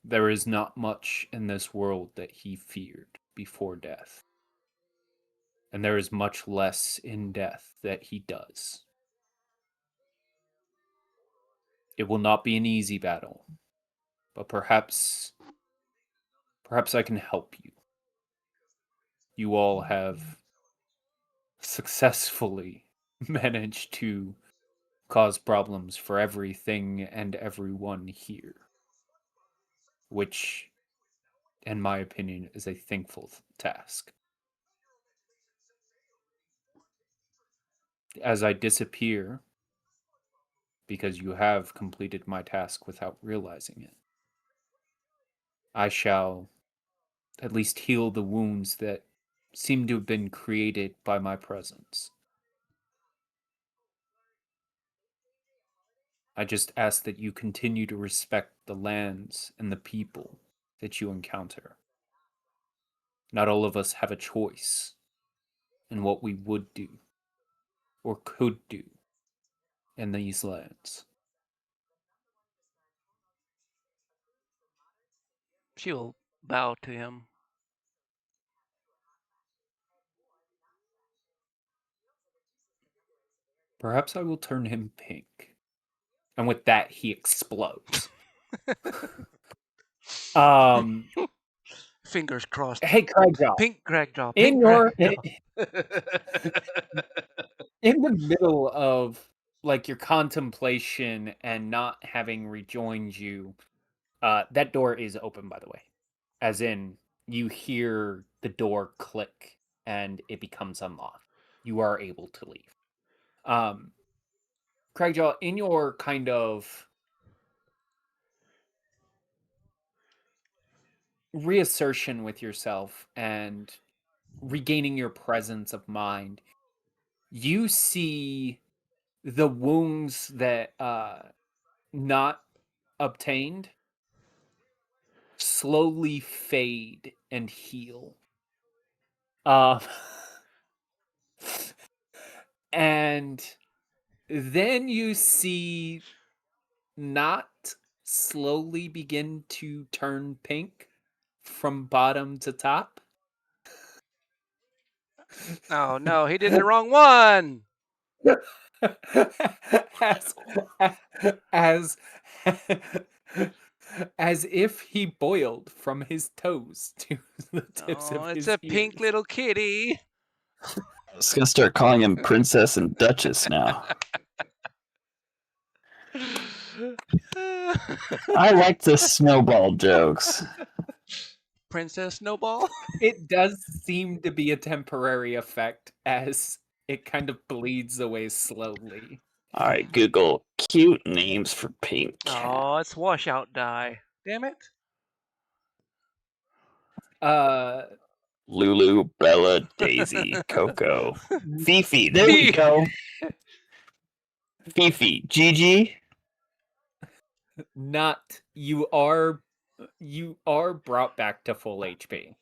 There is not much in this world that he feared before death. And there is much less in death that he does. It will not be an easy battle, but perhaps I can help you. You all have successfully managed to cause problems for everything and everyone here, which, in my opinion, is a thankful task. As I disappear, because you have completed my task without realizing it. I shall at least heal the wounds that seem to have been created by my presence. I just ask that you continue to respect the lands and the people that you encounter. Not all of us have a choice in what we would do or could do in these lands. She'll bow to him. Perhaps I will turn him pink. And with that, he explodes. Fingers crossed. Hey, Craigjaw. Pink Craigjaw. In Pink your Craigjaw. in the middle of like your contemplation and not having rejoined you, that door is open, by the way. As in, you hear the door click and it becomes unlocked. You are able to leave. Craigjaw, in your kind of reassertion with yourself and regaining your presence of mind, you see the wounds that not obtained slowly fade and heal. And then you see not slowly begin to turn pink from bottom to top. Oh no, he did the wrong one. as as if he boiled from his toes to the tips Oh, of it's his a ears. pink little kitty. I was gonna start calling him Princess and Duchess now. I like the snowball jokes. Princess Snowball. It does seem to be a temporary effect as it kind of bleeds away slowly. All right, Google cute names for pink. Oh, it's washout dye. Damn it. Lulu, Bella, Daisy, Coco, Fifi. There we go. Fifi, Gigi. Not you are brought back to full HP.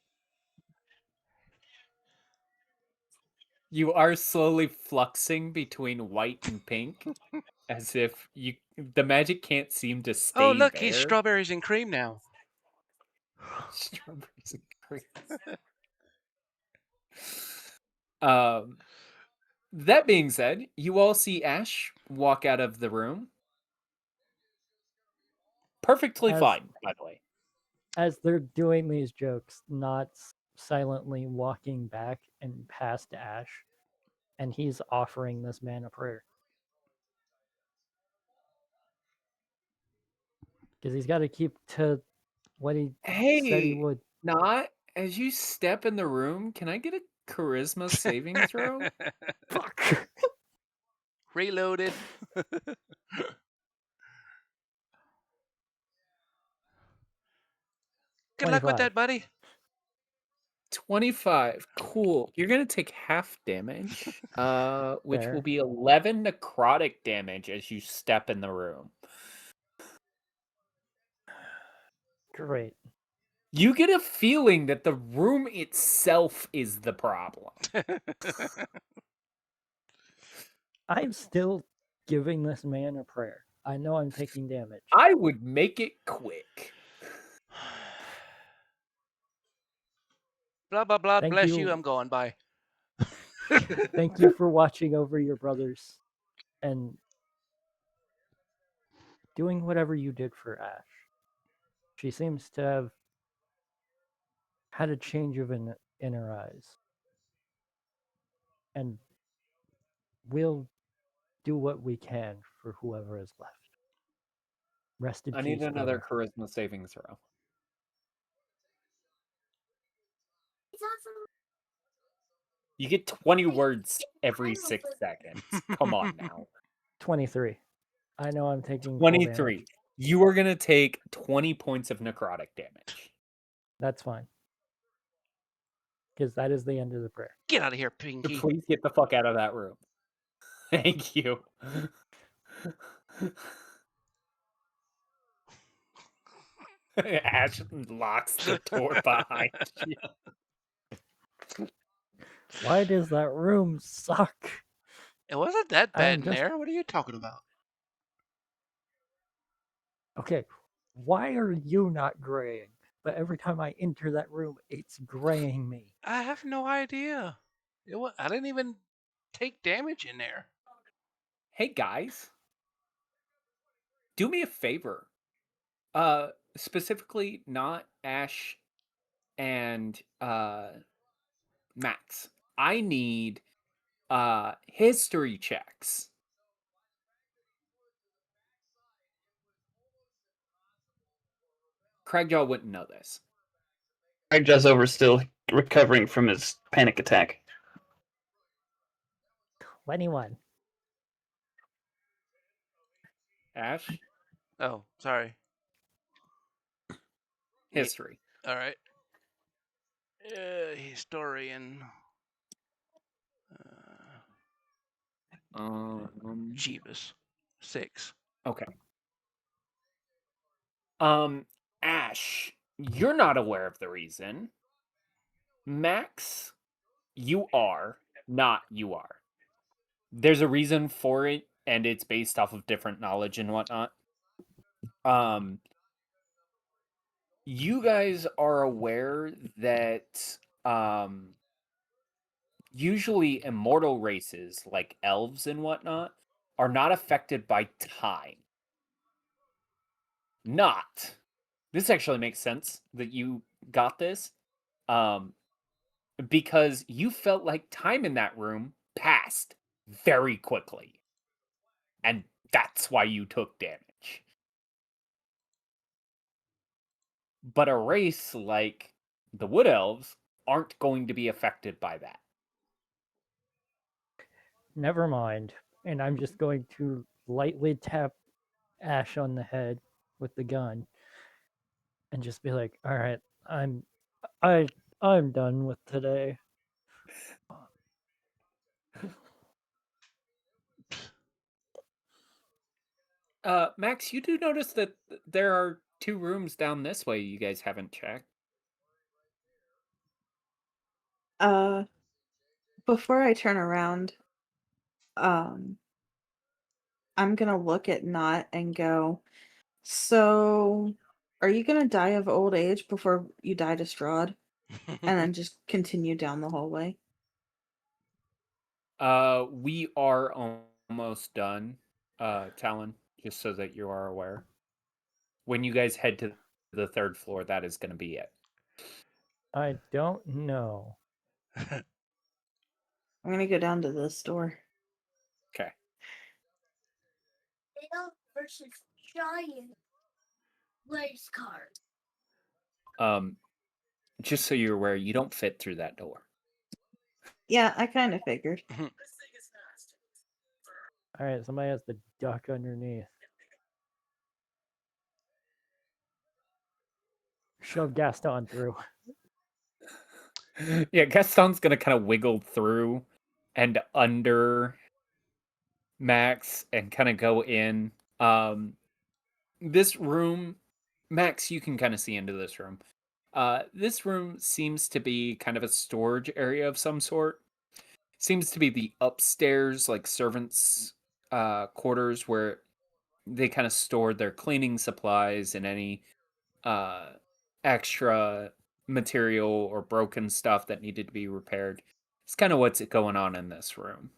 You are slowly fluxing between white and pink, as if the magic can't seem to stay Oh, look, there. he's strawberries and cream now. Strawberries and cream. That being said, you all see Ash walk out of the room. Perfectly fine, by the way. As they're doing these jokes, Knott's silently walking back and past Ash, and he's offering this man a prayer. Because he's got to keep to what he said he would. Not as you step in the room, can I get a charisma saving throw? Fuck. Reloaded. Good luck with 25. that, buddy. 25. Cool. You're going to take half damage, which Fair. will be 11 necrotic damage as you step in the room. Great. You get a feeling that the room itself is the problem. I'm still giving this man a prayer. I know I'm taking damage. I would make it quick. Blah, blah, blah. Thank Bless you. you. I'm going. Bye. Thank you for watching over your brothers and doing whatever you did for Ash. She seems to have had a change in her eyes. And we'll do what we can for whoever is left. Rest in I peace, need another brother. charisma saving throw. You get 20 words every 6 seconds. Come on now. 23. I know I'm taking full damage. 23. You are going to take 20 points of necrotic damage. That's fine. Because that is the end of the prayer. Get out of here, Pinky. Please get the fuck out of that room. Thank you. Ash locks the door behind you. Why does that room suck? It wasn't that bad I'm in just- there. What are you talking about? Okay, why are you not graying? But every time I enter that room, it's graying me. I have no idea. I didn't even take damage in there. Hey guys, do me a favor. Specifically not Ash and Max. I need history checks. Craigjaw wouldn't know this. Craig's over still recovering from his panic attack. 21. Ash, Oh, sorry. history. All right. Historian. Jeebus. 6. Okay. Ash, you're not aware of the reason. Max, you are. Not you are. There's a reason for it, and it's based off of different knowledge and whatnot. You guys are aware that usually immortal races like elves and whatnot are not affected by time. Not. This actually makes sense that you got this. Because you felt like time in that room passed very quickly. And that's why you took damage. But a race like the Wood Elves aren't going to be affected by that. Never mind. And I'm just going to lightly tap Ash on the head with the gun and just be like, all right, I'm done with today. Max, you do notice that there are 2 rooms down this way you guys haven't checked. Before I turn around, I'm gonna look at Not and go, so are you gonna die of old age before you die to Strahd? And then just continue down the hallway. We are almost done, Talon, just so that you are aware. When you guys head to the 3rd floor, that is going to be it. I don't know. I'm gonna go down to this door. Okay. Versus giant race car. Just so you're aware, you don't fit through that door. Yeah, I kind of figured. All right, somebody has to duck underneath. Shove Gaston through. Yeah, Gaston's gonna kind of wiggle through and under Max and kind of go in. This room, Max, you can kind of see into this room. This room seems to be kind of a storage area of some sort. Seems to be the upstairs, like servants' quarters, where they kind of stored their cleaning supplies and any extra material or broken stuff that needed to be repaired. It's kind of what's going on in this room.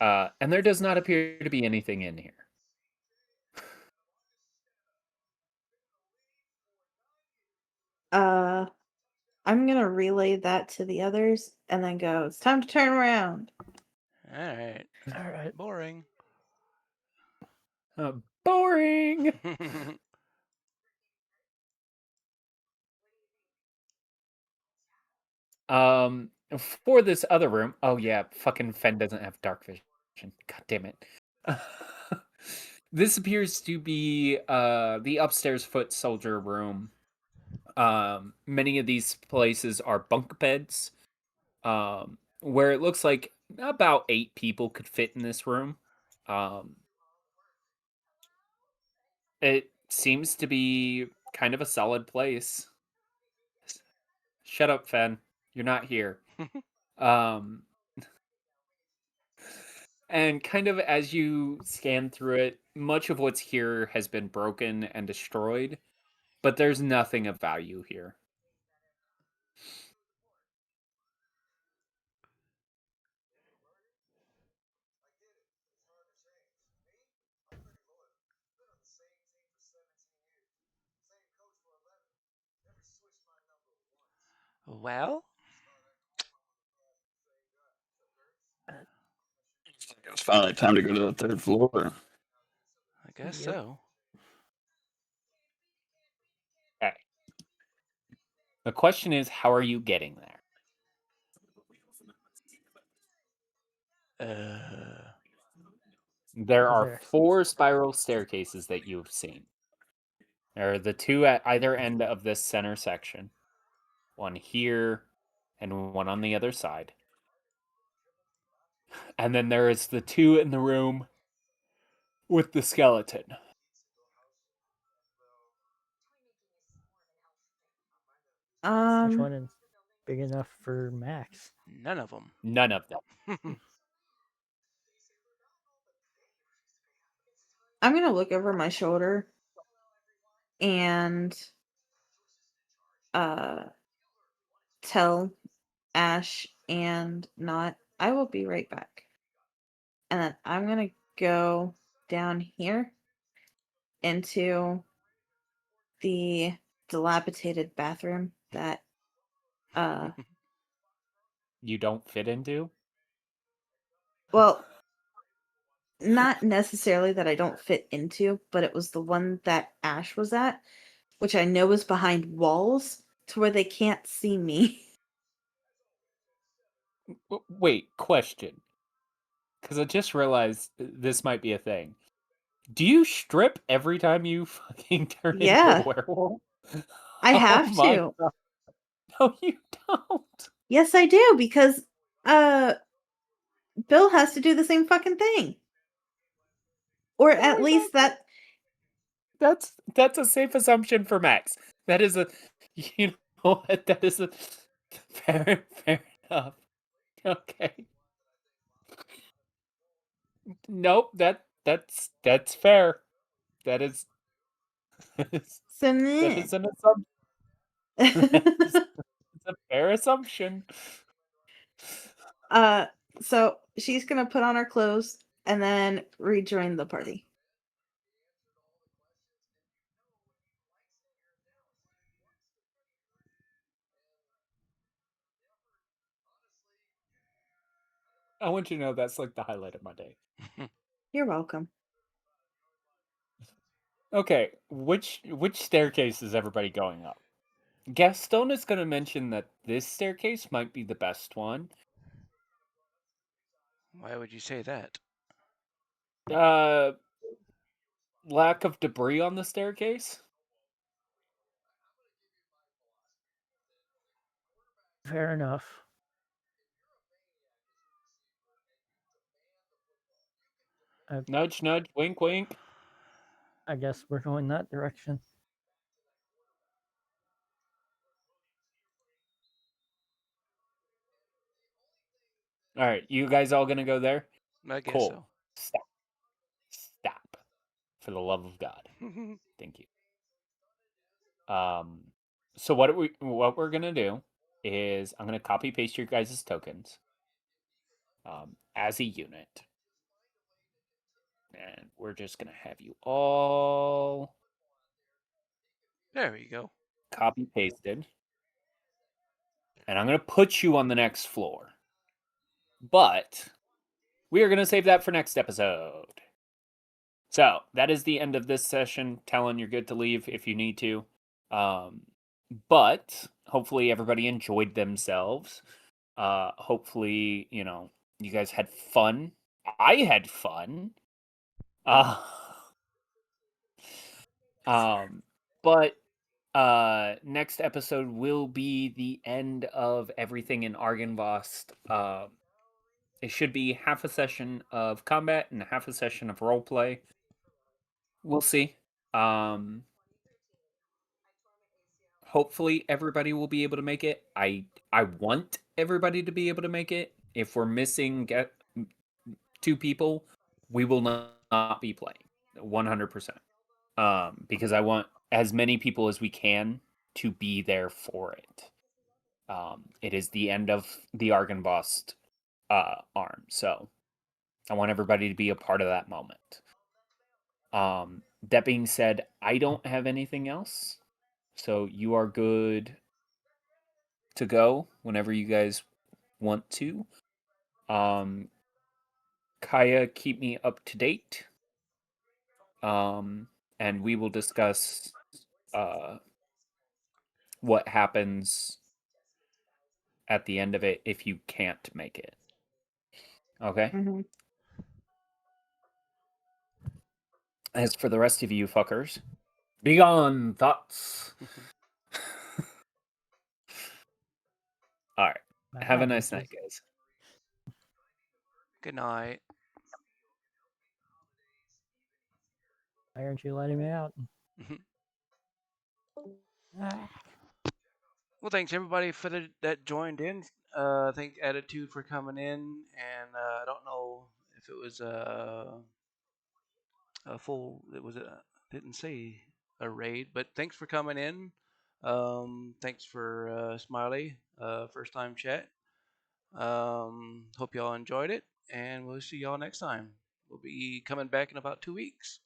And there does not appear to be anything in here. I'm gonna relay that to the others and then go, it's time to turn around. All right. All right. Boring. Boring. for this other room, oh yeah, fucking Fen doesn't have dark vision. God damn it. This appears to be the upstairs foot soldier room. Many of these places are bunk beds, where it looks like about 8 people could fit in this room. It seems to be kind of a solid place. Shut up, Fen. You're not here. Um, and kind of as you scan through it, much of what's here has been broken and destroyed, but there's nothing of value here. Well, It's finally time to go to the 3rd floor. I guess Yep. so. Okay. The question is, how are you getting there? There are There. 4 spiral staircases that you've seen. There are the 2 at either end of this center section. One here, and one on the other side. And then there is the 2 in the room with the skeleton. Which one is big enough for Max? None of them. None of them. I'm gonna look over my shoulder and tell Ash and Not I will be right back. And then I'm gonna go down here into the dilapidated bathroom that You don't fit into? well, not necessarily that I don't fit into, but it was the one that Ash was at, which I know is behind walls to where they can't see me. Wait, question. Because I just realized this might be a thing. Do you strip every time you fucking turn into a Yeah, werewolf? I Oh have my to. god. No, you don't. Yes, I do, because Bill has to do the same fucking thing. Or Oh at my least god. That's a safe assumption for Max. That is a you know what? That is a fair enough. Okay. Nope, that's fair. That is so that meh. is an assumption. That is it's a fair assumption. So she's gonna put on her clothes and then rejoin the party. I want you to know that's like the highlight of my day. You're welcome. Okay, which staircase is everybody going up? Gaston is going to mention that this staircase might be the best one. Why would you say that? Lack of debris on the staircase. Fair enough. Nudge, nudge, wink, wink. I guess we're going that direction. All right, you guys all gonna go there? I guess Cool. Stop. Stop. For the love of God. so. Thank you. So what we're gonna do is I'm gonna copy paste your guys' tokens as a unit. And we're just gonna have you all There we go. copy pasted. And I'm gonna put you on the next floor. But we are gonna save that for next episode. So that is the end of this session. Talon, you're good to leave if you need to. But hopefully everybody enjoyed themselves. Hopefully, you guys had fun. I had fun. Uh, but next episode will be the end of everything in Argynvost. It should be half a session of combat and half a session of roleplay. We'll see. Hopefully everybody will be able to make it. I want everybody to be able to make it. If we're missing 2 people, we will not be playing 100%. Because I want as many people as we can to be there for it. It is the end of the Argynvost arm, so I want everybody to be a part of that moment. That being said, I don't have anything else, so you are good to go whenever you guys want to. Kaya, keep me up to date. And we will discuss what happens at the end of it if you can't make it. Okay? Mm-hmm. As for the rest of you fuckers, be gone, thoughts. All right. Have a Night, nice night, bitches. guys. Good night. Why aren't you letting me out? Ah. Well, thanks everybody for that joined in. Thank Attitude for coming in, and I don't know if it was a full. It was a didn't say a raid, but thanks for coming in. Thanks for Smiley, first time chat. Hope y'all enjoyed it, and we'll see y'all next time. We'll be coming back in about 2 weeks.